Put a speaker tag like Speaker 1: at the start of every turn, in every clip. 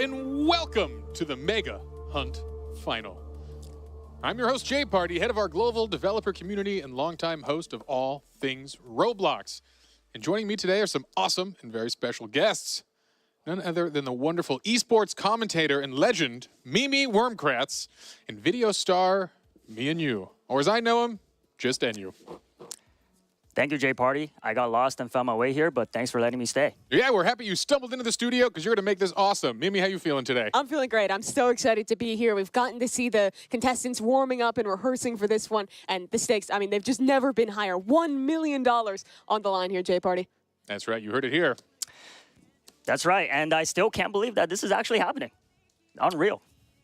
Speaker 1: and welcome to the Mega Hunt Final. I'm your host, Jay Party, head of our global developer community and longtime host of all things Roblox. And joining me today are some awesome and very special guests. None other than the wonderful esports commentator and legend, Mimi Wormkratz, and video star, me and you. Or as I know him, just NU.
Speaker 2: Thank you, Jay Party. I got lost and found my way here, but thanks for letting me stay.
Speaker 1: Yeah, we're happy you stumbled into the studio because you're going to make this awesome. Mimi, how you feeling today?
Speaker 3: I'm feeling great. I'm so excited to be here. We've gotten to see the contestants warming up and rehearsing for this one. And the stakes, I mean, they've just never been higher. $1 million on the line here, Jay Party.
Speaker 1: That's right. You heard it here.
Speaker 2: That's right. And I still can't believe that this is actually happening. Unreal.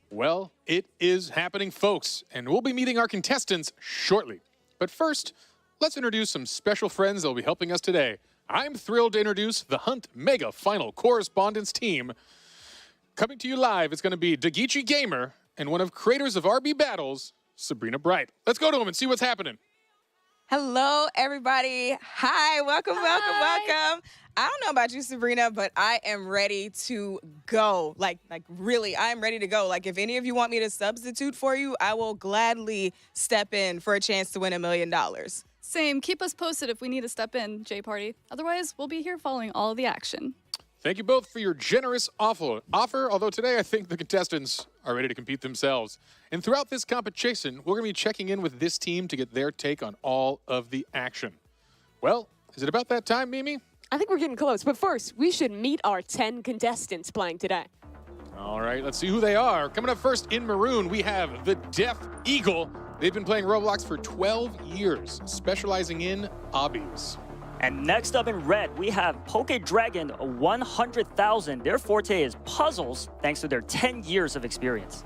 Speaker 1: Well, it is happening, folks. And we'll be meeting our contestants shortly. But first, let's introduce some special friends that will be helping us today. I'm thrilled to introduce the Hunt Mega Final Correspondence team. Coming to you live, it's going to be Dmitrii Gamer and one of creators of RB Battles, Sabrina Bright. Let's go to him and see what's happening.
Speaker 4: Hello, everybody. Hi, welcome. I don't know about you, Sabrina, but I am ready to go. Like really, I am ready to go. Like, if any of you want me to substitute for you, I will gladly step in for a chance to win $1 million.
Speaker 5: Same. Keep us posted if we need to step in, J Party. Otherwise, we'll be here following all of the action.
Speaker 1: Thank you both for your generous offer, although today I think the contestants are ready to compete themselves. And throughout this competition, we're going to be checking in with this team to get their take on all of the action. Well, is it about that time, Mimi?
Speaker 3: I think we're getting close, but first, we should meet our 10 contestants playing today.
Speaker 1: All right, let's see who they are. Coming up first in maroon, we have the Deaf Eagle. They've been playing Roblox for 12 years, specializing in obbies.
Speaker 2: And next up in red, we have Poke Dragon 100,000. Their forte is puzzles, thanks to their 10 years of experience.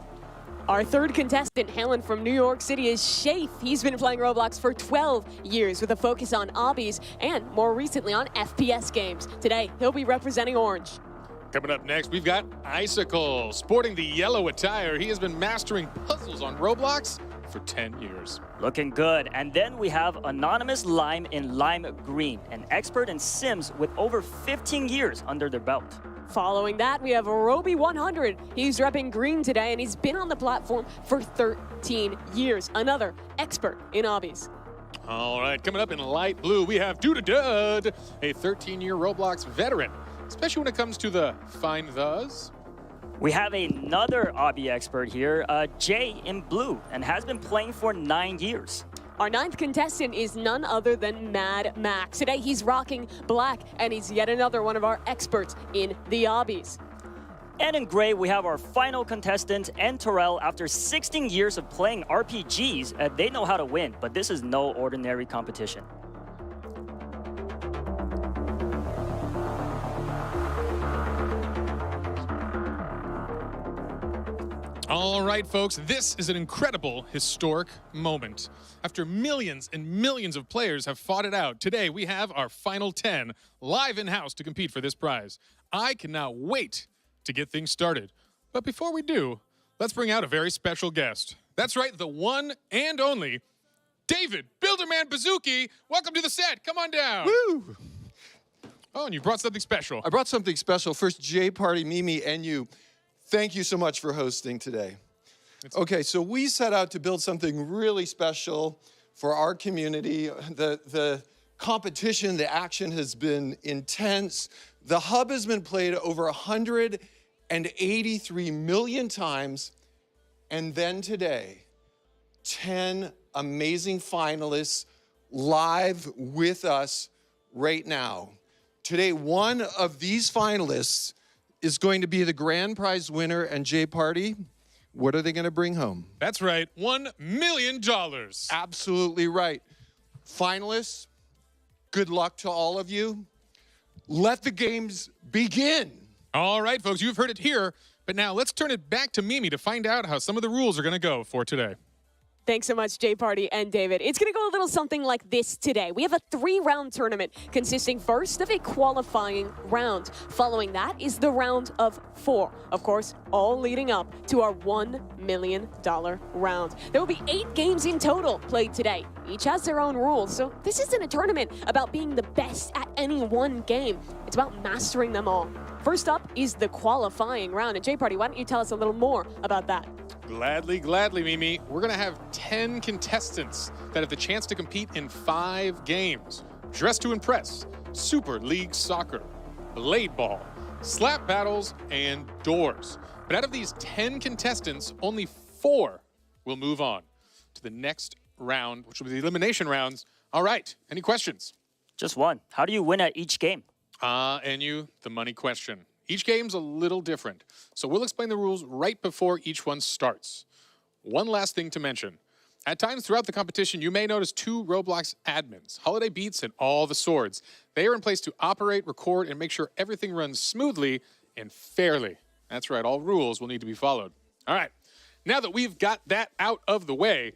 Speaker 3: Our third contestant, hailing from New York City, is Shafe. He's been playing Roblox for 12 years with a focus on obbies and more recently on FPS games. Today, he'll be representing Orange.
Speaker 1: Coming up next, we've got Icicle. Sporting the yellow attire, he has been mastering puzzles on Roblox for 10 years.
Speaker 2: Looking good. And then we have Anonymous Lime in Lime Green, an expert in Sims with over 15 years under their belt.
Speaker 3: Following that, we have Roby 100. He's repping green today, and he's been on the platform for 13 years. Another expert in obbies.
Speaker 1: All right, coming up in light blue, we have Dud, a 13-year Roblox veteran, especially when it comes to the find thes.
Speaker 2: We have another obby expert here, Jay in blue, and has been playing for 9 years.
Speaker 3: Our ninth contestant is none other than Mad Max. Today, he's rocking black, and he's yet another one of our experts in the obbies.
Speaker 2: And in gray, we have our final contestant, N Terrell. After 16 years of playing RPGs, they know how to win, but this is no ordinary competition.
Speaker 1: All right, folks, this is an incredible, historic moment. After millions and millions of players have fought it out, today we have our final 10 live in-house to compete for this prize. I cannot wait to get things started. But before we do, let's bring out a very special guest. That's right, the one and only David Builderman Bazooki. Welcome to the set. Come on down.
Speaker 6: Woo!
Speaker 1: Oh, and you brought something special.
Speaker 6: I brought something special. First, J Party, Mimi, and you. Thank you so much for hosting today. Okay, so we set out to build something really special for our community. The competition, the action has been intense. The hub has been played over 183 million times. And then today, 10 amazing finalists live with us right now. Today, one of these finalists is going to be the grand prize winner. And J Party, what are they going to bring home?
Speaker 1: That's right, $1 million.
Speaker 6: Absolutely right. Finalists, good luck to all of you. Let the games begin.
Speaker 1: All right, folks, you've heard it here, but now let's turn it back to Mimi to find out how some of the rules are going to go for today.
Speaker 3: Thanks so much, J Party and David. It's going to go a little something like this today. We have a 3-round tournament consisting first of a qualifying round. Following that is the round of 4. Of course, all leading up to our $1 million round. There will be 8 games in total played today. Each has their own rules, so this isn't a tournament about being the best at any one game. It's about mastering them all. First up is the qualifying round. And J Party, why don't you tell us a little more about that?
Speaker 1: Gladly, Mimi. We're going to have 10 contestants that have the chance to compete in 5 games. Dress to Impress, Super League Soccer, Blade Ball, Slap Battles, and Doors. But out of these 10 contestants, only 4 will move on to the next round, which will be the elimination rounds. All right, any questions?
Speaker 2: Just one. How do you win at each game?
Speaker 1: And the money question. Each game's a little different, so we'll explain the rules right before each one starts. One last thing to mention. At times throughout the competition, you may notice 2 Roblox admins, Holiday Beats and All the Swords. They are in place to operate, record, and make sure everything runs smoothly and fairly. That's right, all rules will need to be followed. All right, now that we've got that out of the way,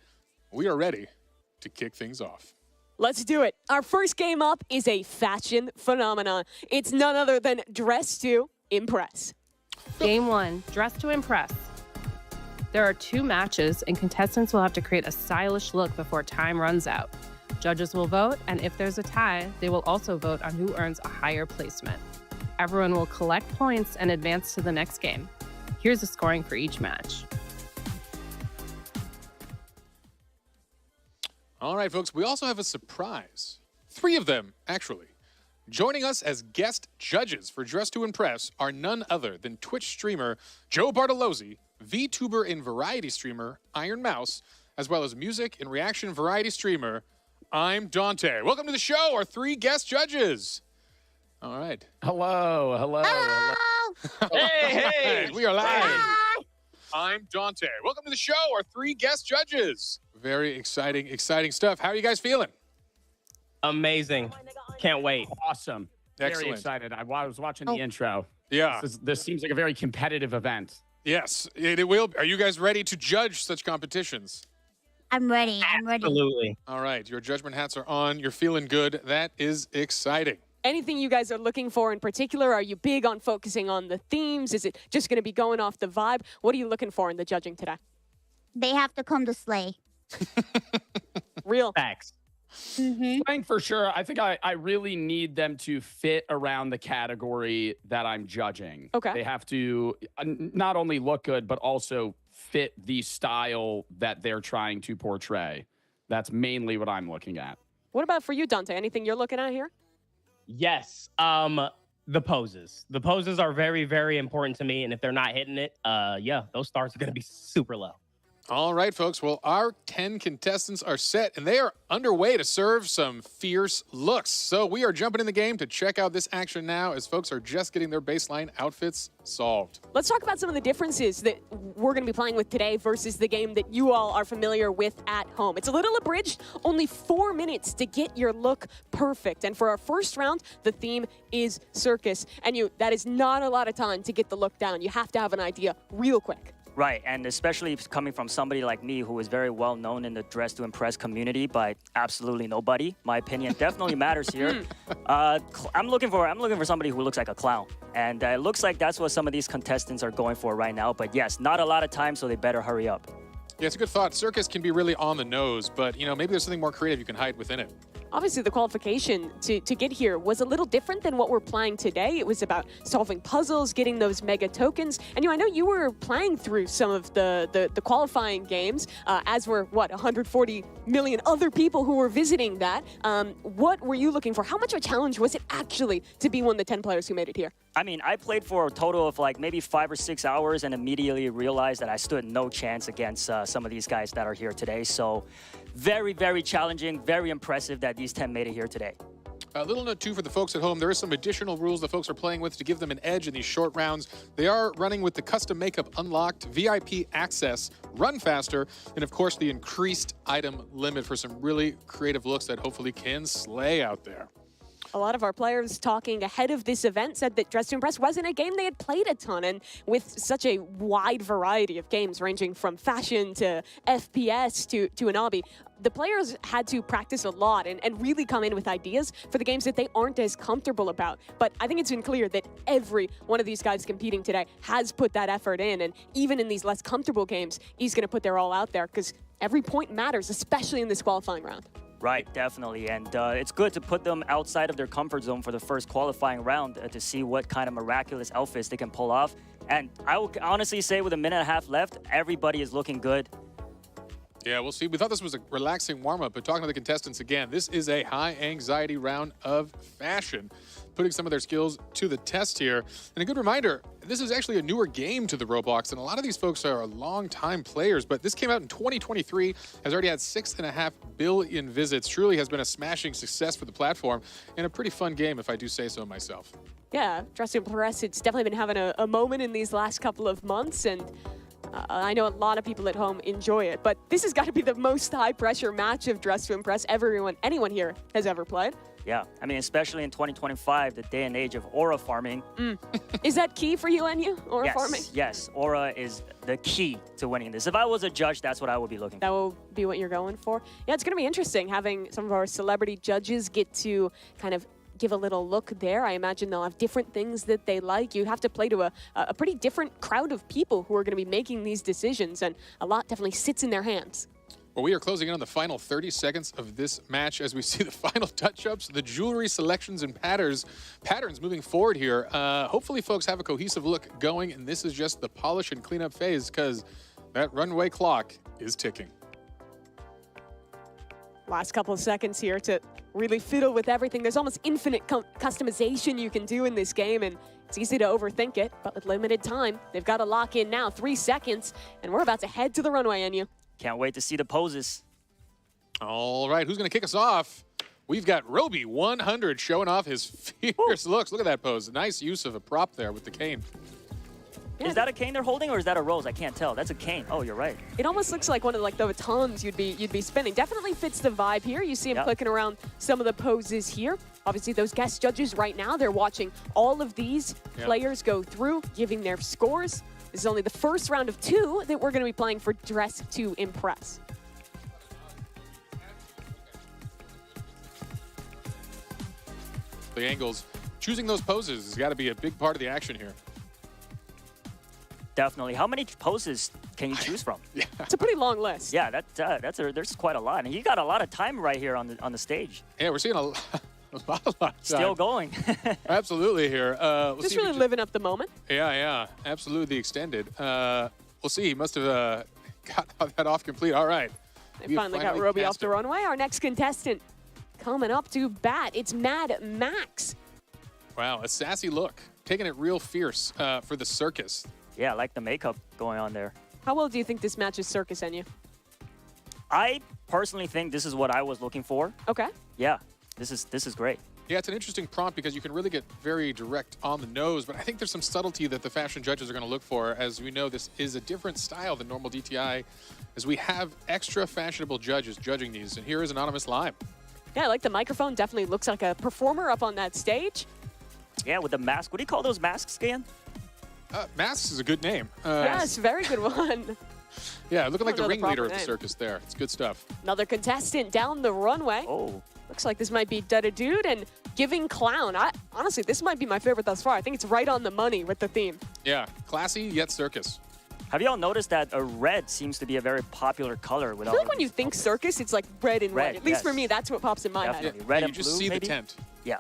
Speaker 1: we are ready to kick things off.
Speaker 3: Let's do it. Our first game up is a fashion phenomenon. It's none other than Dress to Impress.
Speaker 7: Game 1, Dress to Impress. There are 2 matches, and contestants will have to create a stylish look before time runs out. Judges will vote, and if there's a tie, they will also vote on who earns a higher placement. Everyone will collect points and advance to the next game. Here's the scoring for each match.
Speaker 1: All right, folks, we also have a surprise. 3 of them, actually. Joining us as guest judges for Dress to Impress are none other than Twitch streamer Joe Bartolozzi, VTuber and variety streamer Iron Mouse, as well as music and reaction variety streamer I'm Dante. Welcome to the show, our 3 guest judges. All right.
Speaker 8: Hello, hello.
Speaker 1: Hey, we are live. I'm Dante. Welcome to the show, our 3 guest judges. Very exciting stuff. How are you guys feeling?
Speaker 9: Amazing. Can't wait.
Speaker 8: Awesome. Very
Speaker 1: Excellent.
Speaker 8: excited. I was watching the intro.
Speaker 1: Yeah.
Speaker 8: This seems like a very competitive event.
Speaker 1: Yes, it will. Are you guys ready to judge such competitions?
Speaker 10: I'm ready.
Speaker 9: Absolutely.
Speaker 1: All right, your judgment hats are on. You're feeling good. That is exciting.
Speaker 3: Anything you guys are looking for in particular? Are you big on focusing on the themes? Is it just going to be going off the vibe? What are you looking for in the judging today?
Speaker 10: They have to come to Slay.
Speaker 3: Real.
Speaker 9: Facts.
Speaker 8: Playing for sure. I think I really need them to fit around the category that I'm judging.
Speaker 3: Okay.
Speaker 8: They have to not only look good, but also fit the style that they're trying to portray. That's mainly what I'm looking at.
Speaker 3: What about for you, Dante? Anything you're looking at here?
Speaker 9: Yes. The poses. The poses are very, very important to me. And if they're not hitting it, yeah, those stars are going to be super low.
Speaker 1: All right, folks. Well, our 10 contestants are set, and they are underway to serve some fierce looks. So we are jumping in the game to check out this action now as folks are just getting their baseline outfits solved.
Speaker 3: Let's talk about some of the differences that we're going to be playing with today versus the game that you all are familiar with at home. It's a little abridged, only 4 minutes to get your look perfect. And for our first round, the theme is circus. And that is not a lot of time to get the look down. You have to have an idea real quick.
Speaker 2: Right, and especially coming from somebody like me who is very well known in the Dress to Impress community by absolutely nobody. My opinion definitely matters here. I'm looking for somebody who looks like a clown, and it looks like that's what some of these contestants are going for right now. But yes, not a lot of time, so they better hurry up.
Speaker 1: Yeah, it's a good thought. Circus can be really on the nose, but maybe there's something more creative you can hide within it.
Speaker 3: Obviously, the qualification to get here was a little different than what we're playing today. It was about solving puzzles, getting those mega tokens. And I know you were playing through some of the qualifying games, as were, 140 million other people who were visiting that. What were you looking for? How much of a challenge was it actually to be one of the 10 players who made it here?
Speaker 2: I mean, I played for a total of maybe 5 or 6 hours and immediately realized that I stood no chance against some of these guys that are here today. So very, very challenging, very impressive that these 10 made it here today.
Speaker 1: A little note, too, for the folks at home. There is some additional rules the folks are playing with to give them an edge in these short rounds. They are running with the custom makeup unlocked, VIP access, run faster, and, of course, the increased item limit for some really creative looks that hopefully can slay out there.
Speaker 3: A lot of our players talking ahead of this event said that Dress to Impress wasn't a game they had played a ton, and with such a wide variety of games ranging from fashion to FPS to an obby, the players had to practice a lot and really come in with ideas for the games that they aren't as comfortable about. But I think it's been clear that every one of these guys competing today has put that effort in, and even in these less comfortable games, he's going to put their all out there because every point matters, especially in this qualifying round.
Speaker 2: Right, definitely. And it's good to put them outside of their comfort zone for the first qualifying round to see what kind of miraculous outfits they can pull off. And I will honestly say with a minute and a half left, everybody is looking good.
Speaker 1: Yeah, we'll see. We thought this was a relaxing warm-up, but talking to the contestants again, this is a high-anxiety round of fashion, putting some of their skills to the test here. And a good reminder, this is actually a newer game to the Roblox, and a lot of these folks are long-time players, but this came out in 2023, has already had 6.5 billion visits, truly has been a smashing success for the platform, and a pretty fun game, if I do say so myself.
Speaker 3: Yeah, Dress to Impress, it's definitely been having a moment in these last couple of months, and I know a lot of people at home enjoy it, but this has got to be the most high-pressure match of Dress to Impress anyone here has ever played.
Speaker 2: Yeah, I mean, especially in 2025, the day and age of aura farming.
Speaker 3: Is that key for you, Enya, aura
Speaker 2: yes,
Speaker 3: farming?
Speaker 2: Yes, aura is the key to winning this. If I was a judge, that's what I would be looking for.
Speaker 3: That will be what you're going for? Yeah, it's going to be interesting having some of our celebrity judges get to kind of give a little look there. I imagine they'll have different things that they like. You have to play to a pretty different crowd of people who are going to be making these decisions, and a lot definitely sits in their hands.
Speaker 1: Well, we are closing in on the final 30 seconds of this match as we see the final touch-ups, the jewelry selections and patterns moving forward here. Hopefully, folks have a cohesive look going, and this is just the polish and cleanup phase because that runway clock is ticking.
Speaker 3: Last couple of seconds here to really fiddle with everything. There's almost infinite customization you can do in this game, and it's easy to overthink it, but with limited time, they've got to lock in now. 3 seconds, and we're about to head to the runway, Enyu.
Speaker 2: Can't wait to see the poses.
Speaker 1: All right, who's going to kick us off? We've got Roby 100 showing off his fierce looks. Look at that pose. Nice use of a prop there with the cane.
Speaker 3: Yeah.
Speaker 2: Is that a cane they're holding, or is that a rose? I can't tell. That's a cane. Oh, you're right.
Speaker 3: It almost looks like one of the batons you'd be spinning. Definitely fits the vibe here. You see him clicking around some of the poses here. Obviously, those guest judges right now, they're watching all of these players go through, giving their scores. This is only the first round of 2 that we're going to be playing for Dress to Impress.
Speaker 1: The angles, choosing those poses has got to be a big part of the action here.
Speaker 2: Definitely. How many poses can you choose from?
Speaker 3: It's a pretty long list.
Speaker 2: Yeah, there's quite a lot, and you got a lot of time right here on the stage.
Speaker 1: Yeah, we're seeing a lot of time.
Speaker 2: Still going.
Speaker 1: Absolutely here.
Speaker 3: Just really living up the moment.
Speaker 1: Yeah, absolutely the extended. We'll see. He must have got that off complete. All right.
Speaker 3: They finally got Roby off the runway. Our next contestant coming up to bat. It's Mad Max.
Speaker 1: Wow, a sassy look. Taking it real fierce for the circus.
Speaker 2: Yeah, I like the makeup going on there.
Speaker 3: How well do you think this matches circus, Enyu?
Speaker 2: I personally think this is what I was looking for.
Speaker 3: Okay.
Speaker 2: Yeah, this is great.
Speaker 1: Yeah, it's an interesting prompt because you can really get very direct on the nose, but I think there's some subtlety that the fashion judges are going to look for. As we know, this is a different style than normal DTI, as we have extra fashionable judges judging these. And here is Anonymous Lime.
Speaker 3: Yeah, I like the microphone. Definitely looks like a performer up on that stage.
Speaker 2: Yeah, with the mask. What do you call those masks again?
Speaker 1: Masks is a good name.
Speaker 3: Yes, very good one.
Speaker 1: Yeah, looking like the ringleader of the
Speaker 3: name.
Speaker 1: circus there. It's good stuff.
Speaker 3: Another contestant down the runway.
Speaker 2: Oh.
Speaker 3: Looks like this might be Dutta Dude and Giving Clown. Honestly, this might be my favorite thus far. I think it's right on the money with the theme.
Speaker 1: Yeah, classy yet circus.
Speaker 2: Have y'all noticed that red seems to be a very popular color? With
Speaker 3: I feel like when you think circus, it's like red and white. At least for me, that's what pops in my head.
Speaker 2: Yeah, red and
Speaker 1: you just
Speaker 2: blue,
Speaker 1: see
Speaker 2: maybe?
Speaker 1: the tent.
Speaker 2: Yeah.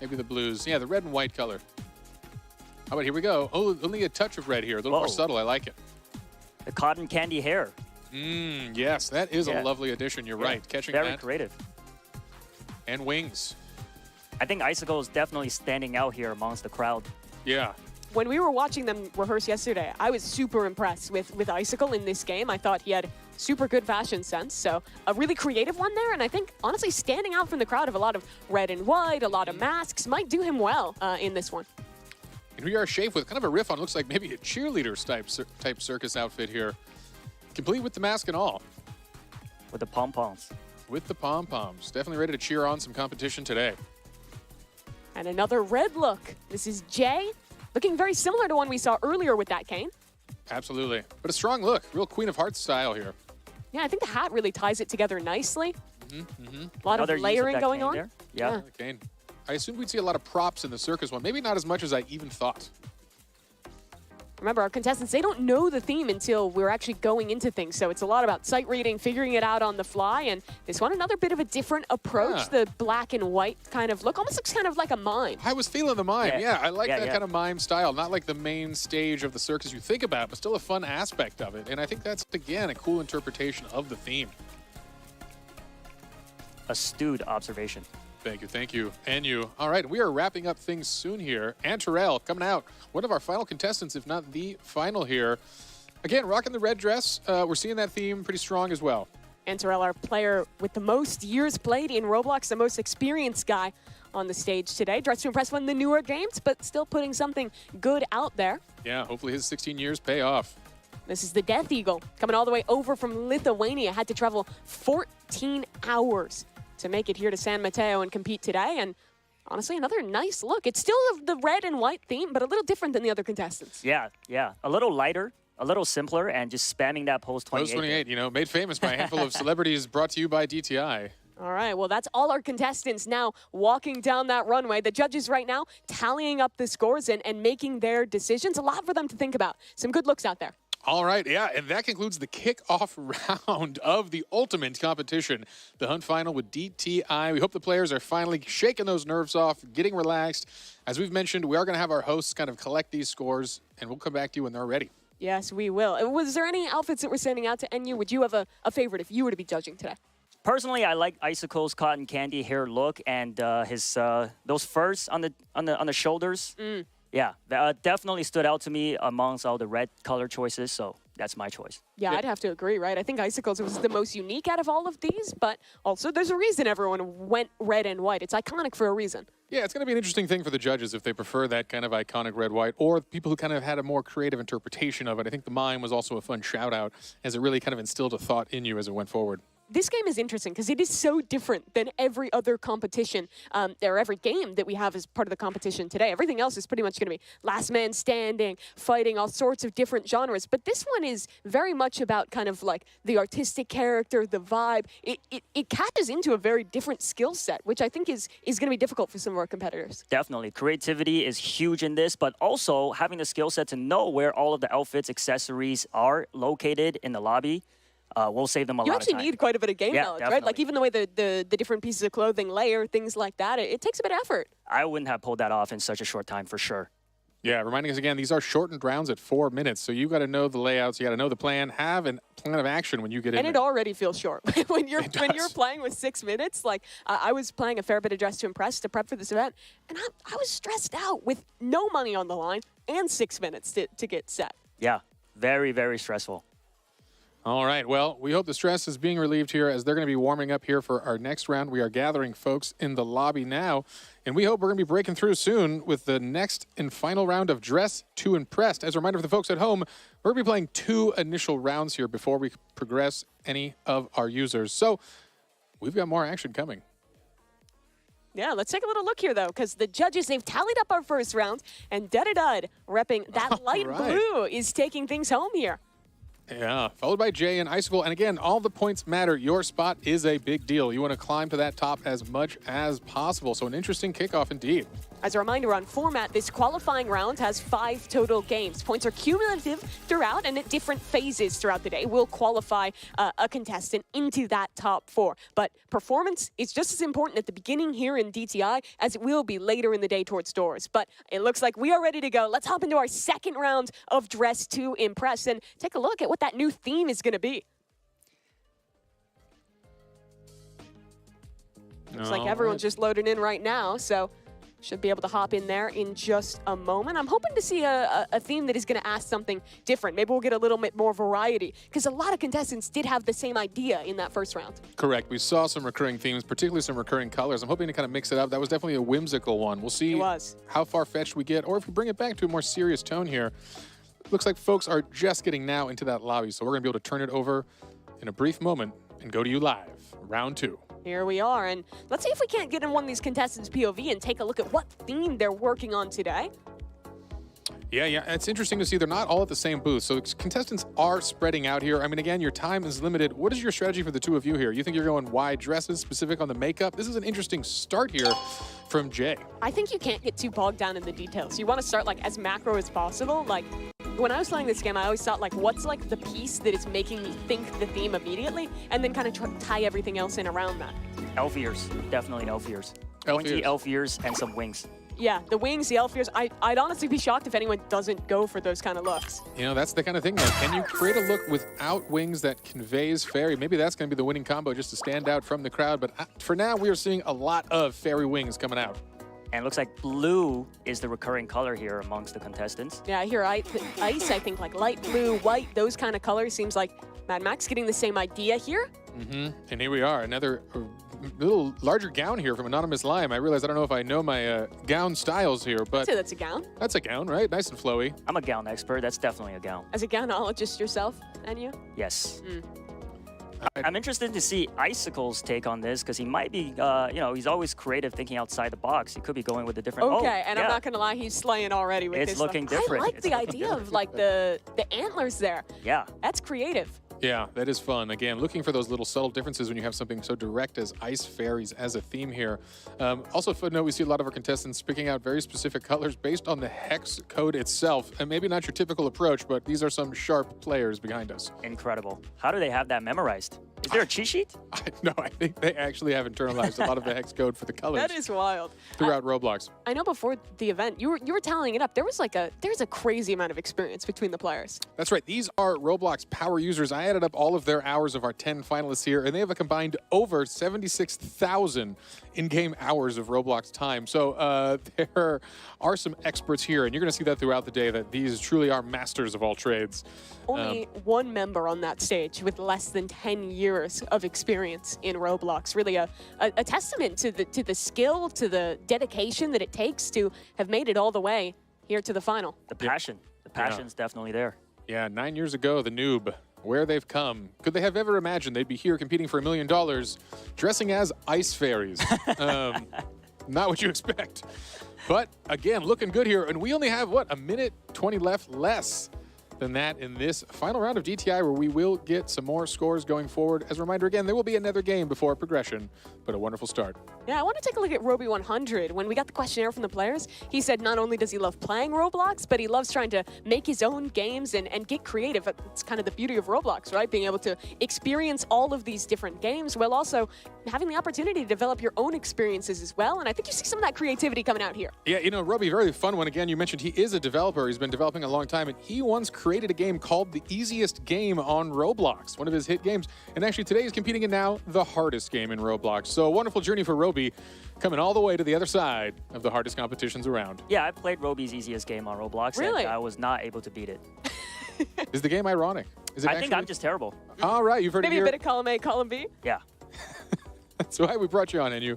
Speaker 1: Maybe the blues. Yeah, the red and white color. How about here we go? Oh, only a touch of red here. A little more subtle. I like it.
Speaker 2: The cotton candy hair.
Speaker 1: Yes, that is a lovely addition. You're right. Catching
Speaker 2: very
Speaker 1: that.
Speaker 2: creative.
Speaker 1: And wings.
Speaker 2: I think Icicle is definitely standing out here amongst the crowd.
Speaker 1: Yeah.
Speaker 3: When we were watching them rehearse yesterday, I was super impressed with Icicle in this game. I thought he had super good fashion sense. So a really creative one there. And I think, honestly, standing out from the crowd of a lot of red and white, a lot of masks, might do him well in this one.
Speaker 1: And we are shaped with kind of a riff on, looks like maybe a cheerleader type circus outfit here. Complete with the mask and all.
Speaker 2: With the pom-poms.
Speaker 1: With the pom-poms. Definitely ready to cheer on some competition today.
Speaker 3: And another red look. This is Jay, looking very similar to one we saw earlier with that cane.
Speaker 1: Absolutely. But a strong look. Real Queen of Hearts style here.
Speaker 3: Yeah, I think the hat really ties it together nicely. A lot
Speaker 2: Another
Speaker 3: of layering going on.
Speaker 2: There. Yeah.
Speaker 1: Cane. I assumed we'd see a lot of props in the circus one. Maybe not as much as I even thought.
Speaker 3: Remember, our contestants, they don't know the theme until we're actually going into things. So it's a lot about sight reading, figuring it out on the fly. And this one, another bit of a different approach. The black and white kind of look. Almost looks kind of like a mime.
Speaker 1: I was feeling the mime. Yeah, I like that
Speaker 2: yeah.
Speaker 1: kind of mime style. Not like the main stage of the circus you think about, but still a fun aspect of it. And I think that's, again, a cool interpretation of the theme.
Speaker 2: Astute observation.
Speaker 1: Thank you. And you. All right, we are wrapping up things soon here. And Terrell coming out, one of our final contestants, if not the final here. Again, rocking the red dress. We're seeing that theme pretty strong as well.
Speaker 3: And Terrell, our player with the most years played in Roblox, the most experienced guy on the stage today. Dressed to impress one of the newer games, but still putting something good out there.
Speaker 1: Yeah, hopefully his 16 years pay off.
Speaker 3: This is the Death Eagle, coming all the way over from Lithuania. Had to travel 14 hours to make it here to San Mateo and compete today. And honestly, another nice look. It's still the red and white theme, but a little different than the other contestants.
Speaker 2: Yeah. A little lighter, a little simpler, and just spamming that pose 28.
Speaker 1: Pose 28, made famous by a handful of celebrities, brought to you by DTI.
Speaker 3: All right, well, that's all our contestants now walking down that runway. The judges right now tallying up the scores and making their decisions. A lot for them to think about. Some good looks out there.
Speaker 1: All right, yeah, and that concludes the kickoff round of the ultimate competition, the Hunt Final with DTI. We hope the players are finally shaking those nerves off, getting relaxed. As we've mentioned, we are going to have our hosts kind of collect these scores, and we'll come back to you when they're ready.
Speaker 3: Yes, we will. Was there any outfits that were standing out to NU? Would you have a favorite if you were to be judging today?
Speaker 2: Personally, I like Icicle's cotton candy hair look and his those furs on the shoulders. Yeah, that definitely stood out to me amongst all the red color choices. So that's my choice.
Speaker 3: Yeah, I'd have to agree, right? I think Icicles was the most unique out of all of these, but also there's a reason everyone went red and white. It's iconic for a reason.
Speaker 1: Yeah, it's going to be an interesting thing for the judges if they prefer that kind of iconic red-white, or people who kind of had a more creative interpretation of it. I think the mime was also a fun shout-out, as it really kind of instilled a thought in you as it went forward.
Speaker 3: This game is interesting because it is so different than every other competition or every game that we have as part of the competition today. Everything else is pretty much going to be last man standing, fighting, all sorts of different genres. But this one is very much about kind of like the artistic character, the vibe. It catches into a very different skill set, which I think is going to be difficult for some of our competitors.
Speaker 2: Definitely. Creativity is huge in this, but also having the skill set to know where all of the outfits, accessories are located in the lobby. We'll save them a lot of time.
Speaker 3: You actually need quite a bit of game knowledge,
Speaker 2: definitely.
Speaker 3: right? Like even the way the different pieces of clothing layer, things like that, it takes a bit of effort.
Speaker 2: I wouldn't have pulled that off in such a short time for sure.
Speaker 1: Yeah, reminding us again, these are shortened rounds at 4 minutes, so you got to know the layouts, you got to know the plan, have a plan of action when you get in.
Speaker 3: And it already feels short when you're playing with 6 minutes. Like I was playing a fair bit of Dress to Impress to prep for this event, and I was stressed out with no money on the line and 6 minutes to get set.
Speaker 2: Yeah, very, very stressful.
Speaker 1: All right, well, we hope the stress is being relieved here as they're going to be warming up here for our next round. We are gathering folks in the lobby now, and we hope we're going to be breaking through soon with the next and final round of Dress to Impress. As a reminder for the folks at home, we're going to be playing 2 initial rounds here before we progress any of our users. So we've got more action coming.
Speaker 3: Yeah, let's take a little look here, though, because the judges, they've tallied up our first round, and Dud repping that light blue is taking things home here.
Speaker 1: Yeah, followed by Jay and Icicle. And again, all the points matter. Your spot is a big deal. You want to climb to that top as much as possible. So an interesting kickoff indeed.
Speaker 3: As a reminder on format, this qualifying round has 5 total games. Points are cumulative throughout and at different phases throughout the day will qualify a contestant into that top 4. But performance is just as important at the beginning here in DTI as it will be later in the day towards doors. But it looks like we are ready to go. Let's hop into our second round of Dress to Impress and take a look at what that new theme is going to be. Looks like everyone's just loading in right now, so should be able to hop in there in just a moment. I'm hoping to see a theme that is going to ask something different. Maybe we'll get a little bit more variety, because a lot of contestants did have the same idea in that first round.
Speaker 1: Correct. We saw some recurring themes, particularly some recurring colors. I'm hoping to kind of mix it up. That was definitely a whimsical one. We'll see how far-fetched we get, or if we bring it back to a more serious tone here. Looks like folks are just getting now into that lobby, so we're going to be able to turn it over in a brief moment and go to you live. Round 2.
Speaker 3: Here we are, and let's see if we can't get in one of these contestants' POV and take a look at what theme they're working on today.
Speaker 1: Yeah, it's interesting to see they're not all at the same booth, so contestants are spreading out here. I mean, again, your time is limited. What is your strategy for the two of you here? You think you're going wide dresses, specific on the makeup? This is an interesting start here from Jay.
Speaker 3: I think you can't get too bogged down in the details. You want to start like as macro as possible. Like when I was playing this game, I always thought like, what's like the piece that is making me think the theme immediately, and then kind of tie everything else in around that.
Speaker 2: Elf ears, definitely elf ears. Pointy elf ears and some wings.
Speaker 3: Yeah, the wings, the elf ears. I'd honestly be shocked if anyone doesn't go for those kind of looks.
Speaker 1: You know, that's the kind of thing, though. Can you create a look without wings that conveys fairy? Maybe that's going to be the winning combo just to stand out from the crowd. But for now, we are seeing a lot of fairy wings coming out.
Speaker 2: And it looks like blue is the recurring color here amongst the contestants.
Speaker 3: Yeah, here, ice, I think like light blue, white, those kind of colors. Seems like Mad Max getting the same idea here.
Speaker 1: And here we are, another little larger gown here from Anonymous Lime. I realize I don't know if I know my gown styles here, but...
Speaker 3: I'd say that's a gown.
Speaker 1: That's a gown, right? Nice and flowy.
Speaker 2: I'm a gown expert. That's definitely a gown.
Speaker 3: As a gownologist yourself, and you?
Speaker 2: Yes. I'm interested to see Icicle's take on this, because he might be, you know, he's always creative, thinking outside the box. He could be going with a different...
Speaker 3: Okay, and I'm not going to lie, he's slaying already with this.
Speaker 2: It's looking different.
Speaker 3: I like the idea of, like, the antlers there.
Speaker 2: Yeah.
Speaker 3: That's creative.
Speaker 1: Yeah, that is fun. Again, looking for those little subtle differences when you have something so direct as ice fairies as a theme here. Also, footnote, we see a lot of our contestants picking out very specific colors based on the hex code itself. And maybe not your typical approach, but these are some sharp players behind us.
Speaker 2: Incredible. How do they have that memorized? Is there a cheat sheet?
Speaker 1: No, I think they actually have internalized a lot of the hex code for the colors.
Speaker 3: That is wild.
Speaker 1: Throughout Roblox.
Speaker 3: I know before the event, you were tallying it up. There's a crazy amount of experience between the players.
Speaker 1: That's right. These are Roblox power users. I added up all of their hours of our 10 finalists here, and they have a combined over 76,000 in-game hours of Roblox time. So there are some experts here, and you're going to see that throughout the day, that these truly are masters of all trades.
Speaker 3: Only one member on that stage with less than 10 years of experience in Roblox. Really a testament to the skill, to the dedication that it takes to have made it all the way here to the final.
Speaker 2: The passion. The passion's definitely there.
Speaker 1: Yeah, 9 years ago, the noob, where they've come. Could they have ever imagined they'd be here competing for $1 million, dressing as ice fairies? Not what you expect. But again, looking good here. And we only have, what, a minute 20 left, less than that in this final round of DTI, where we will get some more scores going forward. As a reminder, again, there will be another game before progression, but a wonderful start.
Speaker 3: Yeah, I want to take a look at Roby 100. When we got the questionnaire from the players, he said not only does he love playing Roblox, but he loves trying to make his own games and get creative. It's kind of the beauty of Roblox, right? Being able to experience all of these different games while also having the opportunity to develop your own experiences as well. And I think you see some of that creativity coming out here.
Speaker 1: Yeah, you know, Roby, very fun one. Again, you mentioned he is a developer. He's been developing a long time, and he once created a game called The Easiest Game on Roblox, one of his hit games. And actually today he's competing in now the hardest game in Roblox. So a wonderful journey for Roby, coming all the way to the other side of the hardest competitions around.
Speaker 2: Yeah, I played Roby's easiest game on Roblox.
Speaker 3: Really?
Speaker 2: And I was not able to beat it.
Speaker 1: Is the game ironic? Is it
Speaker 2: I think I'm just terrible.
Speaker 1: All right, you've heard
Speaker 3: Maybe
Speaker 1: it
Speaker 3: a
Speaker 1: here.
Speaker 3: bit of column A, column B.
Speaker 2: Yeah.
Speaker 1: That's why we brought you on, and you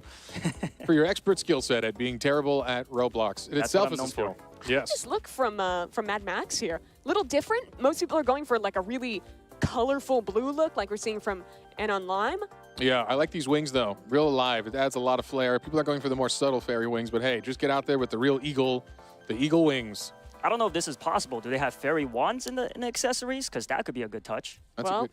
Speaker 1: for your expert skill set at being terrible at Roblox. It
Speaker 2: That's
Speaker 1: itself
Speaker 2: what
Speaker 1: is
Speaker 2: I'm
Speaker 1: a skill.
Speaker 2: known
Speaker 1: Yes.
Speaker 3: Just look from Mad Max here. Little different. Most people are going for like a really colorful blue look, like we're seeing from Anon Lime.
Speaker 1: Yeah, I like these wings, though. Real alive. It adds a lot of flair. People are going for the more subtle fairy wings, but hey, just get out there with the real eagle, the eagle wings.
Speaker 2: I don't know if this is possible. Do they have fairy wands in the accessories? Because that could be a good touch.
Speaker 1: That's
Speaker 3: Well,
Speaker 1: a good...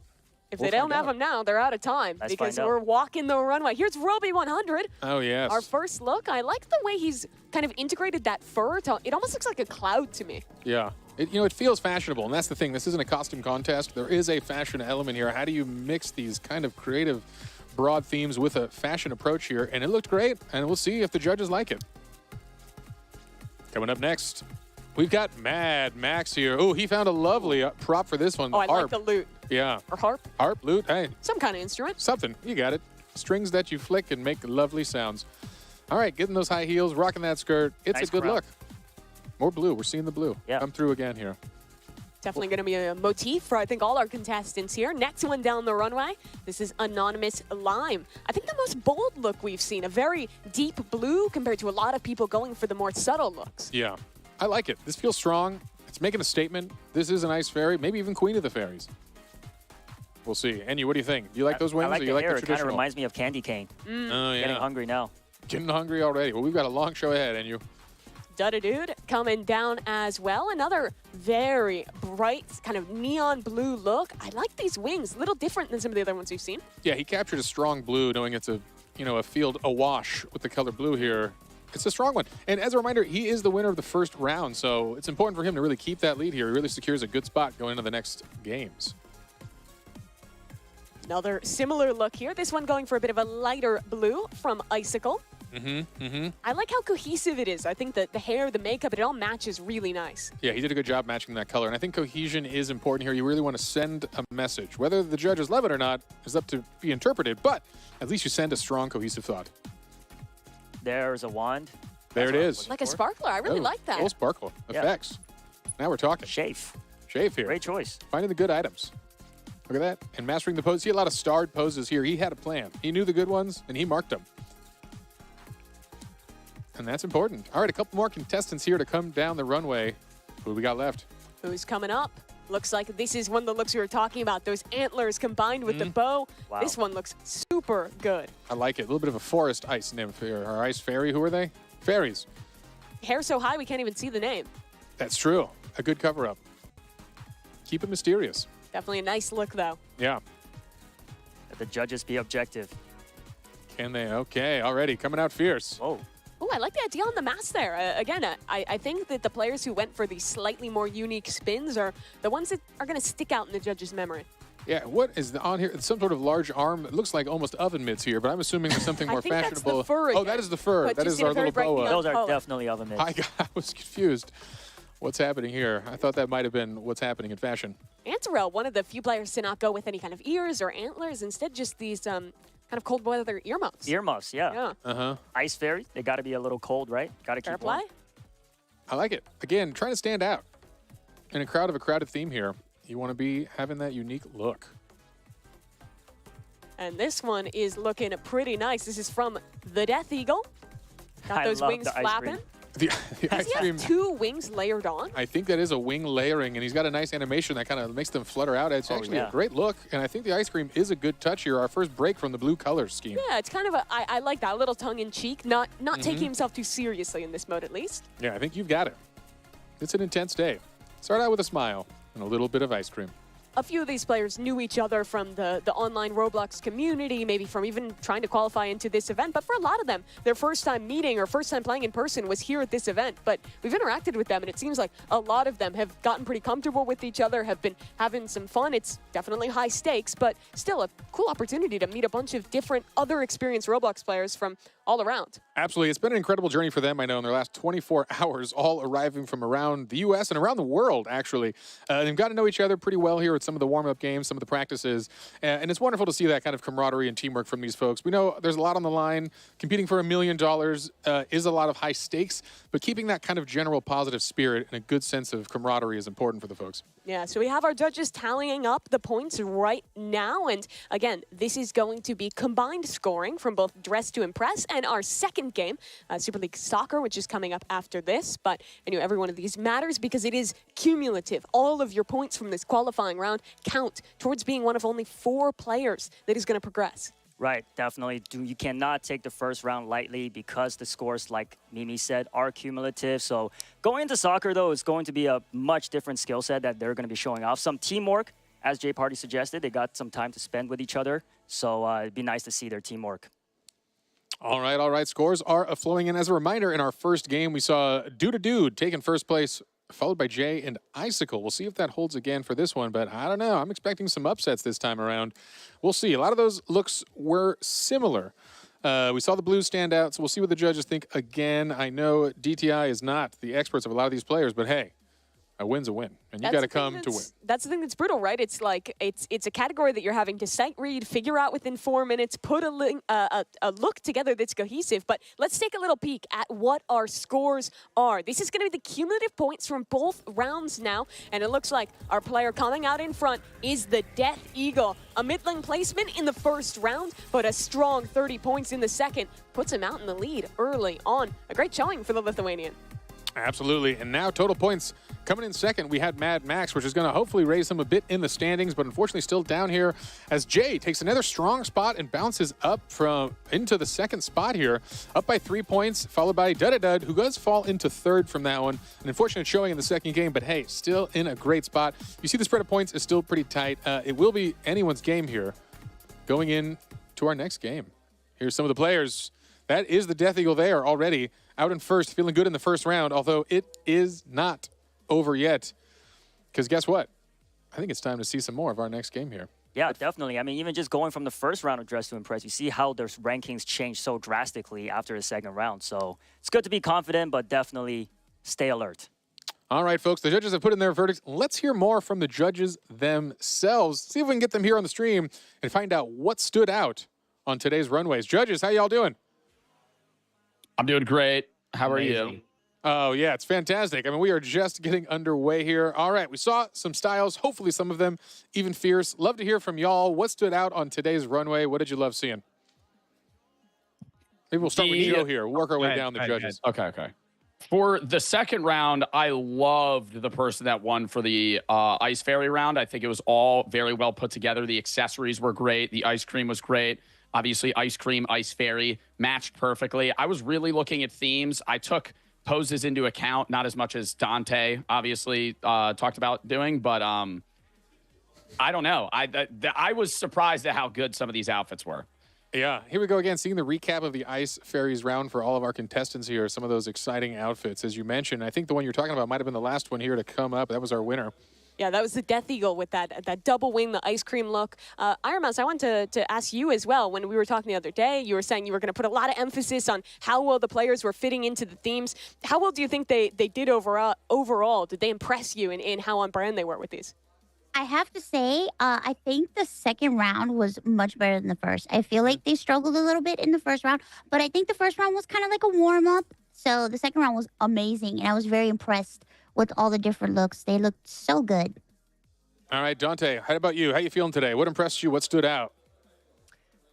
Speaker 3: If
Speaker 1: We'll
Speaker 3: they don't
Speaker 1: find
Speaker 3: have
Speaker 1: out.
Speaker 3: them now, they're out of time
Speaker 2: Let's
Speaker 3: because
Speaker 2: find out.
Speaker 3: we're walking the runway. Here's Roby 100.
Speaker 1: Oh, yes.
Speaker 3: Our first look. I like the way he's kind of integrated that fur. It almost looks like a cloud to me.
Speaker 1: Yeah. It feels fashionable, and that's the thing. This isn't a costume contest. There is a fashion element here. How do you mix these kind of creative, broad themes with a fashion approach here? And it looked great, and we'll see if the judges like it. Coming up next, we've got Mad Max here. Oh, he found a lovely prop for this one.
Speaker 3: Oh, I like
Speaker 1: harp.
Speaker 3: the lute.
Speaker 1: Yeah.
Speaker 3: Or harp.
Speaker 1: Harp, lute, hey,
Speaker 3: Some kind of instrument.
Speaker 1: something. You got it. Strings that you flick and make lovely sounds. All right, getting those high heels, rocking that skirt. It's
Speaker 2: Nice
Speaker 1: a good
Speaker 2: crowd.
Speaker 1: look. More blue. We're seeing the blue.
Speaker 2: Yeah.
Speaker 1: Come through again here.
Speaker 3: Definitely going to be a motif for, I think, all our contestants here. Next one down the runway. This is Anonymous Lime. I think the most bold look we've seen. A very deep blue compared to a lot of people going for the more subtle looks.
Speaker 1: Yeah, I like it. This feels strong. It's making a statement. This is an ice fairy, maybe even queen of the fairies. We'll see. Annie, what do you think? Do you like those wings,
Speaker 2: I like
Speaker 1: or
Speaker 2: the
Speaker 1: you like
Speaker 2: hair.
Speaker 1: the
Speaker 2: It kind of
Speaker 1: traditional?
Speaker 2: reminds me of candy cane.
Speaker 1: Oh, yeah.
Speaker 2: Getting hungry now.
Speaker 1: Getting hungry already. Well, we've got a long show ahead, and you.
Speaker 3: Dude coming down as well. Another very bright, kind of neon blue look. I like these wings. A little different than some of the other ones we've seen.
Speaker 1: Yeah, he captured a strong blue, knowing it's a field awash with the color blue here. It's a strong one. And as a reminder, he is the winner of the first round, so it's important for him to really keep that lead here. He really secures a good spot going into the next games.
Speaker 3: Another similar look here. This one going for a bit of a lighter blue from Icicle. I like how cohesive it is. I think that the hair, the makeup, it all matches really nice.
Speaker 1: Yeah, he did a good job matching that color. And I think cohesion is important here. You really want to send a message. Whether the judges love it or not is up to be interpreted, but at least you send a strong, cohesive thought.
Speaker 2: There's a wand.
Speaker 1: There
Speaker 2: That's
Speaker 1: it
Speaker 2: what I'm
Speaker 1: is.
Speaker 2: looking
Speaker 3: Like a
Speaker 2: for.
Speaker 3: sparkler. I really like that.
Speaker 1: Full sparkle
Speaker 2: Yeah.
Speaker 1: effects. Now we're talking.
Speaker 2: Shave.
Speaker 1: Shave here.
Speaker 2: Great choice.
Speaker 1: Finding the good items. Look at that. And mastering the pose. See a lot of starred poses here. He had a plan. He knew the good ones, and he marked them. And that's important. All right, a couple more contestants here to come down the runway. Who we got left?
Speaker 3: Who's coming up? Looks like this is one of the looks we were talking about. Those antlers combined with the bow.
Speaker 2: Wow.
Speaker 3: This one looks super good.
Speaker 1: I like it. A little bit of a forest ice nymph here. Our ice fairy. Who are they? Fairies.
Speaker 3: Hair so high we can't even see the name.
Speaker 1: That's true. A good cover-up. Keep it mysterious.
Speaker 3: Definitely a nice look, though.
Speaker 1: Yeah.
Speaker 2: Let the judges be objective.
Speaker 1: Can they? Okay, already coming out fierce.
Speaker 2: Whoa.
Speaker 3: Oh, I like the idea on the mask there. Again, I think that the players who went for these slightly more unique spins are the ones that are going to stick out in the judges' memory.
Speaker 1: Yeah, what is on here? It's some sort of large arm. It looks like almost oven mitts here, but I'm assuming there's something more
Speaker 3: I think
Speaker 1: fashionable.
Speaker 3: That's the fur
Speaker 1: Oh,
Speaker 3: again,
Speaker 1: that is the fur.
Speaker 3: but
Speaker 1: That
Speaker 3: just
Speaker 1: is
Speaker 3: in a
Speaker 1: our
Speaker 3: very
Speaker 1: little
Speaker 3: bright
Speaker 1: boa.
Speaker 3: neon
Speaker 2: Those are
Speaker 3: color.
Speaker 2: definitely oven mitts.
Speaker 1: I was confused. What's happening here? I thought that might have been what's happening in fashion.
Speaker 3: Antarel, one of the few players to not go with any kind of ears or antlers, instead just these kind of cold weather earmuffs.
Speaker 2: Earmuffs, yeah.
Speaker 3: Yeah.
Speaker 2: Ice fairy, they got to be a little cold, right? Got to
Speaker 3: Fair
Speaker 2: keep
Speaker 3: play.
Speaker 2: warm.
Speaker 1: I like it. Again, trying to stand out in a crowded theme here. You want to be having that unique look.
Speaker 3: And this one is looking pretty nice. This is from the Death Eagle. Got
Speaker 2: I
Speaker 3: those
Speaker 2: love
Speaker 3: wings
Speaker 2: the ice
Speaker 3: flapping.
Speaker 2: cream.
Speaker 1: The
Speaker 3: Does
Speaker 1: ice
Speaker 3: he
Speaker 1: cream.
Speaker 3: have 2 wings layered on?
Speaker 1: I think that is a wing layering, and he's got a nice animation that kind of makes them flutter out. It's actually
Speaker 2: yeah.
Speaker 1: a great look, and I think the ice cream is a good touch here. Our first break from the blue color scheme.
Speaker 3: Yeah, it's kind of I like that, a little tongue-in-cheek, not taking himself too seriously in this mode at least.
Speaker 1: Yeah, I think you've got it. It's an intense day. Start out with a smile and a little bit of ice cream.
Speaker 3: A few of these players knew each other from the online Roblox community, maybe from even trying to qualify into this event. But for a lot of them, their first time meeting or first time playing in person was here at this event. But we've interacted with them, and it seems like a lot of them have gotten pretty comfortable with each other, have been having some fun. It's definitely high stakes, but still a cool opportunity to meet a bunch of different other experienced Roblox players from all around.
Speaker 1: Absolutely. It's been an incredible journey for them, I know, in their last 24 hours, all arriving from around the U.S. and around the world, actually. They've got to know each other pretty well here with some of the warm-up games, some of the practices, and it's wonderful to see that kind of camaraderie and teamwork from these folks. We know there's a lot on the line. Competing for $1 million is a lot of high stakes, but keeping that kind of general positive spirit and a good sense of camaraderie is important for the folks.
Speaker 3: Yeah, so we have our judges tallying up the points right now. And again, this is going to be combined scoring from both Dress to Impress and our second game, Super League Soccer, which is coming up after this. But I know every one of these matters because it is cumulative. All of your points from this qualifying round count towards being one of only 4 players that is going to progress.
Speaker 2: Right, definitely. You cannot take the first round lightly because the scores, like Mimi said, are cumulative. So going into soccer, though, is going to be a much different skill set that they're going to be showing off. Some teamwork, as Jay Party suggested. They got some time to spend with each other. So it'd be nice to see their teamwork.
Speaker 1: All right. Scores are flowing in. As a reminder, in our first game, we saw Dude taking first place, followed by Jay and Icicle. We'll see if that holds again for this one, but I don't know. I'm expecting some upsets this time around. We'll see. A lot of those looks were similar. We saw the Blues stand out, so we'll see what the judges think again. I know DTI is not the experts of a lot of these players, but hey, a win's a win, and you got to come to win.
Speaker 3: That's the thing that's brutal, right? It's like it's a category that you're having to sight read, figure out within 4 minutes, put a look together that's cohesive. But let's take a little peek at what our scores are. This is going to be the cumulative points from both rounds now, and it looks like our player coming out in front is the Death Eagle. A middling placement in the first round, but a strong 30 points in the second puts him out in the lead early on. A great showing for the Lithuanian.
Speaker 1: Absolutely. And now total points coming in second. We had Mad Max, which is going to hopefully raise him a bit in the standings, but unfortunately still down here as Jay takes another strong spot and bounces up into the second spot here, up by 3 points, followed by Dud, who does fall into third from that one. An unfortunate showing in the second game, but hey, still in a great spot. You see the spread of points is still pretty tight. It will be anyone's game here going in to our next game. Here's some of the players. That is the Death Eagle there already. Out in first, feeling good in the first round, although it is not over yet. Because guess what? I think it's time to see some more of our next game here.
Speaker 2: Yeah, definitely. I mean, even just going from the first round of Dress to Impress, you see how their rankings change so drastically after the second round. So it's good to be confident, but definitely stay alert.
Speaker 1: All right, folks, the judges have put in their verdicts. Let's hear more from the judges themselves. See if we can get them here on the stream and find out what stood out on today's runways. Judges, how y'all doing?
Speaker 8: I'm doing great. How are you?
Speaker 1: Oh, yeah, it's fantastic. I mean, we are just getting underway here. All right, we saw some styles, hopefully some of them even fierce. Love to hear from y'all. What stood out on today's runway? What did you love seeing? Maybe we'll start with Joe here. Work our way down the judges.
Speaker 8: Okay. For the second round, I loved the person that won for the Ice Fairy round. I think it was all very well put together. The accessories were great. The ice cream was great. Obviously, ice cream, ice fairy matched perfectly. I was really looking at themes. I took poses into account, not as much as Dante obviously talked about doing, but I don't know. I was surprised at how good some of these outfits were.
Speaker 1: Yeah, here we go again, seeing the recap of the Ice Fairies round for all of our contestants here. Some of those exciting outfits, as you mentioned. I think the one you're talking about might have been the last one here to come up. That was our winner.
Speaker 3: Yeah, that was the Death Eagle with that double wing, the ice cream look. Iron Mouse, I wanted to ask you as well. When we were talking the other day, you were saying you were going to put a lot of emphasis on how well the players were fitting into the themes. How well do you think they did overall? Did they impress you in how on brand they were with these?
Speaker 10: I have to say, I think the second round was much better than the first. I feel like they struggled a little bit in the first round, but I think the first round was kind of like a warm-up. So the second round was amazing, and I was very impressed with all the different looks. They looked so good.
Speaker 1: All right, Dante, how about you? How you feeling today? What impressed you? What stood out?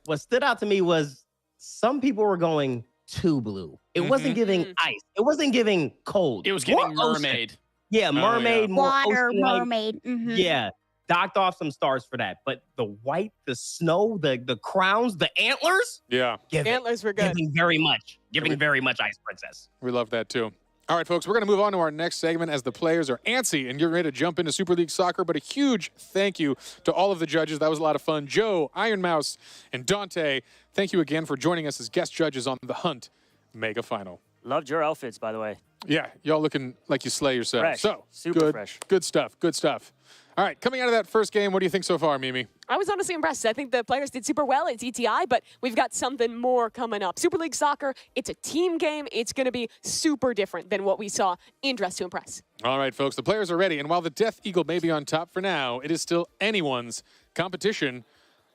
Speaker 9: What stood out to me was some people were going too blue. It wasn't giving ice. It wasn't giving cold.
Speaker 8: It was giving mermaid.
Speaker 9: Yeah, mermaid, more
Speaker 10: Water,
Speaker 9: ocean-like.
Speaker 10: mermaid.
Speaker 9: Yeah, docked off some stars for that. But the white, the snow, the crowns, the antlers.
Speaker 1: Yeah.
Speaker 3: Antlers were good.
Speaker 9: Giving very much. Giving very much Ice Princess.
Speaker 1: We love that too. All right, folks, we're going to move on to our next segment as the players are antsy and getting ready to jump into Super League Soccer. But a huge thank you to all of the judges. That was a lot of fun. Joe, Iron Mouse, and Dante, thank you again for joining us as guest judges on the Hunt Mega Final.
Speaker 2: Loved your outfits, by the way.
Speaker 1: Yeah, y'all looking like you slay yourself.
Speaker 2: Fresh.
Speaker 1: So,
Speaker 2: Super
Speaker 1: good,
Speaker 2: fresh.
Speaker 1: Good stuff, good stuff. All right, coming out of that first game, what do you think so far, Mimi?
Speaker 3: I was honestly impressed. I think the players did super well at DTI, but we've got something more coming up. Super League Soccer, it's a team game. It's going to be super different than what we saw in Dress to Impress.
Speaker 1: All right, folks, the players are ready. And while the Death Eagle may be on top for now, it is still anyone's competition.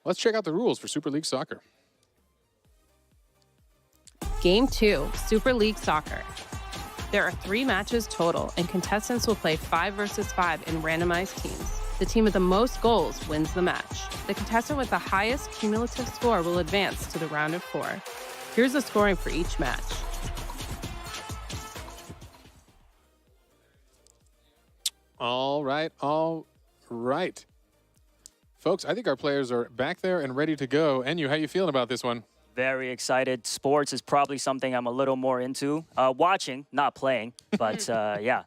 Speaker 1: Let's check out the rules for Super League Soccer.
Speaker 7: Game 2, Super League Soccer. There are 3 matches total, and contestants will play 5 versus 5 in randomized teams. The team with the most goals wins the match. The contestant with the highest cumulative score will advance to the round of 4. Here's the scoring for each match.
Speaker 1: All right, all right. Folks, I think our players are back there and ready to go. Enyu, how you feeling about this one?
Speaker 2: Very excited. Sports is probably something I'm a little more into. Watching, not playing, but yeah.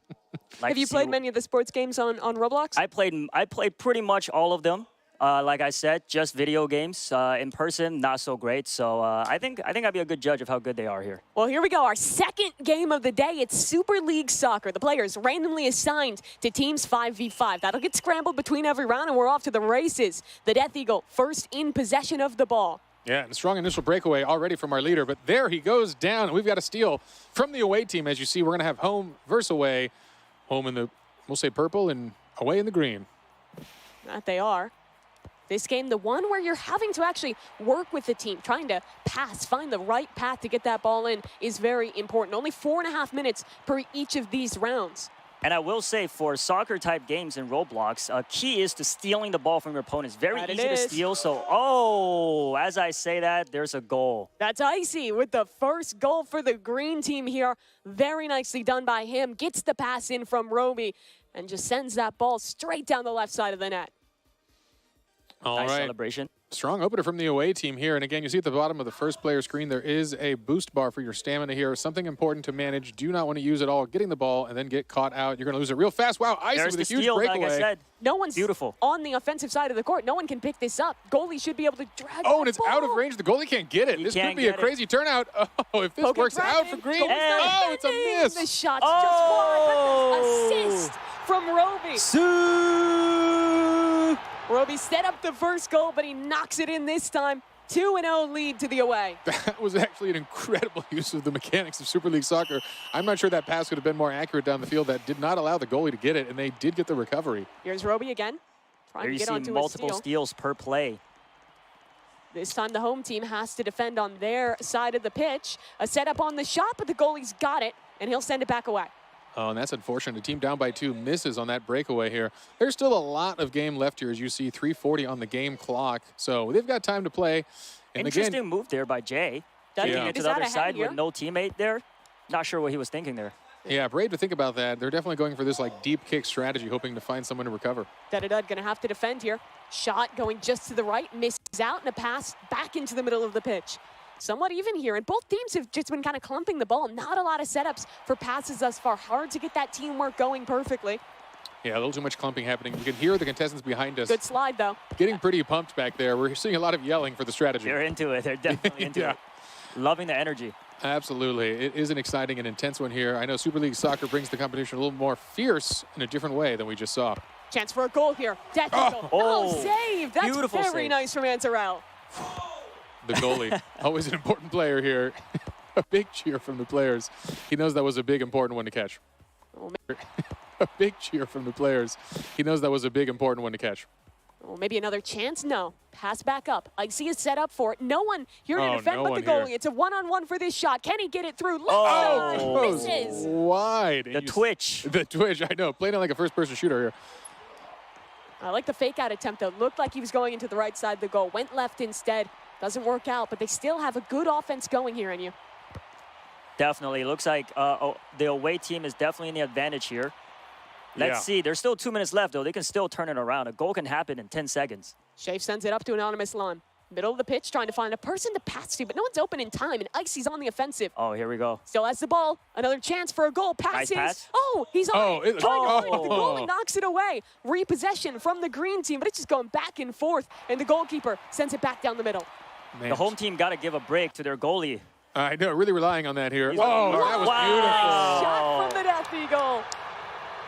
Speaker 3: Have you played many of the sports games on Roblox?
Speaker 2: I played pretty much all of them. Like I said, just video games. In person, not so great. So I think I'd be a good judge of how good they are here.
Speaker 3: Well, here we go. Our second game of the day. It's Super League Soccer. The players randomly assigned to teams 5v5. That'll get scrambled between every round, and we're off to the races. The Death Eagle first in possession of the ball.
Speaker 1: Yeah, and a strong initial breakaway already from our leader, but there he goes down, and we've got a steal from the away team. As you see, we're going to have home versus away. Home in the, we'll say purple, and away in the green.
Speaker 3: That they are. This game, the one where you're having to actually work with the team, trying to pass, find the right path to get that ball in is very important. Only 4.5 minutes per each of these rounds.
Speaker 2: And I will say, for soccer-type games in Roblox, key is to stealing the ball from your opponents. Very easy to steal, so, as I say that, there's a goal.
Speaker 3: That's Icy with the first goal for the green team here. Very nicely done by him. Gets the pass in from Roby and just sends that ball straight down the left side of the net.
Speaker 1: All
Speaker 2: nice
Speaker 1: right.
Speaker 2: celebration.
Speaker 1: Strong opener from the away team here. And again, you see at the bottom of the first player screen, there is a boost bar for your stamina here. Something important to manage. Do not want to use it all. Getting the ball and then get caught out. You're going to lose it real fast. Wow, Icy with a huge breakaway.
Speaker 2: Like I said.
Speaker 3: No one's
Speaker 2: beautiful
Speaker 3: on the offensive side of the court. No one can pick this up. Goalie should be able to drag
Speaker 1: and it's out of range. The goalie can't get it. This could be a crazy turnout. Oh, if this works out for green. Oh, it's a miss.
Speaker 3: The shot's just wide. Assist from Roby. Roby set up the first goal, but he knocks it in this time. 2-0 lead to the away.
Speaker 1: That was actually an incredible use of the mechanics of Super League Soccer. I'm not sure that pass could have been more accurate down the field. That did not allow the goalie to get it, and they did get the recovery.
Speaker 3: Here's Roby again.
Speaker 2: There you see multiple steals per play.
Speaker 3: This time the home team has to defend on their side of the pitch. A setup on the shot, but the goalie's got it, and he'll send it back away.
Speaker 1: Oh, and that's unfortunate. The team down by 2 misses on that breakaway here. There's still a lot of game left here, as you see, 3:40 on the game clock. So they've got time to play. And
Speaker 2: interesting
Speaker 1: again,
Speaker 2: move there by Jay. Taking it to the other side with no teammate there. Not sure what he was thinking there.
Speaker 1: Yeah, brave to think about that. They're definitely going for this like deep kick strategy, hoping to find someone to recover.
Speaker 3: Dadadud gonna have to defend here. Shot going just to the right, misses out, and a pass back into the middle of the pitch. Somewhat even here, and both teams have just been kind of clumping the ball. Not a lot of setups for passes thus far. Hard to get that teamwork going perfectly.
Speaker 1: Yeah, a little too much clumping happening. You can hear the contestants behind us
Speaker 3: Good slide, though.
Speaker 1: getting pretty pumped back there. We're seeing a lot of yelling for the strategy.
Speaker 2: They're into it. They're definitely into
Speaker 1: Yeah.
Speaker 2: it. Loving the energy.
Speaker 1: Absolutely. It is an exciting and intense one here. I know Super League Soccer brings the competition a little more fierce in a different way than we just saw.
Speaker 3: Chance for a goal here. Death Eagle.
Speaker 2: Oh,
Speaker 3: save. That's
Speaker 2: beautiful
Speaker 3: very
Speaker 2: save.
Speaker 3: nice from Antarell.
Speaker 1: The goalie, always an important player here. A big cheer from the players. He knows that was a big, important one to catch.
Speaker 3: Oh,
Speaker 1: A big cheer from the players. He knows that was a big, important one to catch.
Speaker 3: Oh, maybe another chance? No. Pass back up. Icy is set up for it. No one here to
Speaker 1: Oh,
Speaker 3: defend
Speaker 1: no
Speaker 3: but
Speaker 1: one
Speaker 3: the goalie.
Speaker 1: here.
Speaker 3: It's a one-on-one for this shot. Can he get it through? Left
Speaker 2: Oh,
Speaker 3: side.
Speaker 1: Goes
Speaker 3: Misses.
Speaker 1: wide.
Speaker 2: The twitch.
Speaker 1: The twitch, I know. Playing it like a first-person shooter here.
Speaker 3: I like the fake-out attempt, though. Looked like he was going into the right side of the goal. Went left instead. Doesn't work out, but they still have a good offense going here, Enu.
Speaker 2: Definitely. Looks like the away team is definitely in the advantage here. Let's
Speaker 1: Yeah.
Speaker 2: see. There's still 2 minutes left, though. They can still turn it around. A goal can happen in 10 seconds.
Speaker 3: Shafe sends it up to Anonymous Lon. Middle of the pitch, trying to find a person to pass to, but no one's open in time, and Icy's on the offensive.
Speaker 2: Oh, here we go.
Speaker 3: Still has the ball. Another chance for a goal. Passes.
Speaker 2: pass.
Speaker 3: Oh, he's on
Speaker 1: Oh,
Speaker 3: it.
Speaker 1: it-
Speaker 3: Trying to find
Speaker 1: oh.
Speaker 3: the goal and knocks it away. Repossession from the green team, but it's just going back and forth, and the goalkeeper sends it back down the middle.
Speaker 1: Man.
Speaker 2: The home team got to give a break to their goalie.
Speaker 1: I know, really relying on that here.
Speaker 2: He's
Speaker 1: Oh,
Speaker 2: like,
Speaker 1: that was
Speaker 2: wow.
Speaker 3: Shot from the Death Eagle.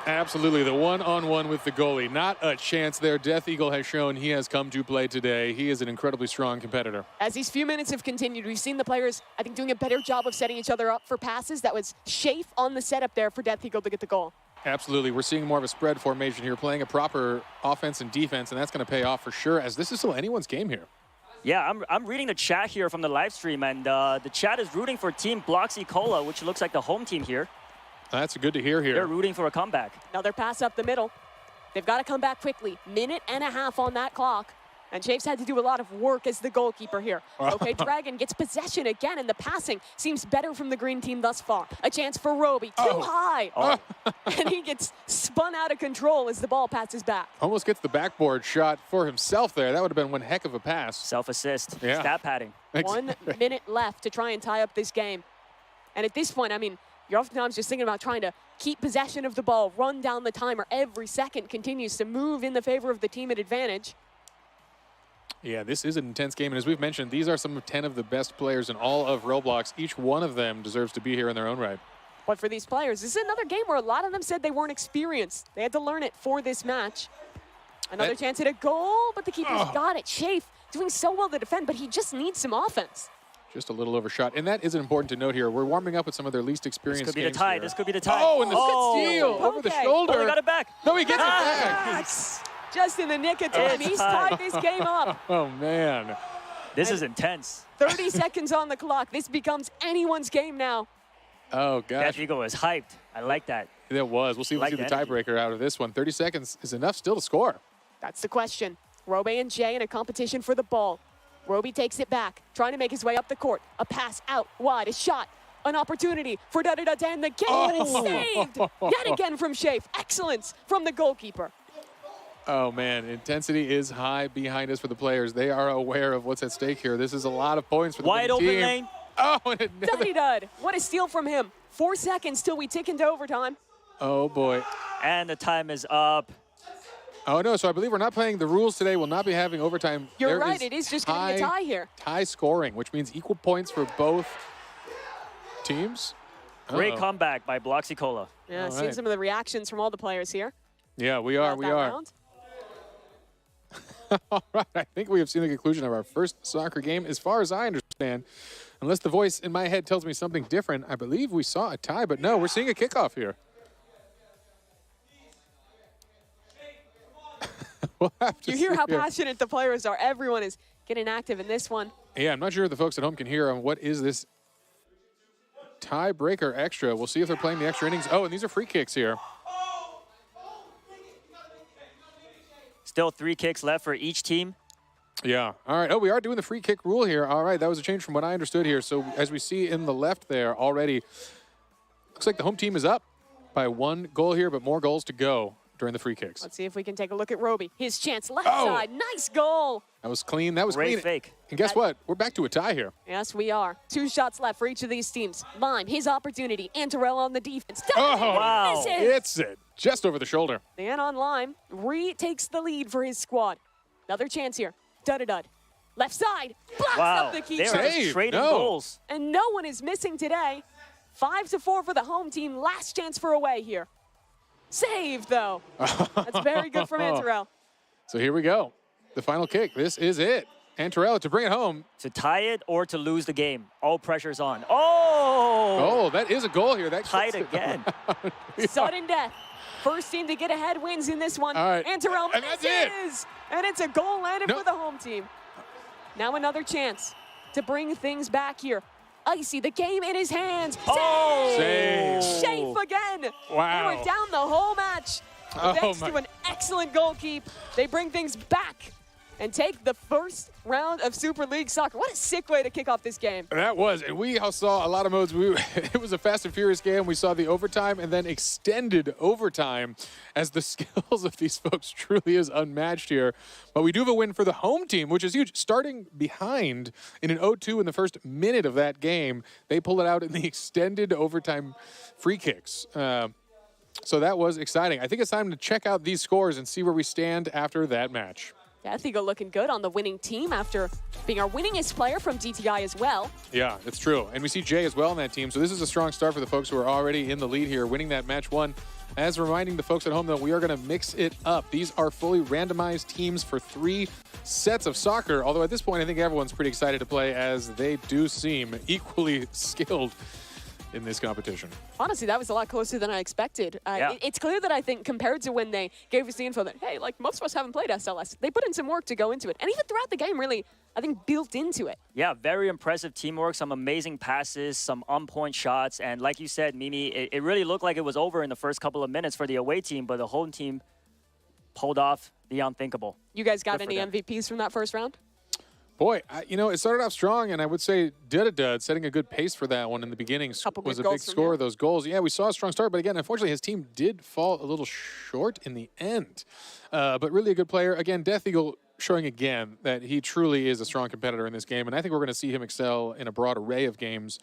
Speaker 1: Absolutely, the one-on-one with the goalie. Not a chance there. Death Eagle has shown he has come to play today. He is an incredibly strong competitor.
Speaker 3: As these few minutes have continued, we've seen the players, I think, doing a better job of setting each other up for passes. That was Shafe on the setup there for Death Eagle to get the goal.
Speaker 1: Absolutely, we're seeing more of a spread formation here, playing a proper offense and defense, and that's going to pay off for sure, as this is still anyone's game here.
Speaker 2: Yeah, I'm reading the chat here from the live stream, and the chat is rooting for Team Bloxy Cola, which looks like the home team here.
Speaker 1: That's good to hear
Speaker 2: They're
Speaker 1: here.
Speaker 2: rooting for a comeback.
Speaker 3: Another pass up the middle. They've got to come back quickly. Minute and a half on that clock. And Shafe's had to do a lot of work as the goalkeeper here. Okay, Dragon gets possession again, and the passing seems better from the green team thus far. A chance for Roby, too high. And he gets spun out of control as the ball passes back.
Speaker 1: Almost gets the backboard shot for himself there. That would have been one heck of a pass.
Speaker 2: Self-assist,
Speaker 1: Yeah.
Speaker 2: stat padding.
Speaker 3: 1 minute left to try and tie up this game. And at this point, I mean, you're oftentimes just thinking about trying to keep possession of the ball, run down the timer. Every second continues to move in the favor of the team at advantage.
Speaker 1: Yeah, this is an intense game, and as we've mentioned, these are some of 10 of the best players in all of Roblox. Each one of them deserves to be here in their own right.
Speaker 3: But for these players, this is another game where a lot of them said they weren't experienced. They had to learn it for this match. Another chance at a goal, but the keeper's got it. Shafe doing so well to defend, but he just needs some offense.
Speaker 1: Just a little overshot, and that isn't important to note here. We're warming up with some of their least experienced
Speaker 2: This could be the
Speaker 1: games
Speaker 2: tie.
Speaker 1: here.
Speaker 2: This could be the tie.
Speaker 1: Oh, and the
Speaker 2: Oh.
Speaker 1: steal over the
Speaker 3: Okay.
Speaker 1: shoulder.
Speaker 2: Oh, he got it back.
Speaker 1: No, he gets it back.
Speaker 3: Yes! Just in the nick of time,
Speaker 2: It's
Speaker 3: he's
Speaker 2: tied.
Speaker 3: tied this game up.
Speaker 1: Oh, man.
Speaker 2: This is intense.
Speaker 3: 30 seconds on the clock. This becomes anyone's game now.
Speaker 1: Oh,
Speaker 2: Death
Speaker 1: gosh.
Speaker 2: Eagle is hyped. I like that.
Speaker 1: It was. We'll see if we
Speaker 2: Like
Speaker 1: see the
Speaker 2: the energy.
Speaker 1: tiebreaker out of this one. 30 seconds is enough still to score.
Speaker 3: That's the question. Roby and Jay in a competition for the ball. Roby takes it back, trying to make his way up the court. A pass out wide, a shot, an opportunity for da-da-da-da, and the game, but it's saved. Yet again from Shafe. Excellence from the goalkeeper.
Speaker 1: Oh, man. Intensity is high behind us for the players. They are aware of what's at stake here. This is a lot of points for the
Speaker 2: Wide
Speaker 1: winning
Speaker 2: open
Speaker 1: team.
Speaker 2: lane.
Speaker 1: Oh, and another.
Speaker 3: Duddy-dud. What a steal from him. 4 seconds till we tick into overtime.
Speaker 1: Oh, boy.
Speaker 2: And the time is up.
Speaker 1: Oh, no. So I believe we're not playing the rules today. We'll not be having overtime.
Speaker 3: You're
Speaker 1: There
Speaker 3: right. It is just going to be a tie here.
Speaker 1: Tie scoring, which means equal points for both teams.
Speaker 2: Great
Speaker 1: Uh-oh.
Speaker 2: comeback by Bloxy Cola.
Speaker 3: Yeah,
Speaker 1: All
Speaker 3: seeing
Speaker 1: right.
Speaker 3: some of the reactions from all the players here.
Speaker 1: Yeah, we are.
Speaker 3: about
Speaker 1: We
Speaker 3: that
Speaker 1: are.
Speaker 3: round.
Speaker 1: All right. I think we have seen the conclusion of our first soccer game. As far as I understand, unless the voice in my head tells me something different, I believe we saw a tie. But no, we're seeing a kickoff here. We'll have to
Speaker 3: You hear
Speaker 1: see
Speaker 3: how
Speaker 1: here.
Speaker 3: passionate the players are. Everyone is getting active in this one.
Speaker 1: Yeah, I'm not sure if the folks at home can hear on what is this tiebreaker extra. We'll see if they're playing the extra innings. Oh, and these are free kicks here.
Speaker 2: Still 3 kicks left for each team.
Speaker 1: Yeah. All right. Oh, we are doing the free kick rule here. All right. That was a change from what I understood here. So as we see in the left there already, looks like the home team is up by 1 goal here, but more goals to go. during the free kicks.
Speaker 3: Let's see if we can take a look at Roby. His chance, left
Speaker 1: Oh.
Speaker 3: side, nice goal.
Speaker 1: That was clean. That was
Speaker 2: Great
Speaker 1: clean.
Speaker 2: fake.
Speaker 1: And guess what? We're back to a tie here.
Speaker 3: Yes, we are. 2 shots left for each of these teams. Lime, his opportunity. Antarella on the defense.
Speaker 1: Oh,
Speaker 2: Wow.
Speaker 3: Misses.
Speaker 1: It's it. Just over the shoulder.
Speaker 3: And on Lime, retakes the lead for his squad. Another chance here. Dud-a-dud. Left side. Blocks
Speaker 2: Wow.
Speaker 3: up the
Speaker 2: They
Speaker 3: keeper.
Speaker 2: are
Speaker 1: Save.
Speaker 2: trading
Speaker 1: No.
Speaker 2: goals.
Speaker 3: And no one is missing today. 5-4 for the home team. Last chance for away here. Saved, though. That's very good from Antarella.
Speaker 1: So here we go. The final kick. This is it. Antarella to bring it home.
Speaker 2: To tie it or to lose the game. All pressure's on. Oh!
Speaker 1: Oh, that is a goal here. That
Speaker 2: Tied
Speaker 1: kicks it
Speaker 2: again.
Speaker 3: Sudden death. First team to get ahead wins in this one.
Speaker 1: All right.
Speaker 3: Antarella
Speaker 1: And that's it.
Speaker 3: misses. And it's a goal landed
Speaker 1: No.
Speaker 3: for the home team. Now another chance to bring things back here. Icy, the game in his hands.
Speaker 2: Oh!
Speaker 1: Save.
Speaker 3: Shafe again.
Speaker 1: Wow.
Speaker 3: They were down the whole match.
Speaker 1: Oh,
Speaker 3: Thanks
Speaker 1: my-
Speaker 3: to an excellent goal keep, they bring things back and take the first round of Super League Soccer. What a sick way to kick off this game.
Speaker 1: That was, and we saw a lot of modes. It was a fast and furious game. We saw the overtime and then extended overtime as the skills of these folks truly is unmatched here. But we do have a win for the home team, which is huge. Starting behind in an 0-2 in the first minute of that game, they pulled it out in the extended overtime free kicks. So that was exciting. I think it's time to check out these scores and see where we stand after that match.
Speaker 3: Death Eagle looking good on the winning team after being our winningest player from DTI as well.
Speaker 1: Yeah, it's true. And we see Jay as well on that team. So this is a strong start for the folks who are already in the lead here, winning that match 1. As reminding the folks at home that we are going to mix it up. These are fully randomized teams for 3 sets of soccer. Although at this point, I think everyone's pretty excited to play as they do seem equally skilled in this competition.
Speaker 3: Honestly, that was a lot closer than I expected.
Speaker 2: Yeah.
Speaker 3: It's clear that I think compared to when they gave us the info that, hey, like most of us haven't played SLS, they put in some work to go into it. And even throughout the game, really, I think built into it.
Speaker 2: Yeah, very impressive teamwork, some amazing passes, some on-point shots. And like you said, Mimi, it really looked like it was over in the first couple of minutes for the away team, but the home team pulled off the unthinkable.
Speaker 3: You guys got
Speaker 2: Good for
Speaker 3: any
Speaker 2: them.
Speaker 3: MVPs from that first round?
Speaker 1: Boy, it started off strong, and I would say Dud setting a good pace for that one in the beginning
Speaker 3: Couple
Speaker 1: was
Speaker 3: good
Speaker 1: a big
Speaker 3: goals from
Speaker 1: score
Speaker 3: him.
Speaker 1: of those goals. Yeah, we saw a strong start, but again, unfortunately, his team did fall a little short in the end. But really a good player. Again, Death Eagle showing again that he truly is a strong competitor in this game, and I think we're going to see him excel in a broad array of games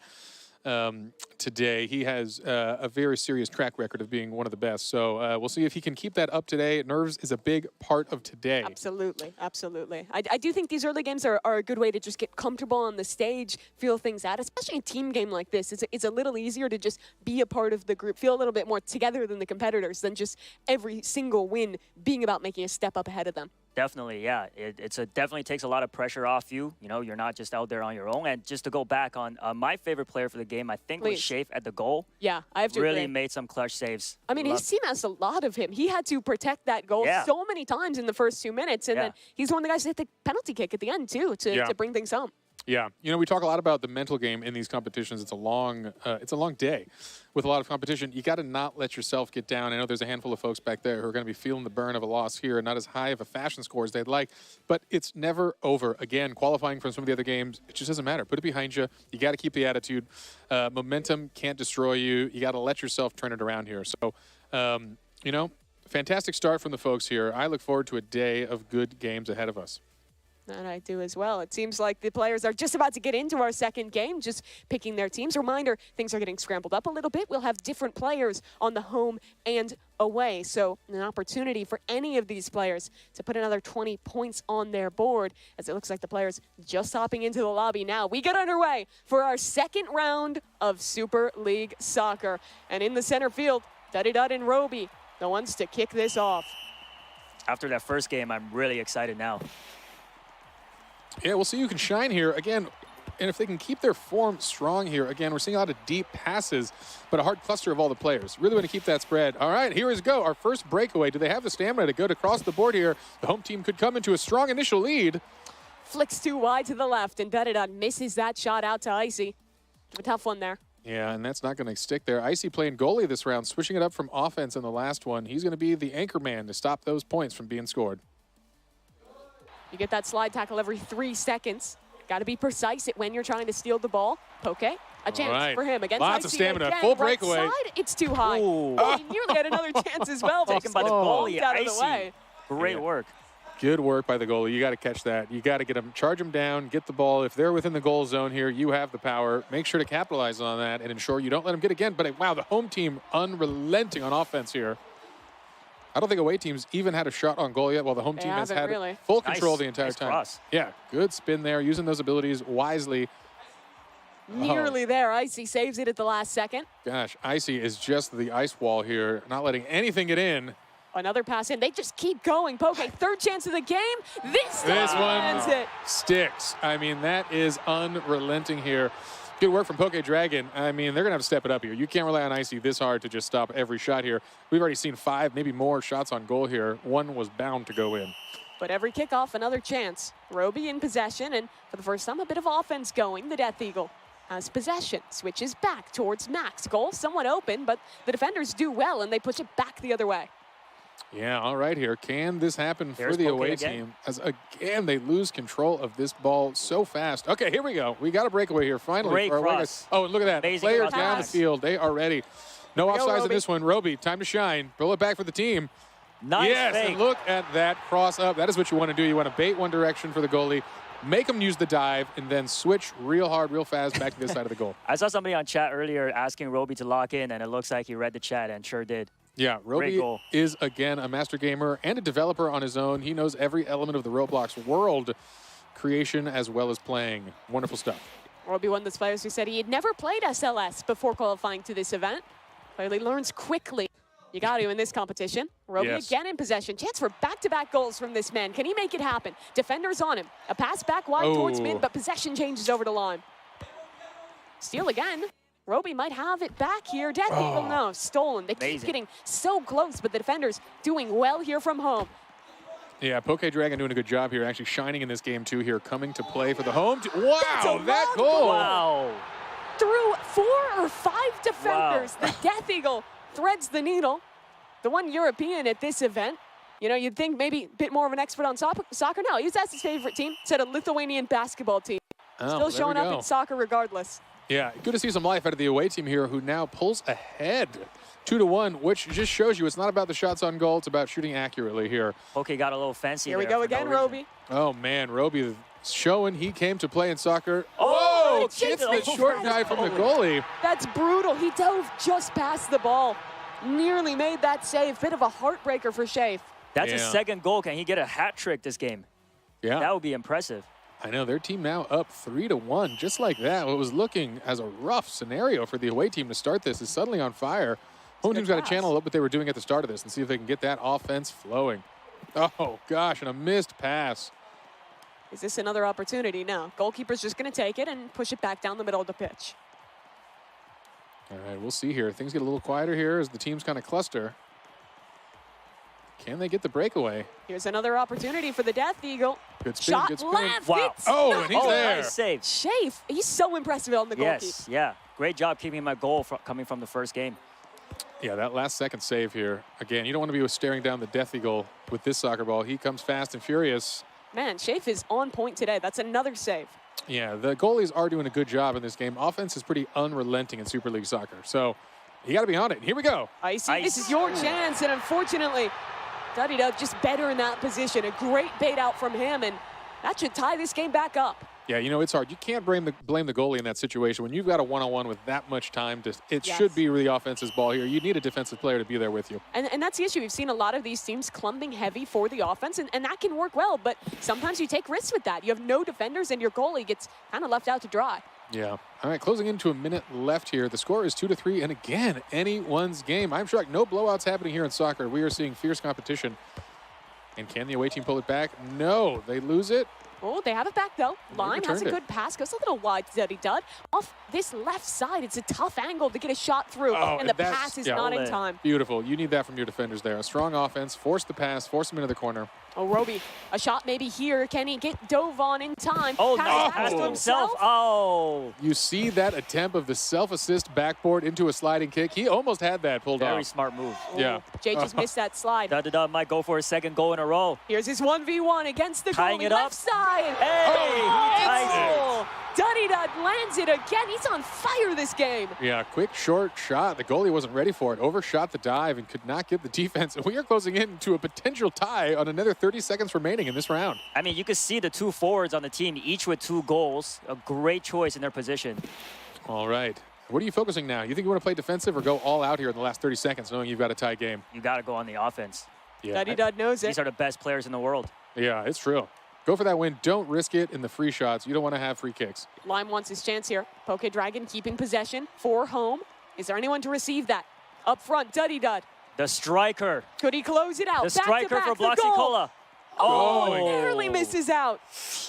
Speaker 1: today. He has a very serious track record of being one of the best. So we'll see if he can keep that up today. Nerves is a big part of today.
Speaker 3: Absolutely, absolutely. I do think these early games are a good way to just get comfortable on the stage, feel things out, especially a team game like this. It's a little easier to just be a part of the group, feel a little bit more together than the competitors than just every single win being about making a step up ahead of them.
Speaker 2: Definitely, yeah. It definitely takes a lot of pressure off you. You know, you're not just out there on your own. And just to go back on my favorite player for the game, I think was
Speaker 3: Please.
Speaker 2: Shafe at the goal.
Speaker 3: Yeah, I have to
Speaker 2: Really
Speaker 3: agree.
Speaker 2: made some clutch saves.
Speaker 3: I mean, his team has a lot of him. He had to protect that goal
Speaker 2: Yeah.
Speaker 3: so many times in the first 2 minutes, and
Speaker 2: Yeah.
Speaker 3: then he's one of the guys that hit the penalty kick at the end, too, to bring things home.
Speaker 1: Yeah, we talk a lot about the mental game in these competitions. It's a long day with a lot of competition. You got to not let yourself get down. I know there's a handful of folks back there who are going to be feeling the burn of a loss here and not as high of a fashion score as they'd like, but it's never over. Again, qualifying from some of the other games, it just doesn't matter. Put it behind you. You got to keep the attitude. Momentum can't destroy you. You got to let yourself turn it around here. So, fantastic start from the folks here. I look forward to a day of good games ahead of us.
Speaker 3: And I do as well. It seems like the players are just about to get into our second game, just picking their teams. Reminder, things are getting scrambled up a little bit. We'll have different players on the home and away. So an opportunity for any of these players to put another 20 points on their board, as it looks like the players just hopping into the lobby now. We get underway for our second round of Super League Soccer. And in the center field, Dud and Roby, the ones to kick this off.
Speaker 2: After that first game, I'm really excited now.
Speaker 1: Yeah, we'll see who can shine here. Again, and if they can keep their form strong here, again, we're seeing a lot of deep passes, but a hard cluster of all the players. Really want to keep that spread. All right, here we go. Our first breakaway. Do they have the stamina to go across the board here? The home team could come into a strong initial lead.
Speaker 3: Flicks too wide to the left, and Dud misses that shot out to Icy. A tough one there.
Speaker 1: Yeah, and that's not going to stick there. Icy playing goalie this round, switching it up from offense in the last one. He's going to be the anchor man to stop those points from being scored.
Speaker 3: You get that slide tackle every 3 seconds. Got to be precise at when you're trying to steal the ball. Poke, a chance for him against
Speaker 1: Lots of
Speaker 3: Icy
Speaker 1: stamina.
Speaker 3: again.
Speaker 1: Full
Speaker 3: Right
Speaker 1: breakaway.
Speaker 3: side, it's too high.
Speaker 2: Ooh.
Speaker 3: Oh, he nearly had another chance as well. but
Speaker 2: Taken by the
Speaker 3: bumped
Speaker 2: goalie,
Speaker 3: out of the
Speaker 2: Icy.
Speaker 3: way.
Speaker 2: Great work.
Speaker 1: Good work by the goalie. You got to catch that. You got to get them, charge them down, get the ball. If they're within the goal zone here, you have the power. Make sure to capitalize on that and ensure you don't let them get again. But wow, the home team unrelenting on offense here. I don't think away teams even had a shot on goal yet, while the home team has had full control the entire time.
Speaker 2: Cross.
Speaker 1: Yeah, good spin there, using those abilities wisely.
Speaker 3: Nearly there. Icy saves it at the last second.
Speaker 1: Gosh, Icy is just the ice wall here, not letting anything get in.
Speaker 3: Another pass in. They just keep going. Poke, third chance of the game. This
Speaker 1: one
Speaker 3: ends it.
Speaker 1: sticks. I mean, that is unrelenting here. Good work from Poke Dragon. I mean, they're going to have to step it up here. You can't rely on Icy this hard to just stop every shot here. We've already seen 5, maybe more shots on goal here. One was bound to go in.
Speaker 3: But every kickoff, another chance. Roby in possession, and for the first time, a bit of offense going. The Death Eagle has possession, switches back towards Max. Goal somewhat open, but the defenders do well, and they push it back the other way.
Speaker 1: Yeah, all right here. Can this happen for the
Speaker 2: Poke
Speaker 1: away
Speaker 2: again.
Speaker 1: team? As again, they lose control of this ball so fast. Okay, here we go. We got a breakaway here finally.
Speaker 2: Great
Speaker 1: for our
Speaker 2: cross.
Speaker 1: Oh, and look at that.
Speaker 2: Amazing
Speaker 1: Players
Speaker 2: cross
Speaker 1: down the
Speaker 2: pass.
Speaker 1: field. They are ready. No
Speaker 3: Here we go,
Speaker 1: offsides in
Speaker 3: Roby.
Speaker 1: this one. Roby, time to shine. Pull it back for the team.
Speaker 2: Nice
Speaker 1: Yes,
Speaker 2: fake.
Speaker 1: and look at that cross up. That is what you want to do. You want to bait one direction for the goalie, make them use the dive, and then switch real hard, real fast back to this side of the goal.
Speaker 2: I saw somebody on chat earlier asking Roby to lock in, and it looks like he read the chat and sure did.
Speaker 1: Yeah, Roby
Speaker 2: goal.
Speaker 1: is, again, a master gamer and a developer on his own. He knows every element of the Roblox world creation as well as playing. Wonderful stuff.
Speaker 3: Roby, one of those players who said he had never played SLS before qualifying to this event. Clearly learns quickly. You got to in this competition. Roby again in possession. Chance for back-to-back goals from this man. Can he make it happen? Defenders on him. A pass back wide towards mid, but possession changes over to line. Steal again. Roby might have it back here. Death Eagle, no, stolen. They keep getting so close, but the defenders doing well here from home.
Speaker 1: Yeah, Poke Dragon doing a good job here, actually shining in this game too here, coming to play for the home team. Wow, that goal.
Speaker 2: Wow.
Speaker 3: Through 4 or 5 defenders, the Death Eagle threads the needle. The one European at this event. You know, you'd think maybe a bit more of an expert on soccer. No, he's that's his favorite team. Said a Lithuanian basketball team. Still showing up in soccer regardless.
Speaker 1: Yeah, good to see some life out of the away team here, who now pulls ahead 2-1, which just shows you it's not about the shots on goal, it's about shooting accurately here.
Speaker 2: Okay, got a little fancy
Speaker 3: Here we
Speaker 2: there
Speaker 3: go
Speaker 2: for
Speaker 3: again,
Speaker 2: no reason.
Speaker 3: Roby.
Speaker 1: Oh man, Roby showing he came to play in soccer.
Speaker 2: Oh,
Speaker 1: Whoa,
Speaker 2: chase
Speaker 1: it's
Speaker 2: it
Speaker 1: the
Speaker 2: over
Speaker 1: short
Speaker 2: his
Speaker 1: guy from the
Speaker 2: goalie.
Speaker 1: goalie.
Speaker 3: That's brutal. He dove just past the ball. Nearly made that save. Bit of a heartbreaker for Shafe.
Speaker 2: That's his second goal. Can he get a hat trick this game?
Speaker 1: Yeah.
Speaker 2: That would be impressive.
Speaker 1: I know, their team now up 3-1, just like that. What was looking as a rough scenario for the away team to start this is suddenly on fire. Home team's got to channel up what they were doing at the start of this and see if they can get that offense flowing. Oh, gosh, and a missed pass.
Speaker 3: Is this another opportunity? No. Goalkeeper's just going to take it and push it back down the middle of the pitch.
Speaker 1: All right, we'll see here. Things get a little quieter here as the teams kind of cluster. Can they get the breakaway?
Speaker 3: Here's another opportunity for the Death Eagle.
Speaker 1: Good spin,
Speaker 3: Shot
Speaker 1: good spin.
Speaker 3: left.
Speaker 2: Wow.
Speaker 3: It's
Speaker 1: Oh,
Speaker 3: not-
Speaker 1: and he's there.
Speaker 2: Nice save.
Speaker 3: Shafe, he's so impressive on the goalkeeper.
Speaker 2: Yes, yeah. Great job keeping my goal coming from the first game.
Speaker 1: Yeah, that last second save here. Again, you don't want to be staring down the Death Eagle with this soccer ball. He comes fast and furious.
Speaker 3: Man, Shafe is on point today. That's another save.
Speaker 1: Yeah, the goalies are doing a good job in this game. Offense is pretty unrelenting in Super League soccer. So you got to be on it. Here we go.
Speaker 3: Icy, this is your chance, and unfortunately, Duddy Dub just better in that position. A great bait out from him, and that should tie this game back up.
Speaker 1: Yeah, you know, it's hard. You can't blame the goalie in that situation. When you've got a one-on-one with that much time, it should be the offense's ball here. You need a defensive player to be there with you.
Speaker 3: And that's the issue. We've seen a lot of these teams clumping heavy for the offense, and that can work well, but sometimes you take risks with that. You have no defenders, and your goalie gets kind of left out to dry.
Speaker 1: Yeah. All right, closing into a minute left here. The score is 2-3, and again, anyone's game. I'm shocked. No blowouts happening here in soccer. We are seeing fierce competition. And can the away team pull it back? No, they lose it.
Speaker 3: Oh, they have it back, though. Line has a
Speaker 1: returned it.
Speaker 3: good pass. Goes a little wide to Duddy Dud. Off this left side, it's a tough angle to get a shot through,
Speaker 1: Oh,
Speaker 3: and the
Speaker 1: that's-
Speaker 3: pass is
Speaker 1: yeah.
Speaker 3: not in time.
Speaker 1: Beautiful. You need that from your defenders there. A strong offense. Force the pass. Force them into the corner.
Speaker 3: Oh, Roby, a shot maybe here. Can he get dove on in time?
Speaker 2: Oh,
Speaker 3: Pass
Speaker 2: nice pass to
Speaker 3: to
Speaker 2: himself. Oh,
Speaker 1: You see that attempt of the self-assist backboard into a sliding kick? He almost had that pulled
Speaker 2: very
Speaker 1: off.
Speaker 2: smart move.
Speaker 1: Yeah.
Speaker 3: Jay just missed that slide.
Speaker 2: Da might go for his second goal in a row.
Speaker 3: Here's his 1v1 against the
Speaker 2: Tying
Speaker 3: goalie,
Speaker 2: it up.
Speaker 3: left side.
Speaker 2: Hey, he ties it.
Speaker 3: Duddy Dud lands it again. He's on fire this game.
Speaker 1: Yeah, quick, short shot. The goalie wasn't ready for it. Overshot the dive and could not get the defense. We are closing in to a potential tie on another 30 seconds remaining in this round.
Speaker 2: I mean, you can see the two forwards on the team, each with 2 goals. A great choice in their position.
Speaker 1: All right. What are you focusing now? You think you want to play defensive or go all out here in the last 30 seconds knowing you've got a tie game?
Speaker 2: You got to go on the offense.
Speaker 1: Yeah,
Speaker 3: Duddy Dud knows it.
Speaker 2: These are the best players in the world.
Speaker 1: yeah, it's true. Go for that win. Don't risk it in the free shots. You don't want to have free kicks.
Speaker 3: Lime wants his chance here. Poke Dragon keeping possession for home. Is there anyone to receive that? Up front, Duddy Dud.
Speaker 2: The striker.
Speaker 3: Could he close it out?
Speaker 2: The striker
Speaker 3: Back to
Speaker 2: for
Speaker 3: back, the goal.
Speaker 2: Bloxy-Cola.
Speaker 3: Oh,
Speaker 1: Oh.
Speaker 3: narrowly misses out.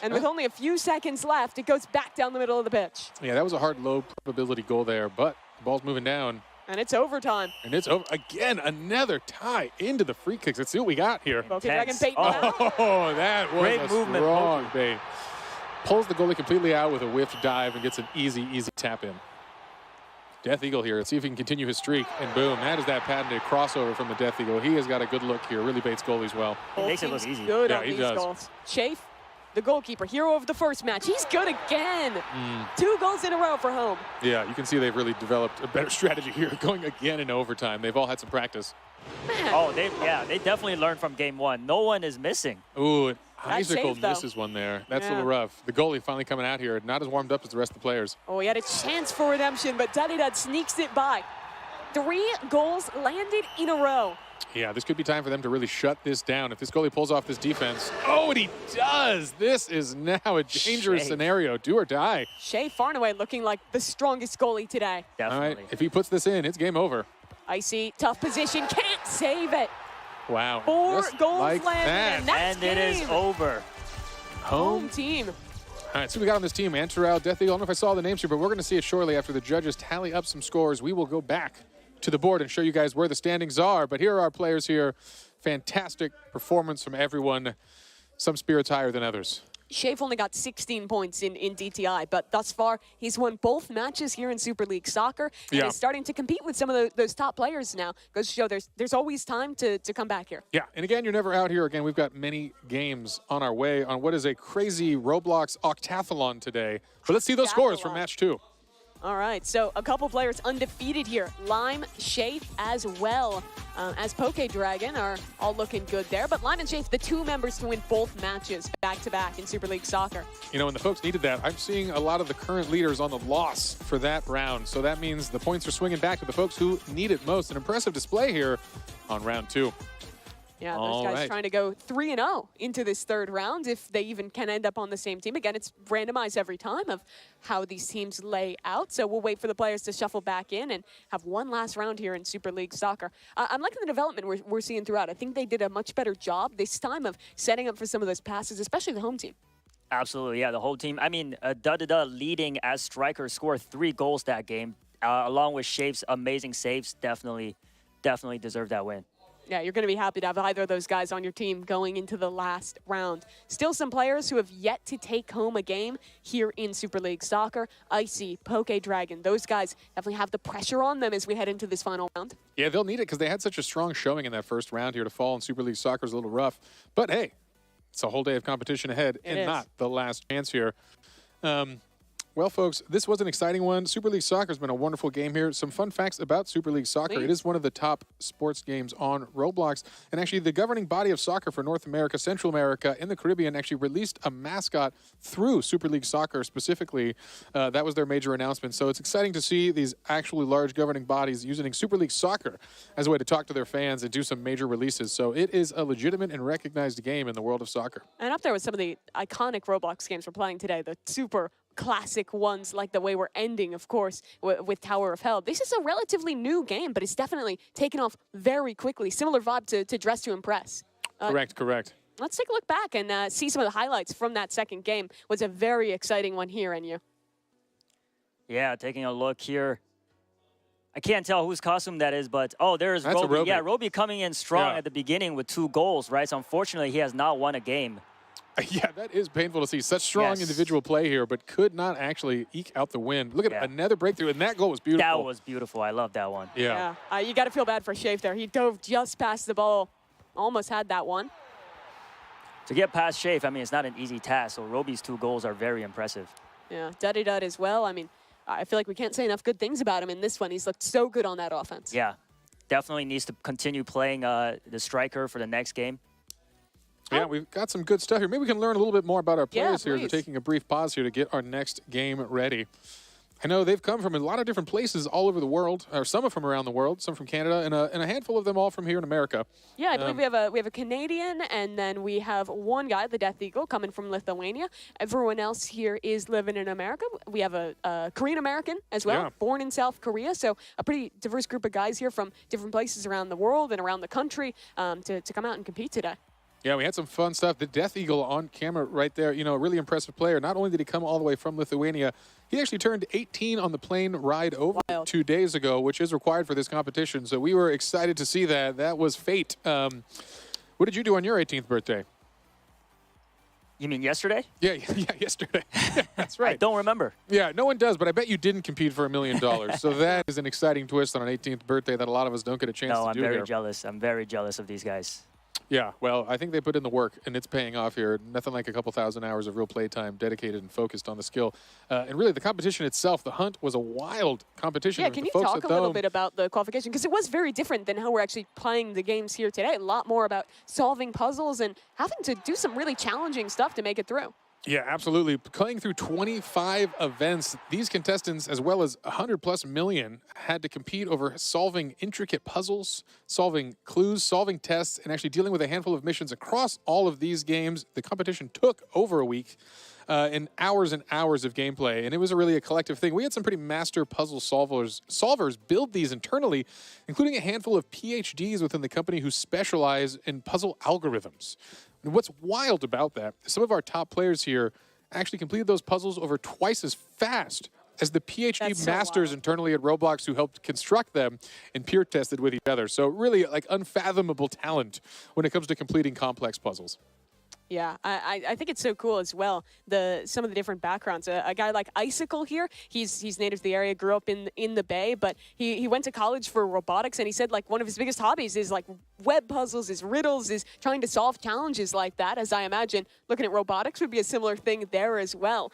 Speaker 3: And with only a few seconds left, it goes back down the middle of the pitch.
Speaker 1: Yeah, that was a hard, low probability goal there, but the ball's moving down.
Speaker 3: And it's overtime.
Speaker 1: And it's over. Again, another tie into the free kicks. Let's see what we got here.
Speaker 3: Poke Dragon
Speaker 2: Intense.
Speaker 3: baiting out.
Speaker 1: Oh, that was
Speaker 2: Great
Speaker 1: a
Speaker 2: movement,
Speaker 1: strong
Speaker 2: Poke.
Speaker 1: bait. Pulls the goalie completely out with a whiffed dive and gets an easy tap in. Death Eagle here. Let's see if he can continue his streak. And boom, that is that patented crossover from the Death Eagle. He has got a good look here. Really baits goalies well.
Speaker 2: He makes it
Speaker 3: Team's
Speaker 2: look easy.
Speaker 3: Good
Speaker 1: Yeah,
Speaker 3: on
Speaker 1: he
Speaker 3: these
Speaker 1: does.
Speaker 3: goals. Chafe, the goalkeeper, hero of the first match. He's good again. 2 goals in a row for home.
Speaker 1: Yeah, you can see they've really developed a better strategy here, going again in overtime. They've all had some practice.
Speaker 3: Man,
Speaker 2: Oh, they definitely learned from game 1. No one is missing.
Speaker 1: Ooh,
Speaker 3: That
Speaker 1: Icicle
Speaker 3: save, though.
Speaker 1: misses one there. That's a
Speaker 3: Yeah.
Speaker 1: little rough. The goalie finally coming out here, not as warmed up as the rest of the players.
Speaker 3: oh, he had a chance for redemption, but Duddy Dud sneaks it by. 3 goals landed in a row.
Speaker 1: Yeah, this could be time for them to really shut this down. If this goalie pulls off this defense. Oh, and he does. This is now a dangerous
Speaker 2: Shame.
Speaker 1: scenario. Do or die.
Speaker 3: Shea Farnaway looking like the strongest goalie today.
Speaker 1: All
Speaker 2: Definitely.
Speaker 1: right, if he puts this in, it's game over.
Speaker 3: Icy, tough position, can't save it.
Speaker 1: Wow.
Speaker 3: 4
Speaker 1: Just
Speaker 3: goals
Speaker 1: like
Speaker 3: landed,
Speaker 1: that.
Speaker 3: and that's
Speaker 2: And it is
Speaker 3: game.
Speaker 2: over.
Speaker 3: Home team.
Speaker 1: All right, so we got on this team, Antarel, Death Eagle. I don't know if I saw the names here, but we're going to see it shortly after the judges tally up some scores. We will go back to the board and show you guys where the standings are. But here are our players here. Fantastic performance from everyone. Some spirits higher than others.
Speaker 3: Shave only got 16 points in DTI, but thus far, he's won both matches here in Super League Soccer and
Speaker 1: Yeah.
Speaker 3: is starting to compete with some of those top players now. Goes to show there's always time to come back here.
Speaker 1: Yeah, and again, you're never out here. Again, we've got many games on our way on what is a crazy Roblox octathlon today. But let's see those scores from
Speaker 3: Octathlon.
Speaker 1: match 2.
Speaker 3: All right, so a couple players undefeated here. Lime, Shafe, as well as Poke Dragon are all looking good there. But Lime and Shafe, the 2 members to win both matches back-to-back in Super League Soccer.
Speaker 1: You know, when the folks needed that, I'm seeing a lot of the current leaders on the loss for that round. So that means the points are swinging back to the folks who need it most. An impressive display here on round 2.
Speaker 3: Yeah, those
Speaker 1: All
Speaker 3: guys
Speaker 1: right.
Speaker 3: trying to go 3-0 into this 3rd round if they even can end up on the same team. Again, it's randomized every time of how these teams lay out. So we'll wait for the players to shuffle back in and have one last round here in Super League Soccer. I'm liking the development we're seeing throughout. I think they did a much better job this time of setting up for some of those passes, especially the home team.
Speaker 2: Absolutely, yeah, the whole team. I mean, Da leading as striker, scored 3 goals that game, along with Shafe's amazing saves. Definitely deserved that win.
Speaker 3: Yeah, you're going to be happy to have either of those guys on your team going into the last round. Still some players who have yet to take home a game here in Super League Soccer. Icy, Poke Dragon, those guys definitely have the pressure on them as we head into this final round.
Speaker 1: Yeah, they'll need it because they had such a strong showing in that first round here. To fall in Super League Soccer is a little rough. But hey, it's a whole day of competition ahead
Speaker 3: It
Speaker 1: and
Speaker 3: is.
Speaker 1: not the last chance here. Well, folks, this was an exciting one. Super League Soccer has been a wonderful game here. Some fun facts about Super League Soccer.
Speaker 3: Please.
Speaker 1: It is one of the top sports games on Roblox. And actually, the governing body of soccer for North America, Central America, and the Caribbean actually released a mascot through Super League Soccer specifically. That was their major announcement. So it's exciting to see these actually large governing bodies using Super League Soccer as a way to talk to their fans and do some major releases. So it is a legitimate and recognized game in the world of soccer.
Speaker 3: And up there with some of the iconic Roblox games we're playing today, the super classic ones like the way we're ending, of course, with Tower of Hell. This is a relatively new game, but it's definitely taken off very quickly. Similar vibe to Dress to Impress.
Speaker 1: Correct.
Speaker 3: Let's take a look back and see some of the highlights from that second game. Was a very exciting one here, Enyu.
Speaker 2: Yeah, taking a look here. I can't tell whose costume that is, but there's
Speaker 1: That's a
Speaker 2: Roby.
Speaker 1: Roby.
Speaker 2: Yeah, Roby coming in strong
Speaker 1: Yeah.
Speaker 2: at the beginning with 2 goals, right? So unfortunately, he has not won a game.
Speaker 1: Yeah, that is painful to see. Such strong
Speaker 2: Yes.
Speaker 1: individual play here, but could not actually eke out the win. Look at
Speaker 2: Yeah.
Speaker 1: another breakthrough, and that goal was beautiful.
Speaker 2: That was beautiful. I love that one.
Speaker 1: Yeah.
Speaker 3: You got to feel bad for Shafe there. He dove just past the ball. Almost had that one.
Speaker 2: To get past Shafe, I mean, it's not an easy task. So Roby's 2 goals are very impressive.
Speaker 3: Yeah, Duddy-Dud as well. I mean, I feel like we can't say enough good things about him in this one. He's looked so good on that offense.
Speaker 2: Yeah, definitely needs to continue playing the striker for the next game.
Speaker 1: Yeah, we've got some good stuff here. Maybe we can learn a little bit more about our
Speaker 3: Yeah,
Speaker 1: players here as we're
Speaker 3: please.
Speaker 1: taking a brief pause here to get our next game ready. I know they've come from a lot of different places all over the world, or some are from around the world, some from Canada, and a handful of them all from here in America.
Speaker 3: Yeah, I believe we have a Canadian, and then we have one guy, the Death Eagle, coming from Lithuania. Everyone else here is living in America. We have a Korean American as well,
Speaker 1: Yeah.
Speaker 3: born in South Korea. So a pretty diverse group of guys here from different places around the world and around the country to come out and compete today.
Speaker 1: Yeah, we had some fun stuff. The Death Eagle on camera right there, you know, a really impressive player. Not only did he come all the way from Lithuania, he actually turned 18 on the plane ride over
Speaker 3: Wild.
Speaker 1: 2 days ago, which is required for this competition. So we were excited to see that. That was fate. What did you do on your 18th birthday?
Speaker 2: You mean yesterday?
Speaker 1: Yeah, yesterday. That's right.
Speaker 2: I don't remember.
Speaker 1: Yeah, no one does, but I bet you didn't compete for $1 million. So that is an exciting twist on an 18th birthday that a lot of us don't get a chance
Speaker 2: No,
Speaker 1: to
Speaker 2: I'm
Speaker 1: do
Speaker 2: very
Speaker 1: here.
Speaker 2: jealous. I'm very jealous of these guys.
Speaker 1: Yeah, well, I think they put in the work, and it's paying off here. Nothing like a couple thousand hours of real play time dedicated and focused on the skill. And really, the competition itself, the hunt, was a wild competition.
Speaker 3: Yeah,
Speaker 1: With
Speaker 3: can
Speaker 1: the
Speaker 3: you
Speaker 1: folks
Speaker 3: talk
Speaker 1: at
Speaker 3: a little
Speaker 1: home.
Speaker 3: bit about the qualification? Because it was very different than how we're actually playing the games here today. A lot more about solving puzzles and having to do some really challenging stuff to make it through.
Speaker 1: Yeah, absolutely. Playing through 25 events, these contestants, as well as 100+ million, had to compete over solving intricate puzzles, solving clues, solving tests, and actually dealing with a handful of missions across all of these games. The competition took over a week and hours of gameplay, and it was really a collective thing. We had some pretty master puzzle solvers build these internally, including a handful of PhDs within the company who specialize in puzzle algorithms. And what's wild about that, some of our top players here actually completed those puzzles over twice as fast as the PhD
Speaker 3: That's so
Speaker 1: masters
Speaker 3: wild.
Speaker 1: internally at Roblox who helped construct them and peer tested with each other. So really like unfathomable talent when it comes to completing complex puzzles.
Speaker 3: Yeah, I think it's so cool as well. Some of the different backgrounds. A guy like Icicle here, he's native to the area, grew up in the Bay, but he went to college for robotics, and he said like one of his biggest hobbies is like web puzzles, is riddles, is trying to solve challenges like that. As I imagine, looking at robotics would be a similar thing there as well.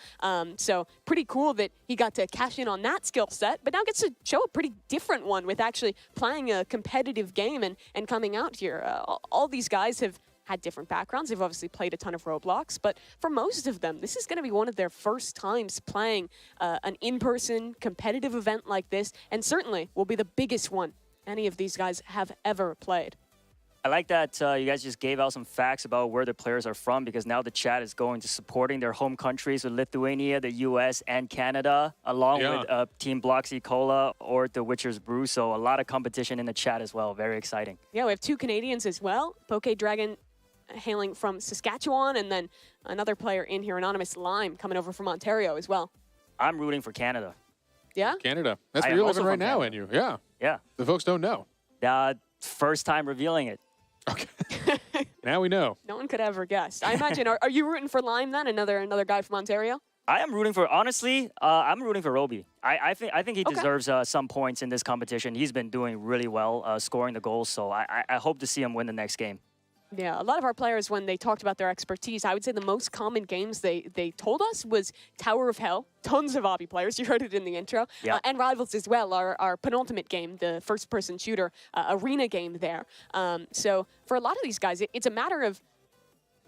Speaker 3: So pretty cool that he got to cash in on that skill set, but now gets to show a pretty different one with actually playing a competitive game and coming out here. All these guys have had different backgrounds. They've obviously played a ton of Roblox, but for most of them, this is going to be one of their first times playing an in-person competitive event like this, and certainly will be the biggest one any of these guys have ever played.
Speaker 2: I like that you guys just gave out some facts about where the players are from, because now the chat is going to supporting their home countries with Lithuania, the US, and Canada, along with Team Bloxy Cola or the Witcher's Brew. So a lot of competition in the chat as well. Very exciting.
Speaker 3: Yeah, we have 2 Canadians as well. Poke Dragon hailing from Saskatchewan, and then another player in here, Anonymous Lime, coming over from Ontario as well.
Speaker 2: I'm rooting for Canada.
Speaker 3: Yeah?
Speaker 1: Canada. That's
Speaker 2: I
Speaker 1: where
Speaker 2: am
Speaker 1: you're
Speaker 2: also
Speaker 1: living right
Speaker 2: from
Speaker 1: now,
Speaker 2: Canada.
Speaker 1: and you. Yeah.
Speaker 2: Yeah.
Speaker 1: The folks don't know.
Speaker 2: First time revealing it.
Speaker 1: Okay. Now we know.
Speaker 3: No one could ever guess. I imagine, are you rooting for Lime then? Another guy from Ontario?
Speaker 2: I am rooting for, honestly, I'm rooting for Roby. I think he deserves some points in this competition. He's been doing really well, scoring the goals, so I hope to see him win the next game.
Speaker 3: Yeah, a lot of our players, when they talked about their expertise, I would say the most common games they told us was Tower of Hell. Tons of Obby players, you heard it in the intro.
Speaker 2: Yeah.
Speaker 3: And Rivals as well, our penultimate game, the first-person shooter arena game there. So for a lot of these guys, it's a matter of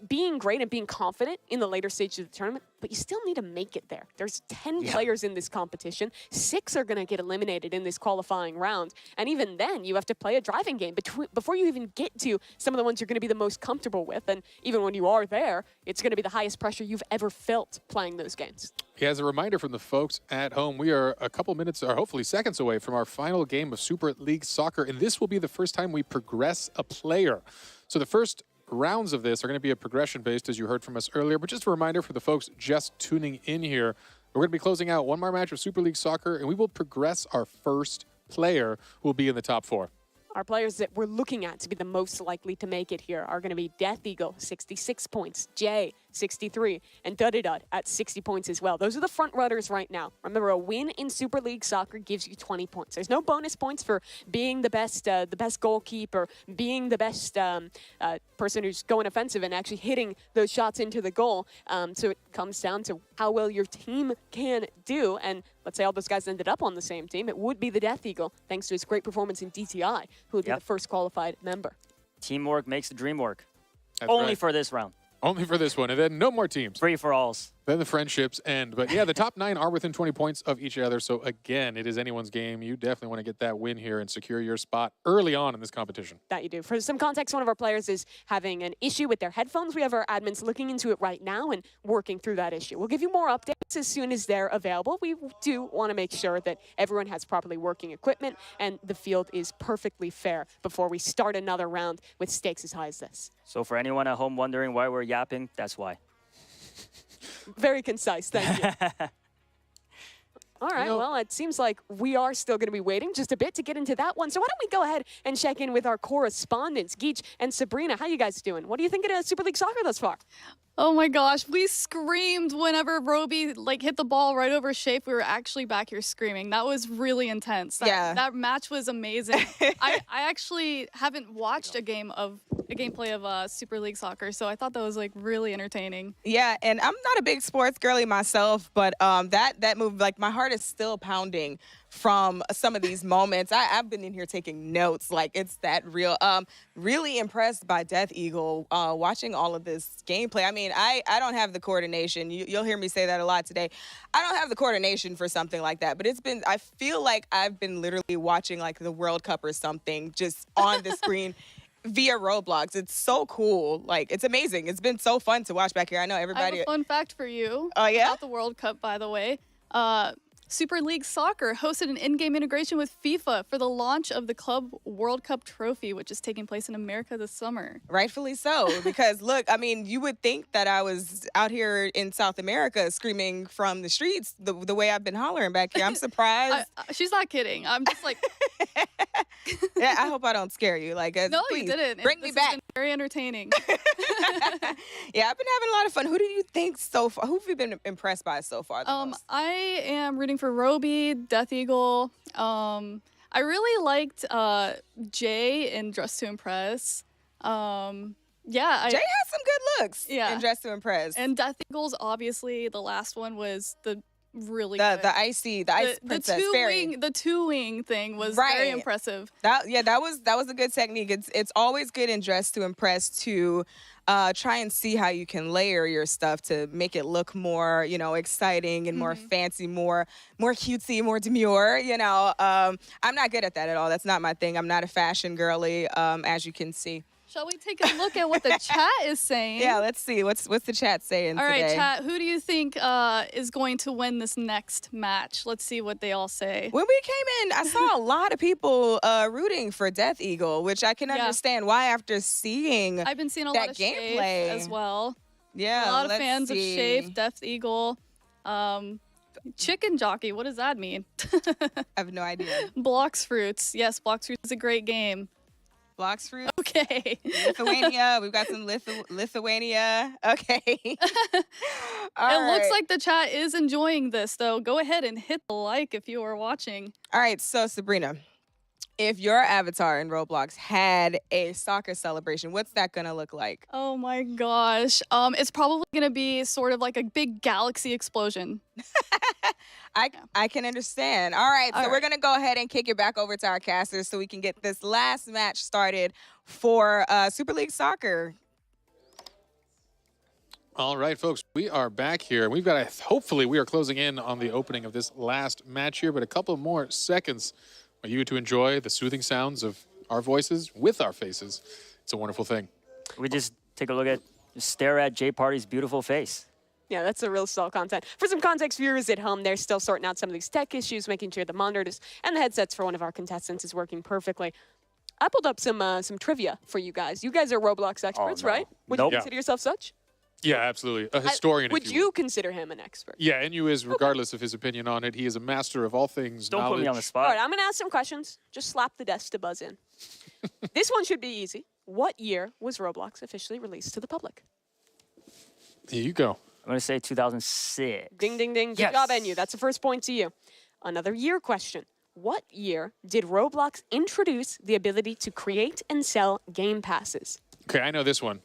Speaker 3: being great and being confident in the later stages of the tournament, but you still need to make it there. There's 10 players in this competition. 6 are going to get eliminated in this qualifying round. And even then, you have to play a driving game before you even get to some of the ones you're going to be the most comfortable with. And even when you are there, it's going to be the highest pressure you've ever felt playing those games.
Speaker 1: Yeah, as a reminder from the folks at home, we are a couple minutes, or hopefully seconds away from our final game of Super League Soccer, and this will be the first time we progress a player. So the first rounds of this are going to be a progression-based, as you heard from us earlier, but just a reminder for the folks just tuning in here, we're going to be closing out one more match of Super League Soccer, and we will progress our first player who will be in the top 4?
Speaker 3: Our players that we're looking at to be the most likely to make it here are going to be Death Eagle, 66 points, Jay, 63, and Dudidud at 60 points as well. Those are the front runners right now. Remember, a win in Super League Soccer gives you 20 points. There's no bonus points for being the best goalkeeper, being the best person who's going offensive and actually hitting those shots into the goal. So it comes down to how well your team can do. And let's say all those guys ended up on the same team. It would be the Death Eagle, thanks to his great performance in DTI, who would be the first qualified member.
Speaker 2: Teamwork makes the dream work.
Speaker 1: That's
Speaker 2: Only
Speaker 1: right.
Speaker 2: for this round.
Speaker 1: Only for this one, and then no more teams.
Speaker 2: Free for alls.
Speaker 1: Then the friendships end. But yeah, the top 9 are within 20 points of each other. So again, it is anyone's game. You definitely want to get that win here and secure your spot early on in this competition.
Speaker 3: That you do. For some context, one of our players is having an issue with their headphones. We have our admins looking into it right now and working through that issue. We'll give you more updates as soon as they're available. We do want to make sure that everyone has properly working equipment and the field is perfectly fair before we start another round with stakes as high as this.
Speaker 2: So for anyone at home wondering why we're yapping, that's why.
Speaker 3: Very concise, thank you. All right, well, it seems like we are still going to be waiting just a bit to get into that one. So why don't we go ahead and check in with our correspondents, Geach and Sabrina. How you guys doing? What do you think of Super League Soccer thus far?
Speaker 5: Oh my gosh, we screamed whenever Roby hit the ball right over Shape. We were actually back here screaming. That was really intense. That match was amazing. I actually haven't watched a gameplay of Super League Soccer, so I thought that was really entertaining.
Speaker 4: Yeah, and I'm not a big sports girly myself, but that move, my heart is still pounding from some of these moments. I've been in here taking notes, it's that real. Really impressed by Death Eagle, watching all of this gameplay. I mean, I don't have the coordination. You'll hear me say that a lot today. I don't have the coordination for something like that, but I feel like I've been literally watching the World Cup or something just on the screen via Roblox. It's so cool. It's amazing. It's been so fun to watch back here. I know everybody.
Speaker 5: I have a fun fact for you.
Speaker 4: Oh, yeah?
Speaker 5: About the World Cup, by the way. Super League Soccer hosted an in-game integration with FIFA for the launch of the Club World Cup trophy, which is taking place in America this summer.
Speaker 4: Rightfully so, because look, I mean, you would think that I was out here in South America screaming from the streets the way I've been hollering back here. I'm surprised.
Speaker 5: She's not kidding. I'm just
Speaker 4: Yeah, I hope I don't scare you.
Speaker 5: No,
Speaker 4: please,
Speaker 5: you didn't.
Speaker 4: Bring me back.
Speaker 5: Been very entertaining.
Speaker 4: Yeah, I've been having a lot of fun. Who do you think so far? Who have you been impressed by so far?
Speaker 5: I am rooting for Roby, Death Eagle. I really liked Jay in Dress to Impress. Jay
Speaker 4: has some good looks.
Speaker 5: Yeah.
Speaker 4: In Dress to Impress.
Speaker 5: And Death Eagles, obviously, the last one was the really
Speaker 4: the ice princess fairy.
Speaker 5: The two-wing thing was very impressive.
Speaker 4: That was a good technique. It's always good in Dress to Impress to try and see how you can layer your stuff to make it look more, exciting and more fancy, more cutesy, more demure. I'm not good at that at all. That's not my thing. I'm not a fashion girly, as you can see.
Speaker 5: Shall we take a look at what the chat is saying?
Speaker 4: Yeah, let's see. What's the chat saying today?
Speaker 5: All right, chat. Who do you think is going to win this next match? Let's see what they all say.
Speaker 4: When we came in, I saw a lot of people rooting for Death Eagle, which I can understand why after seeing
Speaker 5: I've been seeing a
Speaker 4: that
Speaker 5: lot of
Speaker 4: gameplay
Speaker 5: Shape as well.
Speaker 4: Yeah,
Speaker 5: a lot of fans of Shape, Death Eagle. Chicken Jockey, what does that mean?
Speaker 4: I have no idea.
Speaker 5: Blocks Fruits. Yes, Blocks Fruits is a great game.
Speaker 4: Blocks Fruits.
Speaker 5: Okay.
Speaker 4: Lithuania. We've got some Lithuania. Okay.
Speaker 5: It looks like the chat is enjoying this, though. Go ahead and hit the like if you are watching.
Speaker 4: All right. So, Sabrina, if your avatar in Roblox had a soccer celebration, what's that going to look like?
Speaker 5: Oh, my gosh. It's probably going to be sort of like a big galaxy explosion.
Speaker 4: I can understand. All right, so we're going to go ahead and kick it back over to our casters so we can get this last match started for Super League Soccer.
Speaker 1: All right, folks, we are back here. We've got hopefully we are closing in on the opening of this last match here, but a couple more seconds for you to enjoy the soothing sounds of our voices with our faces. It's a wonderful thing.
Speaker 2: We just stare at Jay Party's beautiful face.
Speaker 3: Yeah, that's the real stall content. For some context, viewers at home, they're still sorting out some of these tech issues, making sure the monitors and the headsets for one of our contestants is working perfectly. I pulled up some trivia for you guys. You guys are Roblox experts, right? Would you consider yourself such?
Speaker 1: Yeah, absolutely. A historian.
Speaker 3: Would you consider him an expert?
Speaker 1: Yeah, Enyu is, regardless of his opinion on it, he is a master of all things
Speaker 2: Don't
Speaker 1: knowledge.
Speaker 2: put me on the spot.
Speaker 3: All right, I'm going to ask some questions. Just slap the desk to buzz in. This one should be easy. What year was Roblox officially released to the public?
Speaker 1: Here you go.
Speaker 2: I'm going to say 2006.
Speaker 3: Ding, ding, ding. Good
Speaker 2: Yes.
Speaker 3: job, Enyu. That's the first point to you. Another year question. What year did Roblox introduce the ability to create and sell game passes?
Speaker 1: Okay, I know this one.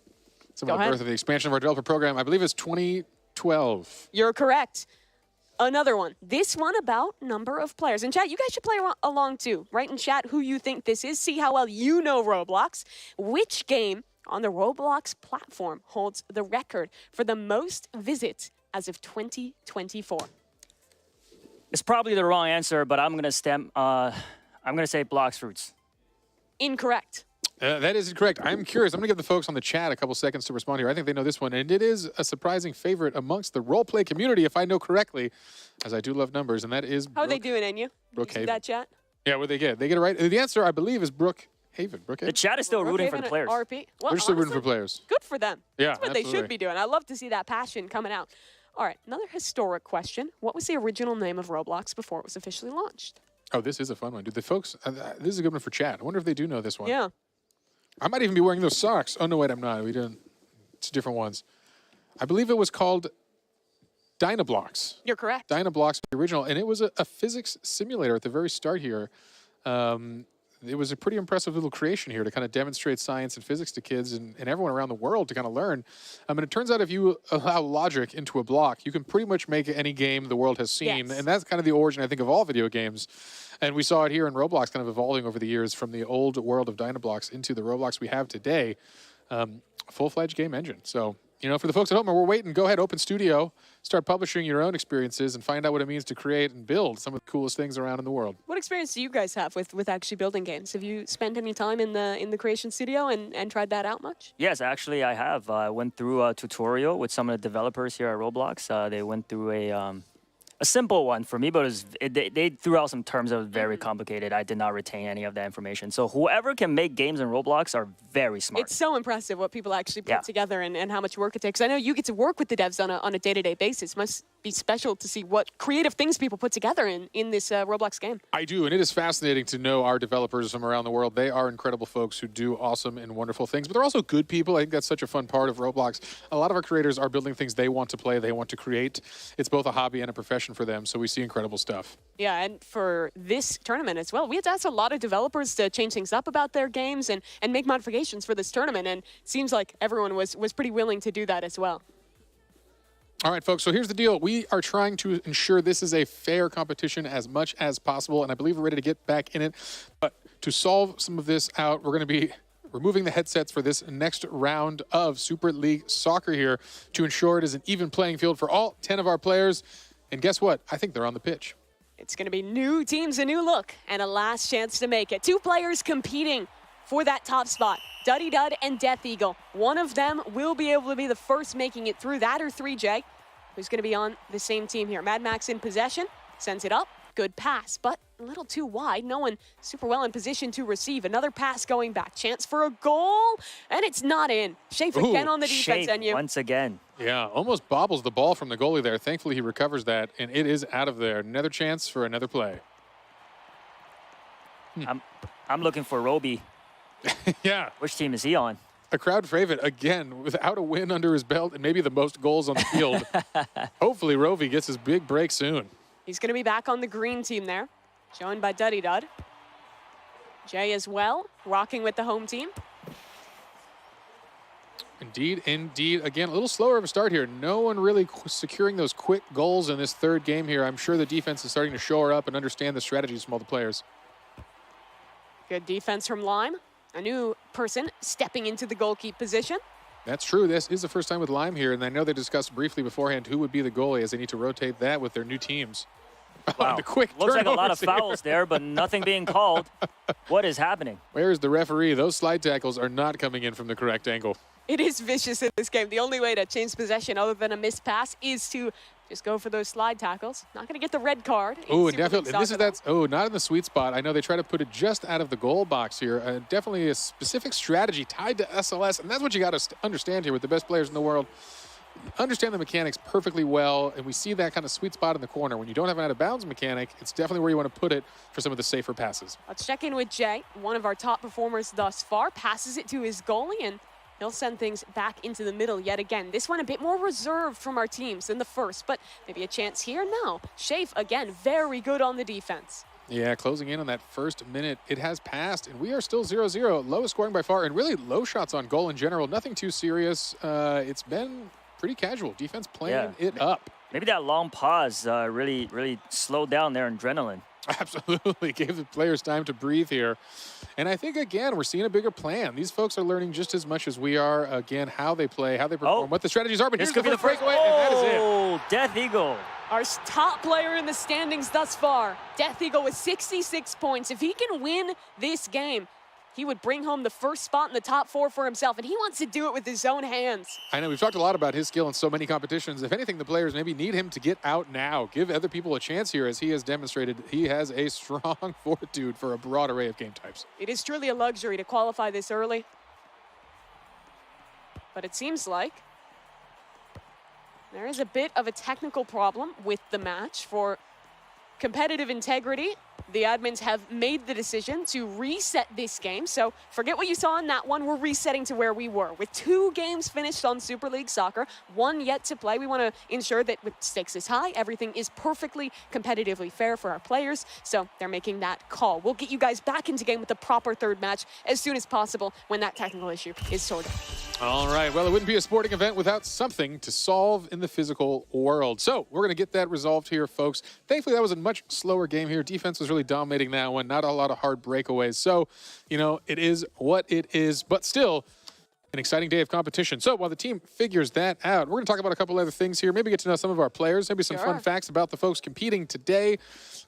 Speaker 1: It's
Speaker 3: Go
Speaker 1: about the
Speaker 3: ahead.
Speaker 1: birth of the expansion of our developer program. I believe it's 2012.
Speaker 3: You're correct. Another one. This one about number of players. In chat, you guys should play along too. Write in chat who you think this is. See how well you know Roblox. Which game on the Roblox platform holds the record for the most visits as of 2024?
Speaker 2: It's probably the wrong answer, but I'm going to say Blocks Fruits.
Speaker 3: Incorrect.
Speaker 1: That is incorrect. I'm curious. I'm going to give the folks on the chat a couple seconds to respond here. I think they know this one, and it is a surprising favorite amongst the roleplay community, if I know correctly, as I do love numbers, and that is
Speaker 3: How are they doing, Enyu?
Speaker 1: Brookhaven.
Speaker 3: That chat?
Speaker 1: Yeah, what they get? They get it right. The answer, I believe, is Brookhaven.
Speaker 2: The chat is still rooting for the players.
Speaker 3: RP. Well,
Speaker 1: We're still rooting
Speaker 3: honestly,
Speaker 1: for players.
Speaker 3: Good for them.
Speaker 1: Yeah,
Speaker 3: That's what they
Speaker 1: absolutely.
Speaker 3: should be doing. I love to see that passion coming out. All right, another historic question. What was the original name of Roblox before it was officially launched?
Speaker 1: Oh, this is a fun one, dude. The folks, this is a good one for chat. I wonder if they do know this one.
Speaker 3: Yeah.
Speaker 1: I might even be wearing those socks. Oh, no, wait, I'm not. We didn't. It's different ones. I believe it was called Dynablocks.
Speaker 3: You're correct.
Speaker 1: Dynablocks, the original, and it was a physics simulator at the very start here. It was a pretty impressive little creation here to kind of demonstrate science and physics to kids and everyone around the world to kind of learn. And it turns out if you allow logic into a block, you can pretty much make any game the world has seen.
Speaker 3: Yes.
Speaker 1: And that's kind of the origin, I think, of all video games. And we saw it here in Roblox kind of evolving over the years from the old world of Dynablocks into the Roblox we have today. Full-fledged game engine. So, you know, for the folks at home, we're waiting. Go ahead, open studio, start publishing your own experiences, and find out what it means to create and build some of the coolest things around in the world.
Speaker 3: What experience do you guys have with actually building games? Have you spent any time in the creation studio and tried that out much?
Speaker 2: Yes, actually, I have. I went through a tutorial with some of the developers here at Roblox. They went through a simple one for me, but they threw out some terms that were very complicated. I did not retain any of that information. So whoever can make games in Roblox are very smart.
Speaker 3: It's so impressive what people actually put together and how much work it takes. I know you get to work with the devs on a day-to-day basis. Must be special to see what creative things people put together in this Roblox game.
Speaker 1: I do, and it is fascinating to know our developers from around the world. They are incredible folks who do awesome and wonderful things, but they're also good people. I think that's such a fun part of Roblox. A lot of our creators are building things they want to play, they want to create. It's both a hobby and a profession for them, so we see incredible stuff.
Speaker 3: Yeah, and for this tournament as well, we had to ask a lot of developers to change things up about their games and make modifications for this tournament, and it seems like everyone was pretty willing to do that as well.
Speaker 1: All right, folks, so here's the deal. We are trying to ensure this is a fair competition as much as possible, and I believe we're ready to get back in it. But to solve some of this out, we're going to be removing the headsets for this next round of Super League Soccer here to ensure it is an even playing field for all 10 of our players. And guess what? I think they're on the pitch.
Speaker 3: It's going to be new teams, a new look, and a last chance to make it. Two players competing for that top spot, Duddy Dud and Death Eagle. One of them will be able to be the first making it through. That or 3J, who's going to be on the same team here. Mad Max in possession, sends it up. Good pass, but a little too wide. No one super well in position to receive. Another pass going back. Chance for a goal, and it's not in. Shafe again on the defense,
Speaker 2: Shafe once again.
Speaker 1: Yeah, almost bobbles the ball from the goalie there. Thankfully, he recovers that, and it is out of there. Another chance for another play.
Speaker 2: I'm looking for Roby.
Speaker 1: Yeah.
Speaker 2: Which team is he on?
Speaker 1: A crowd favorite, again, without a win under his belt and maybe the most goals on the field. Hopefully, Roby gets his big break soon.
Speaker 3: He's going to be back on the green team there, joined by Duddy Dud. Jay as well, rocking with the home team.
Speaker 1: Indeed, indeed. Again, a little slower of a start here. No one really securing those quick goals in this third game here. I'm sure the defense is starting to shore up and understand the strategies from all the players.
Speaker 3: Good defense from Lime. A new person stepping into the goalkeeper position.
Speaker 1: That's true. This is the first time with Lime here, and I know they discussed briefly beforehand who would be the goalie as they need to rotate that with their new teams.
Speaker 2: Wow.
Speaker 1: The quick
Speaker 2: Looks like a lot of
Speaker 1: turnovers
Speaker 2: fouls there, but nothing being called. What is happening?
Speaker 1: Where is the referee? Those slide tackles are not coming in from the correct angle.
Speaker 3: It is vicious in this game. The only way to change possession other than a missed pass is to just go for those slide tackles. Not going to get the red card.
Speaker 1: Oh, and definitely, this is not in the sweet spot. I know they try to put it just out of the goal box here. Definitely a specific strategy tied to SLS, and that's what you got to understand here with the best players in the world. understand the mechanics perfectly well, and we see that kind of sweet spot in the corner. When you don't have an out-of-bounds mechanic, it's definitely where you want to put it for some of the safer passes.
Speaker 3: Let's check in with Jay, one of our top performers thus far. Passes it to his goalie, and he'll send things back into the middle yet again. This one a bit more reserved from our teams than the first, but maybe a chance here. No, Shafe, again, very good on the defense.
Speaker 1: Yeah, closing in on that first minute, it has passed, and we are still 0-0. Lowest scoring by far, and really low shots on goal in general. Nothing too serious. It's been pretty casual. Defense playing it up.
Speaker 2: Maybe that long pause really slowed down their adrenaline.
Speaker 1: Absolutely. Gave the players time to breathe here. And I think, again, we're seeing a bigger plan. These folks are learning just as much as we are, again, how they play, how they perform, what the strategies are. But
Speaker 2: This
Speaker 1: here's
Speaker 2: could be the first
Speaker 1: breakaway, and that is it.
Speaker 2: Oh, Death Eagle.
Speaker 3: Our top player in the standings thus far, Death Eagle with 66 points. If he can win this game, he would bring home the first spot in the top 4 for himself, and he wants to do it with his own hands.
Speaker 1: I know we've talked a lot about his skill in so many competitions. If anything, the players maybe need him to get out now. Give other people a chance here, as he has demonstrated he has a strong fortitude for a broad array of game types.
Speaker 3: It is truly a luxury to qualify this early. But it seems like there is a bit of a technical problem with the match. For competitive integrity, the admins have made the decision to reset this game. So forget what you saw in that one. We're resetting to where we were. With 2 games finished on Super League Soccer, 1 yet to play, we want to ensure that with stakes is high, everything is perfectly competitively fair for our players. So they're making that call. We'll get you guys back into game with the proper third match as soon as possible when that technical issue is sorted.
Speaker 1: All right, well, it wouldn't be a sporting event without something to solve in the physical world. So we're going to get that resolved here, folks. Thankfully, that was a much slower game here. Defense was really dominating that one. Not a lot of hard breakaways. So, you know, it is what it is, but still an exciting day of competition. So while the team figures that out, we're going to talk about a couple other things here. Maybe get to know some of our players. Maybe some fun facts about the folks competing today.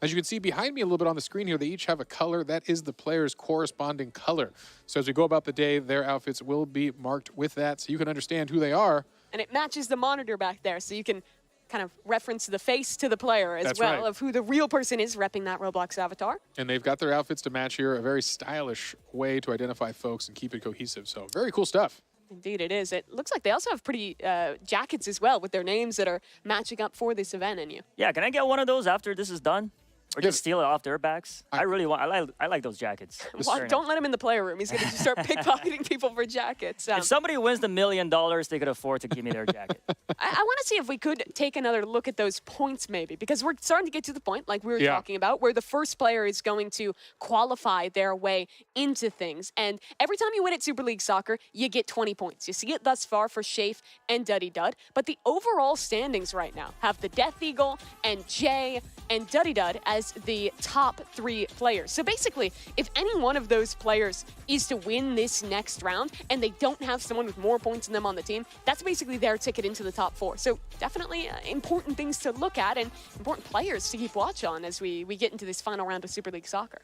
Speaker 1: As you can see behind me a little bit on the screen here, they each have a color. That is the player's corresponding color. So as we go about the day, their outfits will be marked with that so you can understand who they are.
Speaker 3: And it matches the monitor back there, so you can kind of reference the face to the player as well of who the real person is repping that Roblox avatar.
Speaker 1: And they've got their outfits to match here, a very stylish way to identify folks and keep it cohesive. So very cool stuff.
Speaker 3: Indeed it is. It looks like they also have pretty jackets as well with their names that are matching up for this event in you.
Speaker 2: Yeah, can I get one of those after this is done? Or just steal it off their backs? I really want, I like those jackets.
Speaker 3: Well, don't let him in the player room. He's going to start pickpocketing people for jackets.
Speaker 2: If somebody wins the $1 million, they could afford to give me their jacket.
Speaker 3: I want to see if we could take another look at those points maybe, because we're starting to get to the point, like we were talking about, where the first player is going to qualify their way into things. And every time you win at Super League Soccer, you get 20 points. You see it thus far for Shafe and Duddy Dud. But the overall standings right now have the Death Eagle and Jay and Duddy Dud as the top 3 players. So basically, if any one of those players is to win this next round and they don't have someone with more points than them on the team, that's basically their ticket into the top 4. So definitely important things to look at and important players to keep watch on as we get into this final round of Super League Soccer.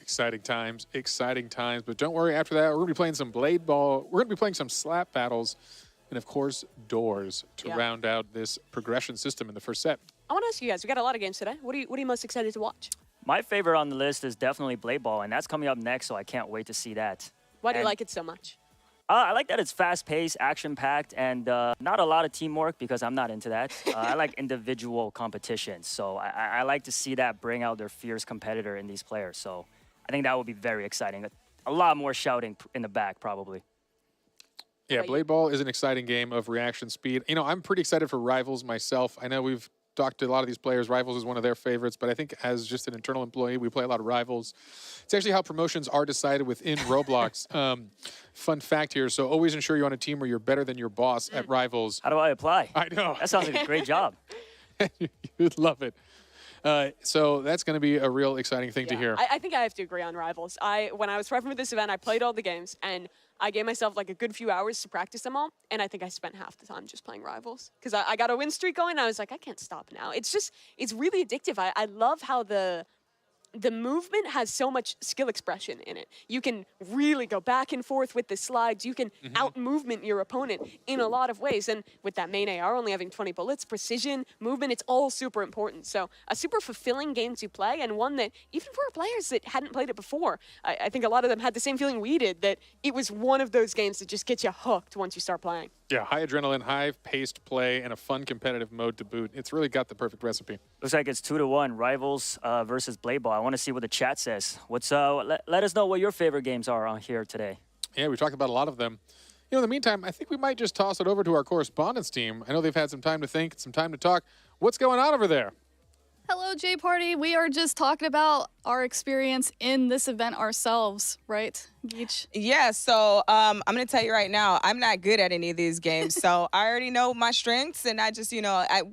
Speaker 1: Exciting times, but don't worry, after that, we're going to be playing some blade ball. We're going to be playing some slap battles and, of course, doors to round out this progression system in the first set.
Speaker 3: I want to ask you guys, we got a lot of games today. What are you most excited to watch?
Speaker 2: My favorite on the list is definitely Blade Ball, and that's coming up next, so I can't wait to see that.
Speaker 3: Why do you like it so much?
Speaker 2: I like that it's fast-paced, action-packed, and not a lot of teamwork because I'm not into that. I like individual competitions, so I like to see that bring out their fierce competitor in these players. So I think that would be very exciting. A lot more shouting in the back, probably.
Speaker 1: Yeah, Blade Ball is an exciting game of reaction speed. You know, I'm pretty excited for Rivals myself. I know we've talked to a lot of these players. Rivals is one of their favorites, but I think as just an internal employee, we play a lot of Rivals. It's actually how promotions are decided within Roblox. Fun fact here, so always ensure you're on a team where you're better than your boss at Rivals.
Speaker 2: How do I apply?
Speaker 1: I know.
Speaker 2: That sounds like a great job.
Speaker 1: You'd love it. So that's going to be a real exciting thing to hear.
Speaker 3: I think I have to agree on Rivals. When I was prepping for this event, I played all the games, and I gave myself like a good few hours to practice them all, and I think I spent half the time just playing Rivals. Because I got a win streak going, and I was like, I can't stop now. It's really addictive. I love how the the movement has so much skill expression in it. You can really go back and forth with the slides. You can out-movement your opponent in a lot of ways. And with that main AR only having 20 bullets, precision, movement, it's all super important. So a super fulfilling game to play, and one that even for players that hadn't played it before, I think a lot of them had the same feeling we did, that it was one of those games that just gets you hooked once you start playing.
Speaker 1: Yeah, high adrenaline, high-paced play, and a fun competitive mode to boot. It's really got the perfect recipe.
Speaker 2: Looks like it's 2-1, Rivals versus Blade Ball. I want to see what the chat says. Let us know what your favorite games are on here today.
Speaker 1: Yeah, we talked about a lot of them. You know, in the meantime, I think we might just toss it over to our correspondence team. I know they've had some time to think, some time to talk. What's going on over there?
Speaker 5: Hello, J Party. We are just talking about our experience in this event ourselves, right, Geach?
Speaker 4: Yeah, so I'm going to tell you right now, I'm not good at any of these games. So I already know my strengths, and I just,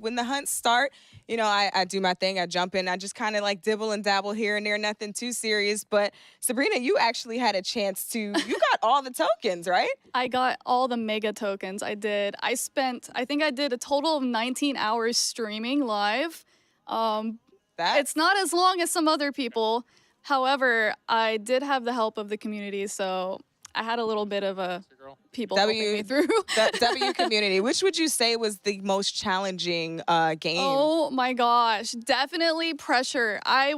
Speaker 4: when the hunts start, I do my thing. I jump in. I just kind of like dibble and dabble here and there, nothing too serious. But Sabrina, you actually had a chance to, you got all the tokens, right?
Speaker 5: I got all the mega tokens. I did. I think I did a total of 19 hours streaming live. It's not as long as some other people. However, I did have the help of the community, so I had a little bit of a people helping me through.
Speaker 4: The W community. Which would you say was the most challenging game?
Speaker 5: Oh my gosh, definitely Pressure. I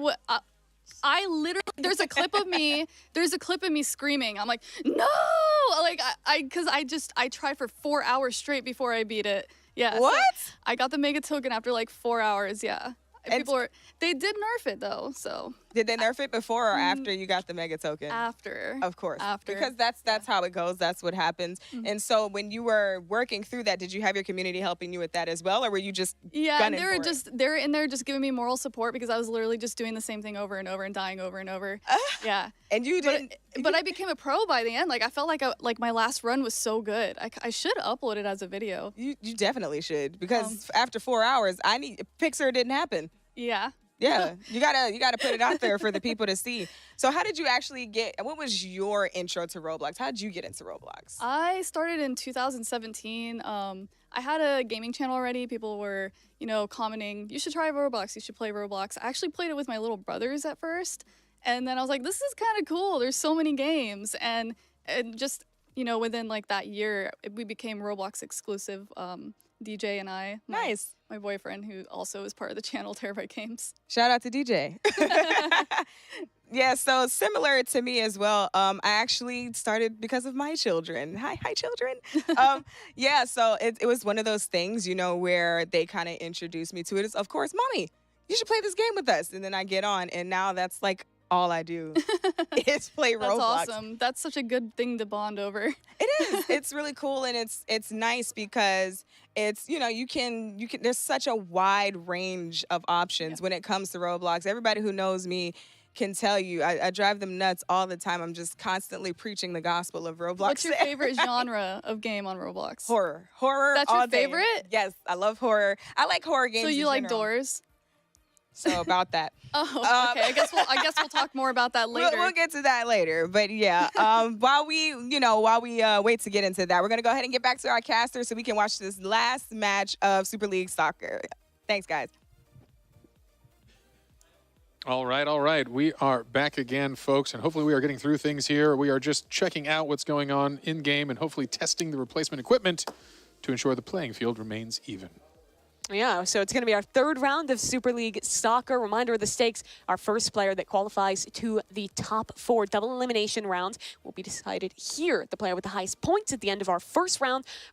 Speaker 5: literally, there's a clip of me screaming. I'm like, no, like because I tried for 4 hours straight before I beat it. Yeah.
Speaker 4: What?
Speaker 5: So I got the mega token after like 4 hours. Yeah. They did nerf it though, so.
Speaker 4: Did they nerf it before or after you got the mega token?
Speaker 5: After.
Speaker 4: Of course.
Speaker 5: After.
Speaker 4: Because that's how it goes. That's what happens. And so when you were working through that, did you have your community helping you with that as well, or were you just gunning
Speaker 5: they were they're in there just giving me moral support because I was literally just doing the same thing over and over and dying over and over. Yeah.
Speaker 4: And you didn't.
Speaker 5: But I became a pro by the end. Like I felt like my last run was so good. I should upload it as a video.
Speaker 4: You definitely should, because after 4 hours, Pixar didn't happen.
Speaker 5: Yeah.
Speaker 4: Yeah, you gotta put it out there for the people to see. So how did you actually what was your intro to Roblox? How did you get into Roblox?
Speaker 5: I started in 2017. I had a gaming channel already. People were, commenting, you should try Roblox, you should play Roblox. I actually played it with my little brothers at first. And then I was like, this is kind of cool. There's so many games. And just, within like that year, we became Roblox exclusive. DJ and I.
Speaker 4: Nice.
Speaker 5: My boyfriend, who also is part of the channel, Terabyte Games.
Speaker 4: Shout out to DJ. Yeah, so similar to me as well. I actually started because of my children. Hi, children. Yeah, so it was one of those things, where they kind of introduced me to it. Is, of course, Mommy, you should play this game with us. And then I get on, and now that's like all I do is play Roblox.
Speaker 5: That's awesome. That's such a good thing to bond over.
Speaker 4: It is. It's really cool, and it's nice because it's, you can there's such a wide range of options when it comes to Roblox. Everybody who knows me can tell you I drive them nuts all the time. I'm just constantly preaching the gospel of Roblox.
Speaker 5: What's your favorite genre of game on Roblox?
Speaker 4: Horror.
Speaker 5: That's your favorite?
Speaker 4: Yes, I love horror. I like horror games.
Speaker 5: So you like Doors?
Speaker 4: So about that.
Speaker 5: Oh, okay. I guess we'll talk more about that later.
Speaker 4: We'll get to that later. But yeah, while we wait to get into that, we're gonna go ahead and get back to our caster so we can watch this last match of Super League Soccer. Thanks, guys.
Speaker 1: All right. We are back again, folks, and hopefully we are getting through things here. We are just checking out what's going on in-game and hopefully testing the replacement equipment to ensure the playing field remains even.
Speaker 3: Yeah, so it's going to be our third round of Super League Soccer. Reminder of the stakes, our first player that qualifies to the top 4 double elimination round will be decided here. The player with the highest points at the end of our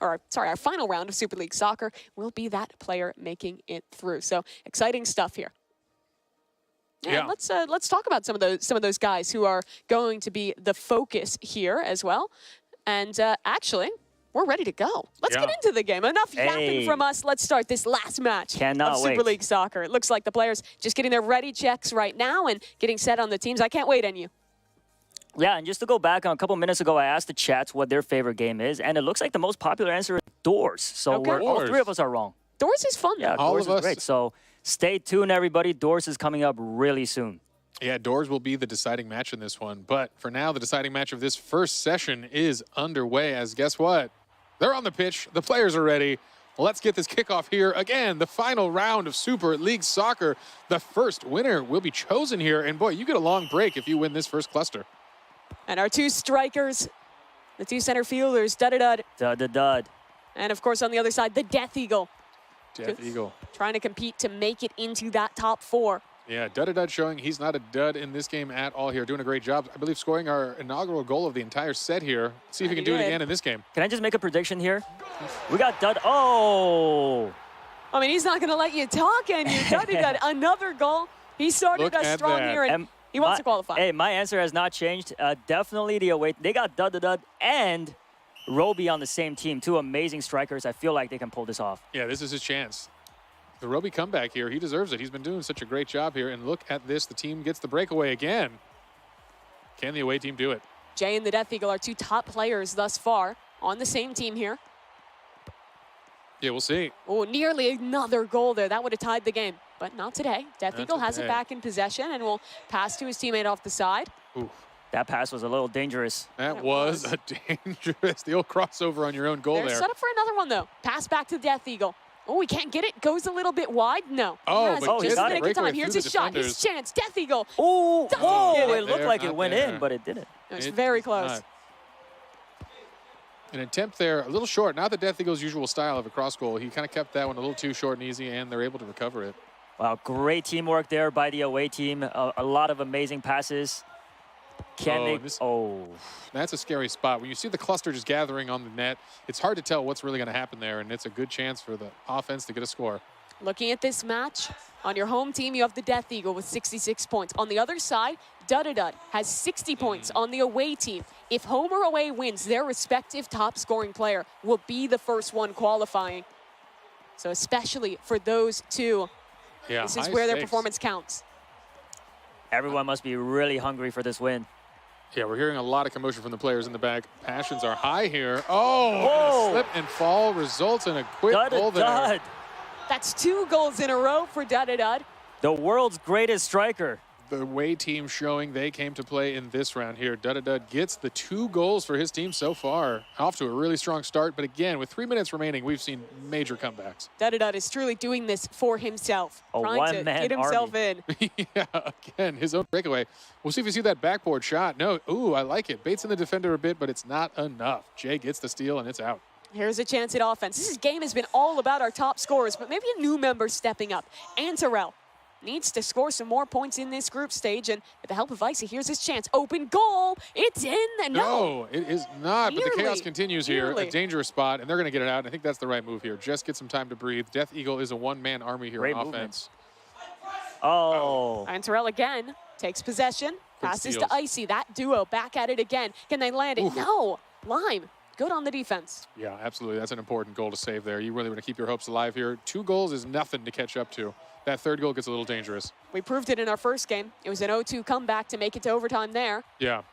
Speaker 3: our final round of Super League Soccer will be that player making it through. So exciting stuff here.
Speaker 1: Yeah.
Speaker 3: Let's talk about some of those guys who are going to be the focus here as well. And actually, we're ready to go. Let's get into the game. Enough yapping from us. Let's start this last match of Super League Soccer. It looks like the players just getting their ready checks right now and getting set on the teams. I can't wait on you.
Speaker 2: Yeah, and just to go back, a couple minutes ago, I asked the chats what their favorite game is, and it looks like the most popular answer is Doors. So all 3 of us are wrong.
Speaker 3: Doors is fun.
Speaker 2: Yeah,
Speaker 1: all
Speaker 2: Doors
Speaker 1: of
Speaker 2: is
Speaker 1: us.
Speaker 2: great. So stay tuned, everybody. Doors is coming up really soon.
Speaker 1: Yeah, Doors will be the deciding match in this one. But for now, the deciding match of this first session is underway as guess what? They're on the pitch. The players are ready. Let's get this kickoff here. Again, the final round of Super League Soccer. The first winner will be chosen here. And boy, you get a long break if you win this first cluster.
Speaker 3: And our two strikers, the two center fielders, Dud-a-Dud.
Speaker 2: Dud-a-Dud.
Speaker 3: And of course, on the other side, the Death Eagle.
Speaker 1: Death Eagle.
Speaker 3: Trying to compete to make it into that top 4.
Speaker 1: Yeah, Dud-a-Dud showing he's not a dud in this game at all here. Doing a great job. I believe scoring our inaugural goal of the entire set here. Let's see if he can do it again in this game.
Speaker 2: Can I just make a prediction here? We got Dud. Oh!
Speaker 3: I mean, he's not going to let you talk, and you Dud-a-Dud. Another goal. He started us strong here, and he wants to qualify.
Speaker 2: Hey, my answer has not changed. Definitely the away. They got Dud-a-Dud and Roby on the same team. Two amazing strikers. I feel like they can pull this off.
Speaker 1: Yeah, this is his chance. The Roby comeback here, he deserves it. He's been doing such a great job here. And look at this, the team gets the breakaway again. Can the away team do it?
Speaker 3: Jay and the Death Eagle are two top players thus far on the same team here.
Speaker 1: Yeah, we'll see.
Speaker 3: Oh, nearly another goal there. That would have tied the game, but not today. Death Eagle has it back in possession and will pass to his teammate off the side.
Speaker 1: Ooh.
Speaker 2: That pass was a little dangerous.
Speaker 1: That was a dangerous, the old crossover on your own goal there.
Speaker 3: Set up for another one, though. Pass back to the Death Eagle. Oh, he can't get it. Goes a little bit wide. No.
Speaker 1: Oh, but
Speaker 3: just
Speaker 1: got it.
Speaker 3: a time. Here's his shot. His chance. Death Eagle.
Speaker 2: Oh, whoa. It looked like
Speaker 1: it
Speaker 2: went in, but it didn't.
Speaker 3: It was very close.
Speaker 1: Not. An attempt there, a little short. Not the Death Eagle's usual style of a cross goal. He kind of kept that one a little too short and easy, and they're able to recover it.
Speaker 2: Wow, great teamwork there by the away team. A lot of amazing passes.
Speaker 1: That's a scary spot. When you see the cluster just gathering on the net, it's hard to tell what's really going to happen there, and it's a good chance for the offense to get a score.
Speaker 3: Looking at this match, on your home team, you have the Death Eagle with 66 points. On the other side, Dud-a-Dud has 60 points on the away team. If home or away wins, their respective top scoring player will be the first one qualifying. So especially for those two, this is where their performance counts.
Speaker 2: Everyone must be really hungry for this win.
Speaker 1: Yeah, we're hearing a lot of commotion from the players in the back. Passions are high here. Oh, slip and fall results in a quick goal there.
Speaker 3: That's 2 goals in a row for Dud-a-Dud.
Speaker 2: The world's greatest striker.
Speaker 1: The away team showing they came to play in this round here. Dud-a-Dud gets the 2 goals for his team so far. Off to a really strong start, but again, with 3 minutes remaining, we've seen major comebacks.
Speaker 3: Dud-a-Dud is truly doing this for himself, trying to get himself in.
Speaker 1: Yeah, again, his own breakaway. We'll see if you see that backboard shot. No, ooh, I like it. Baits in the defender a bit, but it's not enough. Jay gets the steal, and it's out.
Speaker 3: Here's a chance at offense. This game has been all about our top scorers, but maybe a new member stepping up. Antarell needs to score some more points in this group stage, and with the help of Icy, here's his chance. Open goal. It's in.
Speaker 1: No, it is not, but the chaos continues here. A dangerous spot, and they're going to get it out. I think that's the right move here. Just get some time to breathe. Death Eagle is a one-man army here on offense.
Speaker 3: Antarell again takes possession. Passes to Icy. That duo back at it again. Can they land it? No. Lime. Good on the defense.
Speaker 1: Yeah, absolutely. That's an important goal to save there. You really want to keep your hopes alive here. 2 goals is nothing to catch up to. That 3rd goal gets a little dangerous.
Speaker 3: We proved it in our first game. It was an 0-2 comeback to make it to overtime there.
Speaker 1: Yeah.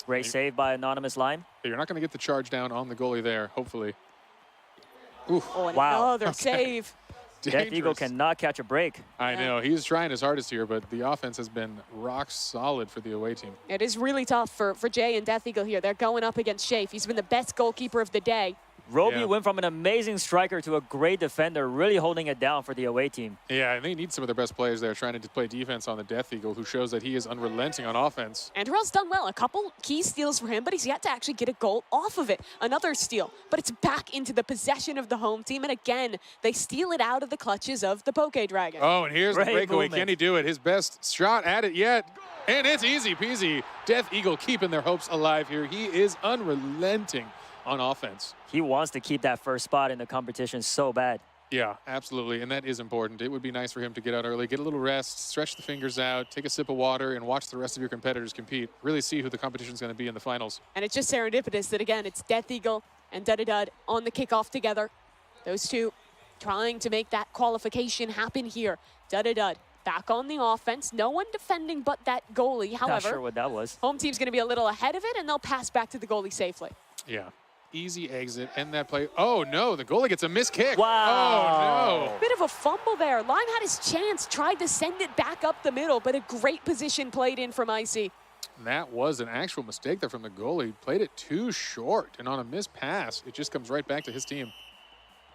Speaker 2: Great save by Anonymous Lime.
Speaker 1: You're not going to get the charge down on the goalie there, hopefully. Ooh.
Speaker 3: Oh, another save.
Speaker 2: Death Eagle cannot catch a break.
Speaker 1: I know. He's trying his hardest here, but the offense has been rock solid for the away team.
Speaker 3: It is really tough for Jay and Death Eagle here. They're going up against Shafe. He's been the best goalkeeper of the day.
Speaker 2: Roby went from an amazing striker to a great defender, really holding it down for the away team.
Speaker 1: Yeah, and they need some of their best players there trying to play defense on the Death Eagle, who shows that he is unrelenting on offense.
Speaker 3: Antarell's done well. A couple key steals for him, but he's yet to actually get a goal off of it. Another steal, but it's back into the possession of the home team, and again, they steal it out of the clutches of the Poke Dragon.
Speaker 1: Oh, and here's the breakaway. Can he do it? His best shot at it yet. And it's easy peasy. Death Eagle keeping their hopes alive here. He is unrelenting on offense.
Speaker 2: He wants to keep that first spot in the competition so bad.
Speaker 1: Yeah, absolutely, and that is important. It would be nice for him to get out early, get a little rest, stretch the fingers out, take a sip of water, and watch the rest of your competitors compete. Really see who the competition is going to be in the finals.
Speaker 3: And it's just serendipitous that, again, it's Death Eagle and Dud-a-Dud on the kickoff together. Those two trying to make that qualification happen here. Dud-a-Dud back on the offense. No one defending but that goalie. However,
Speaker 2: not sure what that was.
Speaker 3: Home team's going to be a little ahead of it, and they'll pass back to the goalie safely.
Speaker 1: Yeah. Easy exit, end that play. Oh, no, the goalie gets a missed kick.
Speaker 2: Wow.
Speaker 1: Oh, no.
Speaker 3: Bit of a fumble there. Lime had his chance, tried to send it back up the middle, but a great position played in from Icy.
Speaker 1: That was an actual mistake there from the goalie. Played it too short, and on a missed pass, it just comes right back to his team.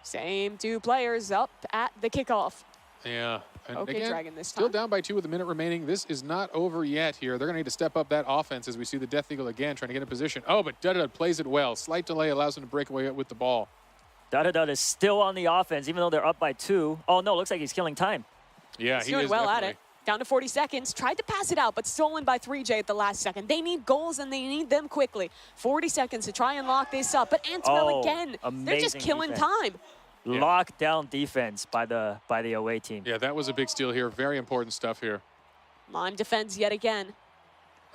Speaker 3: Same 2 players up at the kickoff.
Speaker 1: Yeah. And
Speaker 3: Okay,
Speaker 1: again,
Speaker 3: Dragon this
Speaker 1: still
Speaker 3: time.
Speaker 1: down by 2 with a minute remaining. This is not over yet here. They're going to need to step up that offense as we see the Death Eagle again trying to get in position. Oh, but Dudda plays it well. Slight delay allows him to break away with the ball.
Speaker 2: Dudda is still on the offense, even though they're up by 2. Oh, no, looks like he's killing time.
Speaker 1: Yeah,
Speaker 3: He's
Speaker 1: he
Speaker 3: doing
Speaker 1: is
Speaker 3: well
Speaker 1: definitely.
Speaker 3: at it. Down to 40 seconds. Tried to pass it out, but stolen by 3J at the last second. They need goals, and they need them quickly. 40 seconds to try and lock this up. But Antarell again, they're just
Speaker 2: amazing
Speaker 3: killing
Speaker 2: defense.
Speaker 3: time.
Speaker 1: Yeah.
Speaker 2: Lockdown defense by the away team.
Speaker 1: Yeah, that was a big steal here. Very important stuff here.
Speaker 3: Lime defends yet again.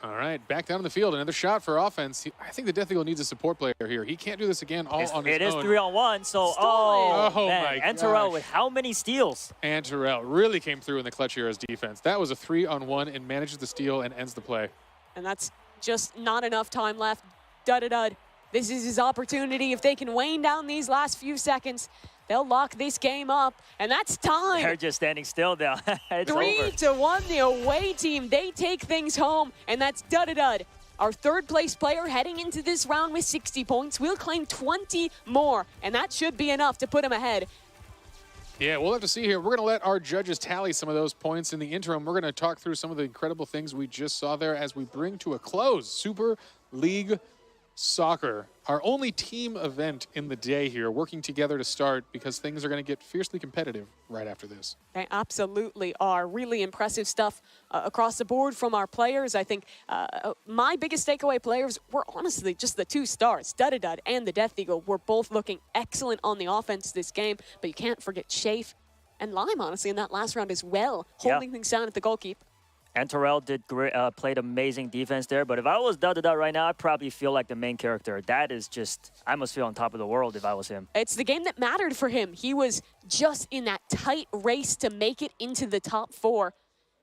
Speaker 1: All right, back down the field. Another shot for offense. I think the Death Eagle needs a support player here. He can't do this again on his own.
Speaker 2: It is 3-on-1, so
Speaker 3: Stolen.
Speaker 1: Oh,
Speaker 2: man.
Speaker 1: my
Speaker 2: Antarell
Speaker 1: gosh.
Speaker 2: with how many steals?
Speaker 1: Antarell really came through in the clutch here as defense. That was a 3-on-1 and manages the steal and ends the play.
Speaker 3: And that's just not enough time left. Dud. This is his opportunity. If they can wane down these last few seconds, they'll lock this game up. And that's time.
Speaker 2: They're just standing still now. It's over.
Speaker 3: 3-1, the away team. They take things home, and that's Dud. Our 3rd place player heading into this round with 60 points. We'll claim 20 more, and that should be enough to put him ahead.
Speaker 1: Yeah, we'll have to see here. We're going to let our judges tally some of those points. In the interim, we're going to talk through some of the incredible things we just saw there as we bring to a close Super League Soccer, our only team event in the day here, working together to start because things are going to get fiercely competitive right after this.
Speaker 3: They absolutely are. Really impressive stuff across the board from our players. I think my biggest takeaway players were honestly just the 2 stars. Dud and the Death Eagle were both looking excellent on the offense this game, but you can't forget Shafe and Lime, honestly, in that last round as well, holding things down at the goalkeeper.
Speaker 2: Antarell did great, played amazing defense there, but if I was Dudda right now, I'd probably feel like the main character. That is just, I must feel on top of the world if I was him.
Speaker 3: It's the game that mattered for him. He was just in that tight race to make it into the top 4.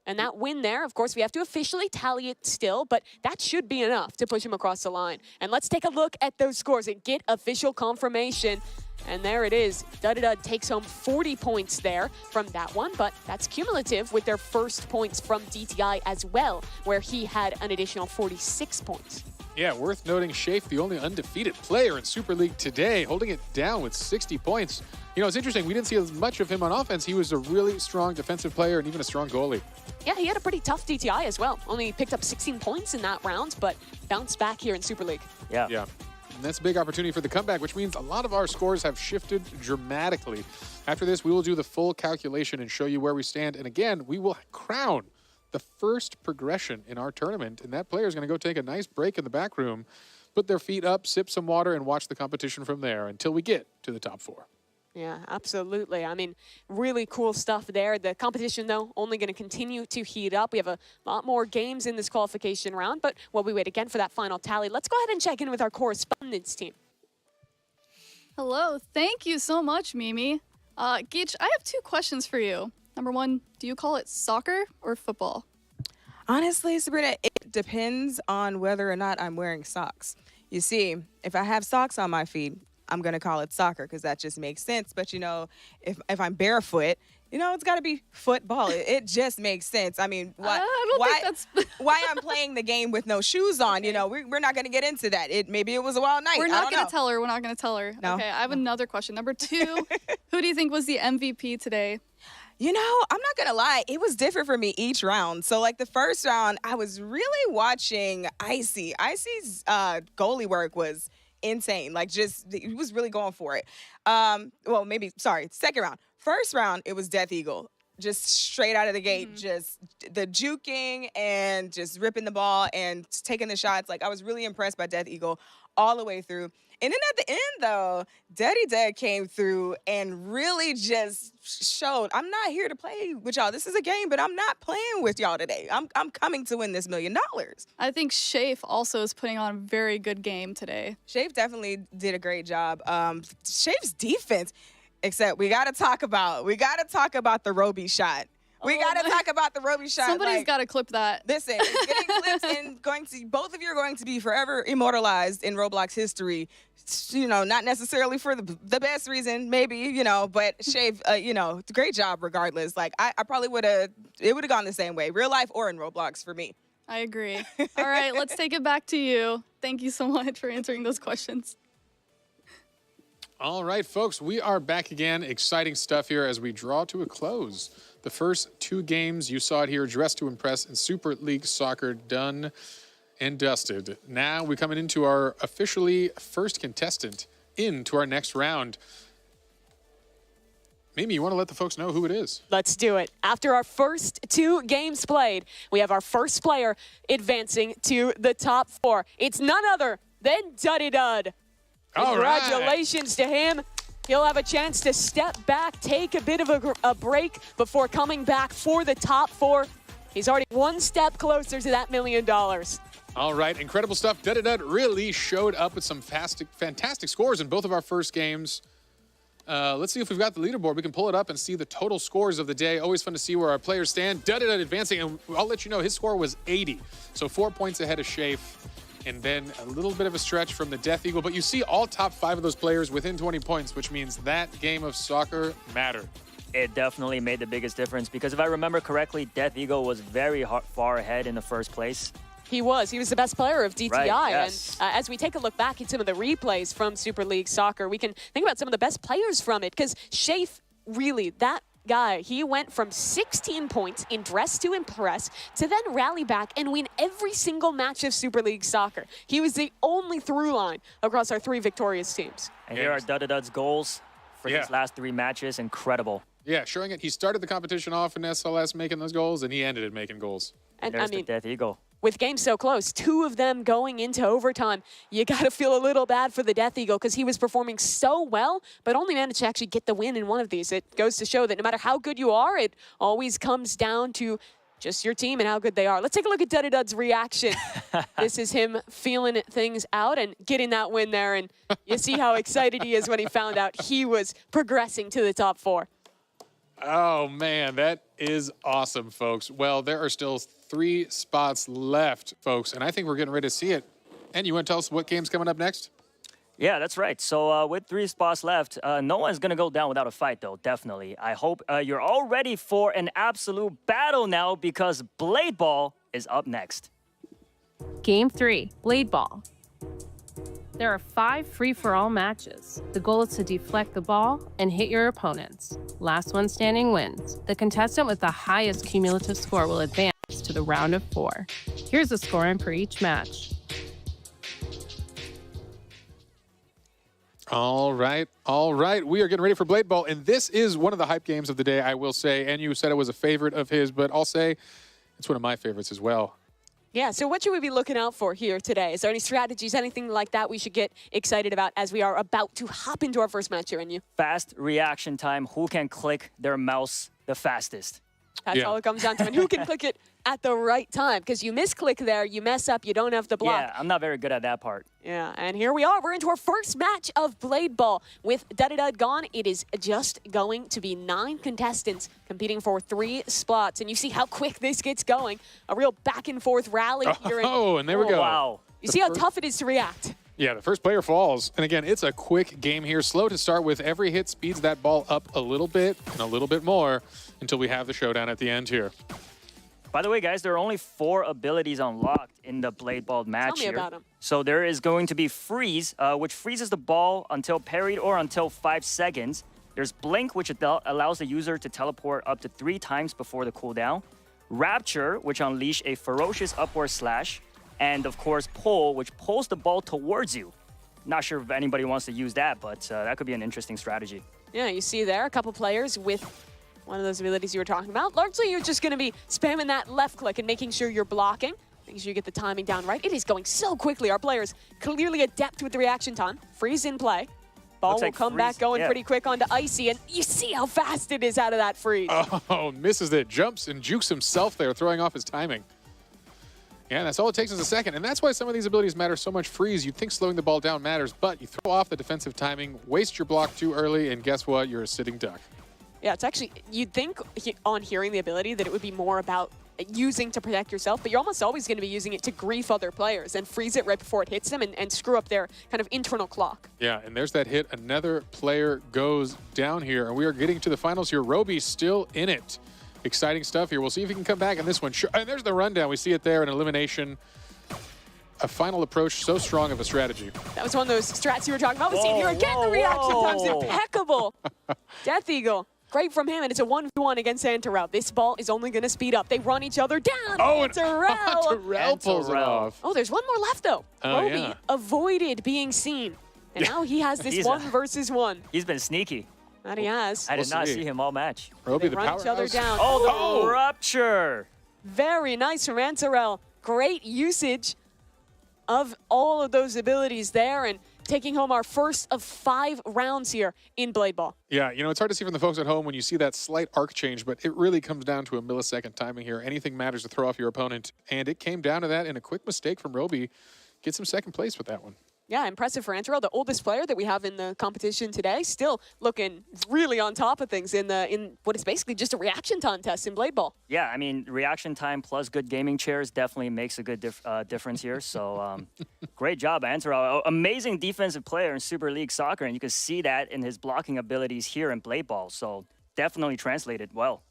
Speaker 3: And that win there, of course, we have to officially tally it still, but that should be enough to push him across the line. And let's take a look at those scores and get official confirmation. And there it is. Dud takes home 40 points there from that one, but that's cumulative with their first points from DTI as well, where he had an additional 46 points.
Speaker 1: Yeah, worth noting, Shafe, the only undefeated player in Super League today, holding it down with 60 points. You know, it's interesting. We didn't see as much of him on offense. He was a really strong defensive player and even a strong goalie.
Speaker 3: Yeah, he had a pretty tough DTI as well. Only picked up 16 points in that round, but bounced back here in Super League.
Speaker 2: Yeah.
Speaker 1: Yeah. And that's a big opportunity for the comeback, which means a lot of our scores have shifted dramatically. After this, we will do the full calculation and show you where we stand. And again, we will crown the first progression in our tournament. And that player is going to go take a nice break in the back room, put their feet up, sip some water, and watch the competition from there until we get to the top 4.
Speaker 3: Yeah, absolutely. I mean, really cool stuff there. The competition, though, only going to continue to heat up. We have a lot more games in this qualification round, but while we wait again for that final tally, let's go ahead and check in with our correspondence team.
Speaker 5: Hello, thank you so much, Mimi. Geach, I have 2 questions for you. Number 1, do you call it soccer or football?
Speaker 4: Honestly, Sabrina, it depends on whether or not I'm wearing socks. You see, if I have socks on my feet, I'm going to call it soccer because that just makes sense. But, you know, if I'm barefoot, you know, it's got to be football. It just makes sense. I mean, why I'm playing the game with no shoes on, you know, we're not going to get into that. Maybe it was a wild night.
Speaker 5: We're not going to tell her. We're not going to tell her.
Speaker 4: No.
Speaker 5: Okay, I have another question. Number 2, who do you think was the MVP today?
Speaker 4: You know, I'm not going to lie. It was different for me each round. So, like, the first round, I was really watching Icy. Icy's goalie work was insane. Like, just, he was really going for it. Second round. First round, it was Death Eagle. Just straight out of the gate, just the juking and just ripping the ball and taking the shots. Like, I was really impressed by Death Eagle all the way through. And then at the end, though, Dead came through and really just showed, I'm not here to play with y'all. This is a game, but I'm not playing with y'all today. I'm coming to win this $1 million.
Speaker 5: I think Shafe also is putting on a very good game today.
Speaker 4: Shafe definitely did a great job. Shafe's defense, except we got to talk about the Roby shot. We got to talk about the Roby shot.
Speaker 5: Somebody's got to clip that.
Speaker 4: Listen, it's getting clipped and both of you are going to be forever immortalized in Roblox history. You know, not necessarily for the best reason, maybe, you know, but Shafe, you know, great job regardless. Like, I probably it would have gone the same way, real life or in Roblox for me.
Speaker 5: I agree. All right, let's take it back to you. Thank you so much for answering those questions.
Speaker 1: All right, folks, we are back again. Exciting stuff here as we draw to a close. The first 2 games, you saw it here, Dress to Impress and Super League Soccer, done and dusted. Now we're coming into our officially first contestant into our next round. Mimi, you want to let the folks know who it is?
Speaker 3: Let's do it. After our first 2 games played, we have our first player advancing to the top 4. It's none other than Duddy Dud. Congratulations to him. He'll have a chance to step back, take a bit of a break before coming back for the top 4. He's already 1 step closer to that $1 million.
Speaker 1: All right, incredible stuff. Duddy Dud really showed up with some fantastic scores in both of our first games. Let's see if we've got the leaderboard. We can pull it up and see the total scores of the day. Always fun to see where our players stand. Duddy Dud advancing, and I'll let you know his score was 80. So 4 points ahead of Shafe. And then a little bit of a stretch from the Death Eagle. But you see all top 5 of those players within 20 points, which means that game of soccer mattered.
Speaker 2: It definitely made the biggest difference because if I remember correctly, Death Eagle was very far ahead in the first place.
Speaker 3: He was the best player of DTI.
Speaker 2: Right, yes.
Speaker 3: And as we take a look back at some of the replays from Super League Soccer, we can think about some of the best players from it because Shafe, really, that guy, he went from 16 points in Dress to Impress to then rally back and win every single match of Super League Soccer. He was the only through line across our 3 victorious teams.
Speaker 2: And here are Duddy Dud's goals for these last 3 matches. Incredible.
Speaker 1: Yeah, showing it. He started the competition off in SLS making those goals, and he ended it making goals.
Speaker 2: And there's the Death Eagle.
Speaker 3: With games so close, 2 of them going into overtime, you got to feel a little bad for the Death Eagle because he was performing so well, but only managed to actually get the win in one of these. It goes to show that no matter how good you are, it always comes down to just your team and how good they are. Let's take a look at Duddy Dud's reaction. This is him feeling things out and getting that win there, and you see how excited he is when he found out he was progressing to the top 4.
Speaker 1: Oh, man, that is awesome, folks. Well, there are still 3 spots left, folks, and I think we're getting ready to see it. And you want to tell us what game's coming up next?
Speaker 2: Yeah, that's right. So with 3 spots left, no one's going to go down without a fight, though, definitely. I hope you're all ready for an absolute battle now because Blade Ball is up next.
Speaker 7: Game 3, Blade Ball. There are 5 free-for-all matches. The goal is to deflect the ball and hit your opponents. Last one standing wins. The contestant with the highest cumulative score will advance to the round of 4. Here's the scoring for each match.
Speaker 1: All right. We are getting ready for Blade Ball, and this is one of the hype games of the day, I will say. And you said it was a favorite of his, but I'll say it's one of my favorites as well.
Speaker 3: Yeah, so what should we be looking out for here today? Is there any strategies, anything like that we should get excited about as we are about to hop into our first match here, and you?
Speaker 2: Fast reaction time. Who can click their mouse the fastest?
Speaker 3: That's all it comes down to. And who can click it at the right time? Because you misclick there, you mess up, you don't have the block.
Speaker 2: Yeah, I'm not very good at that part.
Speaker 3: Yeah, and here we are. We're into our first match of Blade Ball. With Duddy Dud gone, it is just going to be 9 contestants competing for 3 spots. And you see how quick this gets going. A real back-and-forth rally here.
Speaker 1: And there we go.
Speaker 2: Wow.
Speaker 3: You see how tough it is to react.
Speaker 1: Yeah, the first player falls. And again, it's a quick game here. Slow to start with. Every hit speeds that ball up a little bit and a little bit more until we have the showdown at the end here.
Speaker 2: By the way, guys, there are only 4 abilities unlocked in the Blade Ball match
Speaker 3: here. Tell me about them.
Speaker 2: So there is going to be Freeze, which freezes the ball until parried or until 5 seconds. There's Blink, which allows the user to teleport up to 3 times before the cooldown. Rapture, which unleash a ferocious upward slash. And, of course, Pull, which pulls the ball towards you. Not sure if anybody wants to use that, but that could be an interesting strategy.
Speaker 3: Yeah, you see there a couple players with one of those abilities you were talking about. Largely, you're just going to be spamming that left click and making sure you're blocking, making sure you get the timing down right. It is going so quickly. Our players clearly adept with the reaction time. Freeze in play. Ball will come back going pretty quick onto Icy, and you see how fast it is out of that freeze.
Speaker 1: Oh, misses it. Jumps and jukes himself there, throwing off his timing. Yeah, that's all it takes is a second. And that's why some of these abilities matter so much. Freeze, you'd think slowing the ball down matters, but you throw off the defensive timing, waste your block too early, and guess what? You're a sitting duck.
Speaker 3: Yeah, it's actually, you'd think on hearing the ability that it would be more about using to protect yourself, but you're almost always going to be using it to grief other players and freeze it right before it hits them and screw up their kind of internal clock.
Speaker 1: Yeah, and there's that hit. Another player goes down here, and we are getting to the finals here. Roby's still in it. Exciting stuff here. We'll see if he can come back in this one. And there's the rundown. We see it there, an elimination a final approach so strong of a strategy.
Speaker 3: That was one of those strats you were talking about. We see it here again. The reaction time's impeccable. Death Eagle. Great from him, and it's a 1v1 against Antarel. This ball is only going to speed up. They run each other down.
Speaker 1: Oh,
Speaker 3: Antarel
Speaker 1: pulls it off.
Speaker 3: Oh, there's one more left, though. Roby avoided being seen. And now he has this 1 versus 1.
Speaker 2: He's been sneaky.
Speaker 3: That he has.
Speaker 2: I did not see him all match.
Speaker 1: Roby,
Speaker 3: they run each other down.
Speaker 2: Oh, the rupture.
Speaker 3: Very nice from Antarel. Great usage of all of those abilities there, and taking home our first of 5 rounds here in Blade Ball.
Speaker 1: Yeah, you know, it's hard to see from the folks at home when you see that slight arc change, but it really comes down to a millisecond timing here. Anything matters to throw off your opponent, and it came down to that, and a quick mistake from Roby gets him second place with that one.
Speaker 3: Yeah, impressive for Antarel, the oldest player that we have in the competition today, still looking really on top of things in what is basically just a reaction time test in Blade Ball.
Speaker 2: Yeah, I mean, reaction time plus good gaming chairs definitely makes a good difference here. So great job, Antarel. Amazing defensive player in Super League Soccer, and you can see that in his blocking abilities here in Blade Ball. So definitely translated well.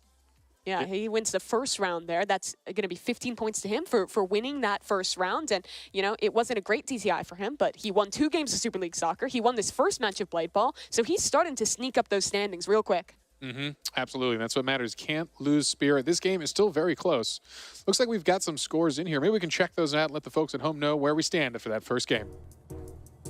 Speaker 3: Yeah, he wins the first round there. That's going to be 15 points to him for winning that first round. And, you know, it wasn't a great DTI for him, but he won 2 games of Super League Soccer. He won this first match of Blade Ball. So he's starting to sneak up those standings real quick.
Speaker 1: Absolutely. That's what matters. Can't lose spirit. This game is still very close. Looks like we've got some scores in here. Maybe we can check those out and let the folks at home know where we stand after that first game.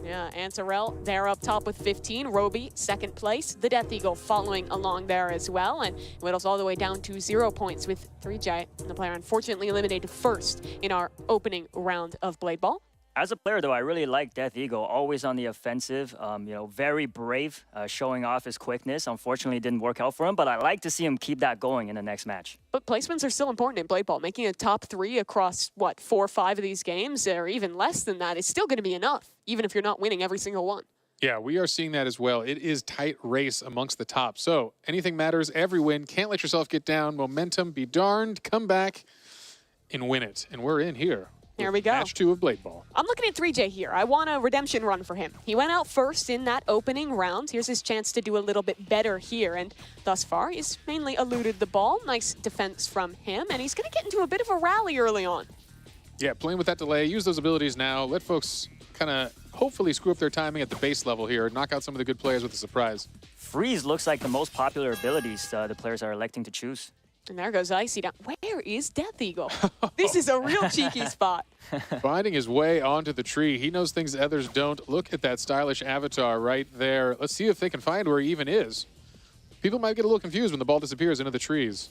Speaker 3: Yeah, Antarel, they're up top with 15. Roby, second place. The Death Eagle following along there as well. And whittles all the way down to 0 points with 3J. And the player unfortunately eliminated first in our opening round of Blade Ball.
Speaker 2: As a player, though, I really like Death Eagle, always on the offensive, you know, very brave, showing off his quickness. Unfortunately, it didn't work out for him, but I like to see him keep that going in the next match.
Speaker 3: But placements are still important in Blade Ball. Making a top 3 across, what, 4 or 5 of these games, or even less than that, is still going to be enough, even if you're not winning every single one.
Speaker 1: Yeah, we are seeing that as well. It is tight race amongst the top. So anything matters, every win. Can't let yourself get down. Momentum, be darned, come back and win it. And we're in here.
Speaker 3: Here we go.
Speaker 1: Match 2 of Blade Ball.
Speaker 3: I'm looking at 3J here. I want a redemption run for him. He went out first in that opening round. Here's his chance to do a little bit better here. And thus far, he's mainly eluded the ball. Nice defense from him. And he's going to get into a bit of a rally early on.
Speaker 1: Yeah, playing with that delay. Use those abilities now. Let folks kind of hopefully screw up their timing at the base level here. Knock out some of the good players with a surprise.
Speaker 2: Freeze looks like the most popular abilities the players are electing to choose.
Speaker 3: And there goes Icy down. Where is Death Eagle? This is a real cheeky spot.
Speaker 1: Finding his way onto the tree. He knows things others don't. Look at that stylish avatar right there. Let's see if they can find where he even is. People might get a little confused when the ball disappears into the trees.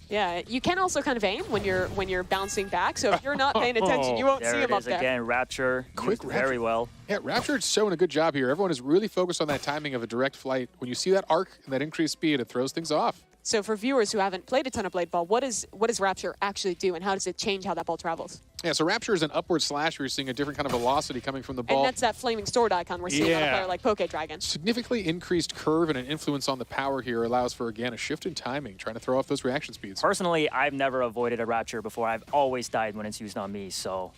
Speaker 3: Yeah, you can also kind of aim when you're bouncing back. So if you're not paying attention, you won't see him up there.
Speaker 2: Again, Rapture.
Speaker 1: Quick
Speaker 2: very well.
Speaker 1: Yeah, Rapture's showing a good job here. Everyone is really focused on that timing of a direct flight. When you see that arc and that increased speed, it throws things off.
Speaker 3: So for viewers who haven't played a ton of Blade Ball, what does Rapture actually do, and how does it change how that ball travels?
Speaker 1: Yeah, so Rapture is an upward slash where you're seeing a different kind of velocity coming from the ball.
Speaker 3: And that's that flaming sword icon we're seeing on a player like Pokedragon.
Speaker 1: Significantly increased curve and an influence on the power here allows for, again, a shift in timing, trying to throw off those reaction speeds.
Speaker 2: Personally, I've never avoided a Rapture before. I've always died when it's used on me, so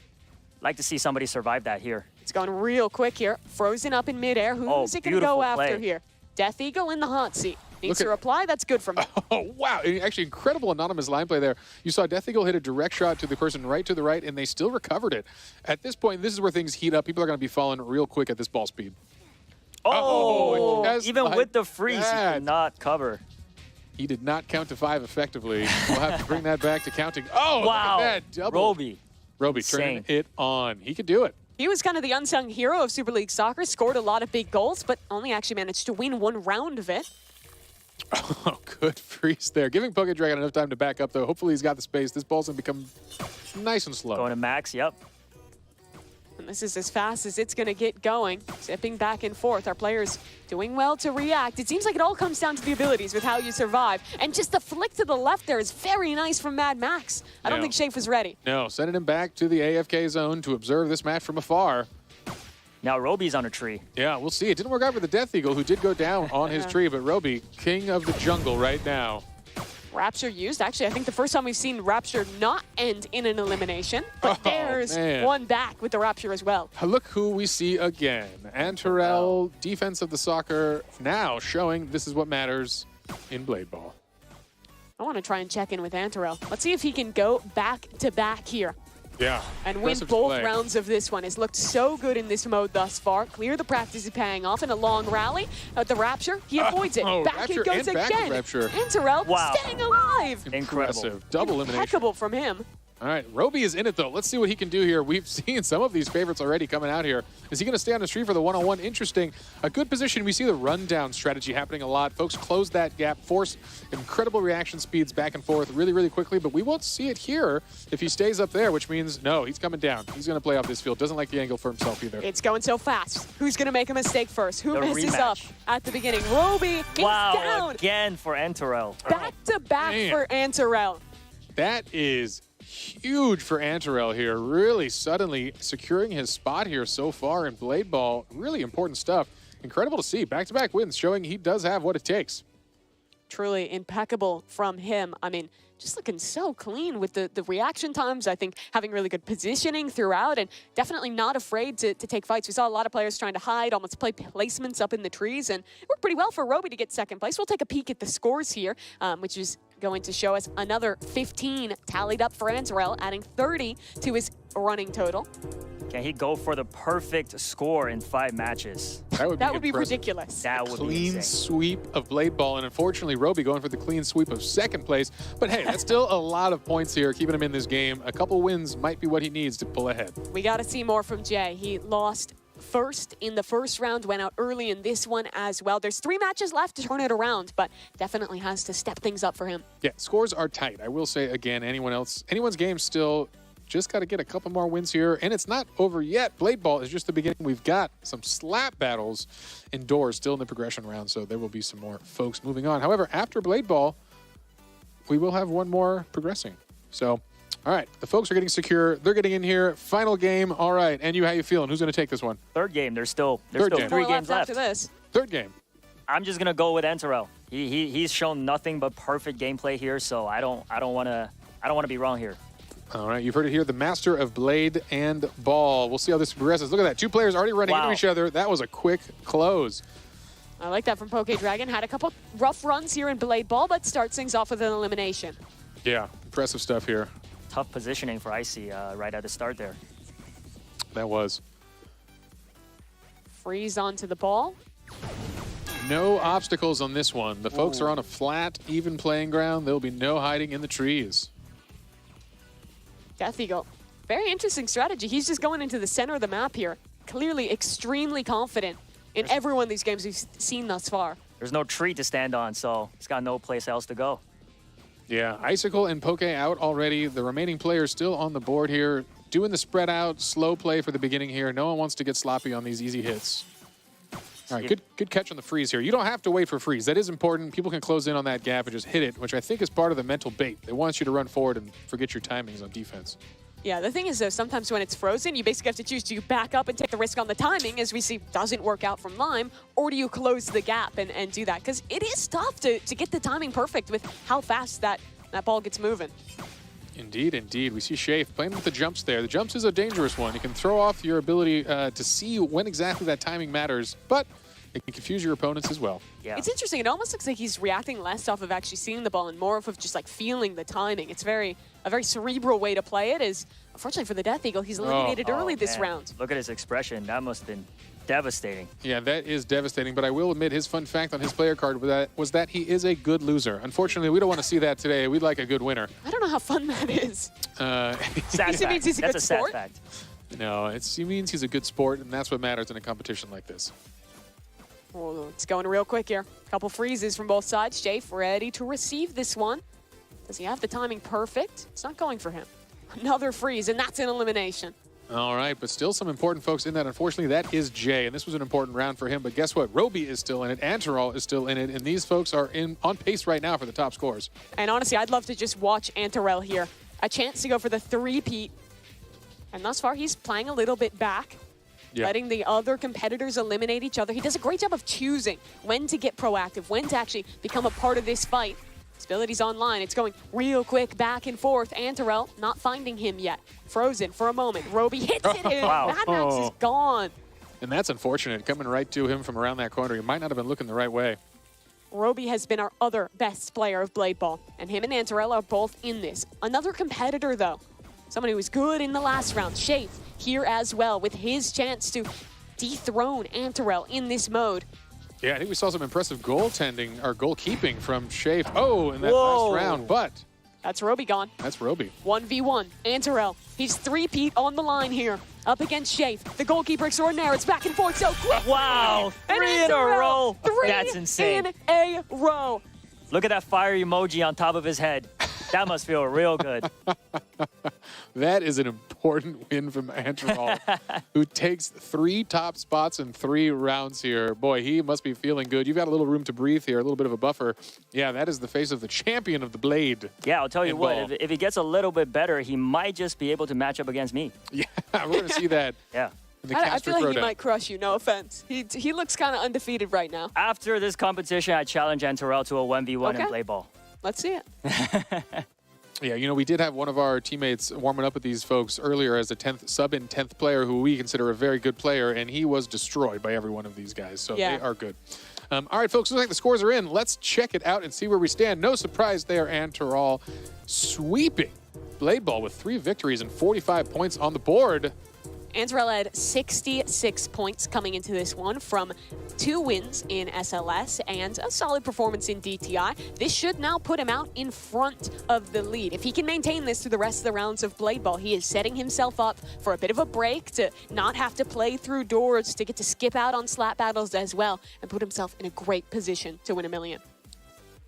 Speaker 2: like to see somebody survive that here.
Speaker 3: It's going real quick here. Frozen up in midair. Who's it going to go after here? Death Eagle in the hot seat. Needs to reply. That's good from him.
Speaker 1: Oh, wow. Actually, incredible anonymous line play there. You saw Death Eagle hit a direct shot to the person right to the right, and they still recovered it. At this point, this is where things heat up. People are going to be falling real quick at this ball speed.
Speaker 2: Even with the freeze, he did not cover.
Speaker 1: He did not count to 5 effectively. We'll have to bring that back to counting. Oh,
Speaker 2: wow.
Speaker 1: Look at that double. Roby turning it on. He could do it.
Speaker 3: He was kind of the unsung hero of Super League Soccer, scored a lot of big goals, but only actually managed to win 1 round of it.
Speaker 1: Oh, good freeze there. Giving Pokedragon enough time to back up, though. Hopefully he's got the space. This ball's going to become nice and slow.
Speaker 2: Going to max, yep.
Speaker 3: And this is as fast as it's going to get going. Zipping back and forth. Our players doing well to react. It seems like it all comes down to the abilities with how you survive. And just the flick to the left there is very nice from Mad Max. I don't think Shafe was ready.
Speaker 1: No, sending him back to the AFK zone to observe this match from afar.
Speaker 2: Now Roby's on a tree.
Speaker 1: Yeah, we'll see. It didn't work out for the Death Eagle, who did go down on his tree, but Roby, king of the jungle right now.
Speaker 3: Rapture used. Actually, I think the first time we've seen Rapture not end in an elimination. But there's one back with the Rapture as well.
Speaker 1: Look who we see again. Antarel, defense of the soccer, now showing this is what matters in Blade Ball.
Speaker 3: I want to try and check in with Antarel. Let's see if he can go back-to-back here.
Speaker 1: Yeah.
Speaker 3: And win
Speaker 1: impressive
Speaker 3: both
Speaker 1: display.
Speaker 3: rounds of this one. Has looked so good in this mode thus far. Clear the practice is paying off in a long rally. At the Rapture, he avoids it. Back
Speaker 1: Rapture
Speaker 3: it goes
Speaker 1: and back
Speaker 3: again.
Speaker 1: Rapture.
Speaker 3: And Terrell
Speaker 2: Wow.
Speaker 3: staying alive.
Speaker 2: Incredible.
Speaker 1: Impressive. Double elimination.
Speaker 3: Impeccable from him.
Speaker 1: All right, Roby is in it, though. Let's see what he can do here. We've seen some of these favorites already coming out here. Is he going to stay on the street for the one-on-one? Interesting. A good position. We see the rundown strategy happening a lot. Folks close that gap, force incredible reaction speeds back and forth really, really quickly, but we won't see it here if he stays up there, which means, no, he's coming down. He's going to play off this field. Doesn't like the angle for himself either.
Speaker 3: It's going so fast. Who's going to make a mistake first? Who
Speaker 2: The
Speaker 3: messes
Speaker 2: rematch.
Speaker 3: up at the beginning? Roby is down.
Speaker 2: Again for Enterel.
Speaker 3: Back-to-back
Speaker 1: Man.
Speaker 3: for Anterel.
Speaker 1: That is huge for Anterel here. Really suddenly securing his spot here so far in Blade Ball. Really important stuff. Incredible to see. Back-to-back wins showing he does have what it takes.
Speaker 3: Truly impeccable from him. I mean, just looking so clean with the reaction times. I think having really good positioning throughout and definitely not afraid to take fights. We saw a lot of players trying to hide, almost play placements up in the trees, and it worked pretty well for Roby to get second place. We'll take a peek at the scores here, which is going to show us another 15 tallied up for Anterel, adding 30 to his running total.
Speaker 2: Can he go for the perfect score in 5 matches?
Speaker 1: That would
Speaker 3: That would be
Speaker 1: impressive.
Speaker 3: ridiculous.
Speaker 2: That would be
Speaker 1: Clean
Speaker 2: insane.
Speaker 1: sweep of Blade Ball, and unfortunately, Roby going for the clean sweep of second place. But hey, that's still a lot of points here, keeping him in this game. A couple wins might be what he needs to pull ahead.
Speaker 3: We got to see more from Jay. He lost first in the first round, went out early in this one as well. There's 3 matches left to turn it around, but definitely has to step things up for him.
Speaker 1: Yeah, scores are tight. I will say again, anyone's game still just got to get a couple more wins here, and it's not over yet. Blade Ball is just the beginning. We've got some slap battles indoors still in the progression round, so there will be some more folks moving on. However, after Blade Ball, we will have one more progressing. So, all right, the folks are getting secure. They're getting in here. Final game. All right, and how you feeling? Who's going to take this one?
Speaker 2: Third game. There's still
Speaker 1: Third game.
Speaker 2: 3
Speaker 3: More
Speaker 2: games left.
Speaker 3: after this.
Speaker 1: Third game.
Speaker 2: I'm just gonna go with Enterel. He's shown nothing but perfect gameplay here, so I don't want to be wrong here.
Speaker 1: All right, you've heard it here. The master of Blade and Ball. We'll see how this progresses. Look at that. 2 players already running into each other. That was a quick close.
Speaker 3: I like that from Poke Dragon. Had a couple rough runs here in Blade Ball, but starts things off with an elimination.
Speaker 1: Yeah, impressive stuff here.
Speaker 2: Tough positioning for Icy right at the start there.
Speaker 1: That was.
Speaker 3: Freeze onto the ball.
Speaker 1: No obstacles on this one. The folks are on a flat, even playing ground. There'll be no hiding in the trees.
Speaker 3: Death Eagle. Very interesting strategy. He's just going into the center of the map here. Clearly extremely confident in every one of these games we've seen thus far.
Speaker 2: There's no tree to stand on, so he's got no place else to go.
Speaker 1: Yeah, Icicle and Poke out already. The remaining players still on the board here. Doing the spread out, slow play for the beginning here. No one wants to get sloppy on these easy hits. All right, good catch on the freeze here. You don't have to wait for freeze. That is important. People can close in on that gap and just hit it, which I think is part of the mental bait. They want you to run forward and forget your timings on defense.
Speaker 3: Yeah, the thing is, though, sometimes when it's frozen, you basically have to choose, do you back up and take the risk on the timing, as we see doesn't work out from Lime, or do you close the gap and do that? Because it is tough to get the timing perfect with how fast that ball gets moving.
Speaker 1: Indeed, indeed. We see Shafe playing with the jumps there. The jumps is a dangerous one. It can throw off your ability to see when exactly that timing matters, but it can confuse your opponents as well.
Speaker 2: Yeah.
Speaker 3: It's interesting. It almost looks like he's reacting less off of actually seeing the ball and more off of just like feeling the timing. It's a very cerebral way to play it. Is unfortunately for the Death Eagle, he's eliminated early this
Speaker 2: man.
Speaker 3: round.
Speaker 2: Look at his expression. That must have been devastating.
Speaker 1: Yeah, that is devastating, but I will admit his fun fact on his player card was that he is a good loser. Unfortunately, we don't want to see that today. We'd like a good winner.
Speaker 3: I don't know how fun that is.
Speaker 2: Sad
Speaker 3: It
Speaker 2: fact.
Speaker 3: means he's a
Speaker 2: That's
Speaker 3: good
Speaker 2: a sad
Speaker 3: sport.
Speaker 2: fact.
Speaker 1: No, he means he's a good sport, and that's what matters in a competition like this.
Speaker 3: Oh, it's going real quick here. Couple freezes from both sides. Jafe ready to receive this one. Does he have the timing perfect? It's not going for him. Another freeze, and that's an elimination.
Speaker 1: All right, but still some important folks in that. Unfortunately, that is Jay, and this was an important round for him. But guess what? Roby is still in it. Anterol is still in it, and these folks are on pace right now for the top scores.
Speaker 3: And honestly, I'd love to just watch Anterel here. A chance to go for the three-peat. And thus far, he's playing a little bit back.
Speaker 1: Yeah.
Speaker 3: Letting the other competitors eliminate each other. He does a great job of choosing when to get proactive, when to actually become a part of this fight. His ability's online. It's going real quick back and forth. Anterel not finding him yet. Frozen for a moment. Roby hits it in.
Speaker 2: Wow.
Speaker 3: Mad Max is gone.
Speaker 1: And that's unfortunate, coming right to him from around that corner. He might not have been looking the right way.
Speaker 3: Roby has been our other best player of Blade Ball, and him and Anterel are both in this. Another competitor, though. someone who was good in the last round. Shafe here as well with his chance to dethrone Antarel in this mode.
Speaker 1: Yeah, I think we saw some impressive goaltending or goalkeeping from Shafe. Oh, in that last round, but
Speaker 3: that's Roby gone.
Speaker 1: That's Roby.
Speaker 3: 1v1. Antarel, he's three-peat on the line here. Up against Shafe, the goalkeeper extraordinaire. It's back and forth so quick.
Speaker 2: Wow, three in a row. That's insane.
Speaker 3: In a row.
Speaker 2: Look at that fire emoji on top of his head. That must feel real good.
Speaker 1: That is an important win from Antarel, who takes 3 top spots in 3 rounds here. Boy, he must be feeling good. You've got a little room to breathe here, a little bit of a buffer. Yeah, that is the face of the champion of the Blade.
Speaker 2: Yeah, I'll tell you what, if he gets a little bit better, he might just be able to match up against me.
Speaker 1: Yeah, we're going to see that.
Speaker 2: Yeah.
Speaker 3: I feel like he might crush you, no offense. He looks kind of undefeated right now.
Speaker 2: After this competition, I challenge Antarel to a 1v1 in Blade Ball.
Speaker 3: Let's see it.
Speaker 1: Yeah, you know, we did have one of our teammates warming up with these folks earlier as a 10th sub-in 10th player who we consider a very good player, and he was destroyed by every one of these guys, so they are good. All right, folks, looks like the scores are in. Let's check it out and see where we stand. No surprise there, Antarel sweeping Blade Ball with 3 victories and 45 points on the board.
Speaker 3: Antarel had 66 points coming into this one from 2 wins in SLS and a solid performance in DTI. This should now put him out in front of the lead. If he can maintain this through the rest of the rounds of Blade Ball, he is setting himself up for a bit of a break to not have to play through doors, to get to skip out on slap battles as well, and put himself in a great position to win $1 million.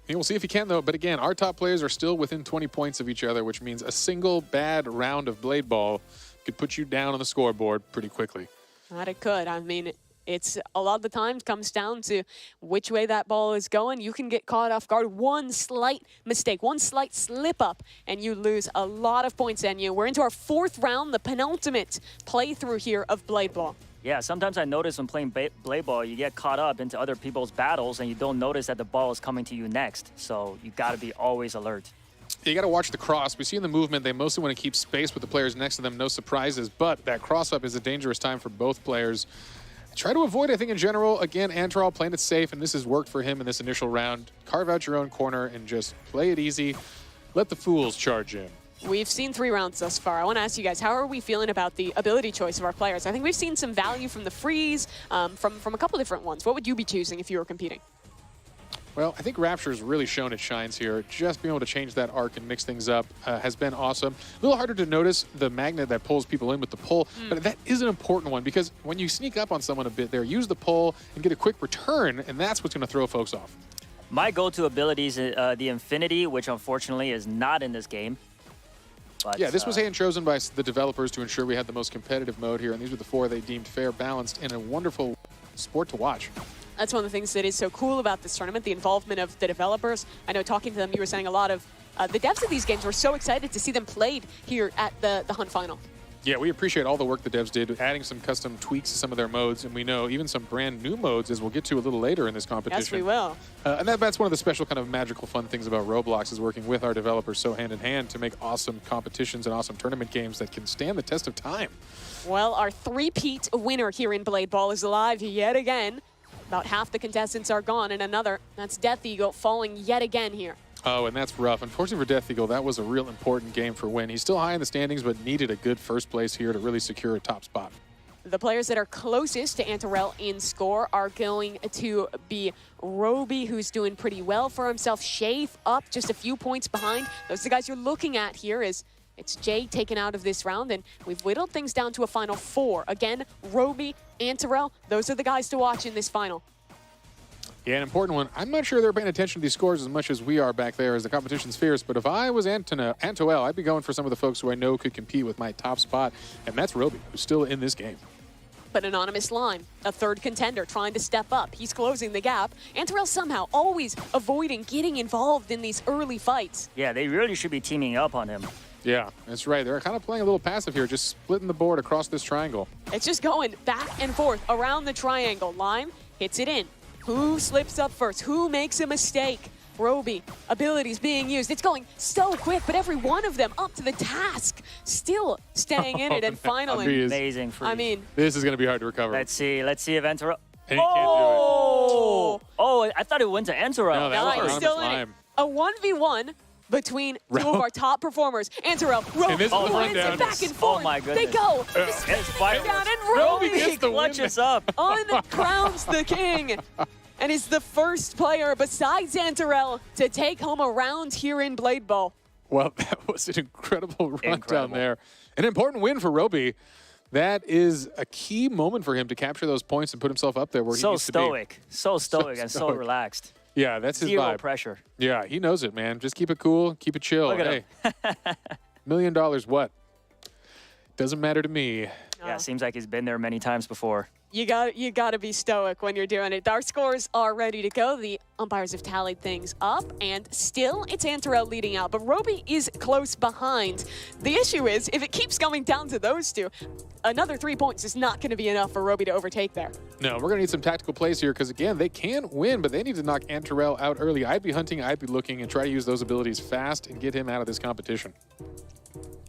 Speaker 1: And we'll see if he can, though. But again, our top players are still within 20 points of each other, which means a single bad round of Blade Ball could put you down on the scoreboard pretty quickly.
Speaker 3: That it could. I mean, it's a lot of the times comes down to which way that ball is going. You can get caught off guard. One slight mistake, one slight slip up, and you lose a lot of points. And we're into our 4th round, the penultimate playthrough here of Blade Ball.
Speaker 2: Yeah, sometimes I notice when playing Blade Ball, you get caught up into other people's battles and you don't notice that the ball is coming to you next. So you got to be always alert.
Speaker 1: You got to watch the cross. We see in the movement, they mostly want to keep space with the players next to them, no surprises, but that cross-up is a dangerous time for both players. Try to avoid, I think, in general. Again, Antarel playing it safe, and this has worked for him in this initial round. Carve out your own corner and just play it easy. Let the fools charge in.
Speaker 3: We've seen 3 rounds thus far. I want to ask you guys, how are we feeling about the ability choice of our players? I think we've seen some value from the freeze, from a couple different ones. What would you be choosing if you were competing?
Speaker 1: Well, I think Rapture's really shown its shines here. Just being able to change that arc and mix things up has been awesome. A little harder to notice the magnet that pulls people in with the pull, but that is an important one because when you sneak up on someone a bit there, use the pull and get a quick return, and that's what's going to throw folks off.
Speaker 2: My go-to ability is the Infinity, which unfortunately is not in this game. But,
Speaker 1: yeah, this was hand-chosen by the developers to ensure we had the most competitive mode here, and these were the 4 they deemed fair, balanced, and a wonderful sport to watch.
Speaker 3: That's one of the things that is so cool about this tournament, the involvement of the developers. I know talking to them, you were saying a lot of the devs of these games were so excited to see them played here at the Hunt Final.
Speaker 1: Yeah, we appreciate all the work the devs did, adding some custom tweaks to some of their modes, and we know even some brand new modes, as we'll get to a little later in this competition.
Speaker 3: Yes, we will.
Speaker 1: And that's one of the special kind of magical fun things about Roblox is working with our developers so hand in hand to make awesome competitions and awesome tournament games that can stand the test of time.
Speaker 3: Well, our 3-peat winner here in Blade Ball is alive yet again. About half the contestants are gone, and another, that's Death Eagle, falling yet again here.
Speaker 1: Oh, and that's rough. Unfortunately for Death Eagle, that was a real important game for win. He's still high in the standings, but needed a good first place here to really secure a top spot.
Speaker 3: The players that are closest to Antarel in score are going to be Roby, who's doing pretty well for himself. Shafe up just a few points behind. Those are the guys you're looking at here as it's Jay taken out of this round, and we've whittled things down to a final 4. Again, Roby, Antarel, those are the guys to watch in this final.
Speaker 1: Yeah, an important one. I'm not sure they're paying attention to these scores as much as we are back there as the competition's fierce, but if I was Antoel, I'd be going for some of the folks who I know could compete with my top spot, and that's Roby, who's still in this game.
Speaker 3: But Anonymous Lime, a 3rd contender trying to step up. He's closing the gap. Antarel somehow always avoiding getting involved in these early fights.
Speaker 2: Yeah, they really should be teaming up on him.
Speaker 1: Yeah, that's right. They're kind of playing a little passive here, just splitting the board across this triangle.
Speaker 3: It's just going back and forth around the triangle. Lime hits it in. Who slips up first? Who makes a mistake? Roby, abilities being used. It's going so quick, but every one of them up to the task, still staying in it. And finally,
Speaker 2: amazing freeze.
Speaker 3: I mean,
Speaker 1: this is going to be hard to recover.
Speaker 2: Let's see if Antarel.
Speaker 1: And he can't do it.
Speaker 2: Oh, I thought it went to Antarel.
Speaker 1: No, that was
Speaker 3: he's still in it. A 1v1 between two of our top performers. Antarel, Roby, back and forth.
Speaker 2: Oh my goodness.
Speaker 3: They go.
Speaker 2: It's
Speaker 3: Down, and Roby
Speaker 2: clutches up.
Speaker 3: uncrowns the king. And is the first player besides Antarel to take home a round here in Blade Bowl.
Speaker 1: Well, that was an incredible run down there. An important win for Roby. That is a key moment for him to capture those points and put himself up there where he needs to be.
Speaker 2: So stoic and so relaxed.
Speaker 1: Yeah, that's his
Speaker 2: Zero
Speaker 1: vibe.
Speaker 2: pressure.
Speaker 1: Yeah, he knows it, man. Just keep it cool, keep it chill.
Speaker 2: Look at
Speaker 1: hey,
Speaker 2: him.
Speaker 1: $1 million what? Doesn't matter to me.
Speaker 2: Yeah, seems like he's been there many times before.
Speaker 3: You got to be stoic when you're doing it. Our scores are ready to go. The umpires have tallied things up, and still it's Antarel leading out, but Roby is close behind. The issue is, if it keeps going down to those two, another 3 points is not going to be enough for Roby to overtake there.
Speaker 1: No, we're going to need some tactical plays here because, again, they can win, but they need to knock Antarel out early. I'd be hunting, I'd be looking, and try to use those abilities fast and get him out of this competition.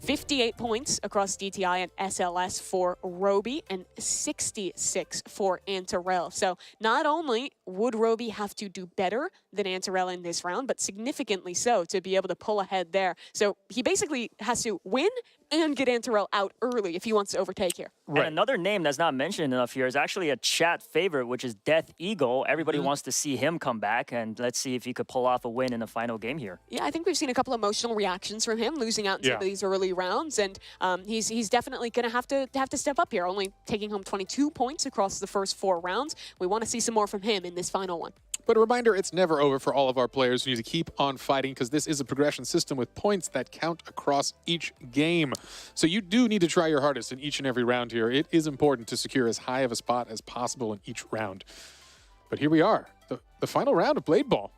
Speaker 3: 58 points across DTI and SLS for Roby and 66 for Antarel. So not only would Roby have to do better than Antarel in this round, but significantly so to be able to pull ahead there. So he basically has to win and get Antarel out early if he wants to overtake here.
Speaker 2: Right. And another name that's not mentioned enough here is actually a chat favorite, which is Death Eagle. Everybody wants to see him come back, and let's see if he could pull off a win in the final game here.
Speaker 3: Yeah, I think we've seen a couple emotional reactions from him, losing out in some of these early rounds, and he's definitely going to have to step up here, only taking home 22 points across the first 4 rounds. We want to see some more from him in this final one.
Speaker 1: But a reminder, it's never over for all of our players. We need to keep on fighting because this is a progression system with points that count across each game. So you do need to try your hardest in each and every round here. It is important to secure as high of a spot as possible in each round. But here we are, the final round of Blade Ball.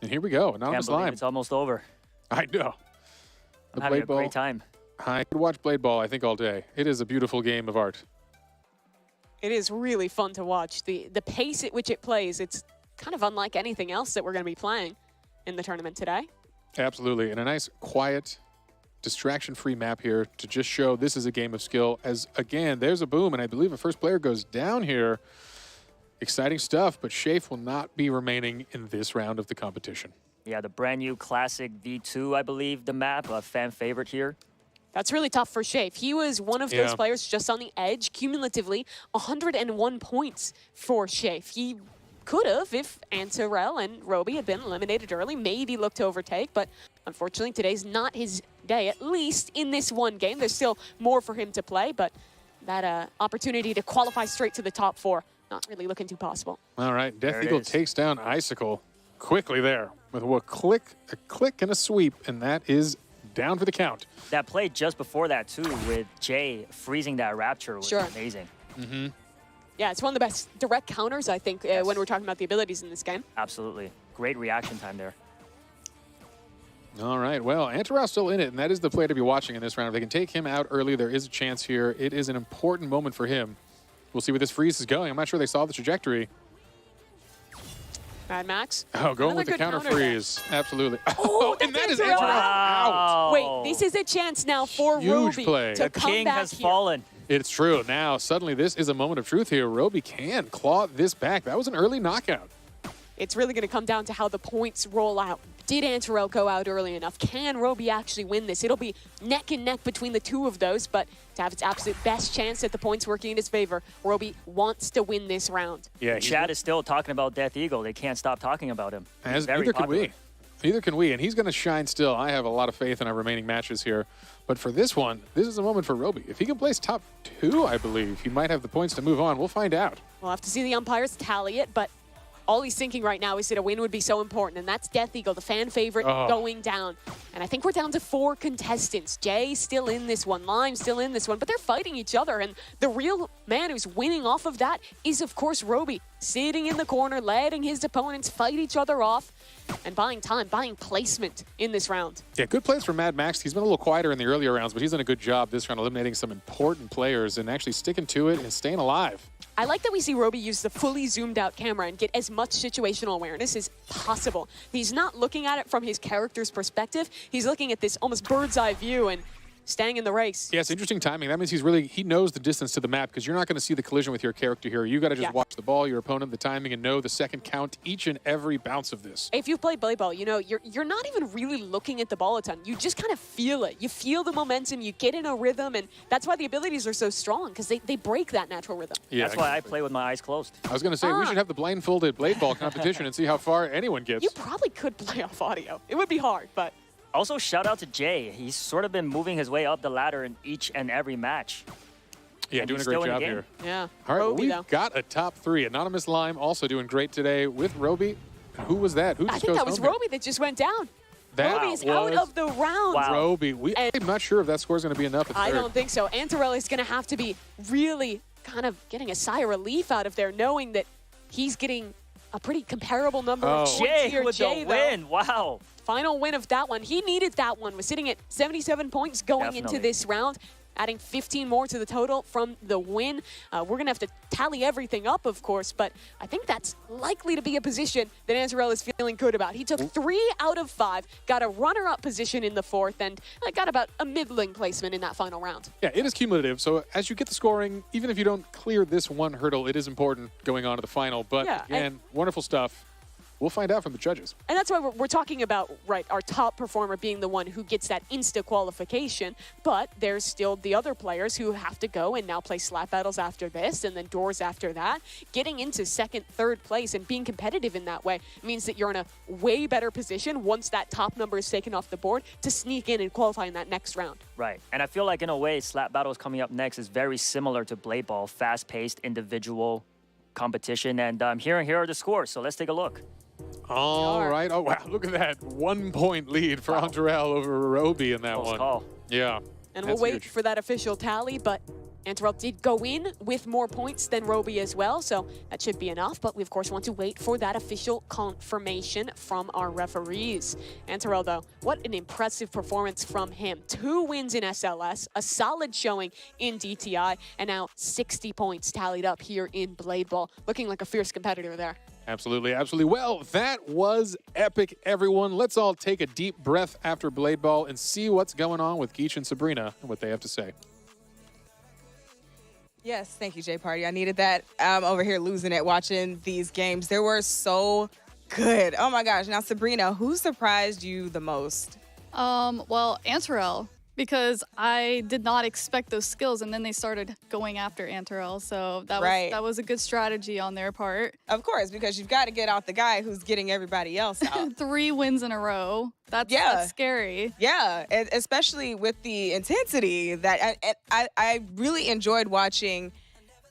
Speaker 1: And here we go, anonymous line.
Speaker 2: It's almost over.
Speaker 1: I know.
Speaker 2: I'm having a great time.
Speaker 1: I could watch Blade Ball, I think, all day. It is a beautiful game of art.
Speaker 3: It is really fun to watch. The pace at which it plays, it's kind of unlike anything else that we're going to be playing in the tournament today.
Speaker 1: Absolutely, and a nice, quiet, distraction-free map here to just show this is a game of skill. As, again, there's a boom, and I believe the first player goes down here. Exciting stuff, but Shafe will not be remaining in this round of the competition.
Speaker 2: Yeah, the brand new classic V2, I believe, the map, a fan favorite here.
Speaker 3: That's really tough for Shafe. He was one of those players just on the edge, cumulatively 101 points for Shafe. He could have, if Antarel and Roby had been eliminated early, maybe looked to overtake, but unfortunately today's not his day, at least in this one game. There's still more for him to play, but that opportunity to qualify straight to the top 4, not really looking too possible.
Speaker 1: All right, Death Eagle takes down Icicle quickly there with a click and a sweep, and that is down for the count.
Speaker 2: That play just before that, too, with Jay freezing that Rapture was amazing.
Speaker 1: Mm-hmm.
Speaker 3: Yeah, it's one of the best direct counters, I think, when we're talking about the abilities in this game.
Speaker 2: Absolutely. Great reaction time there.
Speaker 1: All right, well, Antarel's still in it, and that is the player to be watching in this round. If they can take him out early, there is a chance here. It is an important moment for him. We'll see where this freeze is going. I'm not sure they saw the trajectory.
Speaker 3: Mad Max.
Speaker 1: Oh, going with the counter freeze. Absolutely.
Speaker 3: Oh,
Speaker 1: and that is Antarel out.
Speaker 3: Wait, this is a chance now for
Speaker 1: Huge
Speaker 3: Roby
Speaker 1: play.
Speaker 3: to
Speaker 2: The
Speaker 3: come
Speaker 2: king
Speaker 3: back
Speaker 2: has
Speaker 3: here.
Speaker 2: fallen.
Speaker 1: It's true. Now, suddenly, this is a moment of truth here. Roby can claw this back. That was an early knockout.
Speaker 3: It's really going to come down to how the points roll out. Did Antarel go out early enough? Can Roby actually win this? It'll be neck and neck between the two of those, but to have its absolute best chance at the points working in his favor, Roby wants to win this round.
Speaker 1: Yeah,
Speaker 2: Chad is still talking about Death Eagle. They can't stop talking about him.
Speaker 1: Neither can we. Neither can we, and he's going to shine still. I have a lot of faith in our remaining matches here. But for this one, this is a moment for Roby. If he can place top 2, I believe, he might have the points to move on. We'll find out.
Speaker 3: We'll have to see the umpires tally it, but all he's thinking right now is that a win would be so important, and that's Death Eagle, the fan favorite, going down. And I think we're down to 4 contestants. Jay's still in this one, Lime's still in this one, but they're fighting each other, and the real man who's winning off of that is, of course, Roby, sitting in the corner, letting his opponents fight each other off, and buying time, buying placement in this round.
Speaker 1: Yeah, good plays for Mad Max. He's been a little quieter in the earlier rounds, but he's done a good job this round eliminating some important players and actually sticking to it and staying alive.
Speaker 3: I like that we see Roby use the fully zoomed out camera and get as much situational awareness as possible. He's not looking at it from his character's perspective. He's looking at this almost bird's eye view, and staying in the race.
Speaker 1: Yeah, it's interesting timing. That means he knows the distance to the map because you're not going to see the collision with your character here. You got to just watch the ball, your opponent, the timing, and know the second count each and every bounce of this.
Speaker 3: If you've played Blade Ball, you know, you're not even really looking at the ball a ton. You just kind of feel it. You feel the momentum, you get in a rhythm, and that's why the abilities are so strong, because they break that natural rhythm.
Speaker 2: Yeah, that's why I play with my eyes closed.
Speaker 1: I was going to say, we should have the blindfolded Blade Ball competition and see how far anyone gets.
Speaker 3: You probably could play off audio. It would be hard, but...
Speaker 2: Also, shout out to Jay. He's sort of been moving his way up the ladder in each and every match.
Speaker 1: Yeah,
Speaker 2: and
Speaker 1: doing a great job here.
Speaker 3: Yeah.
Speaker 1: All right,
Speaker 3: Roby,
Speaker 1: we've got a top 3. Anonymous Lime also doing great today with Roby. Who was that? Who just
Speaker 3: I think
Speaker 1: goes
Speaker 3: that was
Speaker 1: home here?
Speaker 3: Roby that just went down.
Speaker 1: That
Speaker 3: Roby's out of the round.
Speaker 1: Roby. I'm not sure if that score is going to be enough.
Speaker 3: I don't think so. Antarell is going to have to be really kind of getting a sigh of relief out of there, knowing that he's getting a pretty comparable number of points
Speaker 2: Jay
Speaker 3: here.
Speaker 2: with the win. Wow.
Speaker 3: Final win of that one. He needed that one. Was sitting at 77 points going into this round, adding 15 more to the total from the win. We're going to have to tally everything up, of course, but I think that's likely to be a position that Antarell is feeling good about. He took 3 out of 5, got a runner-up position in the 4th, and got about a middling placement in that final round.
Speaker 1: Yeah, it is cumulative, so as you get the scoring, even if you don't clear this one hurdle, it is important going on to the final. But again, wonderful stuff. We'll find out from the judges.
Speaker 3: And that's why we're talking about, our top performer being the one who gets that insta-qualification, but there's still the other players who have to go and now play slap battles after this and then doors after that. Getting into 2nd, 3rd place and being competitive in that way means that you're in a way better position once that top number is taken off the board to sneak in and qualify in that next round.
Speaker 2: Right, and I feel like in a way, slap battles coming up next is very similar to Blade Ball, fast-paced individual competition, and here are the scores, so let's take a look.
Speaker 1: All right. Oh, wow. Look at that. 1 point lead for Antarell over Roby in that one.
Speaker 2: Call.
Speaker 1: Yeah.
Speaker 3: And we'll wait for that official tally, but Antarell did go in with more points than Roby as well, so that should be enough. But we, of course, want to wait for that official confirmation from our referees. Antarell, though, what an impressive performance from him. 2 wins in SLS, a solid showing in DTI, and now 60 points tallied up here in Blade Ball. Looking like a fierce competitor there.
Speaker 1: Absolutely, absolutely. Well, that was epic, everyone. Let's all take a deep breath after Blade Ball and see what's going on with Geach and Sabrina and what they have to say.
Speaker 4: Yes, thank you, Jay Party. I needed that. I'm over here losing it watching these games. They were so good. Oh my gosh. Now, Sabrina, who surprised you the most?
Speaker 5: Well, Antarell, because I did not expect those skills, and then they started going after Antarell, so that was a good strategy on their part.
Speaker 4: Of course, because you've got to get out the guy who's getting everybody else out.
Speaker 5: 3 wins in a row. That's scary.
Speaker 4: Yeah, especially with the intensity that I really enjoyed watching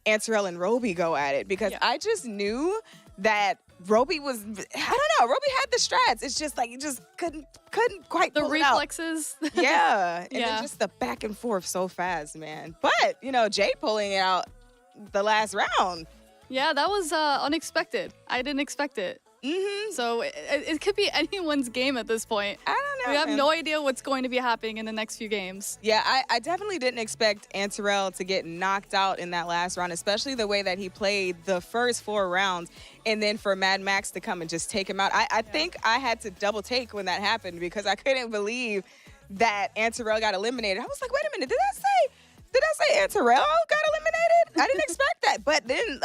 Speaker 4: Antarell and Roby go at it, because I just knew that Roby was, I don't know, Roby had the strats. It's just like, he just couldn't quite pull
Speaker 5: the reflexes.
Speaker 4: It out. Yeah. And then just the back and forth so fast, man. But, Jay pulling it out the last round.
Speaker 5: Yeah, that was unexpected. I didn't expect it. So it could be anyone's game at this point.
Speaker 4: I don't know.
Speaker 5: We have no idea what's going to be happening in the next few games.
Speaker 4: Yeah, I definitely didn't expect Antarell to get knocked out in that last round, especially the way that he played the first 4 rounds, and then for Mad Max to come and just take him out. I think I had to double take when that happened, because I couldn't believe that Antarell got eliminated. I was like, wait a minute, did I say Antarell got eliminated? I didn't expect that. But then,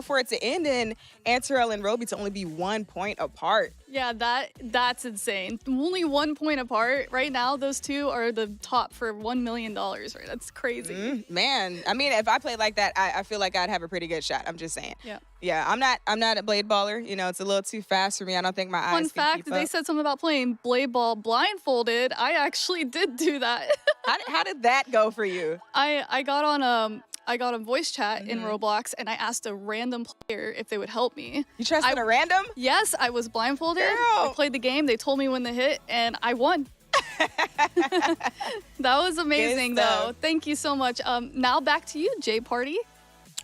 Speaker 4: for it to end in Antarell and Roby to only be 1 point apart.
Speaker 5: Yeah, that's insane. Only 1 point apart. Right now, those two are the top for $1 million, right? That's crazy.
Speaker 4: Man, I mean, if I played like that, I feel like I'd have a pretty good shot. I'm just saying.
Speaker 5: Yeah.
Speaker 4: Yeah, I'm not a blade baller. It's a little too fast for me. I don't think my eyes
Speaker 5: Fun
Speaker 4: can
Speaker 5: fact,
Speaker 4: keep
Speaker 5: they
Speaker 4: up.
Speaker 5: said something about playing blade ball blindfolded. I actually did do that.
Speaker 4: How did that go for you?
Speaker 5: I got on voice chat in Roblox, and I asked a random player if they would help me.
Speaker 4: You trusted a random?
Speaker 5: Yes, I was blindfolded.
Speaker 4: Girl.
Speaker 5: I played the game. They told me when to hit, and I won. That was amazing, though. Thank you so much. Now back to you, Jay Party.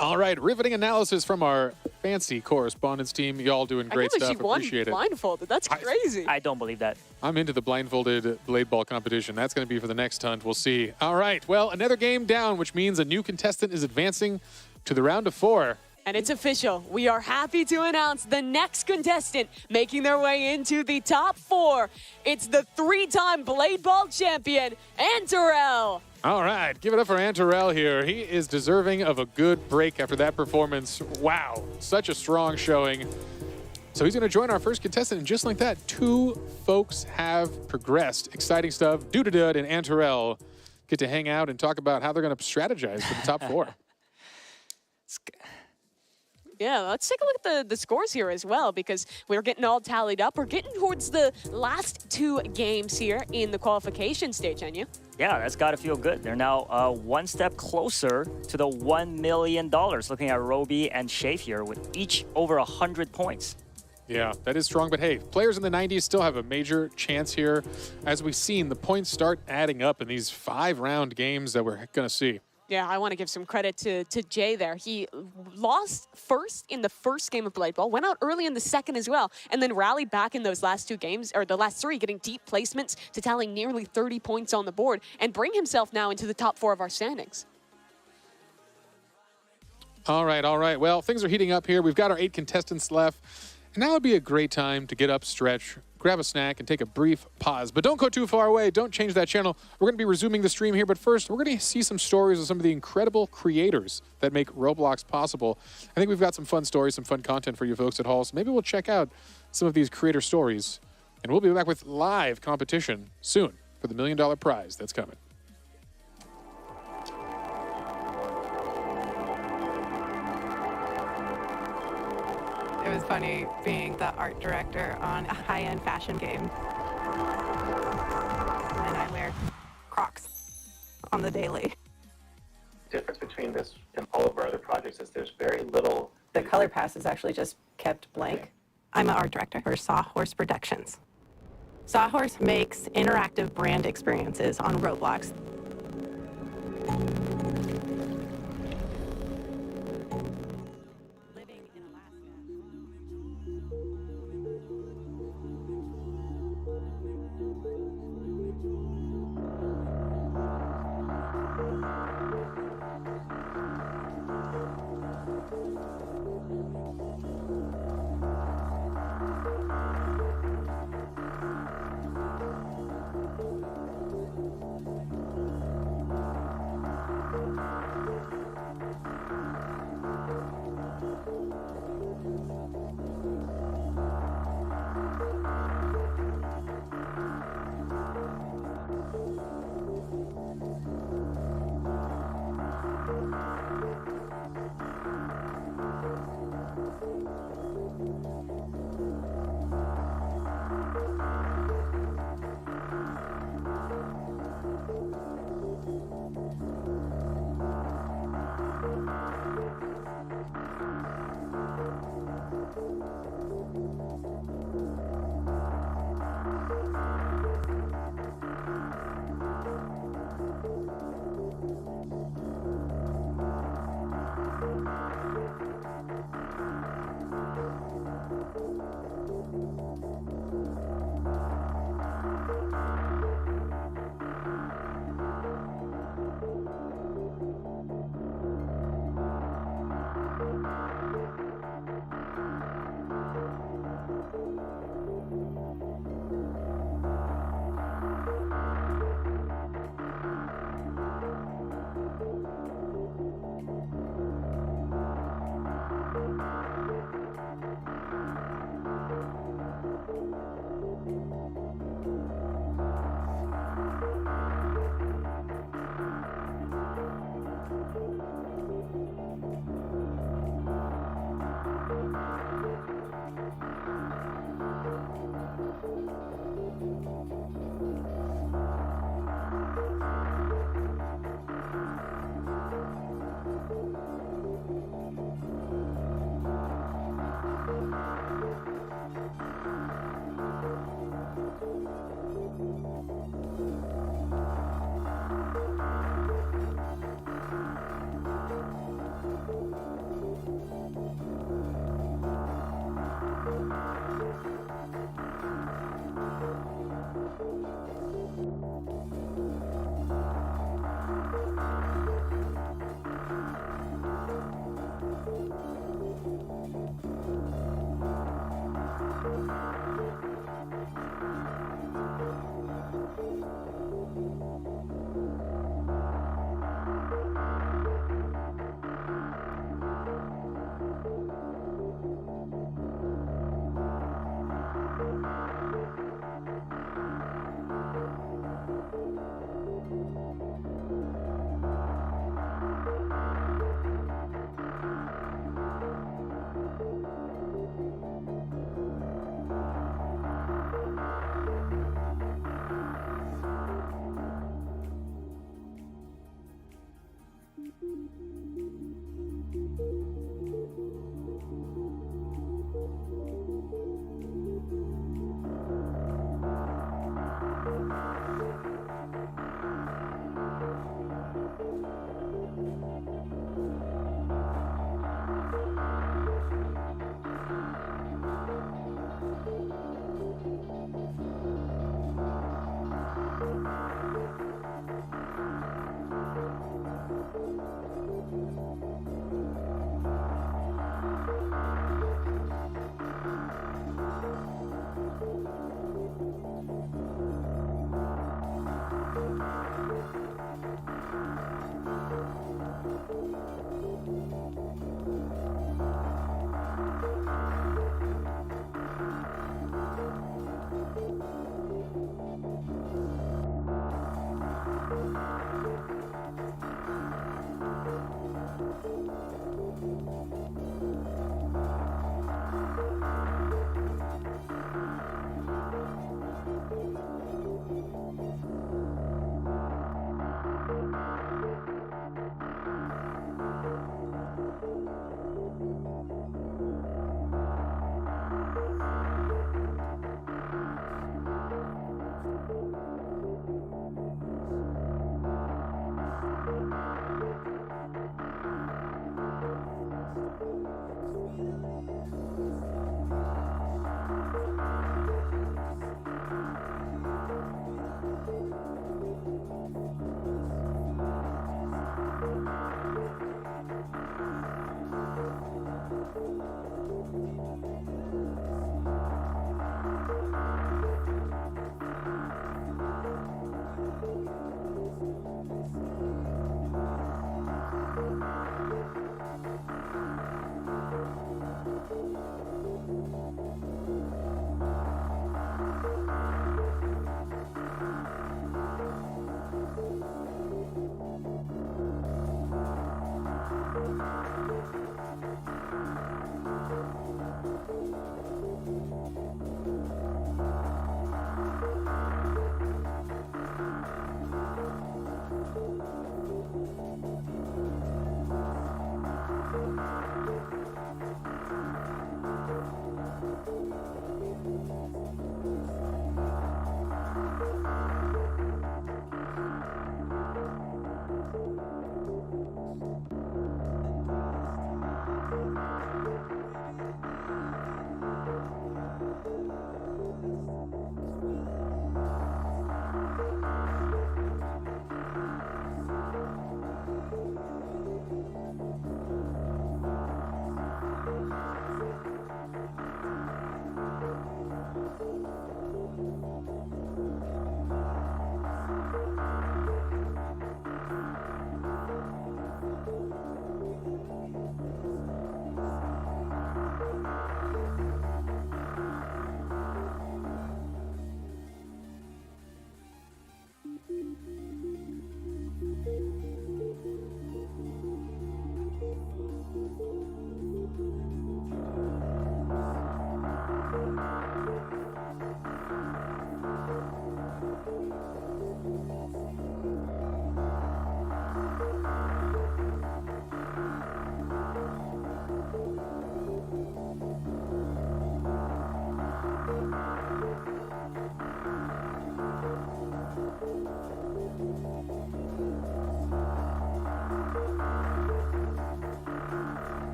Speaker 1: All right, riveting analysis from our fancy correspondence team. Y'all doing great stuff.
Speaker 3: She won
Speaker 1: Appreciate it.
Speaker 3: blindfolded. That's crazy.
Speaker 2: I don't believe that.
Speaker 1: I'm into the blindfolded blade ball competition. That's going to be for the next hunt. We'll see. All right, well, another game down, which means a new contestant is advancing to the round of 4.
Speaker 3: And it's official. We are happy to announce the next contestant making their way into the top 4. It's the 3-time Blade Ball champion, Antarel.
Speaker 1: All right, give it up for Antarel here. He is deserving of a good break after that performance. Wow, such a strong showing. So he's going to join our first contestant, and just like that, 2 folks have progressed. Exciting stuff. Dudadud and Antarel get to hang out and talk about how they're going to strategize for the top 4.
Speaker 3: Yeah, let's take a look at the scores here as well, because we're getting all tallied up. We're getting towards the last 2 games here in the qualification stage, Cheianu.
Speaker 2: Yeah, that's got to feel good. They're now 1 step closer to the $1 million, looking at Roby and Shafe here with each over 100 points.
Speaker 1: Yeah, that is strong, but hey, players in the 90s still have a major chance here. As we've seen, the points start adding up in these 5-round games that we're going to see.
Speaker 3: Yeah, I want to give some credit to Jay there. He lost first in the first game of Blade Ball, went out early in the second as well, and then rallied back in those last 2 games, or the last 3, getting deep placements to tally nearly 30 points on the board and bring himself now into the top 4 of our standings.
Speaker 1: All right, all right. Well, things are heating up here. We've got our 8 contestants left, and now would be a great time to get up, stretch, grab a snack, and take a brief pause. But don't go too far away. Don't change that channel. We're going to be resuming the stream here, but first, we're going to see some stories of some of the incredible creators that make Roblox possible. I think we've got some fun stories, some fun content for you folks at home, so maybe we'll check out some of these creator stories, and we'll be back with live competition soon for the $1 million prize that's coming.
Speaker 11: It was funny being the art director on a high-end fashion game. And I wear Crocs on the daily.
Speaker 12: The difference between this and all of our other projects is there's very little...
Speaker 11: The color pass is actually just kept blank. I'm an art director for Sawhorse Productions. Sawhorse makes interactive brand experiences on Roblox.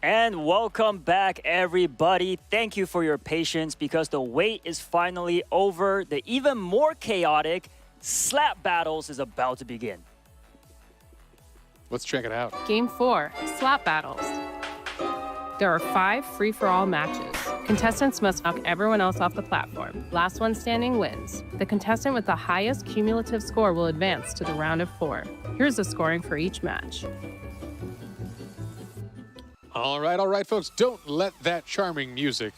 Speaker 2: And welcome back, everybody. Thank you for your patience because the wait is finally over. The even more chaotic slap battles is about to begin.
Speaker 1: Let's check it out.
Speaker 7: Game 4, slap battles. There are 5 free-for-all matches. Contestants must knock everyone else off the platform. Last one standing wins. The contestant with the highest cumulative score will advance to the round of 4. Here's the scoring for each match.
Speaker 1: All right, folks. Don't let that charming music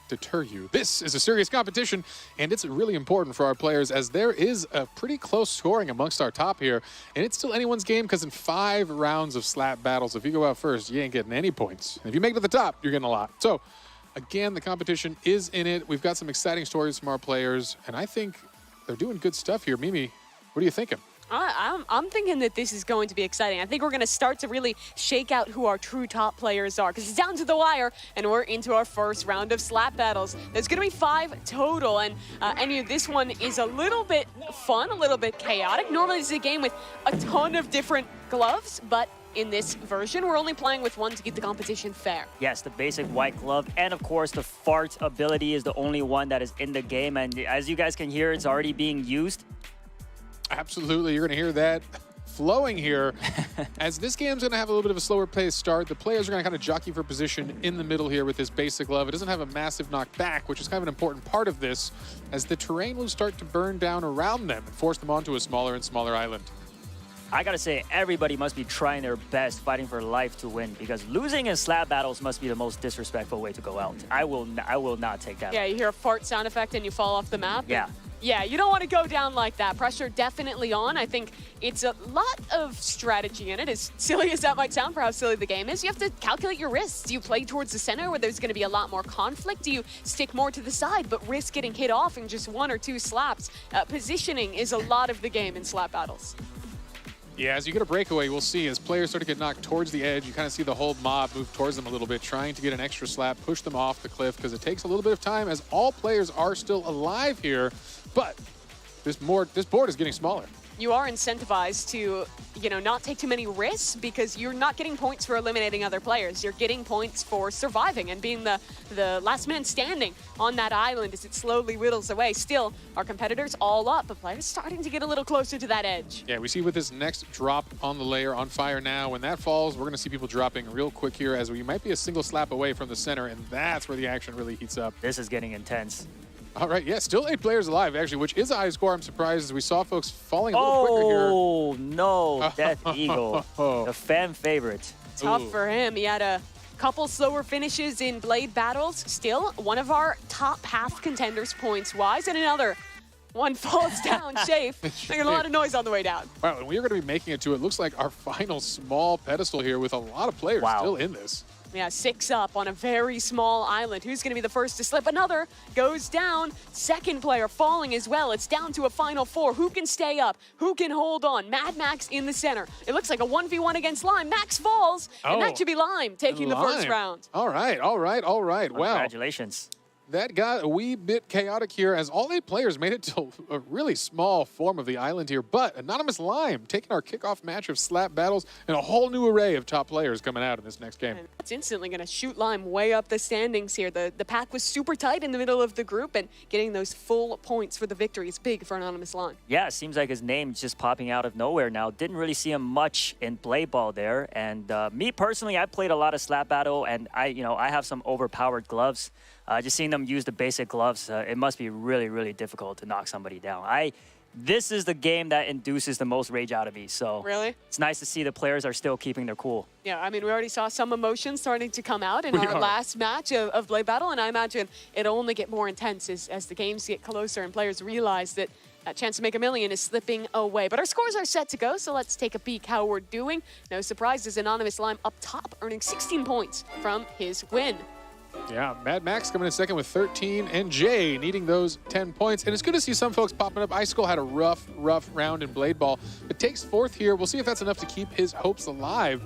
Speaker 1: deter you. This is a serious competition, and it's really important for our players as there is a pretty close scoring amongst our top here, and it's still anyone's game because in 5 rounds of slap battles, if you go out first, you ain't getting any points. And if you make it to the top, you're getting a lot. So, again, the competition is in it. We've got some exciting stories from our players, and I think they're doing good stuff here. Mimi, what are you thinking?
Speaker 3: I'm thinking that this is going to be exciting. I think we're going to start to really shake out who our true top players are because it's down to the wire and we're into our first round of slap battles. There's going to be 5 total and this one is a little bit fun, a little bit chaotic. Normally this is a game with a ton of different gloves, but in this version, we're only playing with one to keep the competition fair.
Speaker 2: Yes, the basic white glove, and of course, the fart ability is the only one that is in the game, and as you guys can hear, it's already being used.
Speaker 1: Absolutely, you're going to hear that flowing here. As this game's going to have a little bit of a slower pace start, the players are going to kind of jockey for position in the middle here with this basic glove. It doesn't have a massive knock back, which is kind of an important part of this, as the terrain will start to burn down around them and force them onto a smaller and smaller island.
Speaker 2: I gotta say, everybody must be trying their best, fighting for life to win, because losing in slap battles must be the most disrespectful way to go out. I will not take that.
Speaker 3: Yeah, you hear a fart sound effect and you fall off the map.
Speaker 2: Yeah.
Speaker 3: Yeah, you don't want to go down like that. Pressure definitely on. I think it's a lot of strategy in it, as silly as that might sound for how silly the game is. You have to calculate your risks. Do you play towards the center where there's going to be a lot more conflict? Do you stick more to the side but risk getting hit off in just 1 or 2 slaps? Positioning is a lot of the game in slap battles.
Speaker 1: Yeah, as you get a breakaway, we'll see as players start to get knocked towards the edge, you kind of see the whole mob move towards them a little bit, trying to get an extra slap, push them off the cliff, because it takes a little bit of time as all players are still alive here. But this board is getting smaller.
Speaker 3: You are incentivized to, not take too many risks because you're not getting points for eliminating other players. You're getting points for surviving and being the last man standing on that island as it slowly whittles away. Still, our competitors all up, but players starting to get a little closer to that edge.
Speaker 1: Yeah, we see with this next drop on the layer on fire now, when that falls, we're going to see people dropping real quick here as we might be a single slap away from the center, and that's where the action really heats up.
Speaker 2: This is getting intense.
Speaker 1: All right, yeah, still 8 players alive, actually, which is a high score. I'm surprised as we saw folks falling a little quicker here.
Speaker 2: Oh, no, Death Eagle, the fan favorite.
Speaker 3: Tough for him. He had a couple slower finishes in Blade battles. Still, one of our top half contenders points-wise, and another one falls down. Shafe making a lot of noise on the way down.
Speaker 1: Wow, and we are going to be making it to, it looks like, our final small pedestal here with a lot of players still in this.
Speaker 3: Yeah, 6 up on a very small island. Who's going to be the first to slip? Another goes down. Second player falling as well. It's down to a final 4. Who can stay up? Who can hold on? Mad Max in the center. It looks like a 1v1 against Lime. Max falls, and that should be Lime taking the first round.
Speaker 1: All right. Wow.
Speaker 2: Congratulations.
Speaker 1: That got a wee bit chaotic here as all 8 players made it to a really small form of the island here. But Anonymous Lime taking our kickoff match of slap battles and a whole new array of top players coming out in this next game.
Speaker 3: And that's instantly going to shoot Lime way up the standings here. The pack was super tight in the middle of the group, and getting those full points for the victory is big for Anonymous Lime.
Speaker 2: Yeah, it seems like his name's just popping out of nowhere now. Didn't really see him much in play ball there. And me personally, I played a lot of slap battle, and I have some overpowered gloves. Just seeing them use the basic gloves, it must be really, really difficult to knock somebody down. This is the game that induces the most rage out of me. So
Speaker 3: really,
Speaker 2: it's nice to see the players are still keeping their cool.
Speaker 3: Yeah, I mean, we already saw some emotions starting to come out in our last match of Blade Battle, and I imagine it'll only get more intense as the games get closer and players realize that that chance to make $1 million is slipping away. But our scores are set to go, so let's take a peek how we're doing. No surprises, Anonymous Lime up top, earning 16 points from his win.
Speaker 1: Yeah, Mad Max coming in second with 13, and Jay needing those 10 points. And it's good to see some folks popping up. Icicle had a rough round in Blade Ball, but takes 4th here. We'll see if that's enough to keep his hopes alive.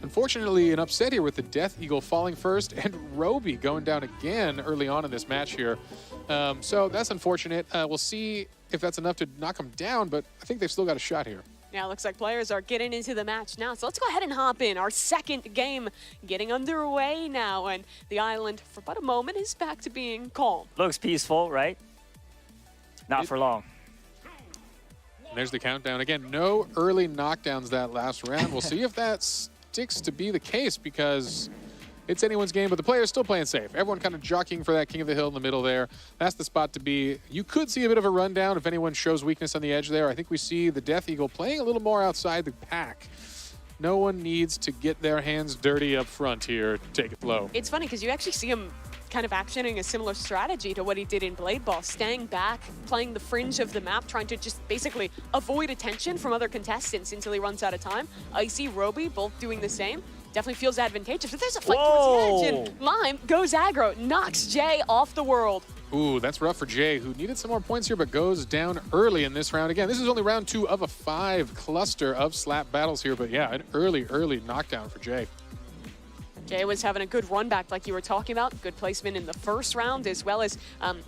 Speaker 1: Unfortunately, an upset here with the Death Eagle falling first, and Roby going down again early on in this match here. So that's unfortunate. We'll see if that's enough to knock him down, but I think they've still got a shot here.
Speaker 3: Yeah, looks like players are getting into the match now. So let's go ahead and hop in. Our second game getting underway now. And the island, for about a moment, is back to being calm.
Speaker 2: Looks peaceful, right? Not for long.
Speaker 1: There's the countdown. Again, no early knockdowns that last round. We'll see if that sticks to be the case because it's anyone's game, but the player's still playing safe. Everyone kind of jockeying for that king of the hill in the middle there. That's the spot to be. You could see a bit of a rundown if anyone shows weakness on the edge there. I think we see the Death Eagle playing a little more outside the pack. No one needs to get their hands dirty up front here. Take it low.
Speaker 3: It's funny because you actually see him kind of actioning a similar strategy to what he did in Blade Ball, staying back, playing the fringe of the map, trying to just basically avoid attention from other contestants until he runs out of time. Icy, Roby, both doing the same. Definitely feels advantageous, but there's a fight towards the edge, and Lime goes aggro, knocks Jay off the world.
Speaker 1: Ooh, that's rough for Jay, who needed some more points here, but goes down early in this round. Again, this is only round 2 of a 5 cluster of slap battles here, but yeah, an early knockdown for Jay.
Speaker 3: Jay was having a good run back like you were talking about. Good placement in the first round, as well as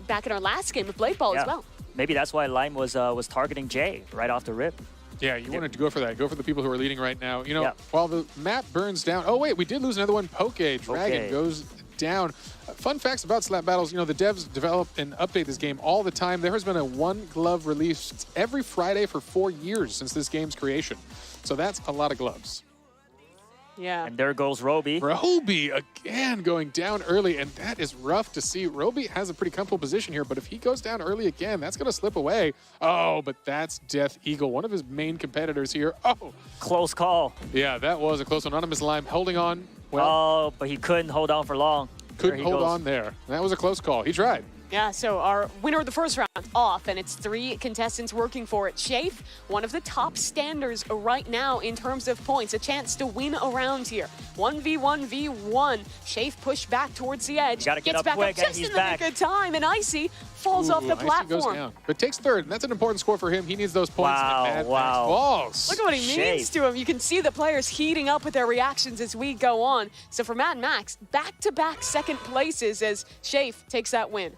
Speaker 3: back in our last game of Blade Ball as well.
Speaker 2: Maybe that's why Lime was targeting Jay right off the rip.
Speaker 1: Yeah, you wanted to go for that. Go for the people who are leading right now. You know, while the map burns down. Oh, wait, we did lose another one. Dragon goes down. Fun facts about slap battles. You know, the devs develop and update this game all the time. There has been a 1-glove release every Friday for 4 years since this game's creation. So that's a lot of gloves.
Speaker 3: Yeah.
Speaker 2: And there goes Roby.
Speaker 1: Roby again going down early, and that is rough to see. Roby has a pretty comfortable position here, but if he goes down early again, that's going to slip away. Oh, but that's Death Eagle, one of his main competitors here. Oh.
Speaker 2: Close call.
Speaker 1: Yeah, that was a close one. Anonymous Lime holding on. Well,
Speaker 2: oh, but he couldn't hold on for long.
Speaker 1: Couldn't hold on there. That was a close call. He tried.
Speaker 3: Yeah, so our winner of the first round off, and it's 3 contestants working for it. Shafe, one of the top standers right now in terms of points, a chance to win a round here. 1v1v1. Shafe pushed back towards the edge.
Speaker 2: Gotta get
Speaker 3: gets
Speaker 2: up
Speaker 3: back
Speaker 2: quick,
Speaker 3: up just
Speaker 2: and he's
Speaker 3: in the nick of time, and Icy falls off the
Speaker 1: Icy
Speaker 3: platform.
Speaker 1: goes down, but takes third, and that's an important score for him. He needs those points.
Speaker 2: Wow,
Speaker 1: and falls.
Speaker 3: Look at what he means to him. You can see the players heating up with their reactions as we go on. So for Mad Max, back-to-back second places as Shafe takes that win.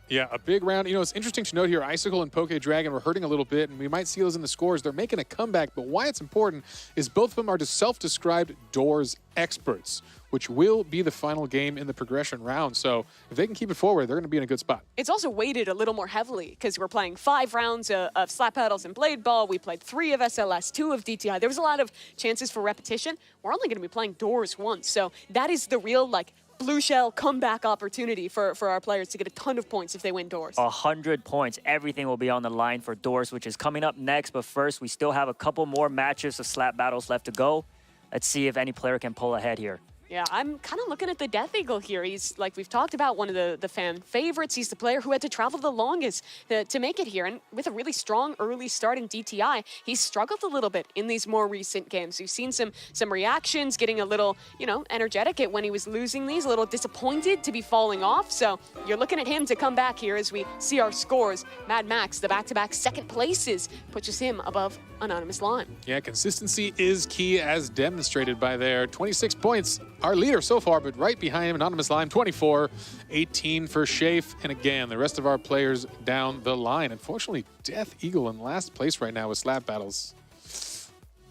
Speaker 1: Yeah, a big round. You know, it's interesting to note here, Icicle and Poke Dragon were hurting a little bit, and we might see those in the scores. They're making a comeback, but why it's important is both of them are self-described doors experts, which will be the final game in the progression round. So if they can keep it forward, they're going to be in a good spot.
Speaker 3: It's also weighted a little more heavily because we're playing 5 rounds of slap battles and Blade Ball. We played 3 of SLS, 2 of DTI. There was a lot of chances for repetition. We're only going to be playing doors once. So that is the real, like, blue shell comeback opportunity for our players to get a ton of points if they win doors.
Speaker 2: 100 points. Everything will be on the line for doors, which is coming up next. But first, we still have a couple more matches of slap battles left to go. Let's see if any player can pull ahead here.
Speaker 3: Yeah, I'm kind of looking at the Death Eagle here. He's, like we've talked about, one of the fan favorites. He's the player who had to travel the longest to make it here. And with a really strong early start in DTI, he's struggled a little bit in these more recent games. We've seen some reactions, getting a little, you know, energetic at when he was losing these, a little disappointed to be falling off. So you're looking at him to come back here as we see our scores. Mad Max, the back-to-back second places, pushes him above Anonymous Lime.
Speaker 1: Yeah, consistency is key as demonstrated by their 26 points. Our leader so far, but right behind him, Anonymous Lime, 24, 18 for Shafe. And again, the rest of our players down the line. Unfortunately, Death Eagle in last place right now with slap battles.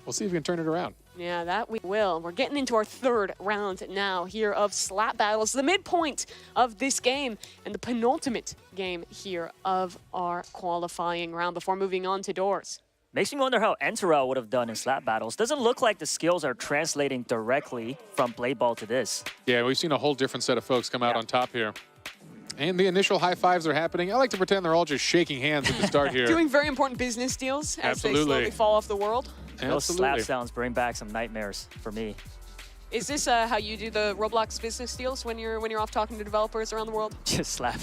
Speaker 1: We'll see if we can turn it around.
Speaker 3: Yeah, that we will. We're getting into our third round now here of slap battles, the midpoint of this game and the penultimate game here of our qualifying round before moving on to doors.
Speaker 2: Makes me wonder how Enterel would have done in slap battles. Doesn't look like the skills are translating directly from Blade Ball to this.
Speaker 1: Yeah, we've seen a whole different set of folks come out on top here. And the initial high fives are happening. I like to pretend they're all just shaking hands at the start here.
Speaker 3: Doing very important business deals as they slowly fall off the world.
Speaker 2: Those slap sounds bring back some nightmares for me.
Speaker 3: Is this how you do the Roblox business deals when you're off talking to developers around the world?
Speaker 2: Just slap.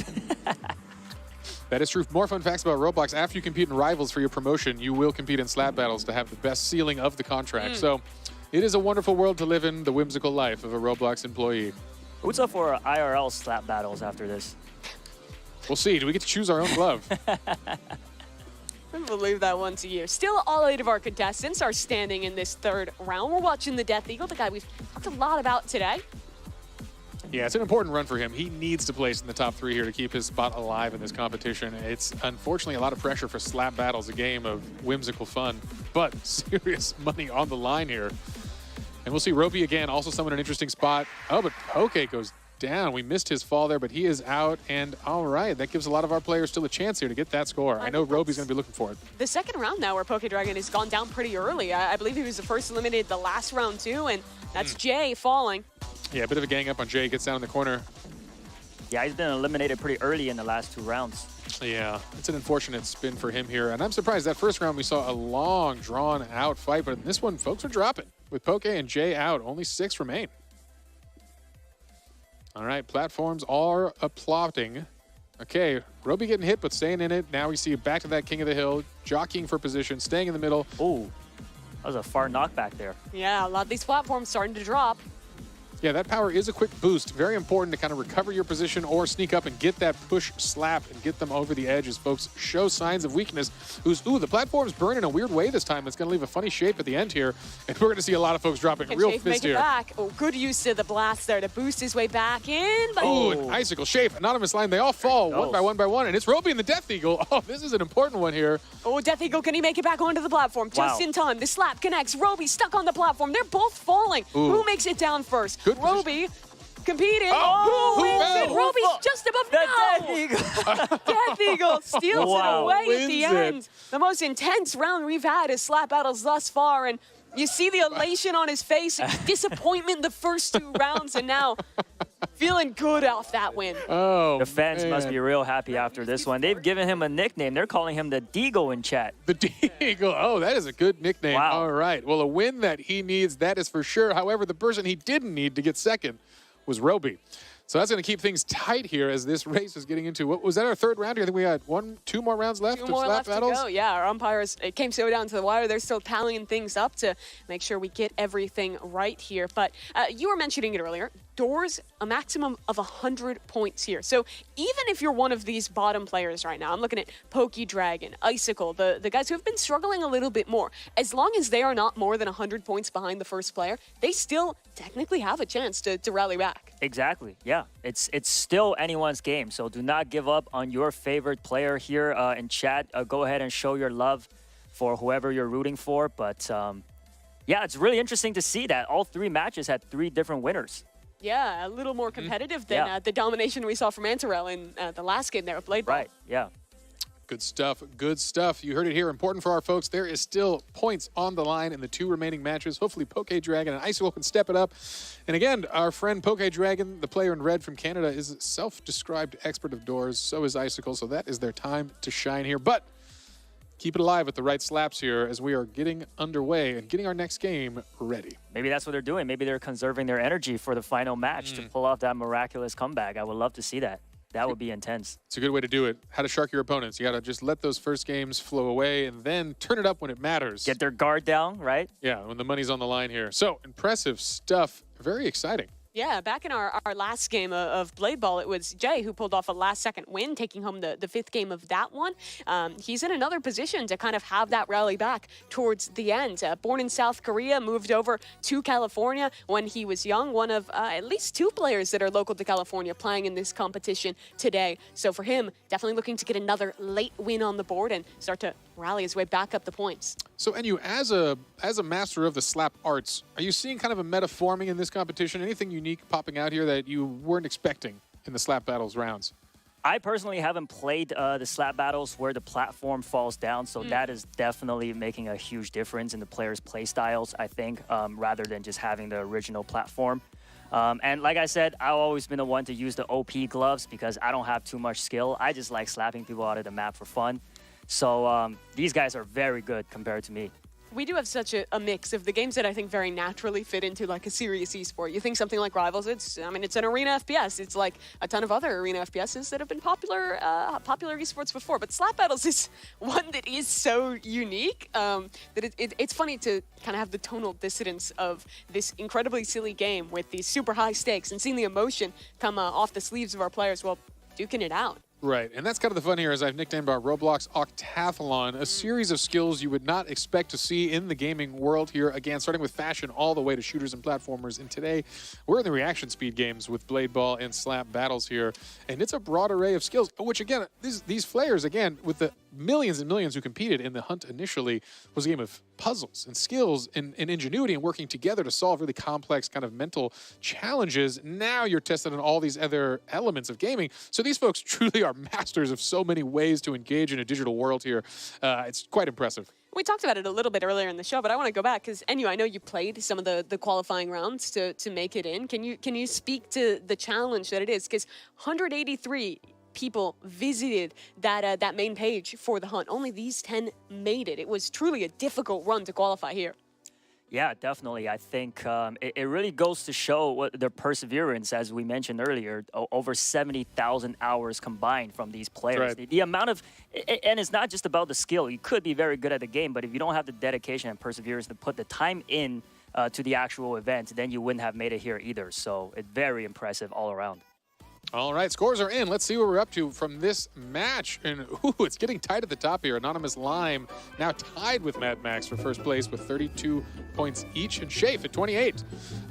Speaker 1: That is true. More fun facts about Roblox. After you compete in Rivals for your promotion, you will compete in slap battles to have the best ceiling of the contract. So it is a wonderful world to live in, the whimsical life of a Roblox employee.
Speaker 2: Who's up for IRL slap battles after this?
Speaker 1: We'll see. Do we get to choose our own glove?
Speaker 3: I believe that one to you. Still, all 8 of our contestants are standing in this third round. We're watching the Death Eagle, the guy we've talked a lot about today.
Speaker 1: Yeah, it's an important run for him. He needs to place in the top 3 here to keep his spot alive in this competition. It's unfortunately a lot of pressure for slap battles, a game of whimsical fun. but serious money on the line here. And we'll see Roby again, also someone in an interesting spot. Oh, but Poke goes down. We missed his fall there, but he is out. And all right, that gives a lot of our players still a chance here to get that score. I know Roby's going to be looking for it.
Speaker 3: The second round now where Poke Dragon has gone down pretty early. I believe he was the first eliminated the last round too, and that's Jay falling.
Speaker 1: Yeah, a bit of a gang up on Jay. Gets down in the corner.
Speaker 2: Yeah, he's been eliminated pretty early in the last 2 rounds.
Speaker 1: Yeah, it's an unfortunate spin for him here. And I'm surprised that first round we saw a long, drawn-out fight, but in this one, folks are dropping. With Poke and Jay out, only 6 remain. All right, platforms are applauding. Okay, Roby getting hit, but staying in it. Now we see back to that King of the Hill, jockeying for position, staying in the middle.
Speaker 2: Ooh, that was a far knockback there.
Speaker 3: Yeah, a lot of these platforms starting to drop.
Speaker 1: Yeah, that power is a quick boost. Very important to kind of recover your position or sneak up and get that push slap and get them over the edge as folks show signs of weakness. Ooh, the platform's burning in a weird way this time. It's going to leave a funny shape at the end here. And we're going to see a lot of folks dropping real
Speaker 3: Shape
Speaker 1: fist
Speaker 3: make it
Speaker 1: here.
Speaker 3: back. Oh, good use of the blast there to boost his way back in. But
Speaker 1: Oh, an icicle shape, anonymous line. They all fall one by one. And it's Roby and the Death Eagle. Oh, this is an important one here.
Speaker 3: Oh, Death Eagle, can he make it back onto the platform? Just in time. The slap connects. Roby stuck on the platform. They're both falling.
Speaker 1: Ooh.
Speaker 3: Who makes it down first?
Speaker 1: Good
Speaker 3: Roby competing.
Speaker 1: Oh,
Speaker 3: who wins
Speaker 1: fell?
Speaker 3: it? Roby's just above
Speaker 2: Death Eagle.
Speaker 3: Death Eagle steals it away at the
Speaker 1: Wins it.
Speaker 3: end. The most intense round we've had as slap battles thus far. And you see the elation on his face, disappointment the first 2 rounds, and now feeling good off that win.
Speaker 1: Oh,
Speaker 2: The fans
Speaker 1: man.
Speaker 2: must be real happy after this one. They've given him a nickname. They're calling him the Deagle in chat.
Speaker 1: The Deagle. Oh, that is a good nickname.
Speaker 2: Wow.
Speaker 1: All right. Well, a win that he needs, that is for sure. However, the person he didn't need to get second was Roby. So that's going to keep things tight here as this race is getting into, what was that, our 3rd round here? I think we had 2 more rounds left
Speaker 3: 2
Speaker 1: of
Speaker 3: more
Speaker 1: slap
Speaker 3: left
Speaker 1: battles.
Speaker 3: to go. Yeah, our umpires, it came so down to the wire. They're still tallying things up to make sure we get everything right here. But you were mentioning it earlier. Doors, a maximum of 100 points here. So even if you're one of these bottom players right now, I'm looking at Pokey Dragon, Icicle, the guys who have been struggling a little bit more. As long as they are not more than 100 points behind the first player, they still technically have a chance to rally back.
Speaker 2: Exactly. Yeah, it's still anyone's game. So do not give up on your favorite player here in chat. Go ahead and show your love for whoever you're rooting for. But yeah, it's really interesting to see that all 3 matches had 3 different winners.
Speaker 3: Yeah, a little more competitive than the domination we saw from Antarell in the last game there with Blade Ball.
Speaker 2: Right. Yeah.
Speaker 1: Good stuff. Good stuff. You heard it here. Important for our folks. There is still points on the line in the 2 remaining matches. Hopefully, Poke Dragon and Icicle can step it up. And again, our friend Poke Dragon, the player in red from Canada, is a self-described expert of doors. So is Icicle. So that is their time to shine here. But keep it alive with the right slaps here as we are getting underway and getting our next game ready.
Speaker 2: Maybe that's what they're doing. Maybe they're conserving their energy for the final match to pull off that miraculous comeback. I would love to see that. That would be intense.
Speaker 1: It's a good way to do it. How to shark your opponents. You got to just let those first games flow away and then turn it up when it matters.
Speaker 2: Get their guard down, right?
Speaker 1: Yeah, when the money's on the line here. So, impressive stuff. Very exciting.
Speaker 3: Yeah, back in our last game of Blade Ball, it was Jay who pulled off a last-second win, taking home the 5th game of that one. He's in another position to kind of have that rally back towards the end. Born in South Korea, moved over to California when he was young. One of at least 2 players that are local to California playing in this competition today. So for him, definitely looking to get another late win on the board and start to rally his way back up the points.
Speaker 1: So, Enyu, as a master of the slap arts, are you seeing kind of a meta forming in this competition? Anything unique popping out here that you weren't expecting in the slap battles rounds?
Speaker 2: I personally haven't played the slap battles where the platform falls down, so that is definitely making a huge difference in the players' play styles, I think, rather than just having the original platform. And like I said, I've always been the one to use the OP gloves because I don't have too much skill. I just like slapping people out of the map for fun. So these guys are very good compared to me.
Speaker 3: We do have such a mix of the games that I think very naturally fit into like a serious esport. You think something like Rivals, it's an arena FPS. It's like a ton of other arena FPSs that have been popular esports before. But Slap Battles is one that is so unique that it's funny to kind of have the tonal dissonance of this incredibly silly game with these super high stakes and seeing the emotion come off the sleeves of our players while duking it out.
Speaker 1: Right, and that's kind of the fun here, as I've nicknamed our Roblox Octathlon, a series of skills you would not expect to see in the gaming world here. Again, starting with fashion all the way to shooters and platformers. And today, we're in the reaction speed games with Blade Ball and Slap Battles here. And it's a broad array of skills, which again, these flayers, again, with the millions and millions who competed in the hunt initially was a game of puzzles and skills and ingenuity and working together to solve really complex kind of mental challenges. Now you're tested on all these other elements of gaming. So these folks truly are masters of so many ways to engage in a digital world here. It's quite impressive.
Speaker 3: We talked about it a little bit earlier in the show, but I want to go back because, I know you played some of the qualifying rounds to make it in. Can you speak to the challenge that it is? Because 183 people visited that main page for the hunt. Only these 10 made it. It was truly a difficult run to qualify here.
Speaker 2: Yeah, definitely. I think it really goes to show what their perseverance, as we mentioned earlier, over 70,000 hours combined from these players.
Speaker 1: Right.
Speaker 2: The amount of, and it's not just about the skill. You could be very good at the game, but if you don't have the dedication and perseverance to put the time in to the actual event, then you wouldn't have made it here either. So it's very impressive all around.
Speaker 1: All right, scores are in. Let's see what we're up to from this match. And ooh, it's getting tight at the top here. Anonymous Lime now tied with Mad Max for first place with 32 points each, and Shafe at 28.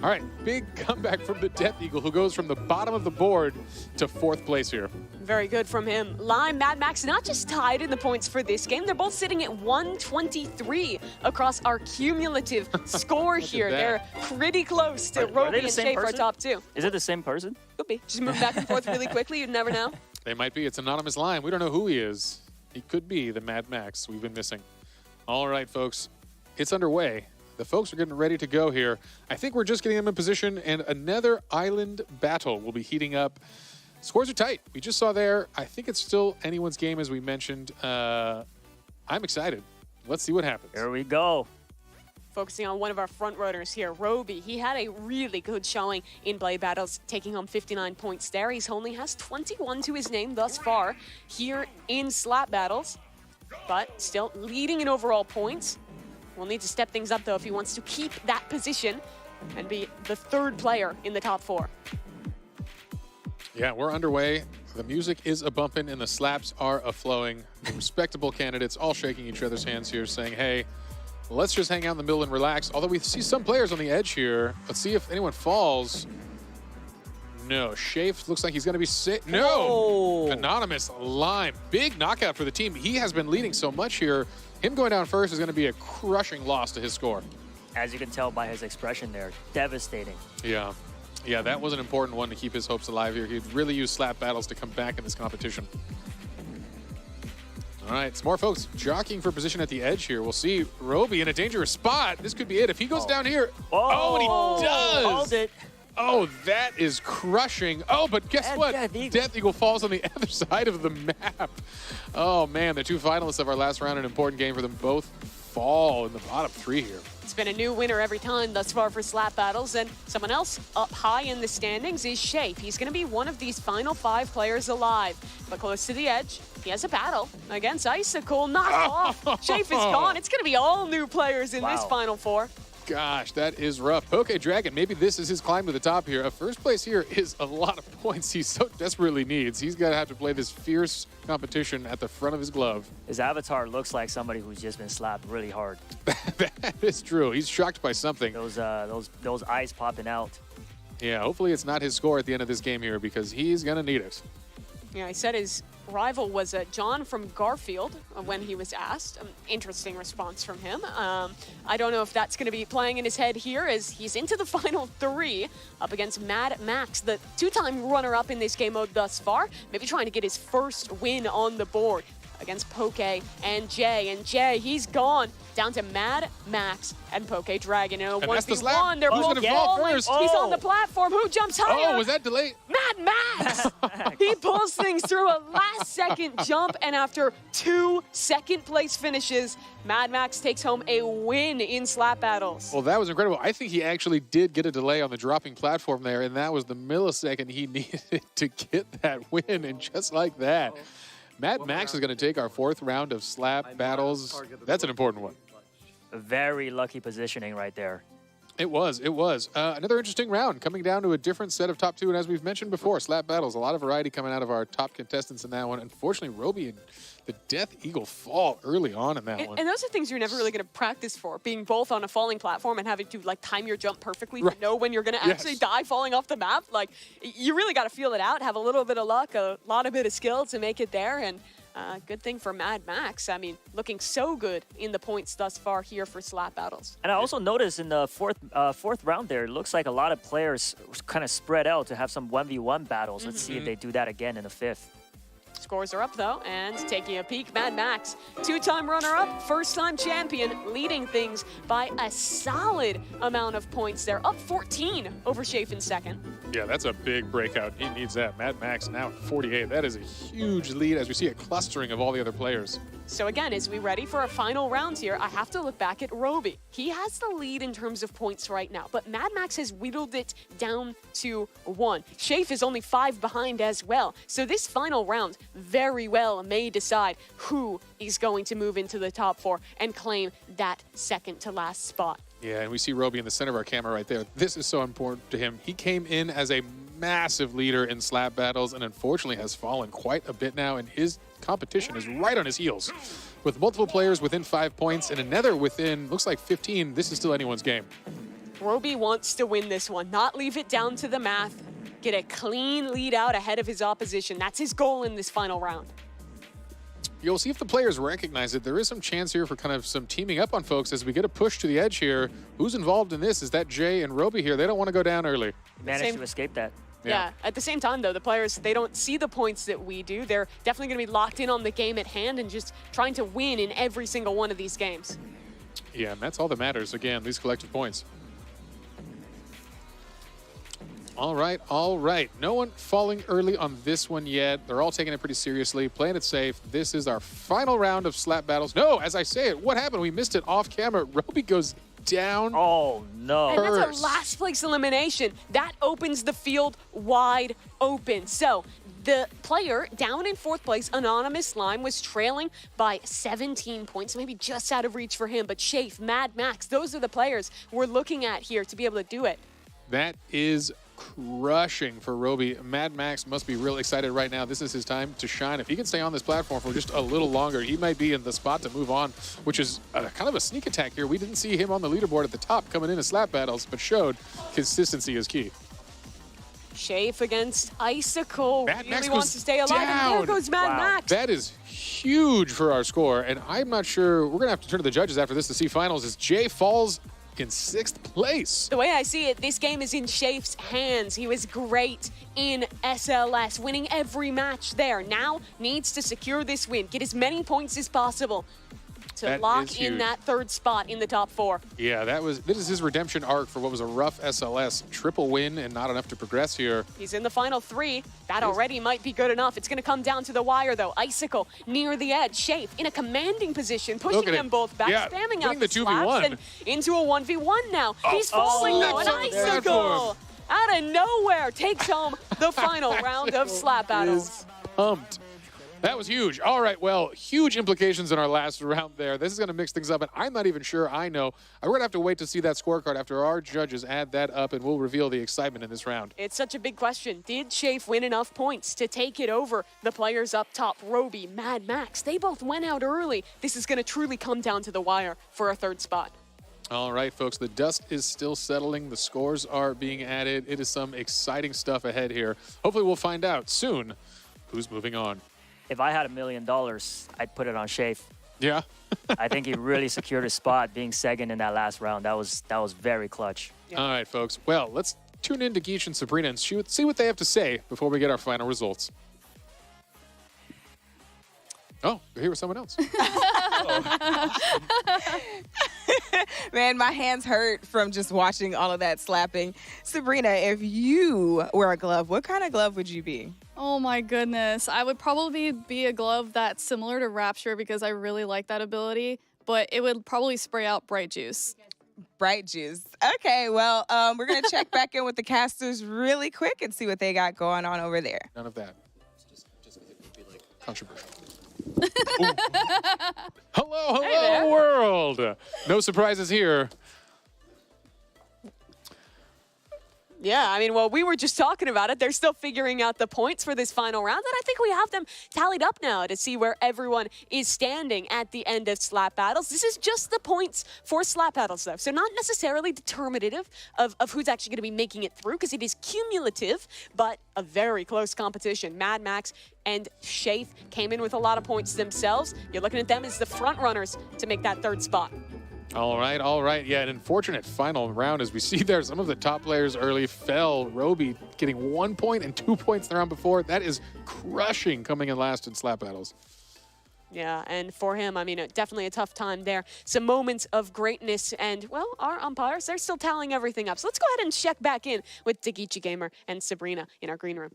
Speaker 1: All right, big comeback from the Death Eagle, who goes from the bottom of the board to fourth place here.
Speaker 3: Very good from him. Lime, Mad Max, not just tied in the points for this game, they're both sitting at 123 across our cumulative score here. They're pretty close to Roby and Shafe, our top two.
Speaker 2: Is it the same person?
Speaker 3: Could be. Just move back and forth really quickly. You'd never know.
Speaker 1: They might be. It's Anonymous Lime. We don't know who he is. He could be the Mad Max we've been missing. All right, folks. It's underway. The folks are getting ready to go here. I think we're just getting them in position, and another island battle will be heating up. Scores are tight. We just saw there. I think it's still anyone's game, as we mentioned. I'm excited. Let's see what happens.
Speaker 2: Here we go.
Speaker 3: Focusing on one of our front runners here, Roby. He had a really good showing in Blade Battles, taking home 59 points there. He only has 21 to his name thus far here in Slap Battles, but still leading in overall points. We'll need to step things up, though, if he wants to keep that position and be the third player in the top four.
Speaker 1: Yeah, we're underway. The music is a-bumping and the slaps are a-flowing. The respectable candidates all shaking each other's hands here, saying, hey, let's just hang out in the middle and relax. Although we see some players on the edge here. Let's see if anyone falls. No, Shafe looks like he's going to be sick. No!
Speaker 2: Oh.
Speaker 1: Anonymous Lime. Big knockout for the team. He has been leading so much here. Him going down first is going to be a crushing loss to his score.
Speaker 2: As you can tell by his expression there, devastating.
Speaker 1: Yeah. Yeah, that was an important one to keep his hopes alive here. He'd really use Slap Battles to come back in this competition. All right, some more folks jockeying for position at the edge here. We'll see Roby in a dangerous spot. This could be it. If he goes down here. Oh, and he does.
Speaker 2: Called it.
Speaker 1: Oh, that is crushing. Oh, but guess what? Death Eagle falls on the other side of the map. Oh, man, the two finalists of our last round, an important game for them, both fall in the bottom three here.
Speaker 3: It's been a new winner every time thus far for Slap Battles, and someone else up high in the standings is Shafe. He's going to be one of these final 5 players alive, but close to the edge. He has a battle against Icicle. Knocked off. Shafe is gone. It's going to be all new players in this final 4.
Speaker 1: Gosh, that is rough. Poke Dragon, maybe this is his climb to the top here. A first place here is a lot of points he so desperately needs. He's going to have to play this fierce competition at the front of his glove.
Speaker 2: His avatar looks like somebody who's just been slapped really hard.
Speaker 1: That is true. He's shocked by something.
Speaker 2: Those eyes popping out.
Speaker 1: Yeah, hopefully it's not his score at the end of this game here because he's going to need it.
Speaker 3: Yeah, he said his rival was John from Garfield when he was asked. Interesting response from him. I don't know if that's going to be playing in his head here as he's into the final 3 up against Mad Max, the 2-time runner-up in this game mode thus far. Maybe trying to get his first win on the board against Poke and Jay. And Jay, he's gone down to Mad Max and Poke Dragon. In a 1v1, they're both falling. He's on the platform. Who jumps higher?
Speaker 1: Oh, was that delayed?
Speaker 3: Mad Max! He pulls things through a last-second jump, and after 2 second-place finishes, Mad Max takes home a win in Slap Battles.
Speaker 1: Well, that was incredible. I think he actually did get a delay on the dropping platform there, and that was the millisecond he needed to get that win, and just like that, Mad Max is going to take our 4th round of Slap Battles. That's an important one.
Speaker 2: Very lucky positioning right there.
Speaker 1: It was. Another interesting round, coming down to a different set of top 2, and as we've mentioned before, Slap Battles, a lot of variety coming out of our top contestants in that one. Unfortunately, Roby and the Death Eagle fall early on in that one.
Speaker 3: And those are things you're never really going to practice for, being both on a falling platform and having to like time your jump perfectly to know when you're going to actually die falling off the map. Like, you really got to feel it out, have a little bit of luck, a lot of bit of skill to make it there, and Good thing for Mad Max. I mean, looking so good in the points thus far here for slap battles.
Speaker 2: And I also noticed in the fourth round there, it looks like a lot of players kind of spread out to have some 1v1 battles. Let's see if they do that again in the fifth.
Speaker 3: Scores are up, though, and taking a peek, Mad Max, two-time runner-up, first-time champion, leading things by a solid amount of points there, up 14 over Shafe in second.
Speaker 1: Yeah, that's a big breakout. He needs that. Mad Max now at 48. That is a huge lead as we see a clustering of all the other players.
Speaker 3: So again, as we ready for a final round here, I have to look back at Roby. He has the lead in terms of points right now, but Mad Max has whittled it down to 1. Shafe is only 5 behind as well. So this final round very well may decide who is going to move into the top 4 and claim that second to last spot.
Speaker 1: Yeah, and we see Roby in the center of our camera right there. This is so important to him. He came in as a massive leader in slap battles and unfortunately has fallen quite a bit now, and his competition is right on his heels. With multiple players within 5 points and another within, looks like 15, this is still anyone's game.
Speaker 3: Roby wants to win this one, not leave it down to the math, get a clean lead out ahead of his opposition. That's his goal in this final round.
Speaker 1: You'll see if the players recognize it. There is some chance here for kind of some teaming up on folks as we get a push to the edge here. Who's involved in this? Is that Jay and Roby here? They don't want to go down early.
Speaker 2: Managed to escape that.
Speaker 3: Yeah. At the same time, though, the players, they don't see the points that we do. They're definitely going to be locked in on the game at hand and just trying to win in every single one of these games.
Speaker 1: Yeah, and that's all that matters, again, these collective points. All right. No one falling early on this one yet. They're all taking it pretty seriously, playing it safe. This is our final round of slap battles. No, as I say it, what happened? We missed it off camera. Roby goes down.
Speaker 2: Oh, no.
Speaker 3: And that's a last place elimination. That opens the field wide open. So the player down in 4th place, Anonymous Slime, was trailing by 17 points, maybe just out of reach for him. But Shafe, Mad Max, those are the players we're looking at here to be able to do it.
Speaker 1: That is crushing for Roby. Mad Max must be real excited right now. This is his time to shine. If he can stay on this platform for just a little longer, he might be in the spot to move on, which is kind of a sneak attack here. We didn't see him on the leaderboard at the top coming into slap battles, but showed consistency is key.
Speaker 3: Shafe against Icicle.
Speaker 1: Mad Max
Speaker 3: really wants to stay alive.
Speaker 1: Down.
Speaker 3: And there goes Mad Max.
Speaker 1: That is huge for our score, and I'm not sure. We're going to have to turn to the judges after this to see finals as Jay falls in 6th place.
Speaker 3: The way I see it, this game is in Shafe's hands. He was great in SLS, winning every match there. Now needs to secure this win, get as many points as possible to lock in that 3rd spot in the top 4.
Speaker 1: Yeah, this is his redemption arc for what was a rough SLS. Triple win and not enough to progress here.
Speaker 3: He's in the final 3. That already might be good enough. It's going to come down to the wire, though. Icicle near the edge. Shafe in a commanding position, pushing them both back, spamming out the 2v1 and into a 1v1 now. He's falling though, and Icicle out of nowhere takes home the final round of slap battles.
Speaker 1: Pumped. That was huge. All right, well, huge implications in our last round there. This is going to mix things up, and I'm not even sure I know. We're going to have to wait to see that scorecard after our judges add that up, and we'll reveal the excitement in this round.
Speaker 3: It's such a big question. Did Shafe win enough points to take it over the players up top? Roby, Mad Max, they both went out early. This is going to truly come down to the wire for a 3rd spot.
Speaker 1: All right, folks, the dust is still settling. The scores are being added. It is some exciting stuff ahead here. Hopefully we'll find out soon who's moving on.
Speaker 2: If I had $1 million, I'd put it on Shafe.
Speaker 1: Yeah.
Speaker 2: I think he really secured his spot being second in that last round. That was very clutch.
Speaker 1: Yeah. All right, folks. Well, let's tune in to Geach and Sabrina and see what they have to say before we get our final results. Oh, you're here with someone else.
Speaker 4: Man, my hands hurt from just watching all of that slapping. Sabrina, if you were a glove, what kind of glove would you be?
Speaker 5: Oh my goodness. I would probably be a glove that's similar to Rapture because I really like that ability, but it would probably spray out Bright Juice.
Speaker 4: Bright Juice. Okay, well, we're going to check back in with the casters really quick and see what they got going on over there.
Speaker 1: None of that. Just it would be like controversial. Hello, world. No surprises here.
Speaker 3: Yeah, I mean, well, we were just talking about it. They're still figuring out the points for this final round, and I think we have them tallied up now to see where everyone is standing at the end of slap battles. This is just the points for slap battles, though, so not necessarily determinative of who's actually going to be making it through, because it is cumulative, but a very close competition. Mad Max and Shafe came in with a lot of points themselves. You're looking at them as the front runners to make that third spot.
Speaker 1: All right, all right. Yeah, an unfortunate final round as we see there. Some of the top players early fell. Roby getting 1 point and 2 points the round before. That is crushing coming in last in slap battles.
Speaker 3: Yeah, and for him, I mean, definitely a tough time there. Some moments of greatness, and, well, our umpires, they're still tallying everything up. So let's go ahead and check back in with Dagichi Gamer and Sabrina in our green room.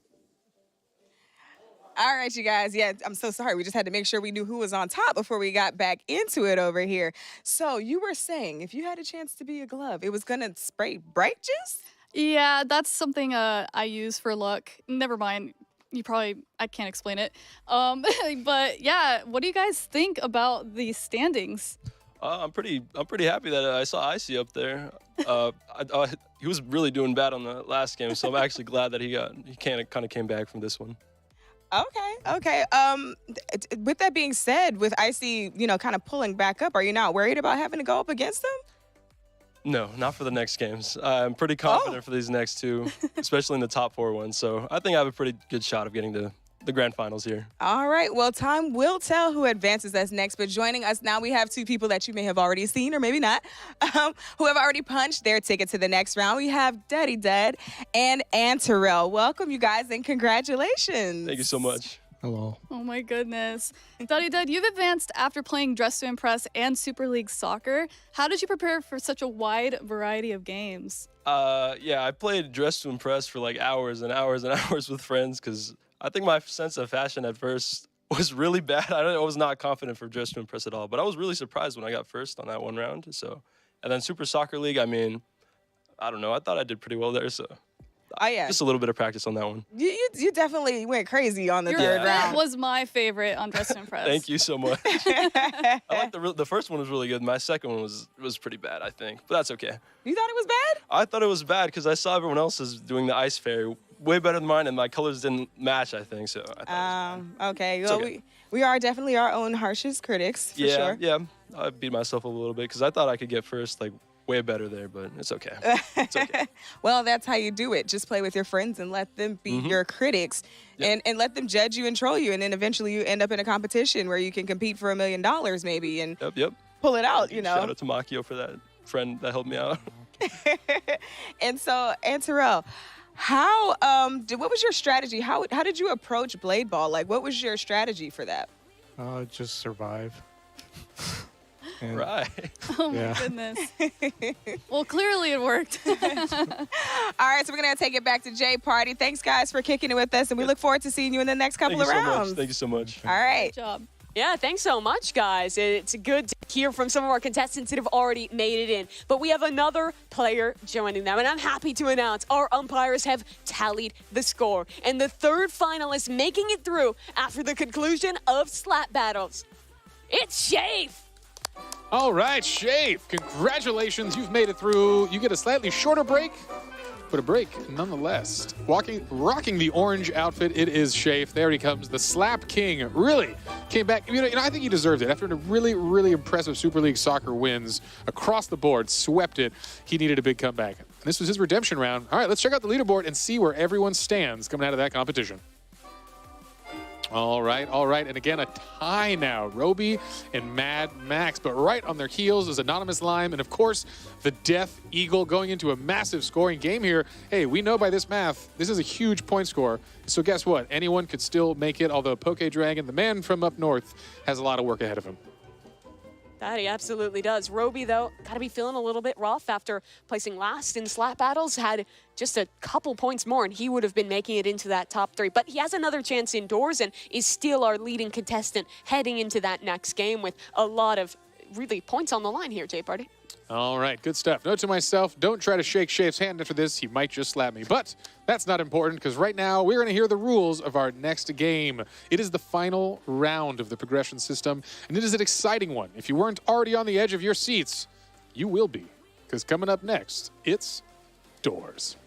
Speaker 4: All right, you guys. Yeah, I'm so sorry. We just had to make sure we knew who was on top before we got back into it over here. So you were saying if you had a chance to be a glove, it was going to spray bright juice?
Speaker 5: Yeah, that's something I use for luck. Never mind. I can't explain it. But yeah, what do you guys think about the standings?
Speaker 13: I'm pretty happy that I saw Icy up there. He was really doing bad on the last game, so I'm actually glad that he kind of came back from this one.
Speaker 4: Okay. With that being said, with Icy, kind of pulling back up, are you not worried about having to go up against him?
Speaker 13: No, not for the next games. I'm pretty confident for these next two, especially in the top 4 ones. So I think I have a pretty good shot of getting to the grand finals here.
Speaker 4: All right. Well, time will tell who advances us next. But joining us now, we have 2 people that you may have already seen or maybe not, who have already punched their ticket to the next round. We have Daddy Dad and Antarel. Welcome, you guys, and congratulations.
Speaker 13: Thank you so much.
Speaker 6: Hello.
Speaker 5: Oh my goodness. Daddy Dad, you've advanced after playing Dress to Impress and Super League Soccer. How did you prepare for such a wide variety of games?
Speaker 13: Yeah, I played Dress to Impress for like hours and hours and hours with friends because I think my sense of fashion at first was really bad. I was not confident for Dress to Impress at all, but I was really surprised when I got first on that one round. So, and then Super Soccer League, I mean, I don't know. I thought I did pretty well there, so.
Speaker 4: Oh, yeah.
Speaker 13: Just a little bit of practice on that one.
Speaker 4: You definitely went crazy on the
Speaker 5: Your
Speaker 4: third round.
Speaker 5: was my favorite on Dress to Impress.
Speaker 13: Thank you so much. I like the first one was really good. My second one was pretty bad, I think, but that's okay.
Speaker 4: You thought it was bad?
Speaker 13: I thought it was bad because I saw everyone else is doing the ice fairy way better than mine, and my colors didn't match, I think, so I thought it was bad.
Speaker 4: Okay. Well,
Speaker 13: okay.
Speaker 4: We are definitely our own harshest critics, for sure.
Speaker 13: Yeah, I beat myself up a little bit because I thought I could get first, like, way better there, but it's okay. It's okay.
Speaker 4: Well, that's how you do it. Just play with your friends and let them be your critics and let them judge you and troll you. And then eventually you end up in a competition where you can compete for $1 million maybe and pull it out, you know.
Speaker 13: Shout out to Makio for that friend that helped me out.
Speaker 4: And so, Antarel, what was your strategy? How did you approach Blade Ball? Like, what was your strategy for that?
Speaker 14: Just survive. And,
Speaker 13: right.
Speaker 5: Oh my goodness. Well, clearly it worked.
Speaker 4: All right, so we're going to take it back to J Party. Thanks, guys, for kicking it with us, and we look forward to seeing you in the next couple of rounds.
Speaker 13: Thank you so much.
Speaker 4: All right.
Speaker 5: Good job.
Speaker 3: Yeah, thanks so much, guys. It's good to hear from some of our contestants that have already made it in. But we have another player joining them, and I'm happy to announce our umpires have tallied the score. And the third finalist making it through after the conclusion of slap battles, it's Shafe.
Speaker 1: All right, Shafe, congratulations. You've made it through. You get a slightly shorter break, but a break nonetheless. Rocking the orange outfit, it is Shafe. There he comes, the Slap King. Really came back. You know, I think he deserved it. After a really, really impressive Super League Soccer wins across the board, swept it, he needed a big comeback. And this was his redemption round. All right, let's check out the leaderboard and see where everyone stands coming out of that competition. All right, and again, a tie now. Roby and Mad Max, but right on their heels is Anonymous Lime, and of course, the Death Eagle going into a massive scoring game here. Hey, we know by this math, this is a huge point score, so guess what? Anyone could still make it, although Poke Dragon, the man from up north, has a lot of work ahead of him.
Speaker 3: That he absolutely does. Roby, though, got to be feeling a little bit rough after placing last in slap battles. Had just a couple points more, and he would have been making it into that top 3. But he has another chance indoors and is still our leading contestant heading into that next game with a lot of really points on the line here, J Party.
Speaker 1: All right, good stuff. Note to myself, don't try to shake Shafe's hand after this. He might just slap me. But that's not important because right now we're going to hear the rules of our next game. It is the final round of the progression system, and it is an exciting one. If you weren't already on the edge of your seats, you will be, because coming up next, it's Doors.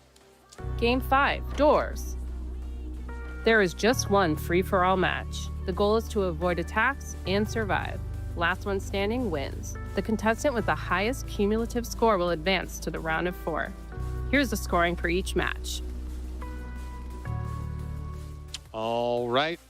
Speaker 7: Game 5, Doors. There is just one free-for-all match. The goal is to avoid attacks and survive. Last one standing wins. The contestant with the highest cumulative score will advance to the round of 4. Here's the scoring for each match.
Speaker 1: All right.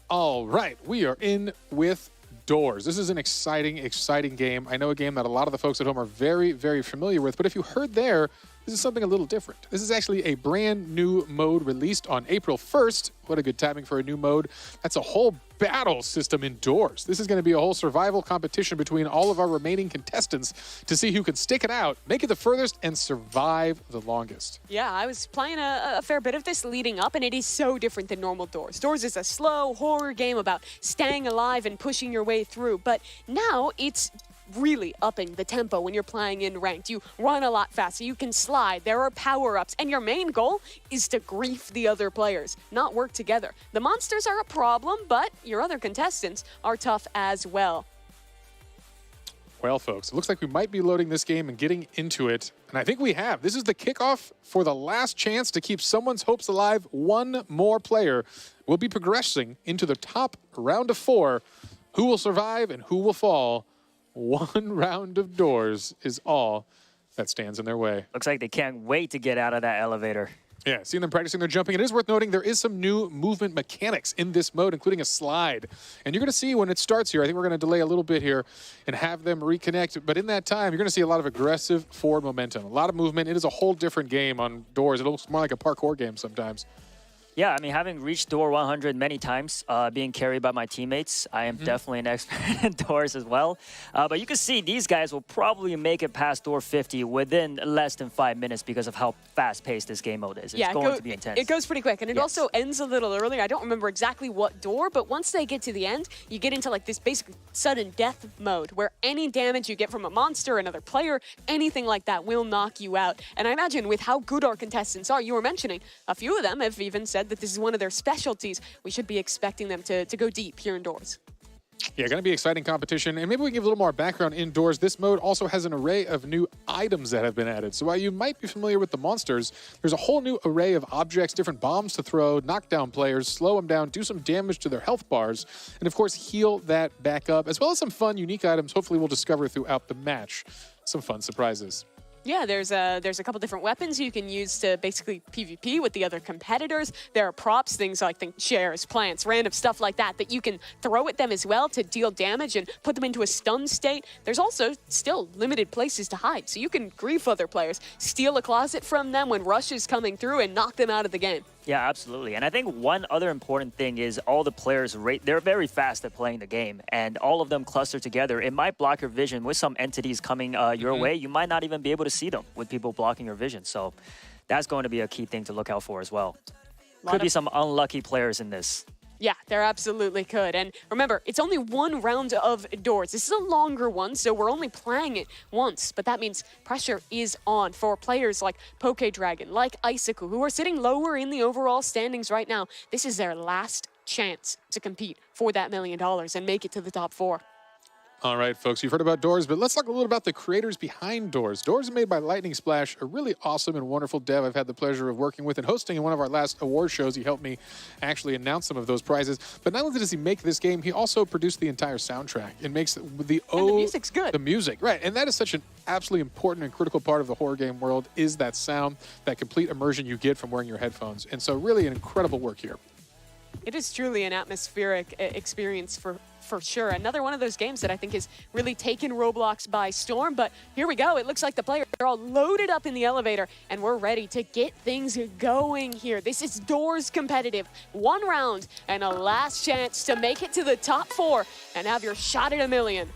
Speaker 1: We are in with Doors. This is an exciting, exciting game. I know a game that a lot of the folks at home are very, very familiar with, but if you heard there, this is something a little different. This is actually a brand new mode released on April 1st. What a good timing for a new mode. That's a whole battle system indoors. This is going to be a whole survival competition between all of our remaining contestants to see who can stick it out, make it the furthest, and survive the longest.
Speaker 3: Yeah, I was playing a fair bit of this leading up, and it is so different than normal Doors. Doors is a slow horror game about staying alive and pushing your way through, but now it's really upping the tempo when you're playing in ranked. You run a lot faster, you can slide, there are power-ups, and your main goal is to grief the other players, not work together. The monsters are a problem, but your other contestants are tough as well.
Speaker 1: Well, folks, it looks like we might be loading this game and getting into it, and I think we have. This is the kickoff for the last chance to keep someone's hopes alive. One more player will be progressing into the top round of 4. Who will survive and who will fall? One round of Doors is all that stands in their way.
Speaker 2: Looks like they can't wait to get out of that elevator.
Speaker 1: Yeah, seeing them practicing their jumping. It is worth noting there is some new movement mechanics in this mode, including a slide. And you're going to see when it starts here, I think we're going to delay a little bit here and have them reconnect. But in that time, you're going to see a lot of aggressive forward momentum, a lot of movement. It is a whole different game on Doors. It looks more like a parkour game sometimes.
Speaker 2: Yeah, I mean, having reached door 100 many times, being carried by my teammates, I am definitely an expert in doors as well. But you can see these guys will probably make it past door 50 within less than 5 minutes because of how fast-paced this game mode is. It's going to be intense.
Speaker 3: It goes pretty quick, and it also ends a little early. I don't remember exactly what door, but once they get to the end, you get into like this basic sudden death mode where any damage you get from a monster, another player, anything like that will knock you out. And I imagine with how good our contestants are, you were mentioning, a few of them have even said that this is one of their specialties. We should be expecting them to go deep here indoors.
Speaker 1: Yeah, going to be exciting competition. And maybe we can give a little more background indoors. This mode also has an array of new items that have been added. So while you might be familiar with the monsters, there's a whole new array of objects, different bombs to throw, knock down players, slow them down, do some damage to their health bars, and of course heal that back up, as well as some fun, unique items hopefully we'll discover throughout the match. Some fun surprises.
Speaker 3: Yeah, there's a couple different weapons you can use to basically PvP with the other competitors. There are props, things like chairs, plants, random stuff like that that you can throw at them as well to deal damage and put them into a stun state. There's also still limited places to hide, so you can grief other players, steal a closet from them when Rush is coming through and knock them out of the game.
Speaker 2: Yeah, absolutely. And I think one other important thing is all the players, they're very fast at playing the game, and all of them cluster together. It might block your vision with some entities coming your way. You might not even be able to see them with people blocking your vision. So that's going to be a key thing to look out for as well. Could be some unlucky players in this.
Speaker 3: Yeah, there absolutely could. And remember, it's only one round of Doors. This is a longer one, so we're only playing it once. But that means pressure is on for players like Pokedragon, like Icicle, who are sitting lower in the overall standings right now. This is their last chance to compete for that $1 million and make it to the top 4.
Speaker 1: All right, folks, you've heard about Doors, but let's talk a little about the creators behind Doors. Doors are made by Lightning Splash, a really awesome and wonderful dev I've had the pleasure of working with and hosting in one of our last award shows. He helped me actually announce some of those prizes. But not only does he make this game, he also produced the entire soundtrack and makes
Speaker 3: And the music's good.
Speaker 1: The music, right. And that is such an absolutely important and critical part of the horror game world is that sound, that complete immersion you get from wearing your headphones. And so really an incredible work here.
Speaker 3: It is truly an atmospheric experience for sure. Another one of those games that I think has really taken Roblox by storm. But here we go. It looks like the players are all loaded up in the elevator, and we're ready to get things going here. This is Doors competitive. One round and a last chance to make it to the top 4 and have your shot at $1 million.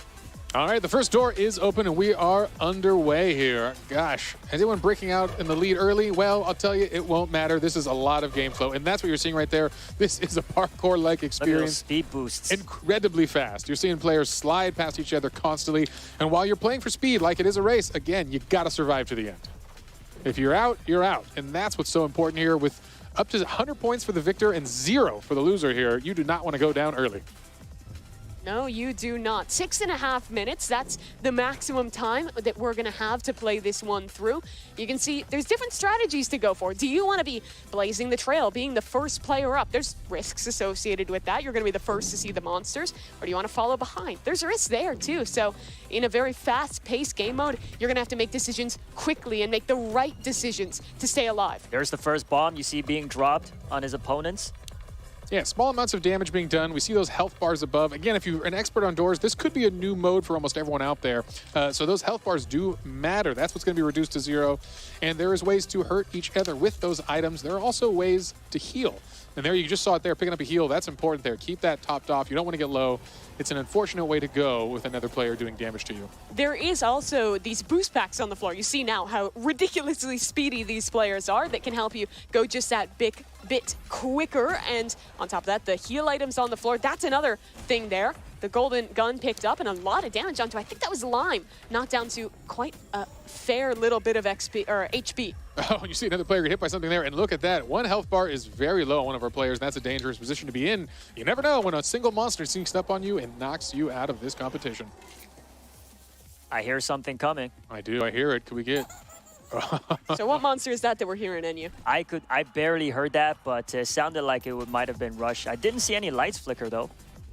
Speaker 1: All right, the first door is open, and we are underway here. Gosh, is anyone breaking out in the lead early? Well, I'll tell you, it won't matter. This is a lot of game flow, and that's what you're seeing right there. This is a parkour-like experience.
Speaker 2: Speed boosts.
Speaker 1: Incredibly fast. You're seeing players slide past each other constantly, and while you're playing for speed, like it is a race, again, you got to survive to the end. If you're out, you're out, and that's what's so important here. With up to 100 points for the victor and 0 for the loser here, you do not want to go down early.
Speaker 3: No, you do not. 6.5 minutes, that's the maximum time that we're gonna have to play this one through. You can see there's different strategies to go for. Do you wanna be blazing the trail, being the first player up? There's risks associated with that. You're gonna be the first to see the monsters. Or do you wanna follow behind? There's risks there too. So in a very fast-paced game mode, you're gonna have to make decisions quickly and make the right decisions to stay alive.
Speaker 2: There's the first bomb you see being dropped on his opponents.
Speaker 1: Yeah, small amounts of damage being done. We see those health bars above. Again, if you're an expert on doors, this could be a new mode for almost everyone out there. So those health bars do matter. That's what's going to be reduced to 0. And there is ways to hurt each other with those items. There are also ways to heal. And there, you just saw it there, picking up a heal. That's important there. Keep that topped off. You don't want to get low. It's an unfortunate way to go with another player doing damage to you.
Speaker 3: There is also these boost packs on the floor. You see now how ridiculously speedy these players are that can help you go just that bit quicker. And on top of that, the heal items on the floor, that's another thing there. The golden gun picked up and a lot of damage onto, I think that was Lime, knocked down to quite a fair little bit of XP or HP.
Speaker 1: Oh, you see another player get hit by something there, and look at that. One health bar is very low on one of our players, and that's a dangerous position to be in. You never know when a single monster sneaks up on you and knocks you out of this competition.
Speaker 2: I hear something coming.
Speaker 1: I do. I hear it. Could we get...
Speaker 3: So what monster is that we're hearing in you?
Speaker 2: I barely heard that, but it sounded like it might have been Rush. I didn't see any lights flicker, though.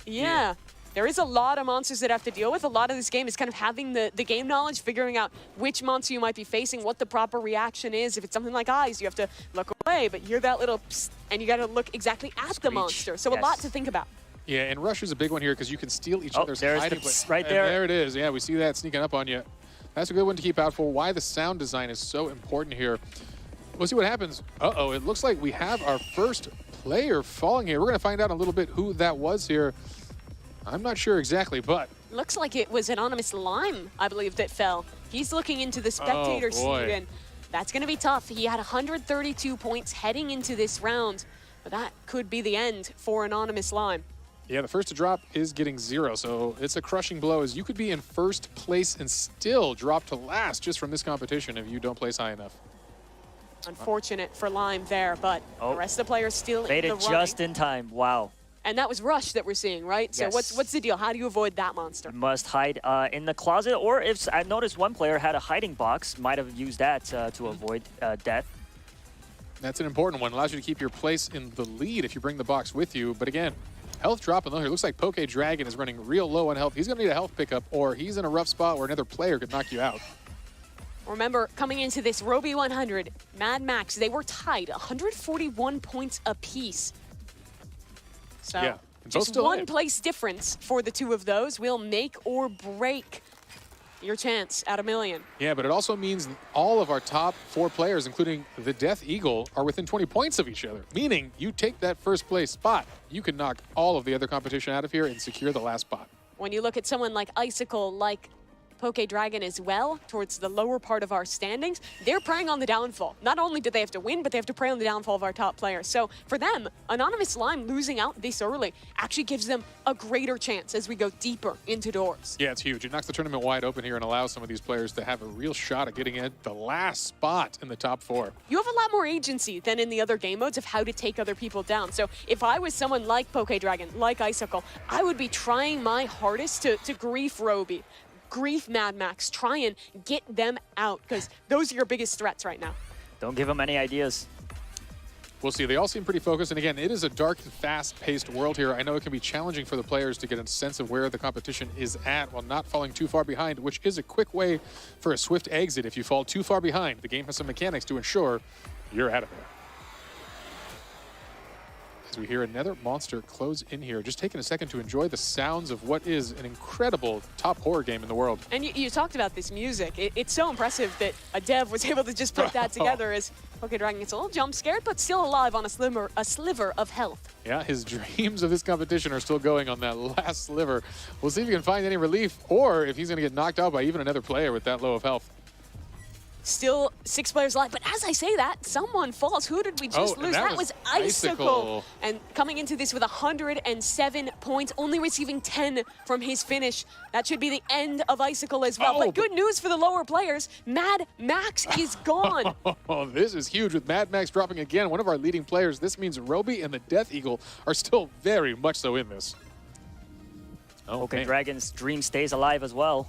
Speaker 3: Yeah. There is a lot of monsters that have to deal with. A lot of this game is kind of having the game knowledge, figuring out which monster you might be facing, what the proper reaction is. If it's something like eyes, you have to look away, but you're that little psst, and you got to look exactly at the monster. So yes. A lot to think about.
Speaker 1: Yeah, and Rush is a big one here because you can steal each other's hiding place.
Speaker 2: Right there.
Speaker 1: There it is. Yeah, we see that sneaking up on you. That's a good one to keep out for. Why the sound design is so important here. We'll see what happens. Uh-oh, it looks like we have our first player falling here. We're going to find out a little bit who that was here. I'm not sure exactly, but...
Speaker 3: Looks like it was Anonymous Lime, I believe, that fell. He's looking into the spectator seat, and that's going to be tough. He had 132 points heading into this round, but that could be the end for Anonymous Lime.
Speaker 1: Yeah, the first to drop is getting 0, so it's a crushing blow, as you could be in first place and still drop to last just from this competition if you don't place high enough.
Speaker 3: Unfortunate for Lime there, but the rest of the players still in the running.
Speaker 2: Made it just in time. Wow.
Speaker 3: And that was Rush that we're seeing, right?
Speaker 2: Yes.
Speaker 3: So what's the deal? How do you avoid that monster?
Speaker 2: You must hide in the closet, or if I noticed one player had a hiding box, might have used that to avoid death.
Speaker 1: That's an important one. Allows you to keep your place in the lead if you bring the box with you. But again, health dropping low here. Looks like Poke Dragon is running real low on health. He's going to need a health pickup, or he's in a rough spot where another player could knock you out.
Speaker 3: Remember, coming into this Roby 100, Mad Max, they were tied 141 points apiece. So
Speaker 1: yeah,
Speaker 3: just one place difference for the two of those will make or break your chance at $1 million.
Speaker 1: Yeah, but it also means all of our top 4 players, including the Death Eagle, are within 20 points of each other, meaning you take that first place spot, you can knock all of the other competition out of here and secure the last spot.
Speaker 3: When you look at someone like Icicle, like Poke Dragon as well, towards the lower part of our standings, they're preying on the downfall. Not only do they have to win, but they have to prey on the downfall of our top players. So for them, Anonymous Lime losing out this early actually gives them a greater chance as we go deeper into doors.
Speaker 1: Yeah, it's huge. It knocks the tournament wide open here and allows some of these players to have a real shot at getting at the last spot in the top 4.
Speaker 3: You have a lot more agency than in the other game modes of how to take other people down. So if I was someone like Poke Dragon, like Icicle, I would be trying my hardest to grief Roby, grief Mad Max, try and get them out, because those are your biggest threats right now.
Speaker 2: Don't give them any ideas.
Speaker 1: We'll see. They all seem pretty focused, and again, it is a dark and fast-paced world here. I know it can be challenging for the players to get a sense of where the competition is at while not falling too far behind, which is a quick way for a swift exit. If you fall too far behind, the game has some mechanics to ensure you're out of there. As we hear another monster close in here, just taking a second to enjoy the sounds of what is an incredible top horror game in the world.
Speaker 3: And you talked about this music. It's so impressive that a dev was able to just put that together as Poke Dragon gets a little jump scared, but still alive on a sliver of health.
Speaker 1: Yeah, his dreams of this competition are still going on that last sliver. We'll see if he can find any relief, or if he's going to get knocked out by even another player with that low of health.
Speaker 3: Still 6 players alive, but as I say that, someone falls. Who did we just lose? That was Icicle. And coming into this with 107 points, only receiving 10 from his finish. That should be the end of Icicle as well. But good news for the lower players, Mad Max is gone.
Speaker 1: Oh, this is huge with Mad Max dropping again, one of our leading players. This means Roby and the Death Eagle are still very much so in this.
Speaker 2: Okay, Dragon's dream stays alive as well.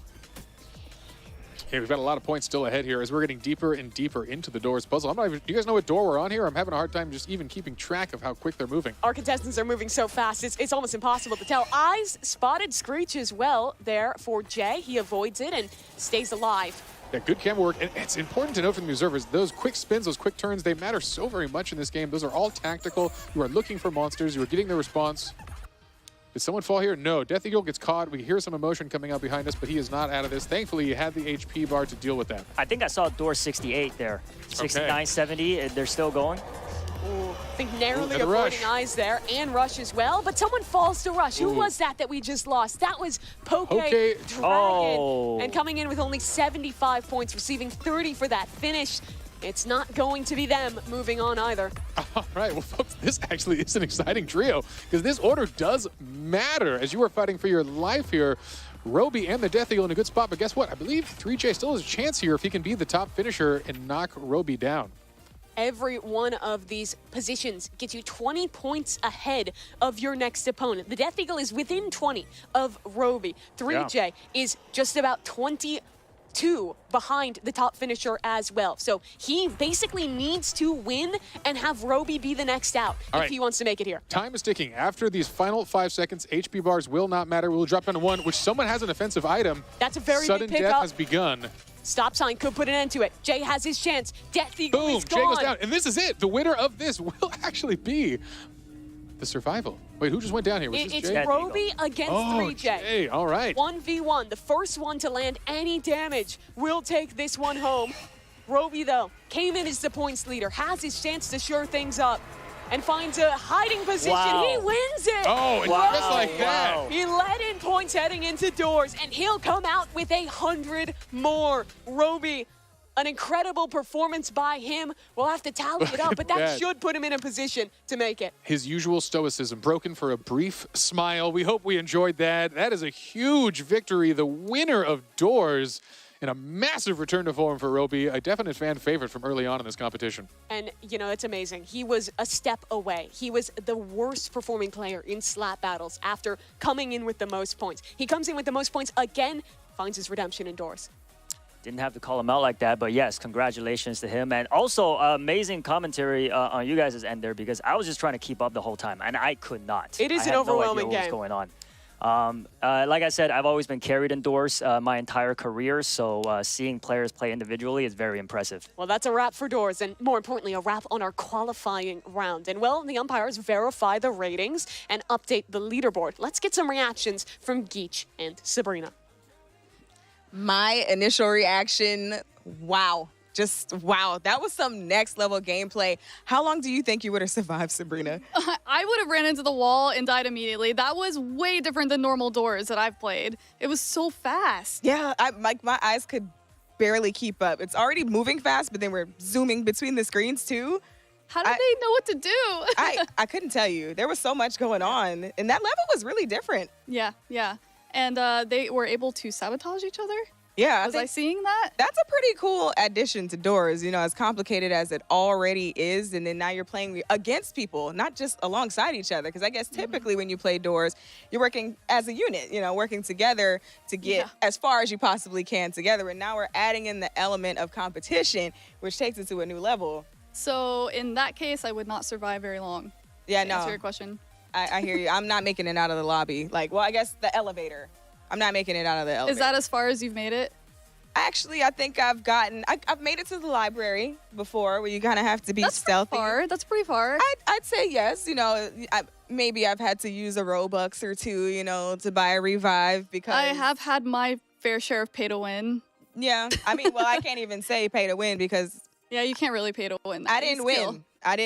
Speaker 1: Okay, we've got a lot of points still ahead here as we're getting deeper and deeper into the doors puzzle. I'm not even, do you guys know what door we're on here? I'm having a hard time just even keeping track of how quick they're moving.
Speaker 3: Our contestants are moving so fast, it's almost impossible to tell. Eyes spotted Screech as well there for Jay. He avoids it and stays alive.
Speaker 1: Yeah, good camera work. And it's important to note from the observers, those quick spins, those quick turns, they matter so very much in this game. Those are all tactical. You are looking for monsters. You are getting the response. Did someone fall here? No. Death Eagle gets caught. We hear some emotion coming out behind us, but he is not out of this. Thankfully, he had the HP bar to deal with that.
Speaker 2: I think I saw door 68 there. 69, 70, they're still going.
Speaker 3: Ooh, I think narrowly avoiding Eyes there, and Rush as well, but someone falls to Rush. Who was that we just lost? That was Poke Dragon.
Speaker 2: Oh.
Speaker 3: And coming in with only 75 points, receiving 30 for that finish. It's not going to be them moving on either.
Speaker 1: All right, well, folks, this actually is an exciting trio because this order does matter as you are fighting for your life here. Roby and the Death Eagle in a good spot, but guess what? I believe 3J still has a chance here if he can be the top finisher and knock Roby down.
Speaker 3: Every one of these positions gets you 20 points ahead of your next opponent. The Death Eagle is within 20 of Roby. 3J is just about 22 behind the top finisher as well. So he basically needs to win and have Roby be the next out if he wants to make it here.
Speaker 1: Time is ticking. After these final 5 seconds, HP bars will not matter. We'll drop down to 1, which someone has an offensive item.
Speaker 3: That's a very
Speaker 1: Sudden
Speaker 3: big pickup.
Speaker 1: death has begun.
Speaker 3: Stop sign could put an end to it. Jay has his chance. Death Eagle is gone.
Speaker 1: Jay goes down, and this is it. The winner of this will actually be the survival. Wait, who just went down here? Was
Speaker 3: It's
Speaker 1: Jay?
Speaker 3: Roby against 3J.
Speaker 1: Jay, all right.
Speaker 3: 1v1. The first one to land any damage will take this one home. Roby, though, came in as the points leader, has his chance to shore things up, and finds a hiding position.
Speaker 2: Wow.
Speaker 3: He wins it.
Speaker 1: Oh, and just like that.
Speaker 3: He led in points heading into doors, and he'll come out with 100 more. Roby, an incredible performance by him. We'll have to tally it up, but that should put him in a position to make it.
Speaker 1: His usual stoicism broken for a brief smile. We hope we enjoyed that. That is a huge victory. The winner of doors. And a massive return to form for Roby, a definite fan favorite from early on in this competition.
Speaker 3: And, you know, it's amazing. He was a step away. He was the worst performing player in slap battles after coming in with the most points. He comes in with the most points again, finds his redemption indoors.
Speaker 2: Didn't have to call him out like that, but yes, congratulations to him. And also, amazing commentary on you guys' end there, because I was just trying to keep up the whole time, and I could not.
Speaker 3: It is an overwhelming game.
Speaker 2: What was going on. Like I said, I've always been carried indoors my entire career, so seeing players play individually is very impressive.
Speaker 3: Well, that's a wrap for doors, and more importantly, a wrap on our qualifying round. And, well, the umpires verify the ratings and update the leaderboard. Let's get some reactions from Geach and Sabrina.
Speaker 4: My initial reaction, wow. Just, wow, that was some next level gameplay. How long do you think you would have survived, Sabrina?
Speaker 5: I would have ran into the wall and died immediately. That was way different than normal doors that I've played. It was so fast.
Speaker 4: Yeah, my eyes could barely keep up. It's already moving fast, but then we're zooming between the screens too.
Speaker 5: How did they know what to do?
Speaker 4: I couldn't tell you. There was so much going on, and that level was really different.
Speaker 5: Yeah. And they were able to sabotage each other?
Speaker 4: Yeah.
Speaker 5: Was I seeing that?
Speaker 4: That's a pretty cool addition to doors, you know, as complicated as it already is. And then now you're playing against people, not just alongside each other. Because I guess typically when you play doors, you're working as a unit, you know, working together to get as far as you possibly can together. And now we're adding in the element of competition, which takes it to a new level.
Speaker 5: So in that case, I would not survive very long.
Speaker 4: Yeah,
Speaker 5: to answer your question.
Speaker 4: I hear you. I'm not making it out of the lobby. Like, well, I guess the elevator. I'm not making it out of the elevator.
Speaker 5: Is that as far as you've made it?
Speaker 4: Actually, I think I've made it to the library before, where you kind of have to be stealthy.
Speaker 5: That's pretty far.
Speaker 4: I'd say yes. You know, maybe I've had to use a Robux or two, you know, to buy a revive because
Speaker 5: I have had my fair share of pay to win.
Speaker 4: Yeah, I mean, well, I can't even say pay to win because
Speaker 5: you can't really pay to win.
Speaker 4: I didn't win. I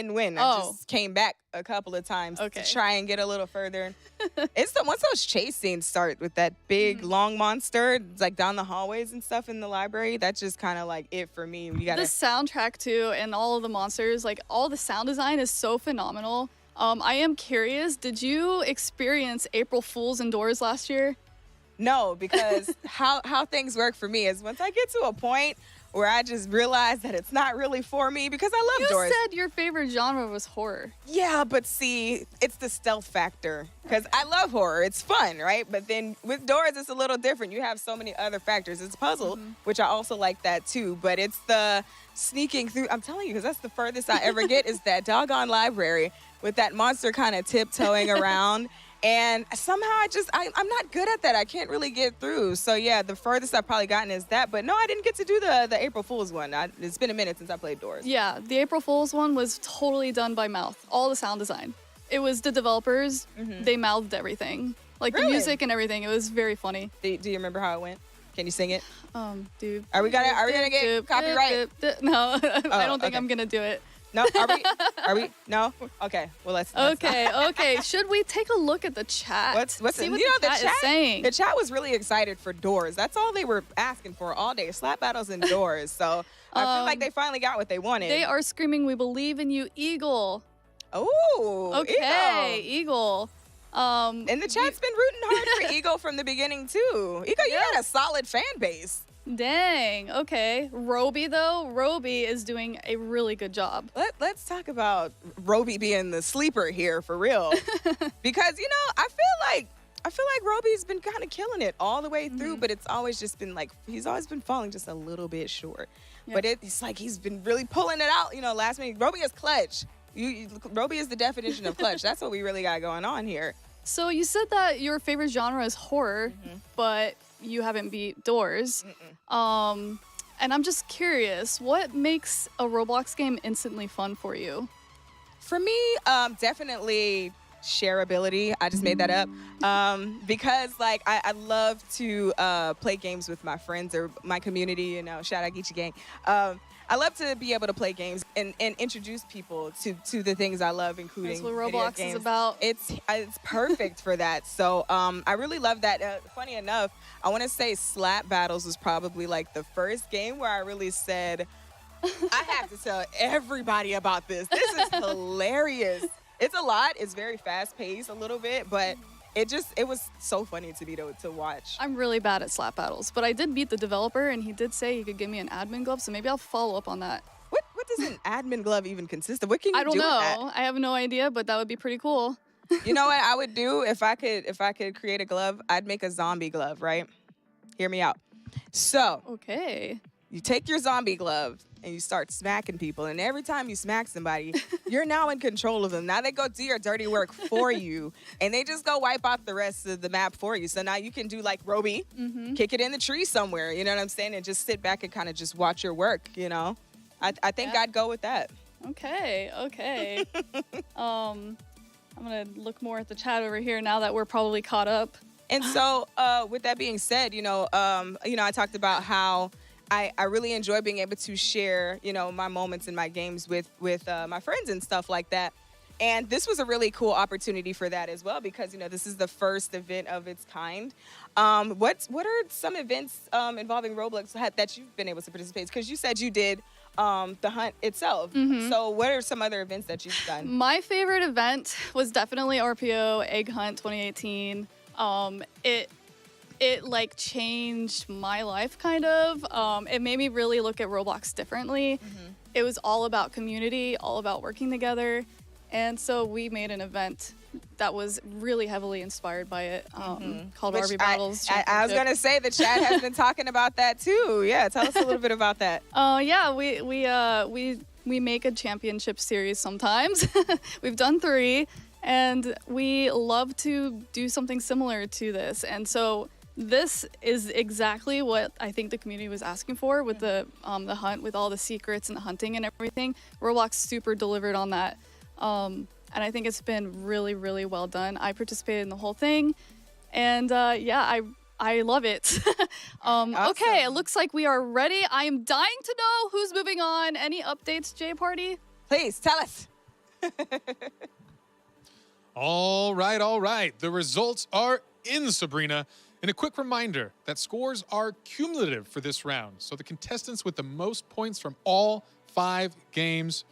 Speaker 4: just came back a couple of times to try and get a little further. Once those chase scenes start with that big long monster, it's like down the hallways and stuff in the library, that's just kind of like it for me.
Speaker 5: The soundtrack too, and all of the monsters, like all the sound design is so phenomenal. I am curious, did you experience April Fool's indoors last year?
Speaker 4: No, because how things work for me is once I get to a point where I just realized that it's not really for me because I love doors.
Speaker 5: You said your favorite genre was horror.
Speaker 4: Yeah, but see, it's the stealth factor because I love horror. It's fun, right? But then with doors, it's a little different. You have so many other factors. It's puzzle, which I also like that too, but it's the sneaking through. I'm telling you, because that's the furthest I ever get is that doggone library with that monster kind of tiptoeing around. And somehow I'm not good at that. I can't really get through. So yeah, the furthest I've probably gotten is that. But no, I didn't get to do the April Fool's one. It's been a minute since I played doors.
Speaker 5: Yeah, the April Fool's one was totally done by mouth. All the sound design. It was the developers. They mouthed everything. Like the music and everything. It was very funny.
Speaker 4: Do you remember how it went? Can you sing it?
Speaker 5: Dude.
Speaker 4: Are we gonna get copyright?
Speaker 5: No, I don't think I'm gonna do it.
Speaker 4: No, are we? No? Okay, well, let's
Speaker 5: Okay. Should we take a look at the chat?
Speaker 4: What's
Speaker 5: See
Speaker 4: it?
Speaker 5: what
Speaker 4: The
Speaker 5: chat is saying?
Speaker 4: The chat was really excited for doors. That's all they were asking for all day, slap battles and doors. So I feel like they finally got what they wanted.
Speaker 5: They are screaming, "We believe in you, Eagle."
Speaker 4: Oh,
Speaker 5: okay, Eagle.
Speaker 4: And the chat's been rooting hard for Eagle from the beginning too. Eagle, you had a solid fan base.
Speaker 5: Dang, okay. Roby, though, Roby is doing a really good job.
Speaker 4: Let's talk about Roby being the sleeper here for real. Because, I feel like Roby's been kind of killing it all the way through, but it's always just been like, he's always been falling just a little bit short. Yeah. But it's like he's been really pulling it out, last minute. Roby is clutch. Roby is the definition of clutch. That's what we really got going on here.
Speaker 5: So you said that your favorite genre is horror, but you haven't beat doors. And I'm just curious, what makes a Roblox game instantly fun for you?
Speaker 4: For me, definitely shareability. I just made that up. Because I love to play games with my friends or my community, shout out Geechee Gang. I love to be able to play games and introduce people to the things I love, including
Speaker 5: That's what Roblox is about.
Speaker 4: It's perfect for that. So I really love that. Funny enough, I want to say Slap Battles was probably like the first game where I really said, I have to tell everybody about this. This is hilarious. It's a lot. It's very fast paced a little bit, but it was so funny to me to watch.
Speaker 5: I'm really bad at slap battles, but I did beat the developer, and he did say he could give me an admin glove, so maybe I'll follow up on that.
Speaker 4: What does an admin glove even consist of? What can you
Speaker 5: I don't
Speaker 4: do
Speaker 5: know.
Speaker 4: with that?
Speaker 5: I have no idea, but that would be pretty cool.
Speaker 4: You know what I would do if I could create a glove? I'd make a zombie glove, right? Hear me out. So,
Speaker 5: okay.
Speaker 4: You take your zombie glove and you start smacking people, and every time you smack somebody, you're now in control of them. Now they go do your dirty work for you, and they just go wipe out the rest of the map for you. So now you can do like Roby, kick it in the tree somewhere, you know what I'm saying, and just sit back and kind of just watch your work, I think I'd go with that.
Speaker 5: Okay. I'm gonna look more at the chat over here now that we're probably caught up.
Speaker 4: And so, with that being said, I talked about how I really enjoy being able to share, my moments in my games with my friends and stuff like that. And this was a really cool opportunity for that as well, because, this is the first event of its kind. What are some events involving Roblox that you've been able to participate in? Because you said you did the hunt itself. So what are some other events that you've done?
Speaker 5: My favorite event was definitely RPO Egg Hunt 2018. It like changed my life kind of. It made me really look at Roblox differently. It was all about community, all about working together. And so we made an event that was really heavily inspired by it, called RV Battles.
Speaker 4: I was gonna say the chat has been talking about that too. Yeah, tell us a little bit about that.
Speaker 5: Yeah, we make a championship series sometimes. We've done 3, and we love to do something similar to this. And so this is exactly what I think the community was asking for with the hunt, with all the secrets and the hunting and everything. Roblox super delivered on that. And I think it's been really, really well done. I participated in the whole thing, and I love it.
Speaker 4: Awesome.
Speaker 5: Okay, it looks like we are ready. I am dying to know who's moving on. Any updates, J Party?
Speaker 4: Please tell us.
Speaker 1: All right. The results are in, Sabrina. And a quick reminder that scores are cumulative for this round. So the contestants with the most points from all 5 games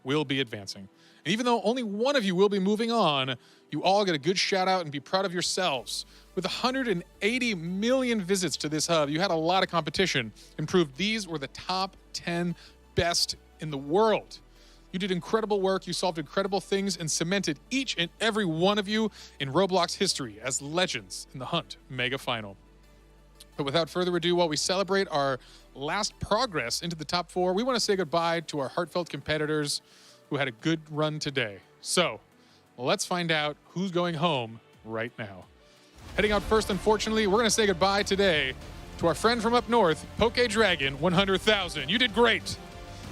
Speaker 1: will be advancing. And even though only one of you will be moving on, you all get a good shout out and be proud of yourselves. With 180 million visits to this hub, you had a lot of competition and proved these were the top 10 best in the world. You did incredible work, you solved incredible things, and cemented each and every one of you in Roblox history as legends in the Hunt Mega Final. But without further ado, while we celebrate our last progress into the top 4, we want to say goodbye to our heartfelt competitors who had a good run today. So, let's find out who's going home right now. Heading out first, unfortunately, we're going to say goodbye today to our friend from up north, Poke Dragon 100,000. You did great.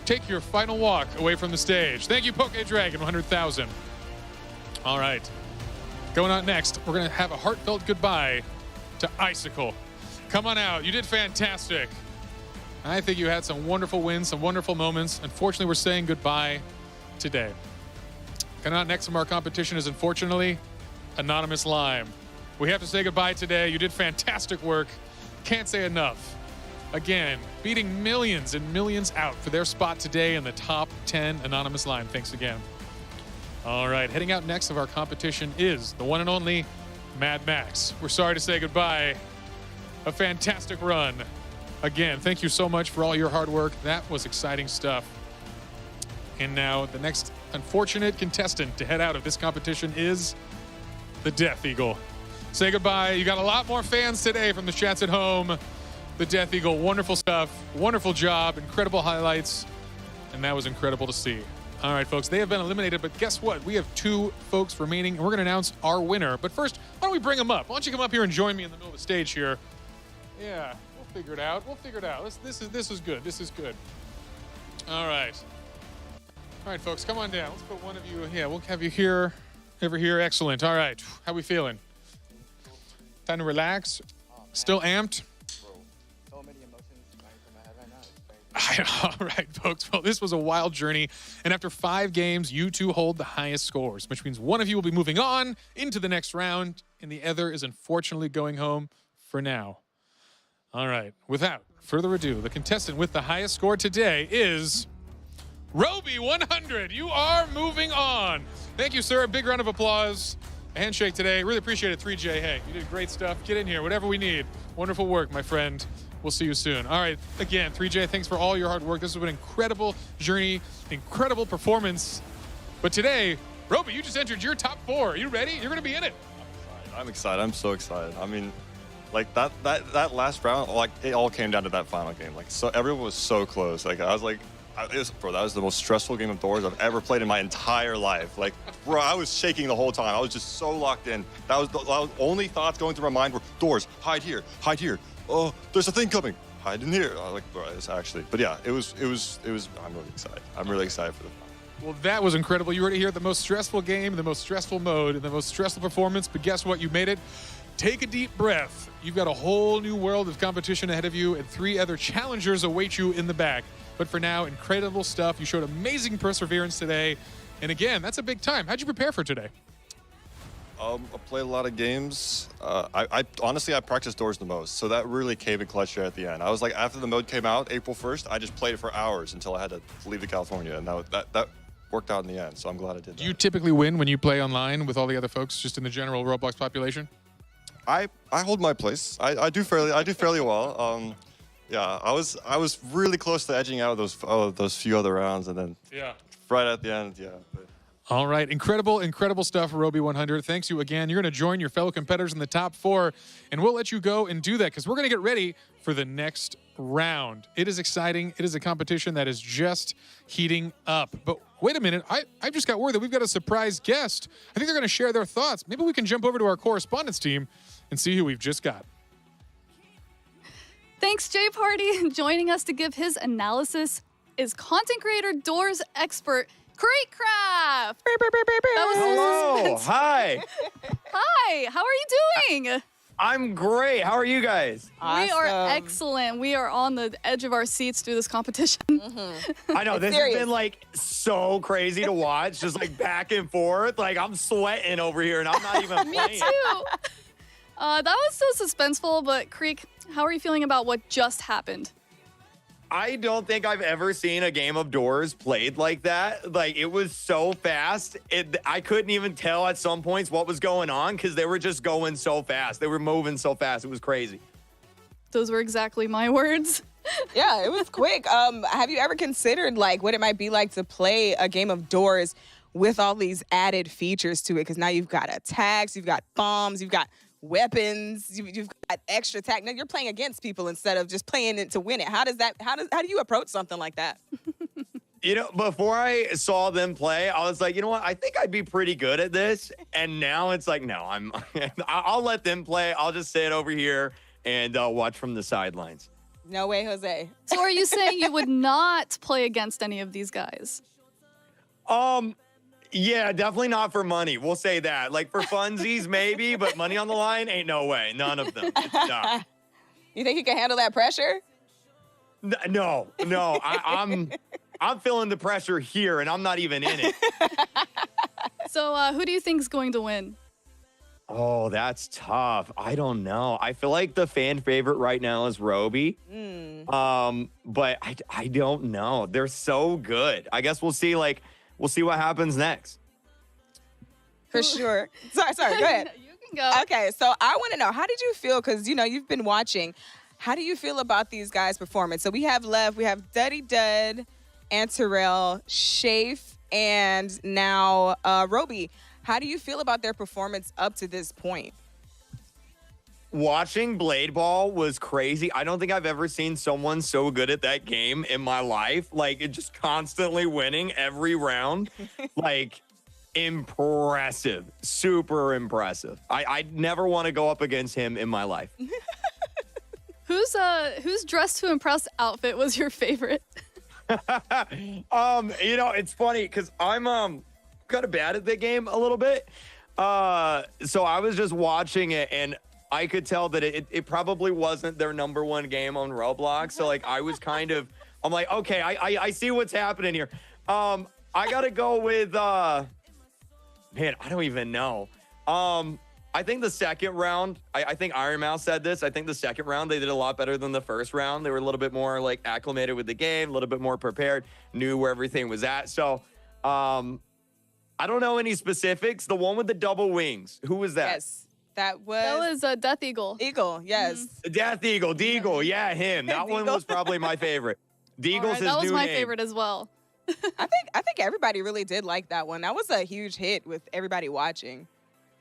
Speaker 1: Take your final walk away from the stage. Thank you, Poke Dragon 100,000. All right. Going on next, we're going to have a heartfelt goodbye to Icicle. Come on out. You did fantastic. I think you had some wonderful wins, some wonderful moments. Unfortunately, we're saying goodbye today. Coming out next from our competition is, unfortunately, Anonymous Lime. We have to say goodbye today. You did fantastic work. Can't say enough. Again, beating millions and millions out for their spot today in the top 10 Anonymous Lime. Thanks again. All right, heading out next of our competition is the one and only Mad Max. We're sorry to say goodbye. A fantastic run. Again, thank you so much for all your hard work. That was exciting stuff. And now the next unfortunate contestant to head out of this competition is the Death Eagle. Say goodbye. You got a lot more fans today from the chats at home. The Death Eagle, wonderful stuff, wonderful job, incredible highlights, and that was incredible to see. All right, folks, they have been eliminated, but guess what? We have 2 folks remaining, and we're going to announce our winner. But first, why don't we bring them up? Why don't you come up here and join me in the middle of the stage here? Yeah, we'll figure it out. We'll figure it out. This is good. This is good. All right. All right, folks, come on down. Let's put one of you. Yeah, we'll have you here, over here. Excellent. All right. How we feeling? Time to relax? Still amped? All right, folks. Well, this was a wild journey. And after 5 games, you 2 hold the highest scores, which means one of you will be moving on into the next round, and the other is unfortunately going home for now. All right. Without further ado, the contestant with the highest score today is Roby 100. You are moving on. Thank you, sir. A big round of applause. A handshake today. Really appreciate it, 3J. Hey, you did great stuff. Get in here. Whatever we need. Wonderful work, my friend. We'll see you soon. All right, again, 3J, thanks for all your hard work. This has been an incredible journey, incredible performance. But today, Roby, you just entered your top 4. Are you ready? You're going to be in it.
Speaker 15: I'm excited. I'm so excited. I mean, like that last round, like it all came down to that final game. Like, so everyone was so close. Like, I was like, bro, that was the most stressful game of Doors I've ever played in my entire life. Like, bro, I was shaking the whole time. I was just so locked in. That was the only thoughts going through my mind were Doors, hide here, hide here. Oh, there's a thing coming. Hide in here. I was like, bro, it's actually. But yeah, it was. I'm really excited. I'm really excited for the final.
Speaker 1: Well, that was incredible. You already hear the most stressful game, the most stressful mode, and the most stressful performance. But guess what? You made it. Take a deep breath. You've got a whole new world of competition ahead of you, and 3 other challengers await you in the back. But for now, incredible stuff. You showed amazing perseverance today. And again, that's a big time. How'd you prepare for today?
Speaker 15: I played a lot of games. I honestly, I practiced Doors the most, so that really came in clutch here at the end. I was like, after the mode came out, April 1st, I just played it for hours until I had to leave to California, and that worked out in the end, so I'm glad I did that.
Speaker 1: Do you typically win when you play online with all the other folks, just in the general Roblox population?
Speaker 15: I hold my place. I do fairly well. Yeah, I was really close to edging out of those few other rounds, and then right at the end, yeah. But.
Speaker 1: All right, incredible stuff, Roby 100. Thanks you again. You're going to join your fellow competitors in the top 4, and we'll let you go and do that because we're going to get ready for the next round. It is exciting. It is a competition that is just heating up. But wait a minute, I just got word that we've got a surprise guest. I think they're going to share their thoughts. Maybe we can jump over to our correspondence team and see who we've just got.
Speaker 5: Thanks, Jay Party. Joining us to give his analysis is content creator, Doors expert, Craft.
Speaker 16: Hello. Hi.
Speaker 5: Hi. How are you doing?
Speaker 16: I'm great. How are you guys?
Speaker 5: Awesome. We are excellent. We are on the edge of our seats through this competition.
Speaker 16: I know. This has been like so crazy to watch, just like back and forth. Like I'm sweating over here and I'm not even playing.
Speaker 5: Me too. That was so suspenseful, but Creek, how are you feeling about what just happened?
Speaker 16: I don't think I've ever seen a game of Doors played like that. Like, it was so fast. I couldn't even tell at some points what was going on because they were just going so fast. They were moving so fast. It was crazy.
Speaker 5: Those were exactly my words.
Speaker 4: Yeah, it was quick. Have you ever considered like what it might be like to play a game of Doors with all these added features to it? Because now you've got attacks, you've got bombs, you've got weapons, you've got extra attack. Now you're playing against people instead of just playing it to win it. How do you approach something like that?
Speaker 16: You know, before I saw them play, I was like, you know what? I think I'd be pretty good at this. And now it's like, no, I'll let them play. I'll just sit over here and watch from the sidelines.
Speaker 4: No way, Jose.
Speaker 5: So are you saying you would not play against any of these guys?
Speaker 16: Yeah, definitely not for money. We'll say that. Like for funsies, maybe, but money on the line, ain't no way. None of them. Nah.
Speaker 4: You think you can handle that pressure?
Speaker 16: No. I'm feeling the pressure here, and I'm not even in it.
Speaker 5: So who do you think is going to win?
Speaker 16: Oh, that's tough. I don't know. I feel like the fan favorite right now is Roby. But I don't know. They're so good. I guess we'll see what happens next.
Speaker 4: For sure. Sorry, go ahead.
Speaker 5: You can go.
Speaker 4: Okay, so I want to know, how did you feel? Because, you've been watching. How do you feel about these guys' performance? So we have Duddy Dud, Anterel, Shafe, and now Roby. How do you feel about their performance up to this point?
Speaker 16: Watching Blade Ball was crazy. I don't think I've ever seen someone so good at that game in my life. Like, it just constantly winning every round. Like, impressive. Super impressive. I'd never want to go up against him in my life.
Speaker 5: Whose dress to impress outfit was your favorite?
Speaker 16: It's funny because I'm kind of bad at the game a little bit. So I was just watching it and I could tell that it probably wasn't their number one game on Roblox. So like I'm like, okay, I see what's happening here. I gotta go with man, I don't even know. I think the second round, I think Iron Mouse said this. I think the second round they did a lot better than the first round. They were a little bit more like acclimated with the game, a little bit more prepared, knew where everything was at. So I don't know any specifics. The one with the double wings, who was that?
Speaker 4: Yes, that was
Speaker 5: Death Eagle.
Speaker 4: Eagle, yes.
Speaker 16: Death Eagle, Deagle, yeah, him. That one was probably my favorite. Deagle's
Speaker 5: Right,
Speaker 16: his new
Speaker 5: that was my
Speaker 16: name.
Speaker 5: favorite as well.
Speaker 4: I think everybody really did like that one. That was a huge hit with everybody watching.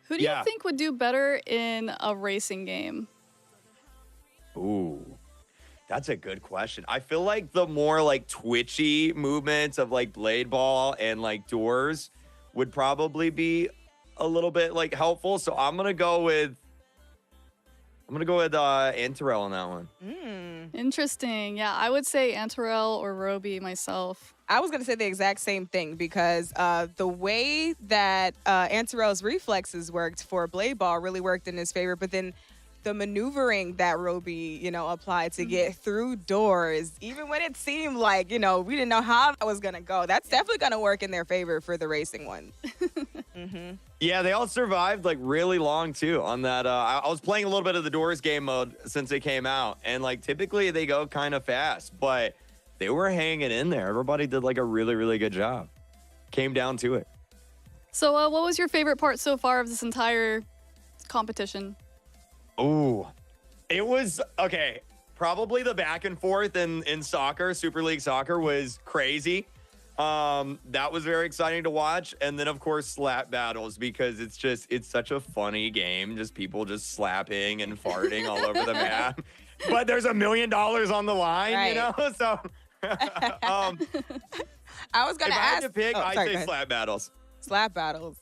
Speaker 5: Who do you think would do better in a racing game?
Speaker 16: Ooh, that's a good question. I feel like the more like twitchy movements of like Blade Ball and like Doors would probably be a little bit like helpful. So I'm gonna go with Anterel on that one.
Speaker 5: Interesting. Yeah, I would say Anterel or Roby myself.
Speaker 4: I was gonna say the exact same thing because the way that Anterel's reflexes worked for Blade Ball really worked in his favor, but then the maneuvering that Roby, applied to get through doors, even when it seemed like, we didn't know how that was gonna go, that's definitely gonna work in their favor for the racing one.
Speaker 16: Yeah, they all survived like really long too on that. I was playing a little bit of the Doors game mode since it came out, and like typically they go kind of fast, but they were hanging in there. Everybody did like a really, really good job. Came down to it.
Speaker 5: So what was your favorite part so far of this entire competition?
Speaker 16: Ooh, it was, okay, probably the back and forth in soccer, Super League Soccer was crazy. That was very exciting to watch. And then, of course, slap battles, because it's such a funny game. Just people just slapping and farting all over the map. But there's $1 million on the line, So
Speaker 4: I was going to ask.
Speaker 16: If I had to pick, I'd say slap battles.
Speaker 4: Slap battles.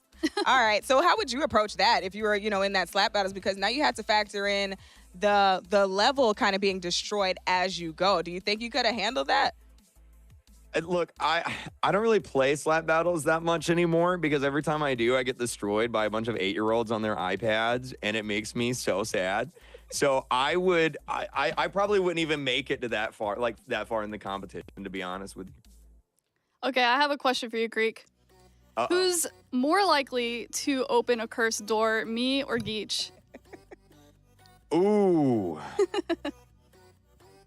Speaker 4: All right. So how would you approach that if you were, in that slap battles? Because now you have to factor in the level kind of being destroyed as you go. Do you think you could have handled that?
Speaker 16: Look, I don't really play slap battles that much anymore, because every time I do, I get destroyed by a bunch of 8-year-olds on their iPads, and it makes me so sad. So I probably wouldn't even make it to that far in the competition, to be honest with you.
Speaker 5: Okay, I have a question for you, Greek. Who's more likely to open a cursed door, me or Geach?
Speaker 16: Ooh.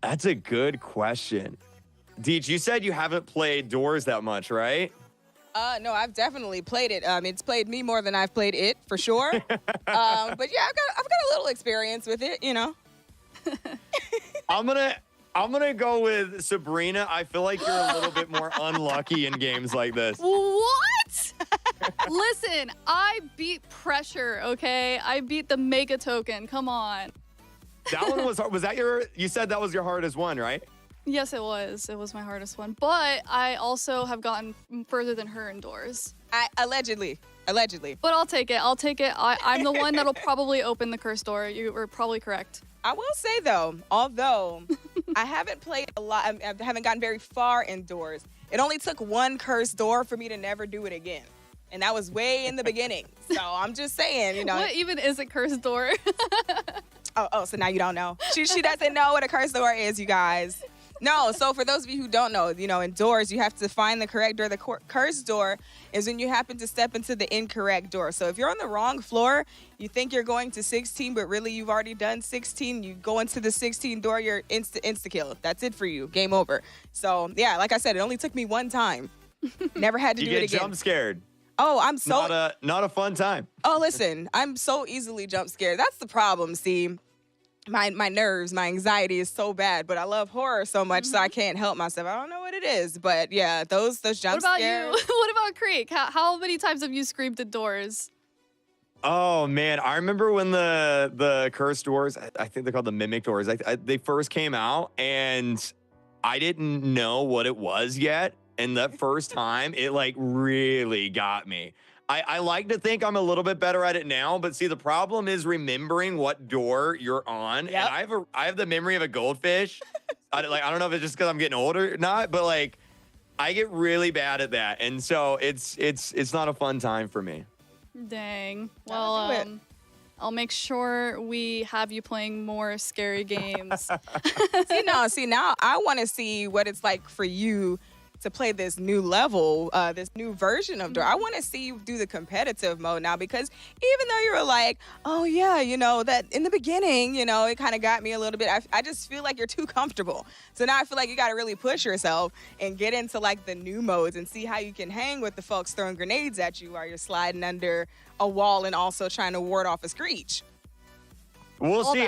Speaker 16: That's a good question. Deej, you said you haven't played Doors that much, right?
Speaker 4: No, I've definitely played it. It's played me more than I've played it, for sure. But yeah, I've got a little experience with it, you know.
Speaker 16: I'm gonna go with Sabrina. I feel like you're a little bit more unlucky in games like this.
Speaker 5: What? Listen, I beat Pressure, okay? I beat the Mega Token. Come on.
Speaker 16: That one was that you said that was your hardest one, right?
Speaker 5: Yes, it was. It was my hardest one. But I also have gotten further than her in Doors.
Speaker 4: Allegedly.
Speaker 5: But I'll take it. I'm the one that'll probably open the cursed door. You were probably correct.
Speaker 4: I will say, though, although I haven't played a lot, I haven't gotten very far in Doors, it only took one cursed door for me to never do it again. And that was way in the beginning. So I'm just saying, you know.
Speaker 5: What even is a cursed door?
Speaker 4: Oh, so now you don't know. She doesn't know what a cursed door is, you guys. No, so for those of you who don't know, you know, in Doors, you have to find the correct door. The cursed door is when you happen to step into the incorrect door. So if you're on the wrong floor, you think you're going to 16, but really you've already done 16. You go into the 16 door, you're insta-kill. That's it for you. Game over. So, yeah, like I said, it only took me one time. Never had to do it again.
Speaker 16: You get jump scared.
Speaker 4: Oh, I'm so...
Speaker 16: Not a fun time.
Speaker 4: Oh, listen, I'm so easily jump scared. That's the problem, see. My nerves, my anxiety is so bad, but I love horror so much, so I can't help myself. I don't know what it is, but yeah, those jump scares.
Speaker 5: What about you? What about Creek? How many times have you screamed at Doors?
Speaker 16: Oh man, I remember when the cursed doors, I think they're called the mimic doors, they first came out, and I didn't know what it was yet, and that first time, it like really got me. I like to think I'm a little bit better at it now, but see, the problem is remembering what door you're on.
Speaker 4: Yep.
Speaker 16: And I have the memory of a goldfish. I don't know if it's just because I'm getting older or not, but like I get really bad at that, and so it's not a fun time for me.
Speaker 5: Dang. Well, I'll make sure we have you playing more scary games.
Speaker 4: See now I want to see what it's like for you to play this new level, this new version of Door. I want to see you do the competitive mode now, because even though you were like, oh yeah, you know, that in the beginning, you know, it kind of got me a little bit, I just feel like you're too comfortable. So now I feel like you got to really push yourself and get into like the new modes and see how you can hang with the folks throwing grenades at you while you're sliding under a wall and also trying to ward off a screech.
Speaker 16: We'll see.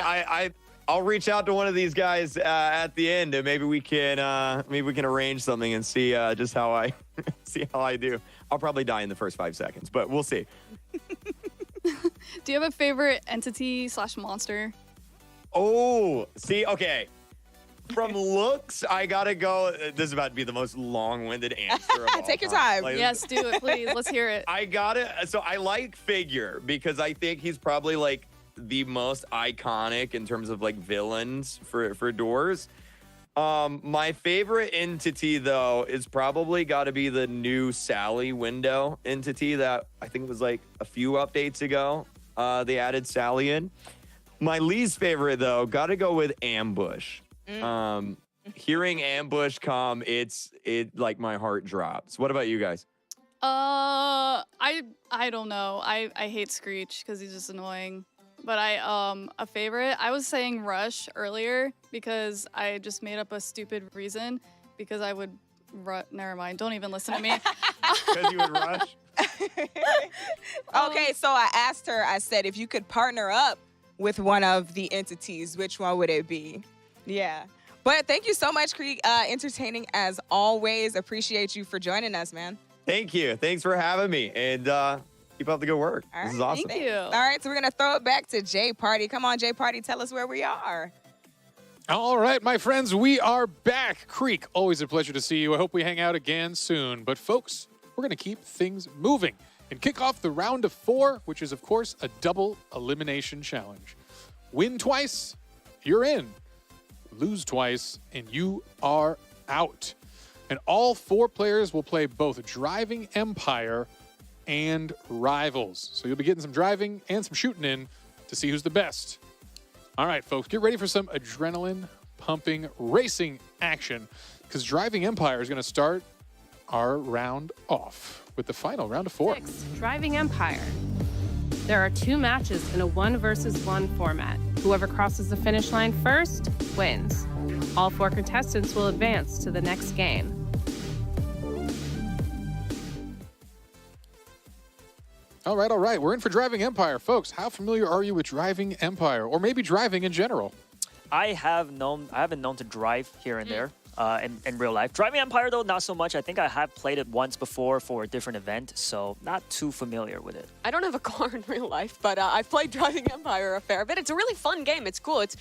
Speaker 16: I'll reach out to one of these guys at the end, and maybe we can arrange something and see just how I do. I'll probably die in the first 5 seconds, but we'll see.
Speaker 5: Do you have a favorite entity / monster?
Speaker 16: Oh, see, okay. From looks, I gotta go. This is about to be the most long-winded answer of all
Speaker 4: Take your time.
Speaker 16: Like,
Speaker 5: yes, do it, please. Let's hear it.
Speaker 16: So I like Figure because I think he's probably like the most iconic in terms of like villains for Doors. My favorite entity though is probably got to be the new Sally window entity that I think was like a few updates ago. They added Sally in. My least favorite though, got to go with Ambush. Hearing Ambush come, it like my heart drops. What about you guys?
Speaker 5: I don't know. I hate Screech because he's just annoying. But a favorite, I was saying Rush earlier because I just made up a stupid reason because I would never mind. Don't even listen to me.
Speaker 16: Because you would rush?
Speaker 4: Okay, so I asked her, I said, if you could partner up with one of the entities, which one would it be? Yeah. But thank you so much, Creek. Entertaining as always. Appreciate you for joining us, man.
Speaker 16: Thank you. Thanks for having me. And keep up the good work. This is awesome.
Speaker 5: Thank you.
Speaker 4: All right, so we're going to throw it back to J Party. Come on, J Party, tell us where we are.
Speaker 1: All right, my friends, we are back. Creek, always a pleasure to see you. I hope we hang out again soon. But folks, we're going to keep things moving and kick off the round of 4, which is, of course, a double elimination challenge. Win twice, you're in. Lose twice, and you are out. And all 4 players will play both Driving Empire and Rivals. So you'll be getting some driving and some shooting in to see who's the best. All right, folks, get ready for some adrenaline-pumping racing action, because Driving Empire is going to start our round off with the final round of 4.
Speaker 7: 6, Driving Empire. There are 2 matches in a 1 versus 1 format. Whoever crosses the finish line first wins. All 4 contestants will advance to the next game.
Speaker 1: All right. We're in for Driving Empire. Folks, how familiar are you with Driving Empire, or maybe driving in general?
Speaker 2: I haven't known to drive here and there. In real life. Driving Empire, though, not so much. I think I have played it once before for a different event, so not too familiar with it.
Speaker 3: I don't have a car in real life, but I've played Driving Empire a fair bit. It's a really fun game. It's cool. It's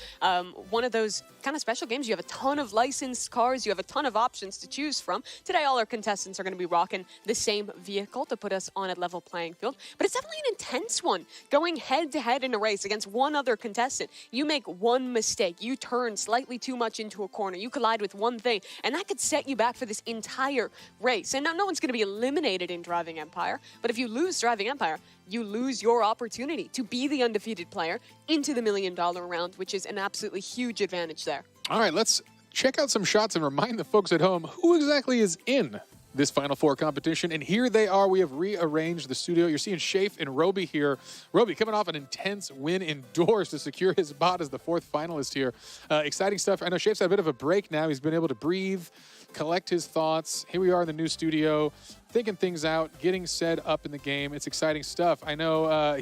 Speaker 3: one of those kind of special games. You have a ton of licensed cars. You have a ton of options to choose from. Today, all our contestants are going to be rocking the same vehicle to put us on a level playing field. But it's definitely an intense one. Going head-to-head in a race against one other contestant. You make one mistake. You turn slightly too much into a corner. You collide with one thing, and that could set you back for this entire race. And now no one's going to be eliminated in Driving Empire, but if you lose Driving Empire, you lose your opportunity to be the undefeated player into the $1 million round, which is an absolutely huge advantage there.
Speaker 1: All right, let's check out some shots and remind the folks at home who exactly is in this Final Four competition. And here they are. We have rearranged the studio. You're seeing Shafe and Roby here. Roby coming off an intense win indoors to secure his spot as the 4th finalist here. Exciting stuff. I know Shafe's had a bit of a break now. He's been able to breathe, collect his thoughts. Here we are in the new studio, thinking things out, getting set up in the game. It's exciting stuff. I know,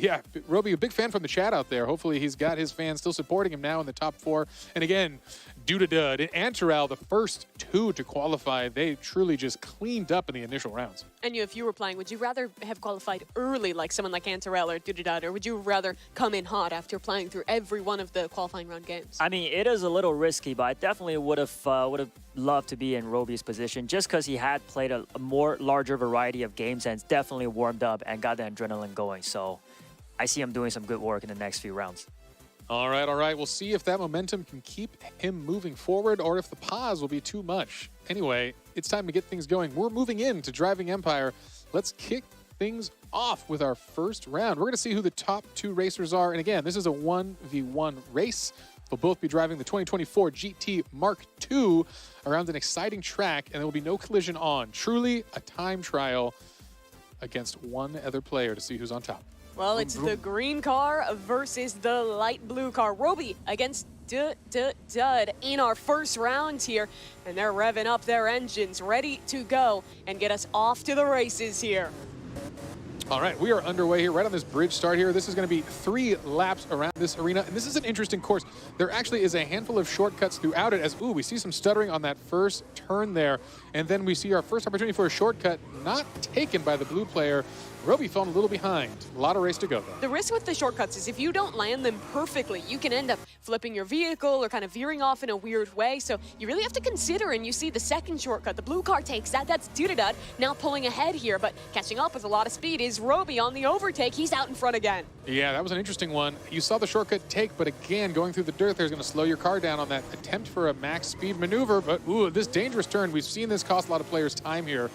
Speaker 1: Roby, a big fan from the chat out there. Hopefully he's got his fans still supporting him now in the top 4. And again, Dudadud and Antarel, the first 2 to qualify, they truly just cleaned up in the initial rounds.
Speaker 3: And if you were playing, would you rather have qualified early like someone like Antarel or Dudadud, or would you rather come in hot after playing through every one of the qualifying round games?
Speaker 2: I mean, it is a little risky, but I definitely would have loved to be in Roby's position just because he had played a more larger variety of games and definitely warmed up and got the adrenaline going. So I see him doing some good work in the next few rounds.
Speaker 1: All right. We'll see if that momentum can keep him moving forward or if the pause will be too much. Anyway, it's time to get things going. We're moving into Driving Empire. Let's kick things off with our first round. We're going to see who the top 2 racers are. And again, this is a 1v1 race. They'll both be driving the 2024 GT Mark II around an exciting track, and there will be no collision on. Truly a time trial against one other player to see who's on top.
Speaker 3: Well, it's the green car versus the light blue car. Roby against Dud in our first round here. And they're revving up their engines, ready to go and get us off to the races here.
Speaker 1: All right, we are underway here, right on this bridge start here. This is going to be 3 laps around this arena, and this is an interesting course. There actually is a handful of shortcuts throughout it as, we see some stuttering on that first turn there, and then we see our first opportunity for a shortcut not taken by the blue player. Roby falling a little behind. A lot of race to go, though.
Speaker 3: The risk with the shortcuts is if you don't land them perfectly, you can end up flipping your vehicle or kind of veering off in a weird way. So you really have to consider, and you see the second shortcut. The blue car takes that. That's Dudadud now pulling ahead here, but catching up with a lot of speed is Roby on the overtake. He's out in front again.
Speaker 1: Yeah, that was an interesting one. You saw the shortcut take, but again, going through the dirt there is going to slow your car down on that attempt for a max speed maneuver. But, this dangerous turn. We've seen this cost a lot of players time here,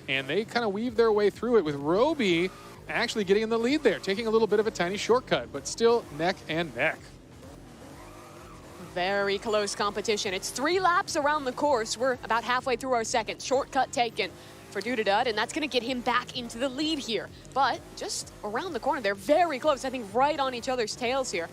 Speaker 1: and they kind of weave their way through it with Roby actually getting in the lead there, taking a little bit of a tiny shortcut, but still neck and neck.
Speaker 3: Very close competition. It's 3 laps around the course. We're about halfway through our second. Shortcut taken for Dudadud, and that's going to get him back into the lead here. But just around the corner, they're very close. I think right on each other's tails here.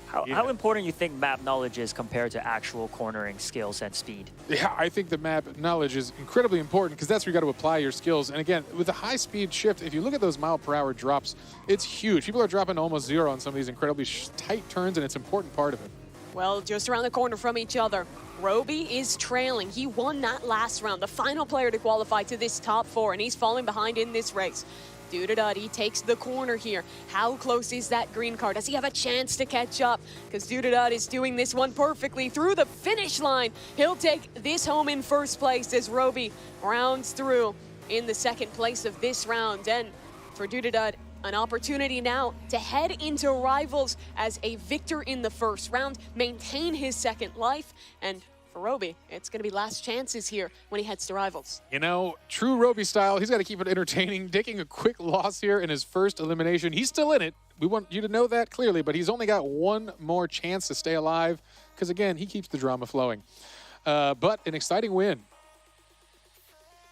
Speaker 2: How important you think map knowledge is compared to actual cornering skills and speed?
Speaker 1: Yeah, I think the map knowledge is incredibly important because that's where you got to apply your skills. And again, with the high speed shift, if you look at those mile-per-hour drops, it's huge. People are dropping almost 0 on some of these incredibly tight turns, and it's an important part of it.
Speaker 3: Well, just around the corner from each other, Roby is trailing. He won that last round, the final player to qualify to this top 4, and he's falling behind in this race. Dudadud, he takes the corner here. How close is that green car? Does he have a chance to catch up? Because Dudadud is doing this one perfectly through the finish line. He'll take this home in first place as Roby rounds through in the second place of this round. And for Dudadud, an opportunity now to head into rivals as a victor in the first round, maintain his second life, and for Roby, it's going to be last chances here when he heads to rivals.
Speaker 1: You know, true Roby style, he's got to keep it entertaining, taking a quick loss here in his first elimination. He's still in it. We want you to know that clearly, but he's only got one more chance to stay alive because, again, he keeps the drama flowing. But an exciting win.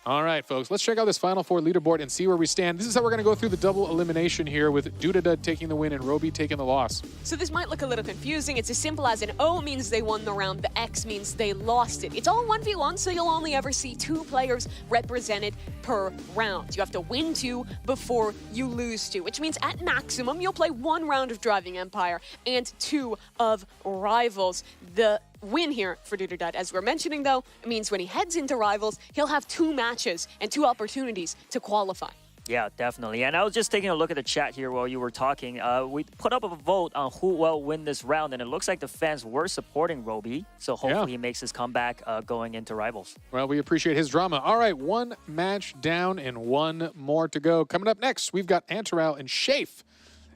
Speaker 1: All right, folks, let's check out this Final Four leaderboard and see where we stand. This is how we're going to go through the double elimination here with Dudadud taking the win and Roby taking the loss.
Speaker 3: So this might look a little confusing. It's as simple as an O means they won the round, the X means they lost it. It's all 1v1, so you'll only ever see 2 players represented per round. You have to win 2 before you lose 2, which means at maximum, you'll play 1 round of Driving Empire and 2 of Rivals. The win here for Dudadud, as we're mentioning though, it means when he heads into Rivals, he'll have 2 matches and 2 opportunities to qualify.
Speaker 2: Yeah, definitely. And I was just taking a look at the chat here while you were talking. We put up a vote on who will win this round, and it looks like the fans were supporting Roby. So hopefully he makes his comeback going into Rivals.
Speaker 1: Well, we appreciate his drama. All right, 1 match down and 1 more to go. Coming up next, we've got Antaral and Shafe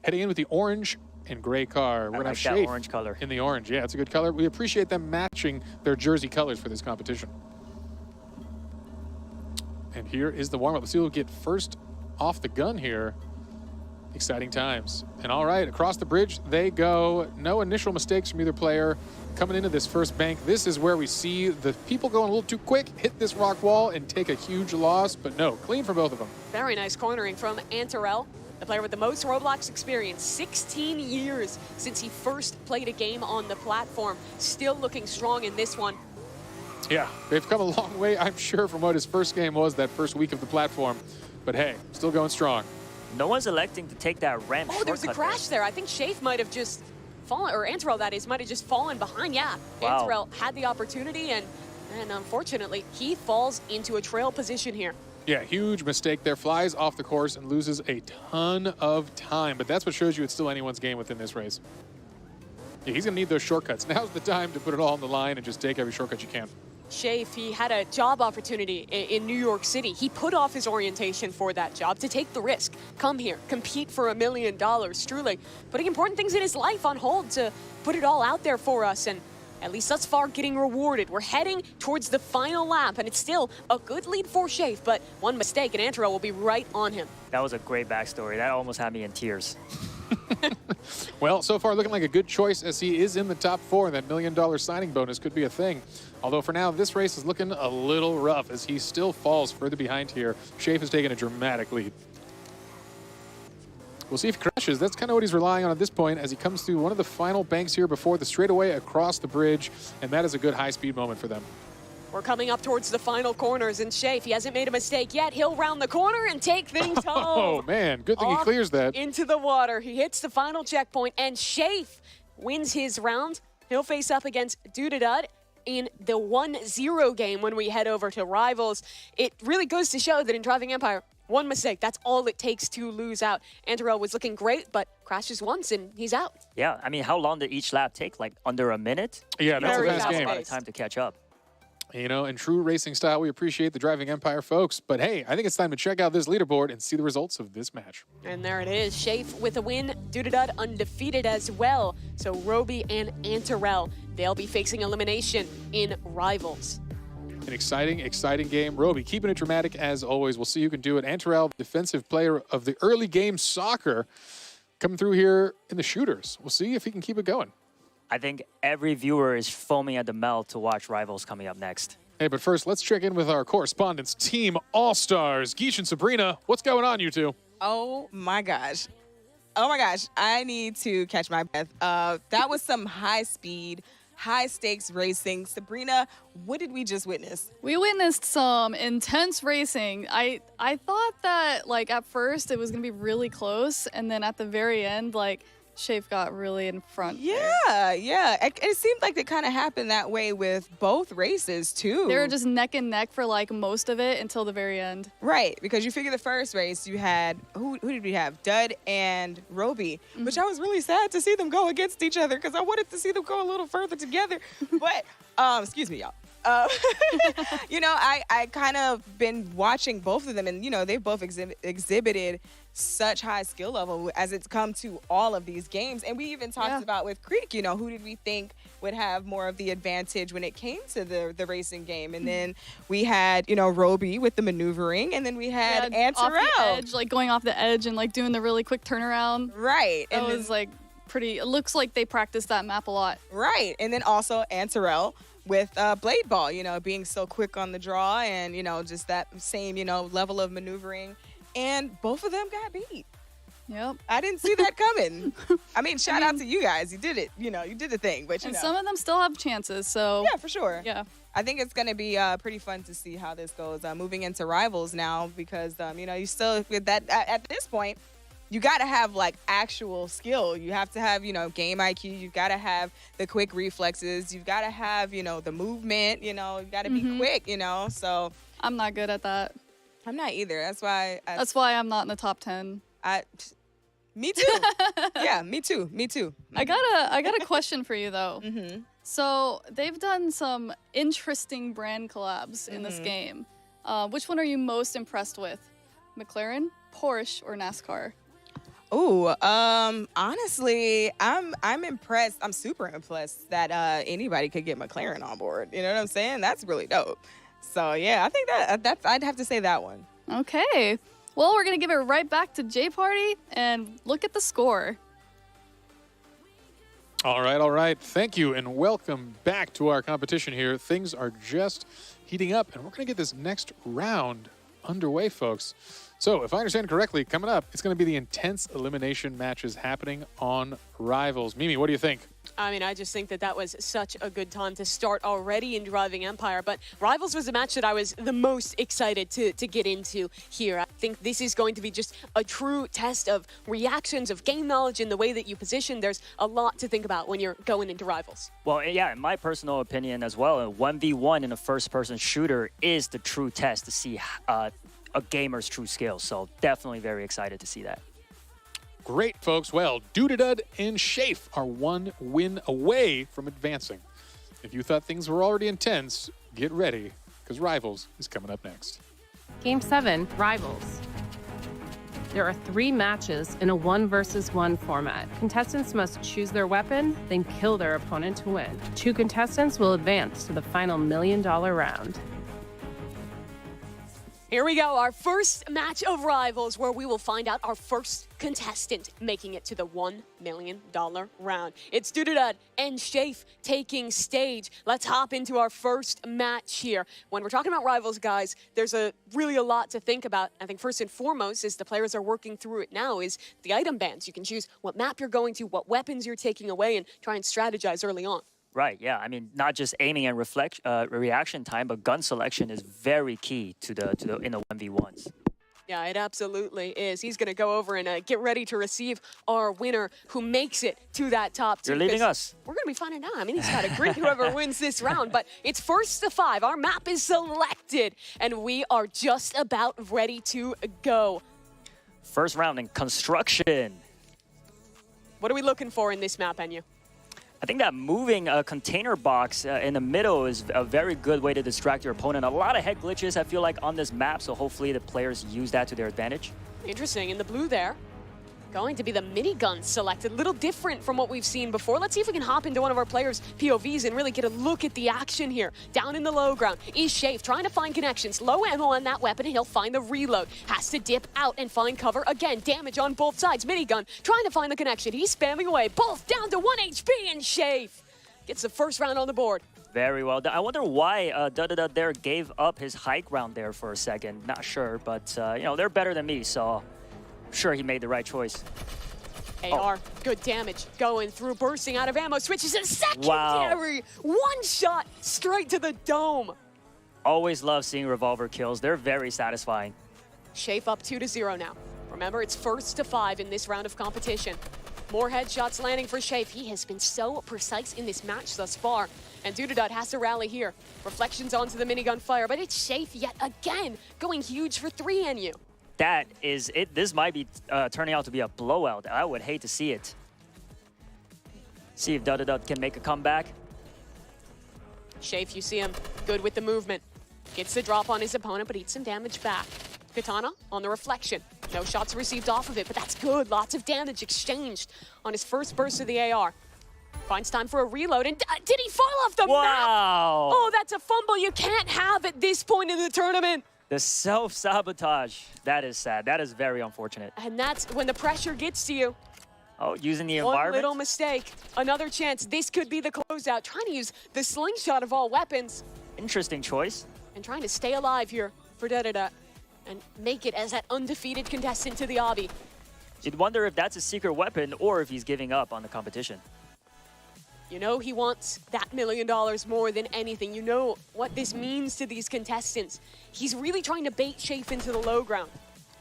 Speaker 1: heading in with the orange and gray car. We're going to have Shafe
Speaker 2: orange color.
Speaker 1: In the orange. Yeah, it's a good color. We appreciate them matching their jersey colors for this competition. And here is the warm-up. Let's see who will get first off the gun here. Exciting times. And all right, across the bridge they go. No initial mistakes from either player. Coming into this first bank, this is where we see the people going a little too quick, hit this rock wall, and take a huge loss. But no, clean for both of them.
Speaker 3: Very nice cornering from Antaral, the player with the most Roblox experience. 16 years since he first played a game on the platform. Still looking strong in this one.
Speaker 1: Yeah, they've come a long way, I'm sure, from what his first game was that first week of the platform. But hey, still going strong.
Speaker 2: No one's electing to take that ramp.
Speaker 3: Oh, there's a crash there. I think Shafe might have just fallen, or Antaral, that is, might have just fallen behind. Yeah,
Speaker 2: wow.
Speaker 3: Antaral had the opportunity, and unfortunately, he falls into a trail position here.
Speaker 1: Yeah, huge mistake there. Flies off the course and loses a ton of time. But that's what shows you it's still anyone's game within this race. Yeah, he's going to need those shortcuts. Now's the time to put it all on the line and just take every shortcut you can.
Speaker 3: Shafe, he had a job opportunity in New York City. He put off his orientation for that job to take the risk. Come here, compete for $1 million, truly putting important things in his life on hold to put it all out there for us. And at least thus far, getting rewarded. We're heading towards the final lap, and it's still a good lead for Shafe, but one mistake, and Antaral will be right on him.
Speaker 2: That was a great backstory. That almost had me in tears.
Speaker 1: Well, so far looking like a good choice as he is in the top 4, and that $1 million signing bonus could be a thing. Although for now, this race is looking a little rough as he still falls further behind here. Shafe has taken a dramatic lead. We'll see if he crashes. That's kind of what he's relying on at this point as he comes through one of the final banks here before the straightaway across the bridge, and that is a good high-speed moment for them.
Speaker 3: We're coming up towards the final corners, and Shafe, he hasn't made a mistake yet. He'll round the corner and take things home.
Speaker 1: Oh, man. Good thing he clears that.
Speaker 3: Into the water. He hits the final checkpoint, and Shafe wins his round. He'll face up against Dudadud in the 1-0 game when we head over to Rivals. It really goes to show that in Driving Empire, one mistake, that's all it takes to lose out. Antaral was looking great, but crashes once and he's out.
Speaker 2: Yeah, I mean, how long did each lap take? Like under a minute?
Speaker 1: Yeah, that's a fast game.
Speaker 2: A lot of time to catch up.
Speaker 1: You know, in true racing style, we appreciate the Driving Empire folks. But hey, I think it's time to check out this leaderboard and see the results of this match.
Speaker 3: And there it is. Shafe with a win. Dudadud undefeated as well. So Roby and Antaral, they'll be facing elimination in Rivals.
Speaker 1: An exciting, exciting game. Roby keeping it dramatic as always. We'll see who can do it. Antaral, defensive player of the early game soccer, coming through here in the shooters. We'll see if he can keep it going.
Speaker 2: I think every viewer is foaming at the mouth to watch Rivals coming up next.
Speaker 1: Hey, but first, let's check in with our correspondents, Team All-Stars. Gish and Sabrina, what's going on, you two?
Speaker 4: Oh, my gosh. Oh, my gosh. I need to catch my breath. That was some high-speed, high-stakes racing. Sabrina, what did we just witness?
Speaker 5: We witnessed some intense racing. I thought that, like, at first it was going to be really close, and then at the very end, like, Shafe got really in front.
Speaker 4: Yeah. It seemed like it kind of happened that way with both races, too.
Speaker 5: They were just neck and neck for, like, most of it until the very end.
Speaker 4: Right, because you figure the first race, you had, who did we have? Dud and Roby, which I was really sad to see them go against each other because I wanted to see them go a little further together. But, excuse me, y'all. You know, I kind of been watching both of them, and, you know, they've both exhibited such high skill level as it's come to all of these games. And we even talked about with Creek, you know, who did we think would have more of the advantage when it came to the racing game? And then we had, you know, Roby with the maneuvering, and then we had Antaral.
Speaker 5: Off the edge, like going off the edge and like doing the really quick turnaround.
Speaker 4: Right.
Speaker 5: That was like pretty, it looks like they practiced that map a lot.
Speaker 4: Right. And then also Antaral with Blade Ball, being so quick on the draw and, just that same, level of maneuvering. And both of them got beat.
Speaker 5: Yep.
Speaker 4: I didn't see that coming. I mean, shout out to you guys. You did it. You did the thing. But
Speaker 5: and some of them still have chances. So
Speaker 4: yeah, for sure.
Speaker 5: Yeah.
Speaker 4: I think it's going to be pretty fun to see how this goes. Moving into rivals now because, you still, with that at this point, you got to have like actual skill. You have to have, game IQ. You've got to have the quick reflexes. You've got to have, the movement, you got to be quick, So
Speaker 5: I'm not good at that.
Speaker 4: I'm not either. That's why
Speaker 5: I'm not in the top 10.
Speaker 4: Me too. Yeah, me too.
Speaker 5: I got a question for you though. So they've done some interesting brand collabs in this game. Which one are you most impressed with? McLaren, Porsche, or NASCAR?
Speaker 4: Oh, honestly, I'm impressed. I'm super impressed that anybody could get McLaren on board. You know what I'm saying? That's really dope. So yeah, I think that's I'd have to say that one.
Speaker 5: Okay. Well, we're gonna give it right back to J Party and look at the score.
Speaker 1: All right. Thank you, and welcome back to our competition here. Things are just heating up, and we're going to get this next round underway, folks. So, if I understand correctly, coming up, it's going to be the intense elimination matches happening on Rivals. Mimi, what do you think?
Speaker 3: I mean, I just think that was such a good time to start already in Driving Empire. But Rivals was the match that I was the most excited to get into here. I think this is going to be just a true test of reactions, of game knowledge, and the way that you position. There's a lot to think about when you're going into Rivals.
Speaker 2: Well, yeah, in my personal opinion as well, a 1v1 in a first-person shooter is the true test to see a gamer's true skills. So definitely very excited to see that.
Speaker 1: Great, folks. Well, Doodadud and Shafe are one win away from advancing. If you thought things were already intense, get ready, because Rivals is coming up next.
Speaker 7: Game 7, Rivals. There are 3 matches in a 1 versus 1 format. Contestants must choose their weapon, then kill their opponent to win. 2 contestants will advance to the final $1 million round.
Speaker 3: Here we go, our first match of Rivals, where we will find out our first contestant making it to the $1 million round. It's Doodadud and Shafe taking stage. Let's hop into our first match here. When we're talking about Rivals, guys, there's really a lot to think about. I think first and foremost, as the players are working through it now, is the item bans. You can choose what map you're going to, what weapons you're taking away, and try and strategize early on.
Speaker 2: Right, yeah. I mean, not just aiming and reaction time, but gun selection is very key in the 1v1s.
Speaker 3: Yeah, it absolutely is. He's going to go over and get ready to receive our winner who makes it to that top 2.
Speaker 2: You're leading us.
Speaker 3: We're going to be finding out. I mean, he's got to greet whoever wins this round, but it's first to 5. Our map is selected, and we are just about ready to go.
Speaker 2: First round in construction.
Speaker 3: What are we looking for in this map, Enya?
Speaker 2: I think that moving a container box in the middle is a very good way to distract your opponent. A lot of head glitches, I feel like, on this map, so hopefully the players use that to their advantage.
Speaker 3: Interesting. In the blue there, going to be the minigun selected. A little different from what we've seen before. Let's see if we can hop into one of our players' POVs and really get a look at the action here. Down in the low ground is Shafe trying to find connections. Low ammo on that weapon, and he'll find the reload. Has to dip out and find cover. Again, damage on both sides. Minigun trying to find the connection. He's spamming away. Both down to 1 HP, and Shafe gets the first round on the board.
Speaker 2: Very well done. I wonder why Doodadud there gave up his hike round there for a second. Not sure, but they're better than me, so I'm sure he made the right choice.
Speaker 3: AR, good damage. Going through, bursting out of ammo, switches in secondary. Wow. One shot straight to the dome.
Speaker 2: Always love seeing revolver kills. They're very satisfying.
Speaker 3: Shafe up 2-0 now. Remember, it's first to 5 in this round of competition. More headshots landing for Shafe. He has been so precise in this match thus far. And Doodadud has to rally here. Reflections onto the minigun fire, but it's Shafe yet again, going huge for 3 NU.
Speaker 2: That is it. This might be turning out to be a blowout. I would hate to see it. See if Doodadud can make a comeback.
Speaker 3: Shafe, you see him good with the movement. Gets the drop on his opponent, but eats some damage back. Katana on the reflection. No shots received off of it, but that's good. Lots of damage exchanged on his first burst of the AR. Finds time for a reload, and did he fall off the map? Oh, that's a fumble you can't have at this point in the tournament.
Speaker 2: The self-sabotage. That is sad. That is very unfortunate.
Speaker 3: And that's when the pressure gets to you.
Speaker 2: Oh, using the
Speaker 3: One
Speaker 2: environment.
Speaker 3: little mistake. Another chance. This could be the closeout. Trying to use the slingshot of all weapons.
Speaker 2: Interesting choice.
Speaker 3: And trying to stay alive here for Da-Da-Da. And make it as that undefeated contestant to the obby.
Speaker 2: You'd wonder if that's a secret weapon or if he's giving up on the competition.
Speaker 3: You know he wants that $1 million more than anything. You know what this means to these contestants. He's really trying to bait Shafe into the low ground.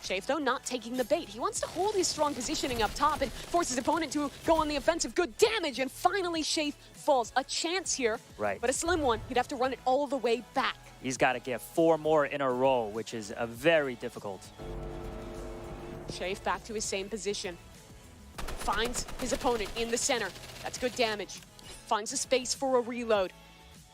Speaker 3: Shafe, though, not taking the bait. He wants to hold his strong positioning up top and force his opponent to go on the offensive. Good damage, and finally Shafe falls. A chance here,
Speaker 2: right,
Speaker 3: but a slim one. He'd have to run it all the way back.
Speaker 2: He's got to get 4 more in a row, which is very difficult.
Speaker 3: Shafe back to his same position. Finds his opponent in the center. That's good damage. Finds a space for a reload.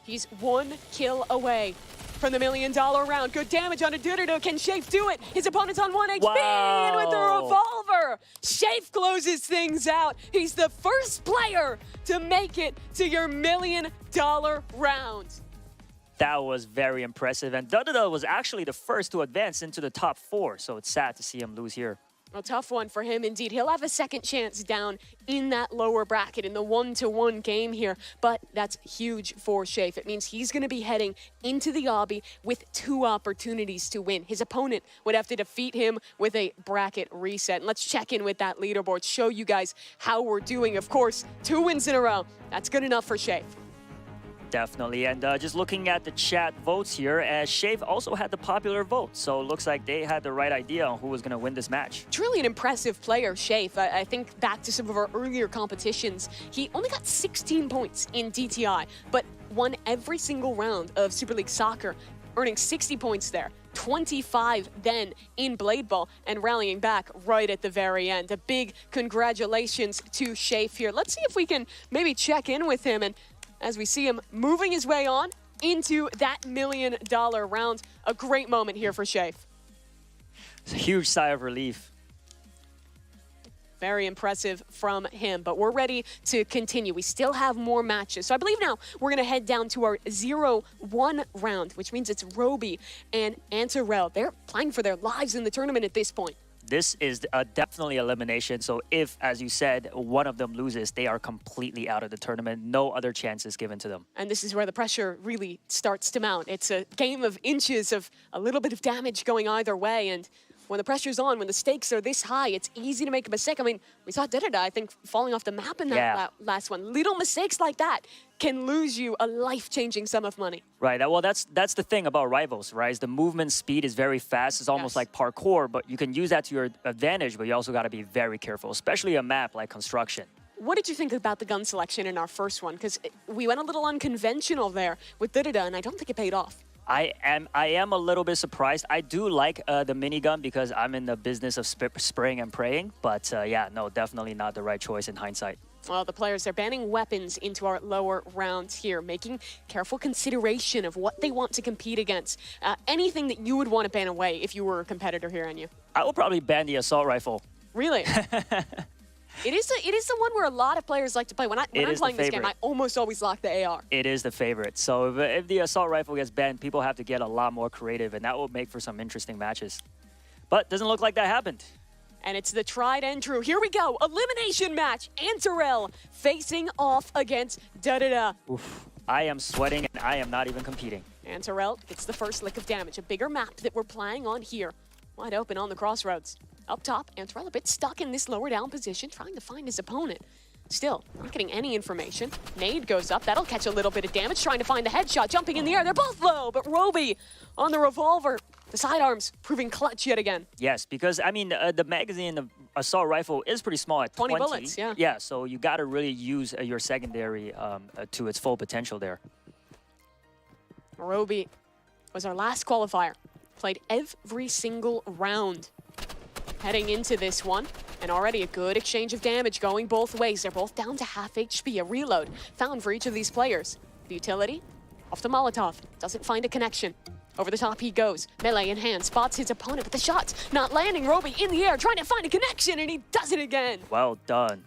Speaker 3: He's 1 kill away from the $1 million round. Good damage on a Da-Da-Da. Can Shafe do it? His opponent's on 1 HP,
Speaker 2: wow,
Speaker 3: and with the revolver, Shafe closes things out. He's the first player to make it to your $1 million round.
Speaker 2: That was very impressive, and Da-Da-Da was actually the first to advance into the top 4, so it's sad to see him lose here.
Speaker 3: A tough one for him indeed. He'll have a second chance down in that lower bracket in the 1-to-1 game here, but that's huge for Shafe. It means he's going to be heading into the obby with 2 opportunities to win. His opponent would have to defeat him with a bracket reset. And let's check in with that leaderboard, show you guys how we're doing. Of course, 2 wins in a row. That's good enough for Shafe.
Speaker 2: Definitely, and just looking at the chat votes here, Shafe also had the popular vote, so it looks like they had the right idea on who was going to win this match.
Speaker 3: Truly an impressive player, Shafe. I think back to some of our earlier competitions, he only got 16 points in DTI, but won every single round of Super League Soccer, earning 60 points there. 25 then in Blade Ball and rallying back right at the very end. A big congratulations to Shafe here. Let's see if we can maybe check in with him, and as we see him moving his way on into that $1 million round. A great moment here for Shafe.
Speaker 2: It's a huge sigh of relief.
Speaker 3: Very impressive from him, but we're ready to continue. We still have more matches. So I believe now we're going to head down to our 0-1 round, which means it's Roby and Antarel. They're playing for their lives in the tournament at this point.
Speaker 2: This is definitely elimination, so if, as you said, one of them loses, they are completely out of the tournament. No other chances given to them.
Speaker 3: And this is where the pressure really starts to mount. It's a game of inches, of a little bit of damage going either way, and when the pressure's on, when the stakes are this high, it's easy to make a mistake. I mean, we saw Da-Da-Da, I think, falling off the map in that last one. Little mistakes like that can lose you a life-changing sum of money.
Speaker 2: Right, well, that's the thing about Rivals, right? The movement speed is very fast. It's almost like parkour, but you can use that to your advantage, but you also got to be very careful, especially a map like Construction.
Speaker 3: What did you think about the gun selection in our first one? Because we went a little unconventional there with Da-Da-Da, and I don't think it paid off.
Speaker 2: I am a little bit surprised. I do like the minigun because I'm in the business of spraying and praying, but yeah, no, definitely not the right choice in hindsight.
Speaker 3: Well, the players are banning weapons into our lower rounds here, making careful consideration of what they want to compete against. Anything that you would want to ban away if you were a competitor here, Anu?
Speaker 2: I would probably ban the assault rifle.
Speaker 3: Really? It is the one where a lot of players like to play. When I'm playing this game, I almost always lock the AR.
Speaker 2: It is the favorite. So if the assault rifle gets banned, people have to get a lot more creative, and that will make for some interesting matches. But doesn't look like that happened.
Speaker 3: And it's the tried and true. Here we go. Elimination match. Antarel facing off against Da-Da-Da.
Speaker 2: Oof. I am sweating, and I am not even competing.
Speaker 3: Antarel gets the first lick of damage. A bigger map that we're playing on here. Wide open on the crossroads. Up top, Antarel a bit stuck in this lower down position, trying to find his opponent. Still, not getting any information. Nade goes up. That'll catch a little bit of damage, trying to find the headshot. Jumping in the air. They're both low, but Roby on the revolver. The sidearms proving clutch yet again.
Speaker 2: Yes, because, I mean, the magazine, the assault rifle is pretty small at 20
Speaker 3: bullets, yeah.
Speaker 2: Yeah, so you got to really use your secondary to its full potential there.
Speaker 3: Roby was our last qualifier. Played every single round heading into this one. And already a good exchange of damage going both ways. They're both down to half HP. A reload found for each of these players. The utility off the Molotov. Doesn't find a connection. Over the top he goes. Melee in hand. Spots his opponent, but the shot's not landing. Roby in the air trying to find a connection, and he does it again.
Speaker 2: Well done.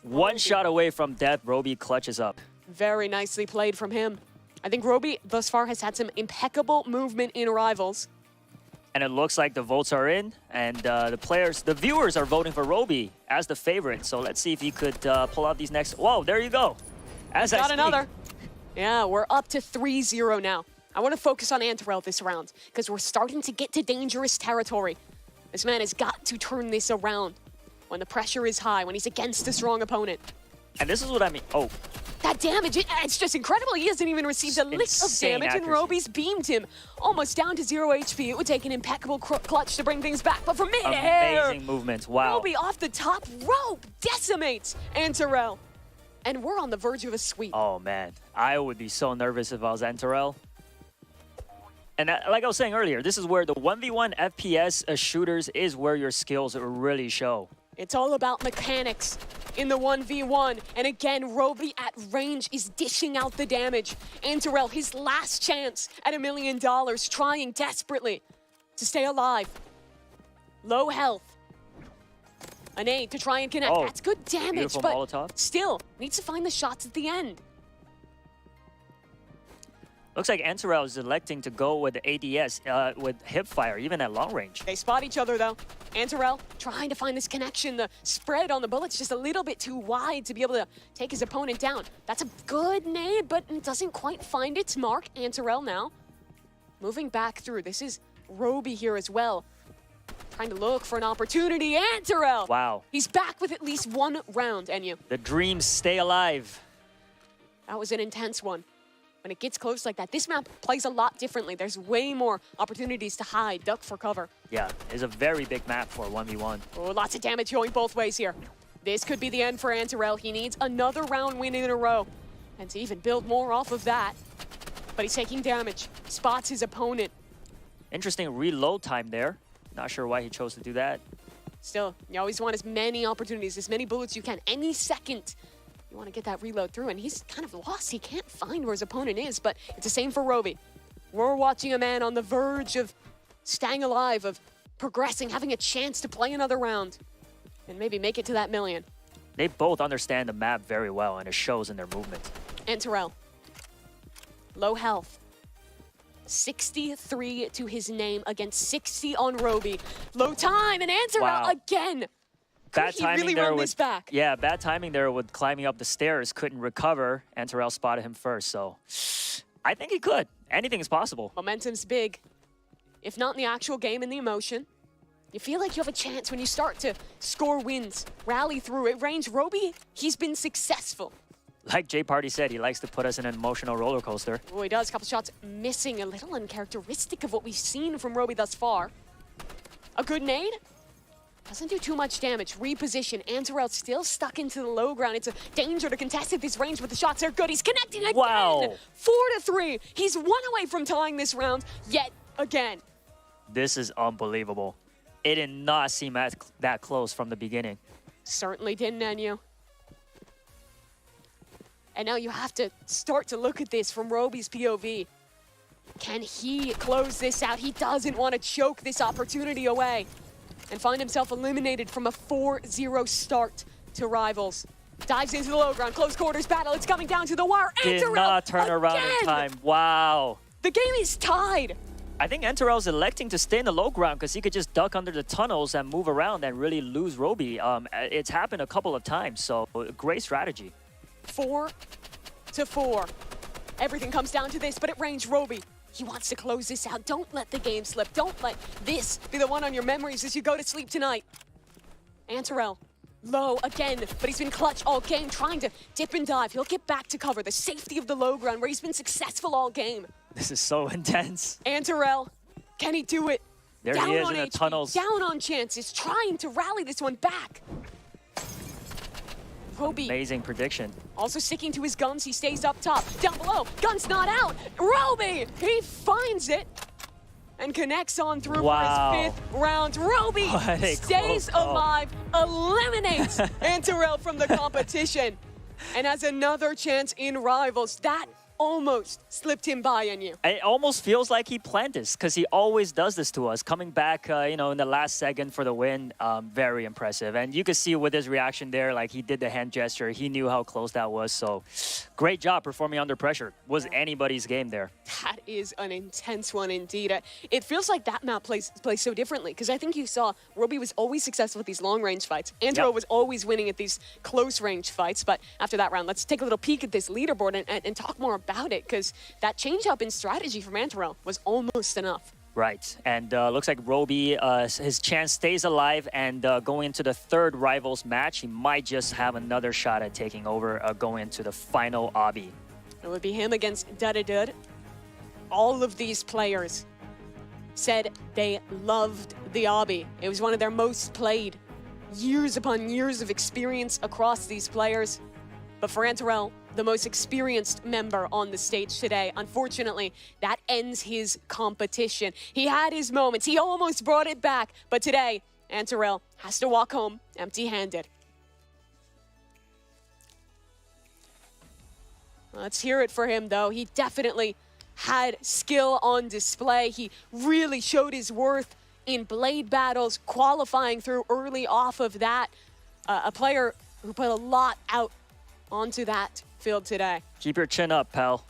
Speaker 2: One shot away from death. Roby clutches up.
Speaker 3: Very nicely played from him. I think Roby thus far has had some impeccable movement in Rivals.
Speaker 2: And it looks like the votes are in, and the viewers are voting for Roby as the favorite. So let's see if he could pull out these next. Whoa, there you go. As
Speaker 3: Got another. Yeah, we're up to 3-0 now. I want to focus on Antarel this round because we're starting to get to dangerous territory. This man has got to turn this around when the pressure is high, when he's against a strong opponent.
Speaker 2: And this is what I mean. Oh.
Speaker 3: That damage, it's just incredible. He hasn't even received a lick of damage, and Roby's beamed him almost down to 0 HP. It would take an impeccable clutch to bring things back, but from mid-air,
Speaker 2: amazing movements, wow.
Speaker 3: Roby off the top rope decimates Antarel. And we're on the verge of a sweep.
Speaker 2: Oh, man. I would be so nervous if I was Antarel. And like I was saying earlier, this is where the 1v1 FPS shooters is where your skills really show.
Speaker 3: It's all about mechanics in the 1v1. And again, Roby at range is dishing out the damage. Antarel, his last chance at $1 million, trying desperately to stay alive. Low health. An aid to try and connect.
Speaker 2: Oh,
Speaker 3: that's good damage, but
Speaker 2: Molotov.
Speaker 3: Still needs to find the shots at the end.
Speaker 2: Looks like Antarel is electing to go with the ADS, with hip fire, even at long range.
Speaker 3: They spot each other, though. Antarel trying to find this connection. The spread on the bullet's just a little bit too wide to be able to take his opponent down. That's a good nade, but it doesn't quite find its mark. Antarel now moving back through. This is Roby here as well. Trying to look for an opportunity. Antarel!
Speaker 2: Wow.
Speaker 3: He's back with at least one round, Enyu.
Speaker 2: The dreams stay alive.
Speaker 3: That was an intense one. When it gets close like that, this map plays a lot differently. There's way more opportunities to hide, duck for cover.
Speaker 2: Yeah, it's a very big map for 1v1.
Speaker 3: Oh, lots of damage going both ways here. This could be the end for Antarel. He needs another round win in a row. And to even build more off of that. But he's taking damage. Spots his opponent.
Speaker 2: Interesting reload time there. Not sure why he chose to do that.
Speaker 3: Still, you always want as many opportunities, as many bullets you can. Any second, you want to get that reload through. And he's kind of lost. He can't find where his opponent is. But it's the same for Roby. We're watching a man on the verge of staying alive, of progressing, having a chance to play another round. And maybe make it to that million.
Speaker 2: They both understand the map very well, and it shows in their movement.
Speaker 3: Antarel. Low health. 63 to his name against 60 on Roby. Low time, and Antarel again.
Speaker 2: Bad timing
Speaker 3: really
Speaker 2: there
Speaker 3: run this back?
Speaker 2: Yeah, bad timing there with climbing up the stairs. Couldn't recover. Antarel spotted him first, so I think he could. Anything is possible.
Speaker 3: Momentum's big. If not in the actual game, in the emotion. You feel like you have a chance when you start to score wins, rally through. At range, Roby, he's been successful.
Speaker 2: Like Jay Party said, he likes to put us in an emotional roller coaster.
Speaker 3: Oh, he does. A couple shots missing, a little uncharacteristic of what we've seen from Roby thus far. A good nade. Doesn't do too much damage. Reposition. Antarel still stuck into the low ground. It's a danger to contest at this range, but the shots are good. He's connecting again.
Speaker 2: Wow.
Speaker 3: 4-3. He's 1 away from tying this round yet again.
Speaker 2: This is unbelievable. It did not seem that close from the beginning.
Speaker 3: Certainly didn't, Enyu. And now you have to start to look at this from Roby's POV. Can he close this out? He doesn't want to choke this opportunity away and find himself eliminated from a 4-0 start to Rivals. Dives into the low ground, close quarters battle. It's coming down to the wire.
Speaker 2: Did not turn around in time. Wow.
Speaker 3: The game is tied.
Speaker 2: I think Antarel's electing to stay in the low ground because he could just duck under the tunnels and move around and really lose Roby. It's happened a couple of times, so great strategy.
Speaker 3: 4-4. Everything comes down to this, but at range, Roby, he wants to close this out. Don't let the game slip. Don't let this be the one on your memories as you go to sleep tonight. Antarel, low again, but he's been clutch all game, trying to dip and dive. He'll get back to cover, the safety of the low ground where he's been successful all game.
Speaker 2: This is so intense.
Speaker 3: Antarel, can he do it?
Speaker 2: There
Speaker 3: down
Speaker 2: he is
Speaker 3: on
Speaker 2: in the
Speaker 3: HP,
Speaker 2: tunnels.
Speaker 3: down on chances, trying to rally this one back. Roby.
Speaker 2: Amazing prediction.
Speaker 3: Also sticking to his guns, he stays up top. Down below, gun's not out. Roby, he finds it and connects on through for his 5th round. Roby stays alive, eliminates Antarel from the competition, and has another chance in Rivals. That almost slipped him by on you.
Speaker 2: It almost feels like he planned this because he always does this to us. Coming back, you know, in the last second for the win, very impressive. And you could see with his reaction there, like he did the hand gesture. He knew how close that was. So great job performing under pressure. Was anybody's game there.
Speaker 3: That is an intense one indeed. It feels like that map plays so differently because I think you saw Roby was always successful with these long-range fights. Andrew was always winning at these close-range fights. But after that round, let's take a little peek at this leaderboard and talk more about it because that change-up in strategy from Andrew was almost enough.
Speaker 2: Right, and looks like Roby, his chance stays alive, and going into the third rivals match, he might just have another shot at taking over going into the final obby.
Speaker 3: It would be him against Dud. All of these players said they loved the obby. It was one of their most played. Years upon years of experience across these players. But for Antarel, the most experienced member on the stage today, unfortunately, that ends his competition. He had his moments. He almost brought it back. But today, Antarel has to walk home empty-handed. Let's hear it for him, though. He definitely had skill on display. He really showed his worth in blade battles, qualifying through early off of that. A player who put a lot out onto that field today.
Speaker 2: Keep your chin up, pal.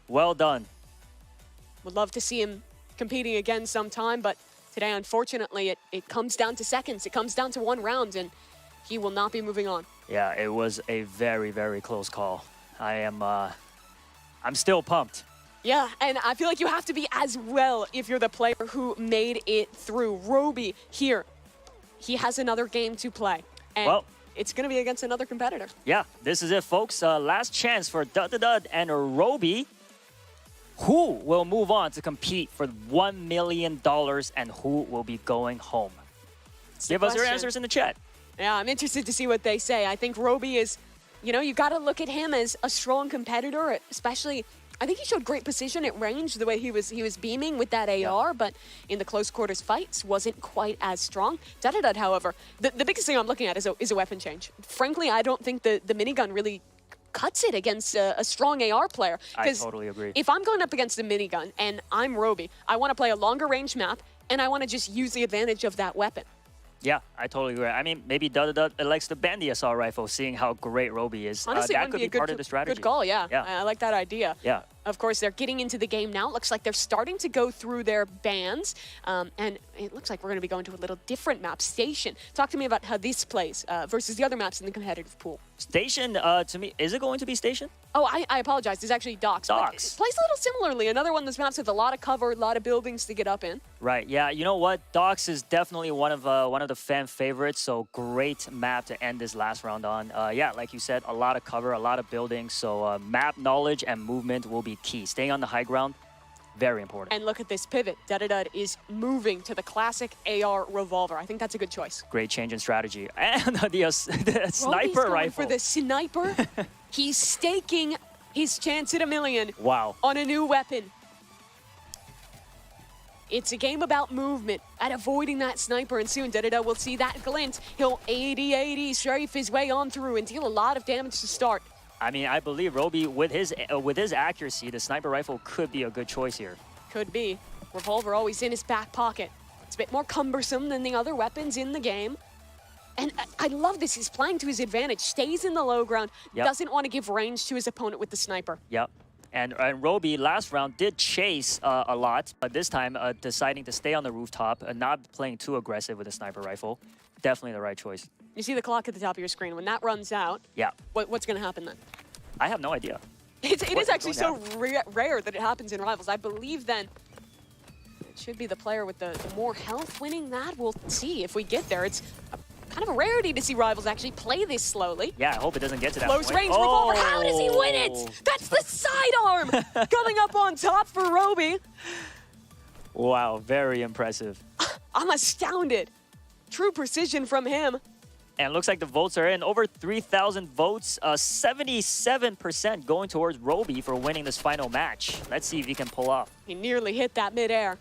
Speaker 2: Well done.
Speaker 3: Would love to see him competing again sometime, but today, unfortunately, it comes down to seconds. It comes down to one round, and he will not be moving on.
Speaker 2: Yeah, it was a very, very close call. I'm still pumped.
Speaker 3: Yeah, and I feel like you have to be as well if you're the player who made it through. Roby here, he has another game to play. And it's going to be against another competitor.
Speaker 2: Yeah, this is it, folks. Last chance for Dud and Roby, who will move on to compete for $1 million and who will be going home. Give us your answers in the chat.
Speaker 3: Yeah, I'm interested to see what they say. I think Roby is, you know, you got to look at him as a strong competitor, especially. I think he showed great precision at range, the way he was beaming with that AR, but in the close quarters fights wasn't quite as strong. Dud, however, the biggest thing I'm looking at is a weapon change. Frankly, I don't think the minigun really cuts it against a strong AR player.
Speaker 2: I totally agree.
Speaker 3: If I'm going up against a minigun and I'm Roby, I want to play a longer range map, and I want to just use the advantage of that weapon.
Speaker 2: Yeah, I totally agree. I mean, maybe Dud likes to ban the assault rifle, seeing how great Roby is.
Speaker 3: Honestly,
Speaker 2: that could be part of the strategy.
Speaker 3: Good call, yeah. I like that idea.
Speaker 2: Yeah.
Speaker 3: Of course, they're getting into the game now. It looks like they're starting to go through their bans, and it looks like we're going to be going to a little different map, Station. Talk to me about how this plays versus the other maps in the competitive pool.
Speaker 2: Station, to me, is it going to be Station?
Speaker 3: Oh, I apologize. It's actually Docks.
Speaker 2: Docks.
Speaker 3: Plays a little similarly. Another one of those maps with a lot of cover, a lot of buildings to get up in.
Speaker 2: Right. Yeah. You know what? Docks is definitely one of the fan favorites. So great map to end this last round on. Yeah, like you said, a lot of cover, a lot of buildings. So map knowledge and movement will be key. Staying on the high ground, very important.
Speaker 3: And look at this pivot. Dud is moving to the classic AR revolver. I think that's a good choice.
Speaker 2: Great change in strategy. And the sniper
Speaker 3: going
Speaker 2: rifle.
Speaker 3: For the sniper. He's staking his chance at $1 million.
Speaker 2: Wow.
Speaker 3: On a new weapon. It's a game about movement, at avoiding that sniper, and soon Dud will see that glint. He'll 80-80 strafe his way on through and deal a lot of damage to start.
Speaker 2: I mean, I believe Roby, with his accuracy, the sniper rifle could be a good choice here.
Speaker 3: Could be. Revolver always in his back pocket. It's a bit more cumbersome than the other weapons in the game. And I love this. He's playing to his advantage. Stays in the low ground.
Speaker 2: Yep.
Speaker 3: Doesn't want to give range to his opponent with the sniper.
Speaker 2: Yep. And Roby, last round, did chase a lot, but this time deciding to stay on the rooftop and not playing too aggressive with a sniper rifle. Definitely the right choice.
Speaker 3: You see the clock at the top of your screen. When that runs out,
Speaker 2: yeah.
Speaker 3: What's going to happen then?
Speaker 2: I have no idea.
Speaker 3: It is actually so rare that it happens in Rivals. I believe then it should be the player with the more health winning that. We'll see if we get there. It's kind of a rarity to see Rivals actually play this slowly.
Speaker 2: Yeah, I hope it doesn't get to that
Speaker 3: Close
Speaker 2: point.
Speaker 3: range revolver. How does he win it? That's the sidearm coming up on top for Roby.
Speaker 2: Wow, very impressive.
Speaker 3: I'm astounded. True precision from him.
Speaker 2: And it looks like the votes are in. Over 3,000 votes. 77% going towards Roby for winning this final match. Let's see if he can pull off.
Speaker 3: He nearly hit that midair.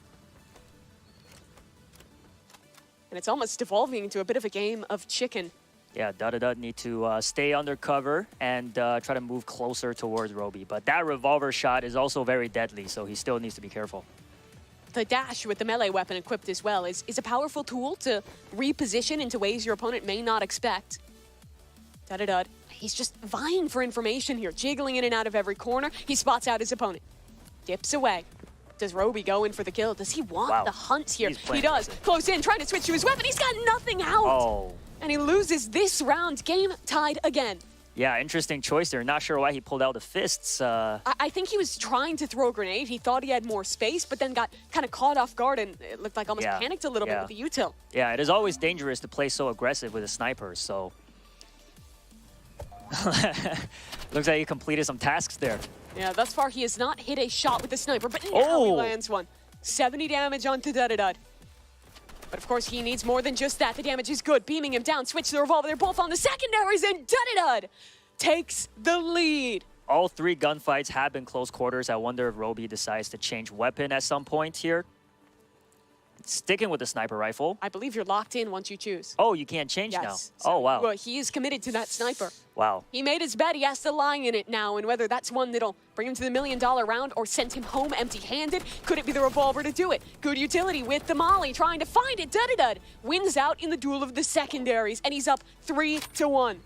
Speaker 3: And it's almost devolving into a bit of a game of chicken.
Speaker 2: Yeah, Dud need to stay under cover and try to move closer towards Roby. But that revolver shot is also very deadly, so he still needs to be careful.
Speaker 3: The dash with the melee weapon equipped as well is a powerful tool to reposition into ways your opponent may not expect. Dud. He's just vying for information here, jiggling in and out of every corner. He spots out his opponent. Dips away. Does Roby go in for the kill? Does he want the hunt here? He does. Close in, trying to switch to his weapon. He's got nothing out.
Speaker 2: Oh.
Speaker 3: And he loses this round. Game tied again.
Speaker 2: Yeah, interesting choice there. Not sure why he pulled out the fists.
Speaker 3: I think he was trying to throw a grenade. He thought he had more space, but then got kind of caught off guard and it looked like almost panicked a little bit with the util.
Speaker 2: Yeah, it is always dangerous to play so aggressive with a sniper, so... Looks like he completed some tasks there.
Speaker 3: Yeah, thus far he has not hit a shot with the sniper, but now he lands one. 70 damage onto Dud. But of course he needs more than just that. The damage is good. Beaming him down, switch the revolver. They're both on the secondaries, and Dud takes the lead.
Speaker 2: All 3 gunfights have been close quarters. I wonder if Roby decides to change weapon at some point here. Sticking with the sniper rifle.
Speaker 3: I believe you're locked in once you choose.
Speaker 2: Oh, you can't change now.
Speaker 3: So,
Speaker 2: oh, wow.
Speaker 3: Well, he is committed to that sniper.
Speaker 2: Wow.
Speaker 3: He made his bet. He has to lie in it now, and whether that's one that'll bring him to the $1 million round or send him home empty-handed, could it be the revolver to do it? Good utility with the molly, trying to find it. Dud wins out in the duel of the secondaries, and he's up 3-1.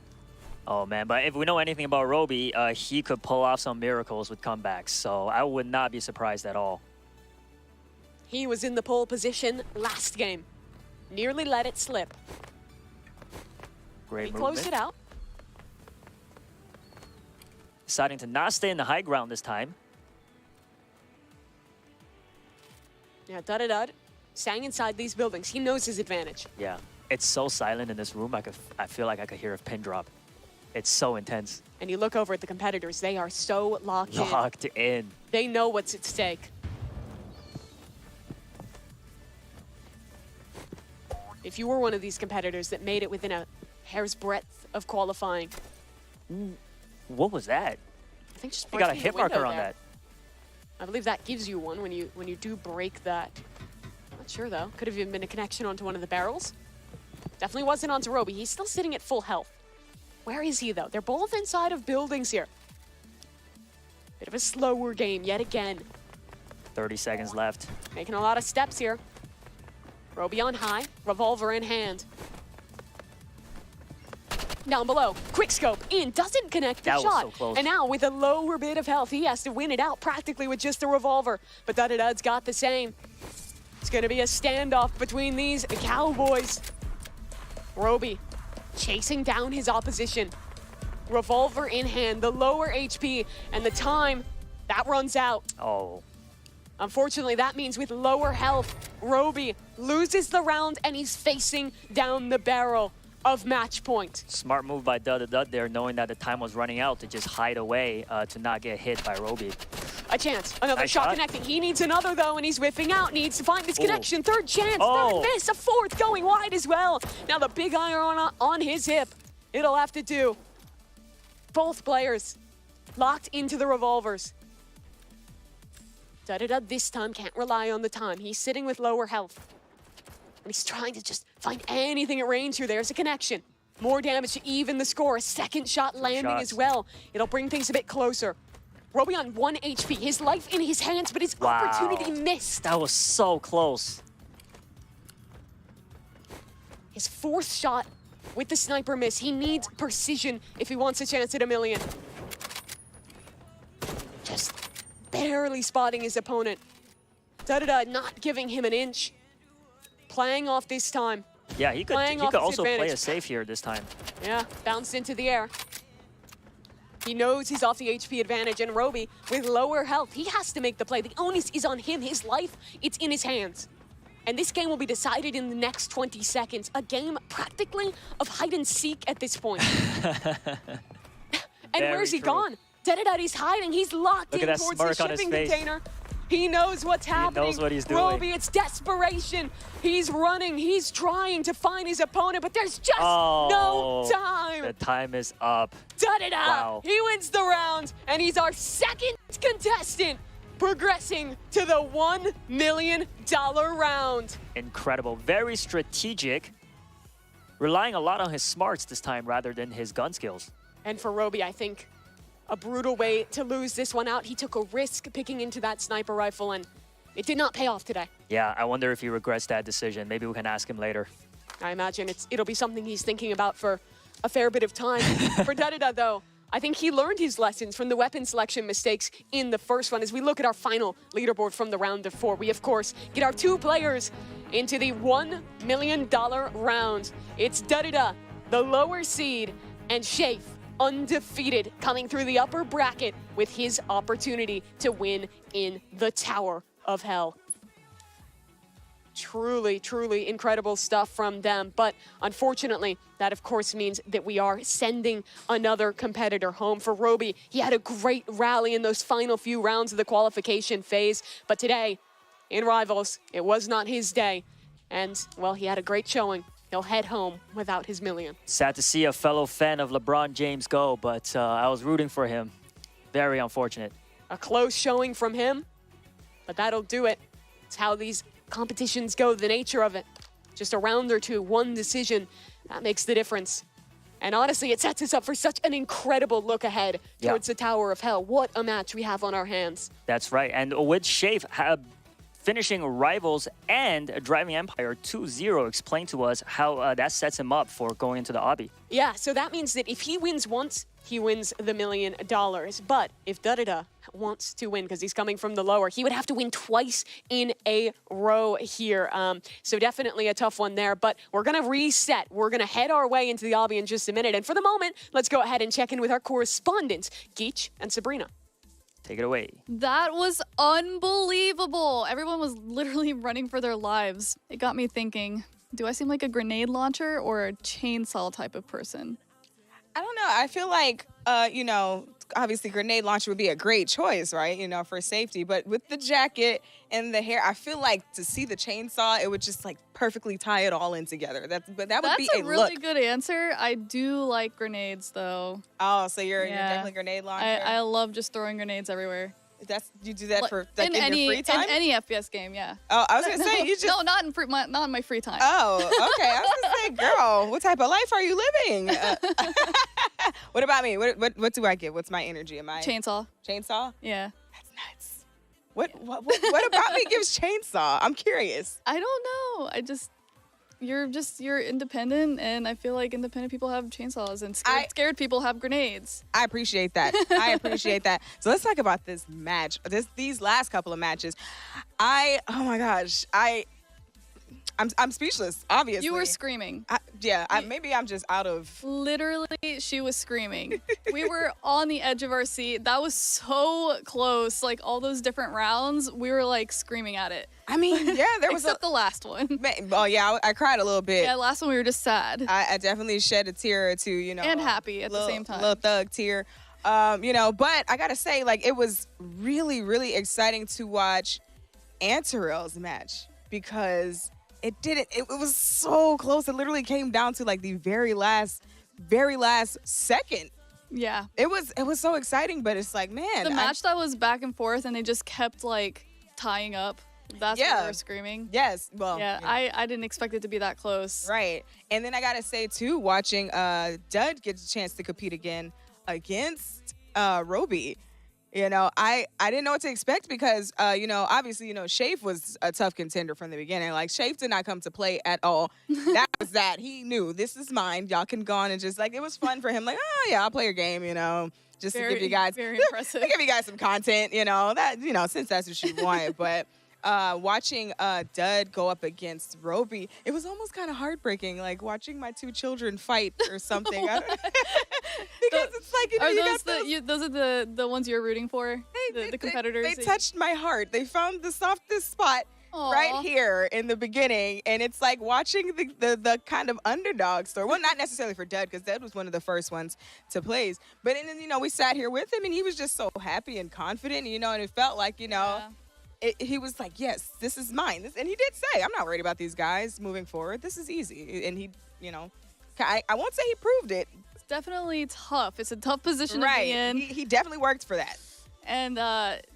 Speaker 2: Oh, man, but if we know anything about Roby, he could pull off some miracles with comebacks, so I would not be surprised at all.
Speaker 3: He was in the pole position last game. Nearly let it slip.
Speaker 2: Great
Speaker 3: He
Speaker 2: movement.
Speaker 3: closed it out.
Speaker 2: Deciding to not stay in the high ground this time.
Speaker 3: Yeah, Dud staying inside these buildings. He knows his advantage.
Speaker 2: Yeah, it's so silent in this room. I feel like I could hear a pin drop. It's so intense.
Speaker 3: And you look over at the competitors. They are so locked in.
Speaker 2: Locked in.
Speaker 3: They know what's at stake. If you were one of these competitors that made it within a hair's breadth of qualifying.
Speaker 2: What was that?
Speaker 3: I think just
Speaker 2: you got a
Speaker 3: breaking
Speaker 2: hit
Speaker 3: the window
Speaker 2: marker on
Speaker 3: there.
Speaker 2: that.
Speaker 3: I believe that gives you one when you do break that. Not sure though. Could have even been a connection onto one of the barrels. Definitely wasn't onto Roby. He's still sitting at full health. Where is he though? They're both inside of buildings here. Bit of a slower game yet again.
Speaker 2: 30 seconds left.
Speaker 3: Making a lot of steps here. Roby on high, revolver in hand. Down below, quick scope in, doesn't connect the
Speaker 2: That was
Speaker 3: shot.
Speaker 2: so close.
Speaker 3: And now with a lower bit of health, he has to win it out practically with just a revolver. But Dud's got the same. It's gonna be a standoff between these cowboys. Roby chasing down his opposition. Revolver in hand, the lower HP, and the time, that runs out.
Speaker 2: Oh.
Speaker 3: Unfortunately, that means with lower health, Roby loses the round and he's facing down the barrel of match point.
Speaker 2: Smart move by Dud there, knowing that the time was running out to just hide away to not get hit by Roby.
Speaker 3: A chance, another
Speaker 2: Nice
Speaker 3: shot
Speaker 2: shot.
Speaker 3: connecting. He needs another though, and he's whiffing out. Needs to find this
Speaker 2: Ooh.
Speaker 3: connection. Third chance,
Speaker 2: Oh.
Speaker 3: third miss, a fourth going wide as well. Now the big iron on his hip. It'll have to do. Both players locked into the revolvers. Dud this time can't rely on the time. He's sitting with lower health. And he's trying to just find anything at range here. There's a connection. More damage to even the score. A second shot landing as well. It'll bring things a bit closer. Roby on 1 HP. His life in his hands, but his opportunity missed.
Speaker 2: That was so close.
Speaker 3: His fourth shot with the sniper miss. He needs precision if he wants a chance at $1 million. Just barely spotting his opponent. Dud not giving him an inch. Playing off this time.
Speaker 2: Yeah, he could
Speaker 3: Playing off his
Speaker 2: also play
Speaker 3: advantage.
Speaker 2: it safe here this time.
Speaker 3: Yeah, bounced into the air. He knows he's off the HP advantage, and Roby, with lower health, he has to make the play. The onus is on him. His life, it's in his hands. And this game will be decided in the next 20 seconds. A game practically of hide and seek at this point. And where's he gone? Dud is hiding. He's locked
Speaker 2: Look
Speaker 3: in
Speaker 2: at that
Speaker 3: towards the
Speaker 2: smirk on his
Speaker 3: shipping
Speaker 2: face.
Speaker 3: container. He knows what's happening.
Speaker 2: knows what he's doing.
Speaker 3: Roby, it's desperation. He's running. He's trying to find his opponent, but there's just no time.
Speaker 2: The time is up.
Speaker 3: Dud
Speaker 2: Wow.
Speaker 3: He wins the round, and he's our second contestant progressing to the $1 million round.
Speaker 2: Incredible. Very strategic. relying a lot on his smarts this time rather than his gun skills.
Speaker 3: And for Roby, I think a brutal way to lose this one out. He took a risk picking into that sniper rifle, and it did not pay off today.
Speaker 2: Yeah, I wonder if he regrets that decision. Maybe we can ask him later.
Speaker 3: I imagine it'll be something he's thinking about for a fair bit of time. For Darida, though, I think he learned his lessons from the weapon selection mistakes in the first one. As we look at our final leaderboard from the round of 4, we, of course, get our 2 players into the $1 million round. It's Darida, the lower seed, and Shafe, undefeated, coming through the upper bracket with his opportunity to win in the Tower of Hell. Truly, truly incredible stuff from them. But unfortunately, that of course means that we are sending another competitor home. For Roby, he had a great rally in those final few rounds of the qualification phase. But today, in Rivals, it was not his day. And, well, he had a great showing. He'll head home without his million.
Speaker 2: Sad to see a fellow fan of LeBron James go, but I was rooting for him. Very unfortunate.
Speaker 3: A close showing from him, but that'll do it. It's how these competitions go, the nature of it. Just a round or two, one decision, that makes the difference. And honestly, it sets us up for such an incredible look ahead towards the Tower of Hell. What a match we have on our hands.
Speaker 2: That's right. And with Shafe finishing Rivals and Driving Empire 2-0, explain to us how that sets him up for going into the obby.
Speaker 3: Yeah, so that means that if he wins once, he wins the $1 million. But if Darida wants to win, because he's coming from the lower, he would have to win twice in a row here. So definitely a tough one there. But we're going to reset. We're going to head our way into the obby in just a minute. And for the moment, let's go ahead and check in with our correspondents, Geach and Sabrina.
Speaker 2: Take it away.
Speaker 5: That was unbelievable. Everyone was literally running for their lives. It got me thinking, do I seem like a grenade launcher or a chainsaw type of person?
Speaker 4: I don't know. I feel like, you know, obviously grenade launcher would be a great choice, right? You know, for safety. But with the jacket and the hair, I feel like to see the chainsaw, it would just like perfectly tie it all in together. That would be a
Speaker 5: That's a really good answer. I do like grenades, though.
Speaker 4: Oh, so you're definitely grenade launcher.
Speaker 5: I love just throwing grenades everywhere.
Speaker 4: You do that for like, in
Speaker 5: any,
Speaker 4: your free time?
Speaker 5: In any FPS game, yeah.
Speaker 4: Oh, I was gonna say you just
Speaker 5: not in my free time.
Speaker 4: Oh, okay. I was gonna say, girl, what type of life are you living? What about me? What do I get? What's my energy? Am I
Speaker 5: chainsaw?
Speaker 4: Chainsaw?
Speaker 5: Yeah.
Speaker 4: That's nuts. What about me gives chainsaw? I'm curious.
Speaker 5: I don't know. You're independent, and I feel like independent people have chainsaws, and scared people have grenades.
Speaker 4: I appreciate that. I appreciate that. So let's talk about this match. These last couple of matches. Oh my gosh. I'm speechless, obviously.
Speaker 5: You were screaming.
Speaker 4: Maybe I'm just out of...
Speaker 5: Literally, she was screaming. We were on the edge of our seat. That was so close. Like, all those different rounds, we were, like, screaming at it.
Speaker 4: I mean, yeah, there was
Speaker 5: Except the last one.
Speaker 4: Oh, yeah, I cried a little bit.
Speaker 5: Yeah, last one we were just sad.
Speaker 4: I definitely shed a tear or two, you know.
Speaker 5: And happy at the same time.
Speaker 4: Little thug tear. You know, but I gotta say, like, it was really, really exciting to watch Antarel's match because... It was so close. It literally came down to like the very last second.
Speaker 5: Yeah.
Speaker 4: It was so exciting, but it's like, man.
Speaker 5: The match that was back and forth and they just kept like tying up. That's what we were screaming.
Speaker 4: Yes. Well,
Speaker 5: yeah, I didn't expect it to be that close.
Speaker 4: Right. And then I gotta say too, watching Dud get a chance to compete again against Roby. You know, I didn't know what to expect because, you know, obviously, you know, Shafe was a tough contender from the beginning. Like, Shafe did not come to play at all. That was that. He knew, this is mine. Y'all can go on and just, like, it was fun for him. Like, oh, yeah, I'll play your game, you know, just to give you guys.
Speaker 5: Very impressive.
Speaker 4: To give you guys some content, you know, that, you know, since that's what you want. But watching Dud go up against Roby, it was almost kind of heartbreaking, like watching my two children fight or something. Because it's like, you know,
Speaker 5: those are the ones you're rooting for? The competitors?
Speaker 4: They touched my heart. They found the softest spot right here in the beginning. And it's like watching the kind of underdog story. Well, not necessarily for Dud, because Dud was one of the first ones to play. But then, you know, we sat here with him and he was just so happy and confident, you know, and it felt like, you know, he was like, yes, this is mine. And he did say, I'm not worried about these guys moving forward. This is easy. And he, you know, I won't say he proved it.
Speaker 5: It's definitely tough. It's a tough position to be in.
Speaker 4: He definitely worked for that.
Speaker 5: And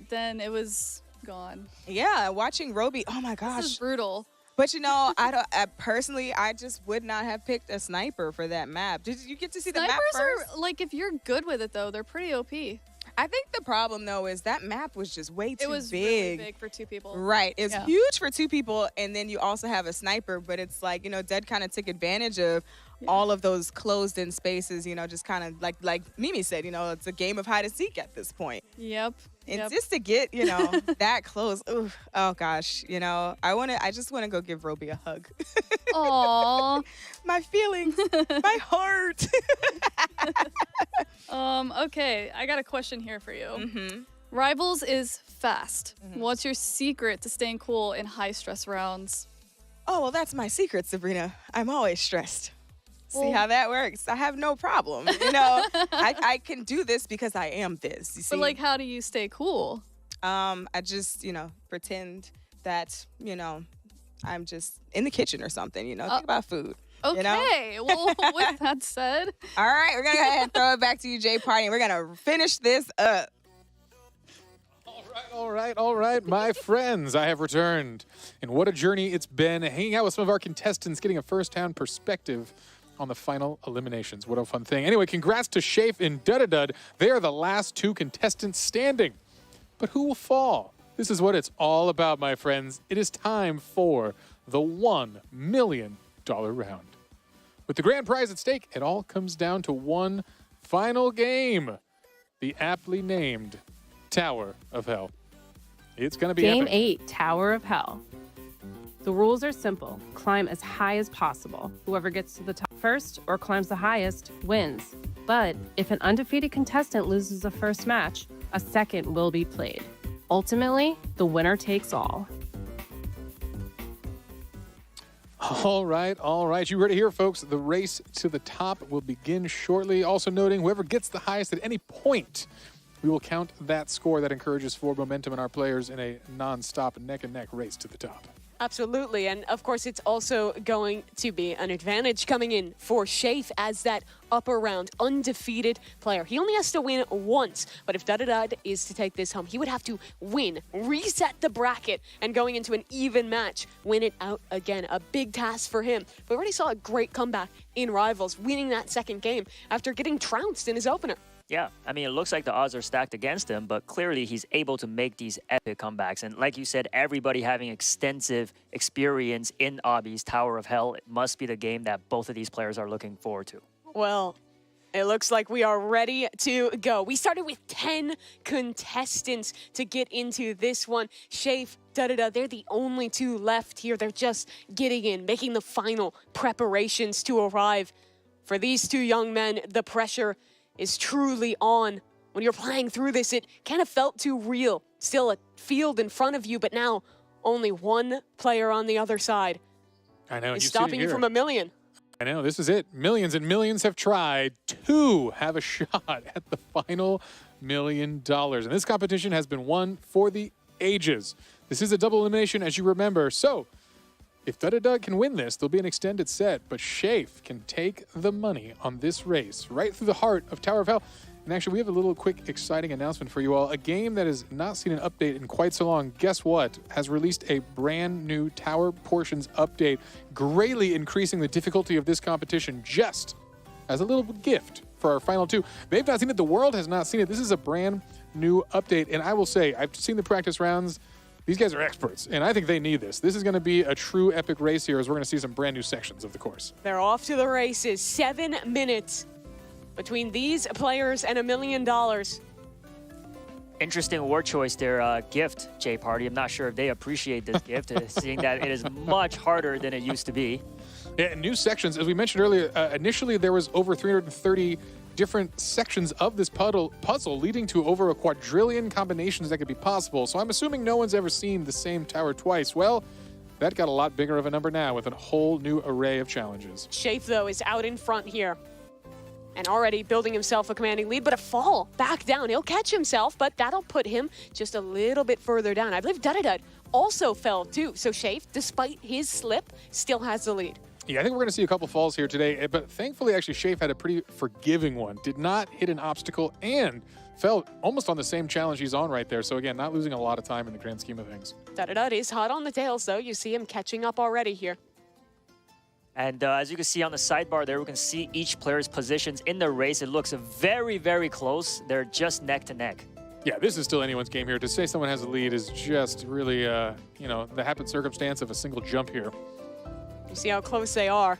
Speaker 5: then it was gone.
Speaker 4: Yeah, watching Roby, oh my gosh.
Speaker 5: This is brutal.
Speaker 4: But you know, I personally, I just would not have picked a sniper for that map. Did you get to see the map first?
Speaker 5: Snipers are, like, if you're good with it, though, they're pretty OP.
Speaker 4: I think the problem, though, is that map was just way too big.
Speaker 5: It was really big for 2 people.
Speaker 4: Right. It's huge for 2 people, and then you also have a sniper, but it's like, you know, Dead kind of took advantage of all of those closed-in spaces, you know, just kind of like Mimi said, you know, it's a game of hide-and-seek at this point.
Speaker 5: Yep.
Speaker 4: And just to get, you know, that close, oh gosh, you know, I just want to go give Roby a hug.
Speaker 5: Aww.
Speaker 4: My feelings, my heart.
Speaker 5: Okay, I got a question here for you. Rivals is fast. What's your secret to staying cool in high-stress rounds?
Speaker 4: Oh, well, that's my secret, Sabrina. I'm always stressed. See how that works? I have no problem. You know, I can do this because I am this. You see?
Speaker 5: But, like, how do you stay cool?
Speaker 4: I just, you know, pretend that, you know, I'm just in the kitchen or something, you know, think about food.
Speaker 5: Okay,
Speaker 4: you know?
Speaker 5: well, with that said.
Speaker 4: All right, we're going to go ahead and throw it back to you, Jay Party, and we're going to finish this up.
Speaker 1: All right, my friends, I have returned. And what a journey it's been, hanging out with some of our contestants, getting a first-hand perspective on the final eliminations. What a fun thing. Anyway, congrats to Shafe and Dudadud. They are the last 2 contestants standing. But who will fall? This is what it's all about, my friends. It is time for the $1 million round. With the grand prize at stake, it all comes down to one final game. The aptly named Tower of Hell. It's going to be
Speaker 7: Game
Speaker 1: epic.
Speaker 7: 8, Tower of Hell. The rules are simple. Climb as high as possible. Whoever gets to the top first or climbs the highest wins. But if an undefeated contestant loses the first match, a second will be played. Ultimately, the winner takes all.
Speaker 1: All right. You ready here, folks? The race to the top will begin shortly. Also noting, whoever gets the highest at any point, we will count that score. That encourages forward momentum in our players in a non-stop neck-and-neck race to the top.
Speaker 3: Absolutely, and of course it's also going to be an advantage coming in for Shafe as that upper round undefeated player. He only has to win once, but if Dudadud is to take this home, he would have to win, reset the bracket, and going into an even match, win it out again. A big task for him. We already saw a great comeback in Rivals, winning that second game after getting trounced in his opener.
Speaker 2: Yeah, I mean, it looks like the odds are stacked against him, but clearly he's able to make these epic comebacks. And like you said, everybody having extensive experience in Obby's Tower of Hell, it must be the game that both of these players are looking forward to.
Speaker 3: Well, it looks like we are ready to go. We started with 10 contestants to get into this one. Shafe, Dudadud, they're the only 2 left here. They're just getting in, making the final preparations to arrive. For these 2 young men, the pressure is truly on. When you're playing through this, it kind of felt too real. Still a field in front of you, but now only 1 player on the other side.
Speaker 1: I know.
Speaker 3: Is stopping you from $1 million.
Speaker 1: I know, this is it. Millions and millions have tried to have a shot at the final $1 million. And this competition has been won for the ages. This is a double elimination, as you remember. So, if Dudadud can win this, there'll be an extended set, but Shafe can take the money on this race right through the heart of Tower of Hell. And actually, we have a little quick, exciting announcement for you all. A game that has not seen an update in quite so long, guess what? Has released a brand new Tower Portions update, greatly increasing the difficulty of this competition just as a little gift for our final 2. They've not seen it. The world has not seen it. This is a brand new update. And I will say, I've seen the practice rounds. These guys are experts, and I think they need this. This is going to be a true epic race here as we're going to see some brand new sections of the course.
Speaker 3: They're off to the races. 7 minutes between these players and $1 million.
Speaker 2: Interesting word choice there, gift, J Party. I'm not sure if they appreciate this gift, seeing that it is much harder than it used to be.
Speaker 1: Yeah, new sections. As we mentioned earlier, initially there was over 330 different sections of this puzzle leading to over a quadrillion combinations that could be possible. So I'm assuming no one's ever seen the same tower twice. Well, that got a lot bigger of a number now with a whole new array of challenges.
Speaker 3: Shafe, though, is out in front here and already building himself a commanding lead, but a fall back down. He'll catch himself, but that'll put him just a little bit further down. I believe Dudadud also fell too. So Shafe, despite his slip, still has the lead.
Speaker 1: Yeah, I think we're going to see a couple falls here today, but thankfully, actually, Shafe had a pretty forgiving one. Did not hit an obstacle and fell almost on the same challenge he's on right there. So again, not losing a lot of time in the grand scheme of things.
Speaker 3: Da-da-da is hot on the tails, though. You see him catching up already here.
Speaker 2: And as you can see on the sidebar there, we can see each player's positions in the race. It looks very, very close. They're just neck to neck.
Speaker 1: Yeah, this is still anyone's game here. To say someone has a lead is just really, you know, the happen circumstance of a single jump here.
Speaker 3: You see how close they are.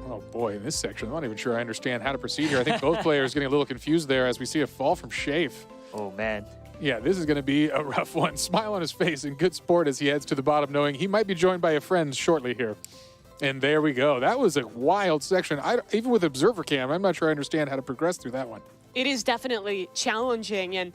Speaker 1: Oh boy, in this section, I'm not even sure I understand how to proceed here. I think both players getting a little confused there as we see a fall from Shafe.
Speaker 2: Oh man.
Speaker 1: Yeah, this is going to be a rough one. Smile on his face in good sport as he heads to the bottom, knowing he might be joined by a friend shortly here. And there we go. That was a wild section. Even with observer cam, I'm not sure I understand how to progress through that one.
Speaker 3: It is definitely challenging, and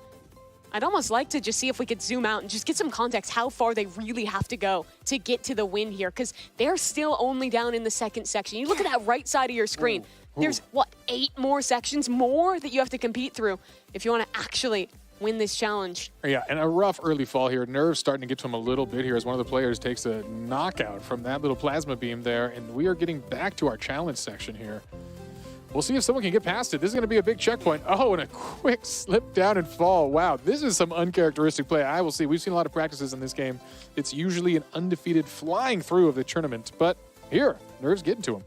Speaker 3: I'd almost like to just see if we could zoom out and just get some context how far they really have to go to get to the win here, because they're still only down in the second section. You look at that right side of your screen. There's, what, 8 more sections more that you have to compete through if you want to actually win this challenge.
Speaker 1: Yeah, and a rough early fall here. Nerves starting to get to him a little bit here as one of the players takes a knockout from that little plasma beam there, and we are getting back to our challenge section here. We'll see if someone can get past it. This is going to be a big checkpoint. Oh, and a quick slip down and fall. Wow, this is some uncharacteristic play. I will see. We've seen a lot of practices in this game. It's usually an undefeated flying through of the tournament, but here, Nerves getting to him.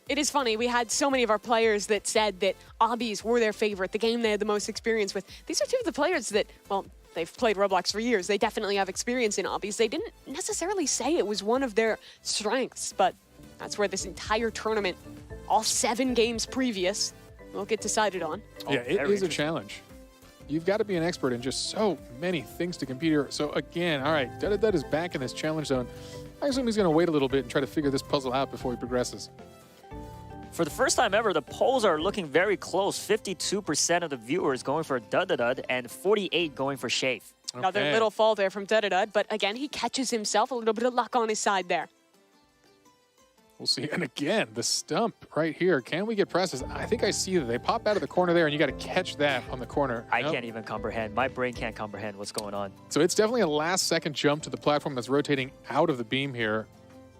Speaker 3: It is funny. We had so many of our players that said that obbies were their favorite, the game they had the most experience with. These are two of the players that, well, they've played Roblox for years. They definitely have experience in obbies. They didn't necessarily say it was one of their strengths, but that's where this entire tournament, all 7 games previous, will get decided on.
Speaker 1: Yeah, it is a challenge. You've got to be an expert in just so many things to compete here. So again, all right, Dud is back in this challenge zone. I assume he's going to wait a little bit and try to figure this puzzle out before he progresses.
Speaker 2: For the first time ever, the polls are looking very close. 52% of the viewers going for Dud and 48 going for Shafe.
Speaker 3: Okay. Another little fall there from Dud, but again, he catches himself. A little bit of luck on his side there.
Speaker 1: We'll see. And again, the stump right here. Can we get presses? I think I see that they pop out of the corner there, and you got to catch that on the corner.
Speaker 2: I can't even comprehend. My brain can't comprehend what's going on.
Speaker 1: So it's definitely a last-second jump to the platform that's rotating out of the beam here.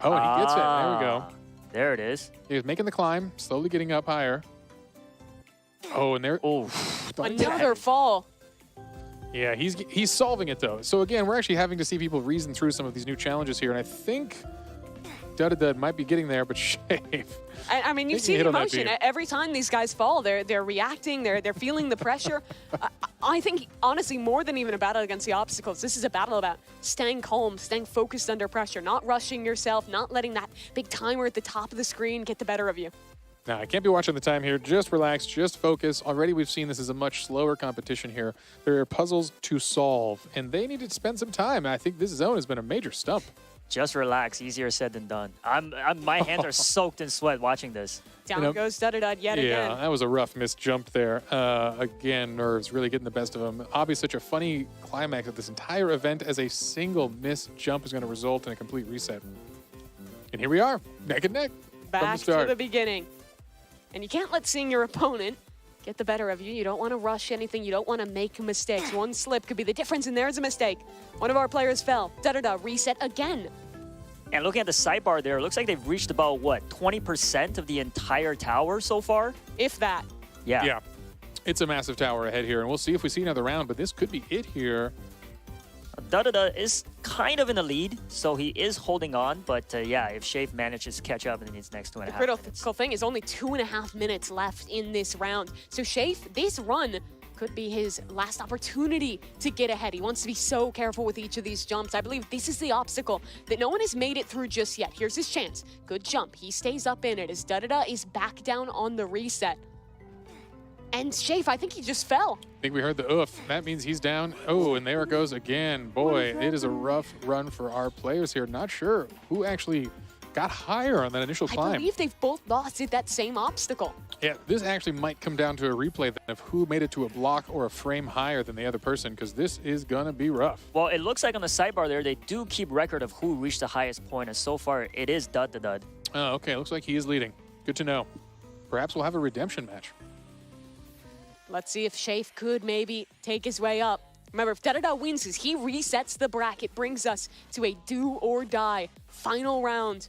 Speaker 1: Oh, and he gets it. There we go.
Speaker 2: There it is.
Speaker 1: He's making the climb, slowly getting up higher. Oh, and there. Oh,
Speaker 3: another fall.
Speaker 1: Yeah, he's solving it, though. So again, we're actually having to see people reason through some of these new challenges here, and I think Dud might be getting there, but Shafe.
Speaker 3: I mean, you see the emotion. Every time these guys fall, they're reacting, they're feeling the pressure. I think, honestly, more than even a battle against the obstacles, this is a battle about staying calm, staying focused under pressure, not rushing yourself, not letting that big timer at the top of the screen get the better of you.
Speaker 1: Now, I can't be watching the time here. Just relax, just focus. Already we've seen this is a much slower competition here. There are puzzles to solve, and they need to spend some time. I think this zone has been a major stump.
Speaker 2: Just relax. Easier said than done. My hands are soaked in sweat watching this.
Speaker 3: Down goes Dud yet again.
Speaker 1: Yeah, that was a rough missed jump there. Again, Nerves really getting the best of him. Obviously, such a funny climax of this entire event as a single missed jump is going to result in a complete reset. And here we are, neck and neck.
Speaker 3: Back to the beginning. And you can't let seeing your opponent get the better of you. You don't want to rush anything. You don't want to make mistakes. One slip could be the difference, and there's a mistake. One of our players fell. Reset again.
Speaker 2: And looking at the sidebar there, it looks like they've reached about, what, 20% of the entire tower so far?
Speaker 3: If that.
Speaker 2: Yeah.
Speaker 1: Yeah. It's a massive tower ahead here, and we'll see if we see another round, but this could be it here.
Speaker 2: Dud is kind of in the lead, so he is holding on. But yeah, if Shafe manages to catch up, then it's next 2.5 minutes.
Speaker 3: The critical thing is only 2.5 minutes left in this round. So Shafe, this run could be his last opportunity to get ahead. He wants to be so careful with each of these jumps. I believe this is the obstacle that no one has made it through just yet. Here's his chance. Good jump. He stays up in it as Dud is back down on the reset. And Shafe, I think he just fell.
Speaker 1: I think we heard the oof. That means he's down. Oh, and there it goes again. Boy, it is a rough run for our players here. Not sure who actually got higher on that initial climb.
Speaker 3: I believe they've both lost at that same obstacle.
Speaker 1: Yeah, this actually might come down to a replay then of who made it to a block or a frame higher than the other person, because this is going to be rough.
Speaker 2: Well, it looks like on the sidebar there, they do keep record of who reached the highest point, and so far it is Dud.
Speaker 1: Oh, okay. Looks like he is leading. Good to know. Perhaps we'll have a redemption match.
Speaker 3: Let's see if Shafe could maybe take his way up. Remember, if Dud wins this, he resets the bracket, brings us to a do or die final round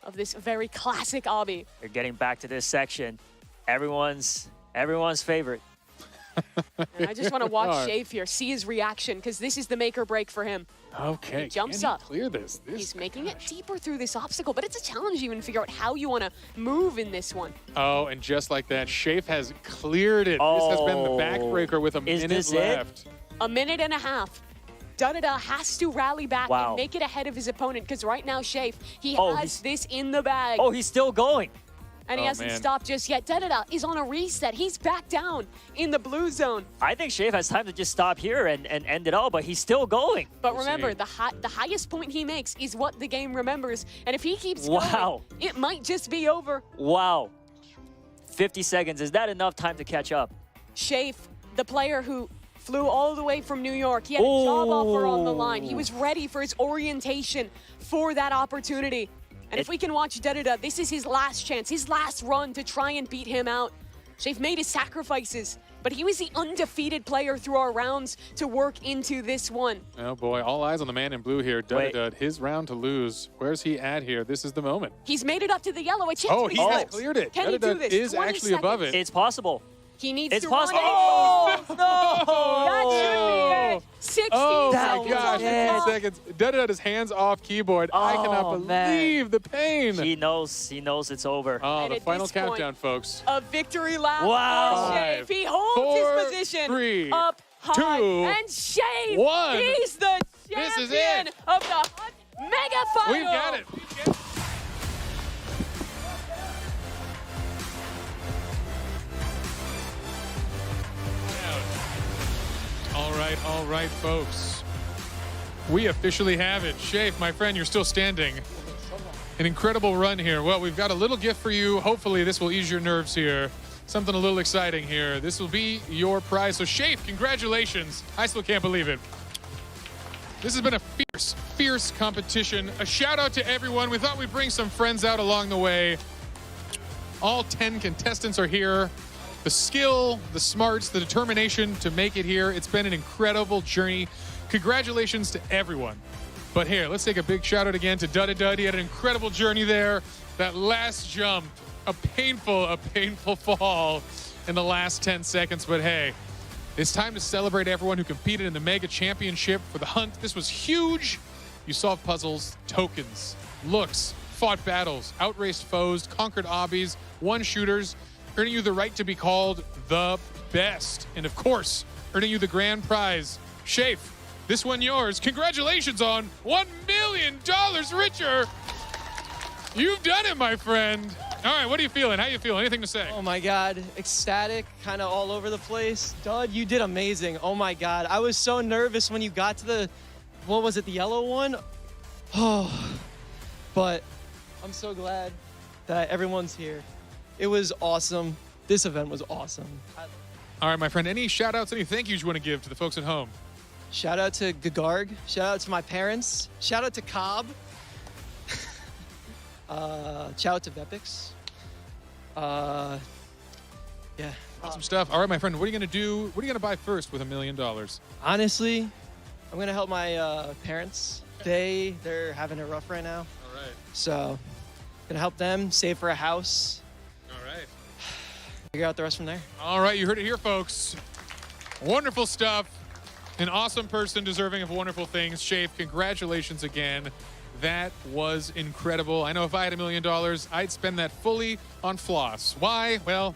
Speaker 3: of this very classic obby.
Speaker 2: We're getting back to this section. Everyone's favorite.
Speaker 3: And I just want to watch Shafe here, see his reaction, because this is the make or break for him.
Speaker 1: Okay,
Speaker 3: He jumps
Speaker 1: can he
Speaker 3: up.
Speaker 1: clear this?
Speaker 3: He's making it deeper through this obstacle, but it's a challenge even to figure out how you want to move in this one.
Speaker 1: Oh, and just like that, Shafe has cleared it. This has been the backbreaker with a minute left.
Speaker 3: A minute and a half. Da-da-da has to rally back and make it ahead of his opponent, because right now, Shafe, he has this in the bag.
Speaker 2: Oh, he's still going.
Speaker 3: And he hasn't stopped just yet. Da-da-da is on a reset. He's back down in the blue zone.
Speaker 2: I think Shafe has time to just stop here and end it all, but he's still going.
Speaker 3: But remember, the highest point he makes is what the game remembers. And if he keeps going, it might just be over.
Speaker 2: Wow. 50 seconds. Is that enough time to catch up?
Speaker 3: Shafe, the player who flew all the way from New York. He had a job offer on the line. He was ready for his orientation for that opportunity. And if we can watch Da-da-da, this is his last chance, his last run to try and beat him out. Shafe made his sacrifices, but he was the undefeated player through our rounds to work into this one.
Speaker 1: Oh boy, all eyes on the man in blue here. Da-da-da, his round to lose. Where's he at here? This is the moment.
Speaker 3: He's made it up to the yellow. A chance
Speaker 1: Oh,
Speaker 3: to
Speaker 1: he has cleared it.
Speaker 3: Can he do this?
Speaker 1: Is
Speaker 3: 20
Speaker 1: actually above
Speaker 3: seconds.
Speaker 1: it.
Speaker 2: It's possible.
Speaker 3: He needs
Speaker 2: It's
Speaker 3: to
Speaker 2: possible.
Speaker 3: run it.
Speaker 2: Oh,
Speaker 3: That should be it. 16
Speaker 1: Oh
Speaker 3: seconds.
Speaker 1: my gosh,
Speaker 3: on the
Speaker 1: 15
Speaker 3: clock.
Speaker 1: seconds. Da-da-da, his hands off keyboard. I cannot believe the pain.
Speaker 2: He knows it's over.
Speaker 1: Oh,
Speaker 3: And
Speaker 1: the
Speaker 3: at
Speaker 1: final
Speaker 3: this point,
Speaker 1: countdown, folks.
Speaker 3: A victory lap
Speaker 2: Wow.
Speaker 3: for Shafe. He holds his position
Speaker 1: 3,
Speaker 3: up high.
Speaker 1: 2,
Speaker 3: and Shafe,
Speaker 1: 1.
Speaker 3: he's the
Speaker 1: This is
Speaker 3: champion
Speaker 1: it.
Speaker 3: of the Hunt Mega Final.
Speaker 1: We've got it. All right, folks. We officially have it. Shafe, my friend, you're still standing. An incredible run here. Well, we've got a little gift for you. Hopefully this will ease your nerves here. Something a little exciting here. This will be your prize. So Shafe, congratulations. I still can't believe it. This has been a fierce competition. A shout out to everyone. We thought we'd bring some friends out along the way. All 10 contestants are here. The skill, the smarts, the determination to make it here. It's been an incredible journey. Congratulations to everyone. But here, let's take a big shout out again to Da-da-da. He had an incredible journey there. That last jump, a painful fall in the last 10 seconds. But hey, it's time to celebrate everyone who competed in the Mega Championship for the Hunt. This was huge. You solved puzzles, tokens, looks, fought battles, outraced foes, conquered obbies, won shooters, earning you the right to be called the best. And of course, earning you the grand prize. Shafe, this one yours. Congratulations on $1 million richer. You've done it, my friend. All right, what are you feeling? How you feeling? Anything to say?
Speaker 17: Oh my God, ecstatic, kind of all over the place. Dud, you did amazing. Oh my God, I was so nervous when you got to the, what was it, the yellow one? Oh, but I'm so glad that everyone's here. It was awesome. This event was awesome.
Speaker 1: All right, my friend, any shout outs, any thank yous you want to give to the folks at home?
Speaker 17: Shout out to Gagarg. Shout out to my parents. Shout out to Cobb. Shout out to Vepix. Yeah.
Speaker 1: Awesome stuff. All right, my friend, what are you going to do? What are you going to buy first with $1 million?
Speaker 17: Honestly, I'm going to help my parents. They're having it rough right now.
Speaker 1: All right.
Speaker 17: So, gonna help them save for a house.
Speaker 1: All right.
Speaker 17: Figure out the rest from there.
Speaker 1: All right, you heard it here, folks. Wonderful stuff. An awesome person deserving of wonderful things. Shafe, congratulations again. That was incredible. I know if I had $1 million, I'd spend that fully on floss. Why? Well,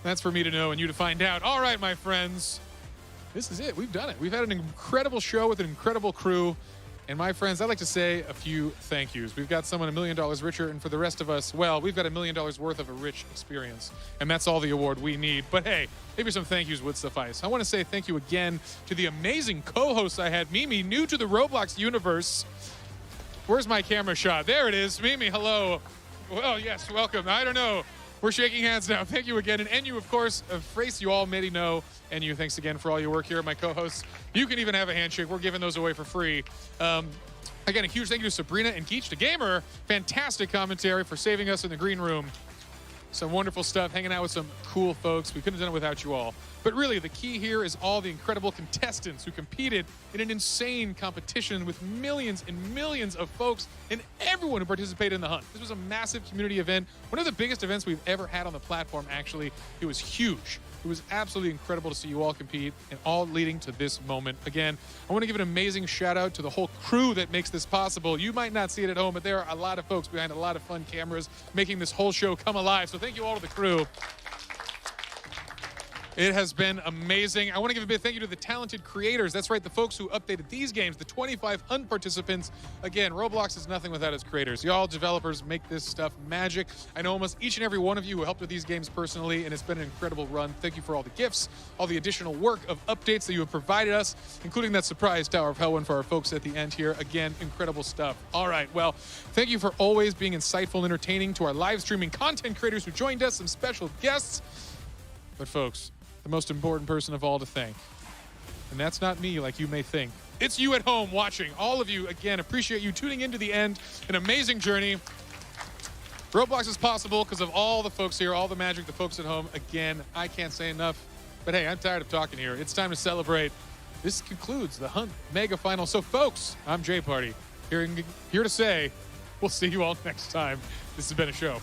Speaker 1: that's for me to know and you to find out. All right, my friends. This is it. We've done it. We've had an incredible show with an incredible crew. And my friends, I'd like to say a few thank yous. We've got someone $1 million richer, and for the rest of us, well, we've got $1 million worth of a rich experience. And that's all the award we need. But hey, maybe some thank yous would suffice. I want to say thank you again to the amazing co-hosts I had. Mimi, new to the Roblox universe. Where's my camera shot? There it is. Mimi, hello. Well, yes, welcome. I don't know. We're shaking hands now. Thank you again. And you, of course, a phrase you already know. And you, thanks again for all your work here, my co-hosts. You can even have a handshake. We're giving those away for free. Again, a huge thank you to Sabrina and Geach the Gamer. Fantastic commentary for saving us in the green room. Some wonderful stuff, hanging out with some cool folks. We couldn't have done it without you all. But really, the key here is all the incredible contestants who competed in an insane competition with millions and millions of folks and everyone who participated in the hunt. This was a massive community event, one of the biggest events we've ever had on the platform, actually. It was huge. It was absolutely incredible to see you all compete, and all leading to this moment. Again, I want to give an amazing shout out to the whole crew that makes this possible. You might not see it at home, but there are a lot of folks behind a lot of fun cameras making this whole show come alive. So thank you all to the crew. It has been amazing. I want to give a big thank you to the talented creators. That's right, the folks who updated these games, the 25 hunt participants. Again, Roblox is nothing without its creators. Y'all developers make this stuff magic. I know almost each and every one of you who helped with these games personally, and it's been an incredible run. Thank you for all the gifts, all the additional work of updates that you have provided us, including that surprise Tower of Hell one for our folks at the end here. Again, incredible stuff. All right, well, thank you for always being insightful and entertaining, to our live streaming content creators who joined us, some special guests. But folks, the most important person of all to thank, and that's not me like you may think. It's you at home watching. All of you, again, appreciate you tuning into the end. An amazing journey. Roblox is possible because of all the folks here, all the magic, the folks at home. Again, I can't say enough. But hey, I'm tired of talking here. It's time to celebrate. This concludes the Hunt Mega Final. So folks, I'm Jay Party, here to say we'll see you all next time. This has been a show.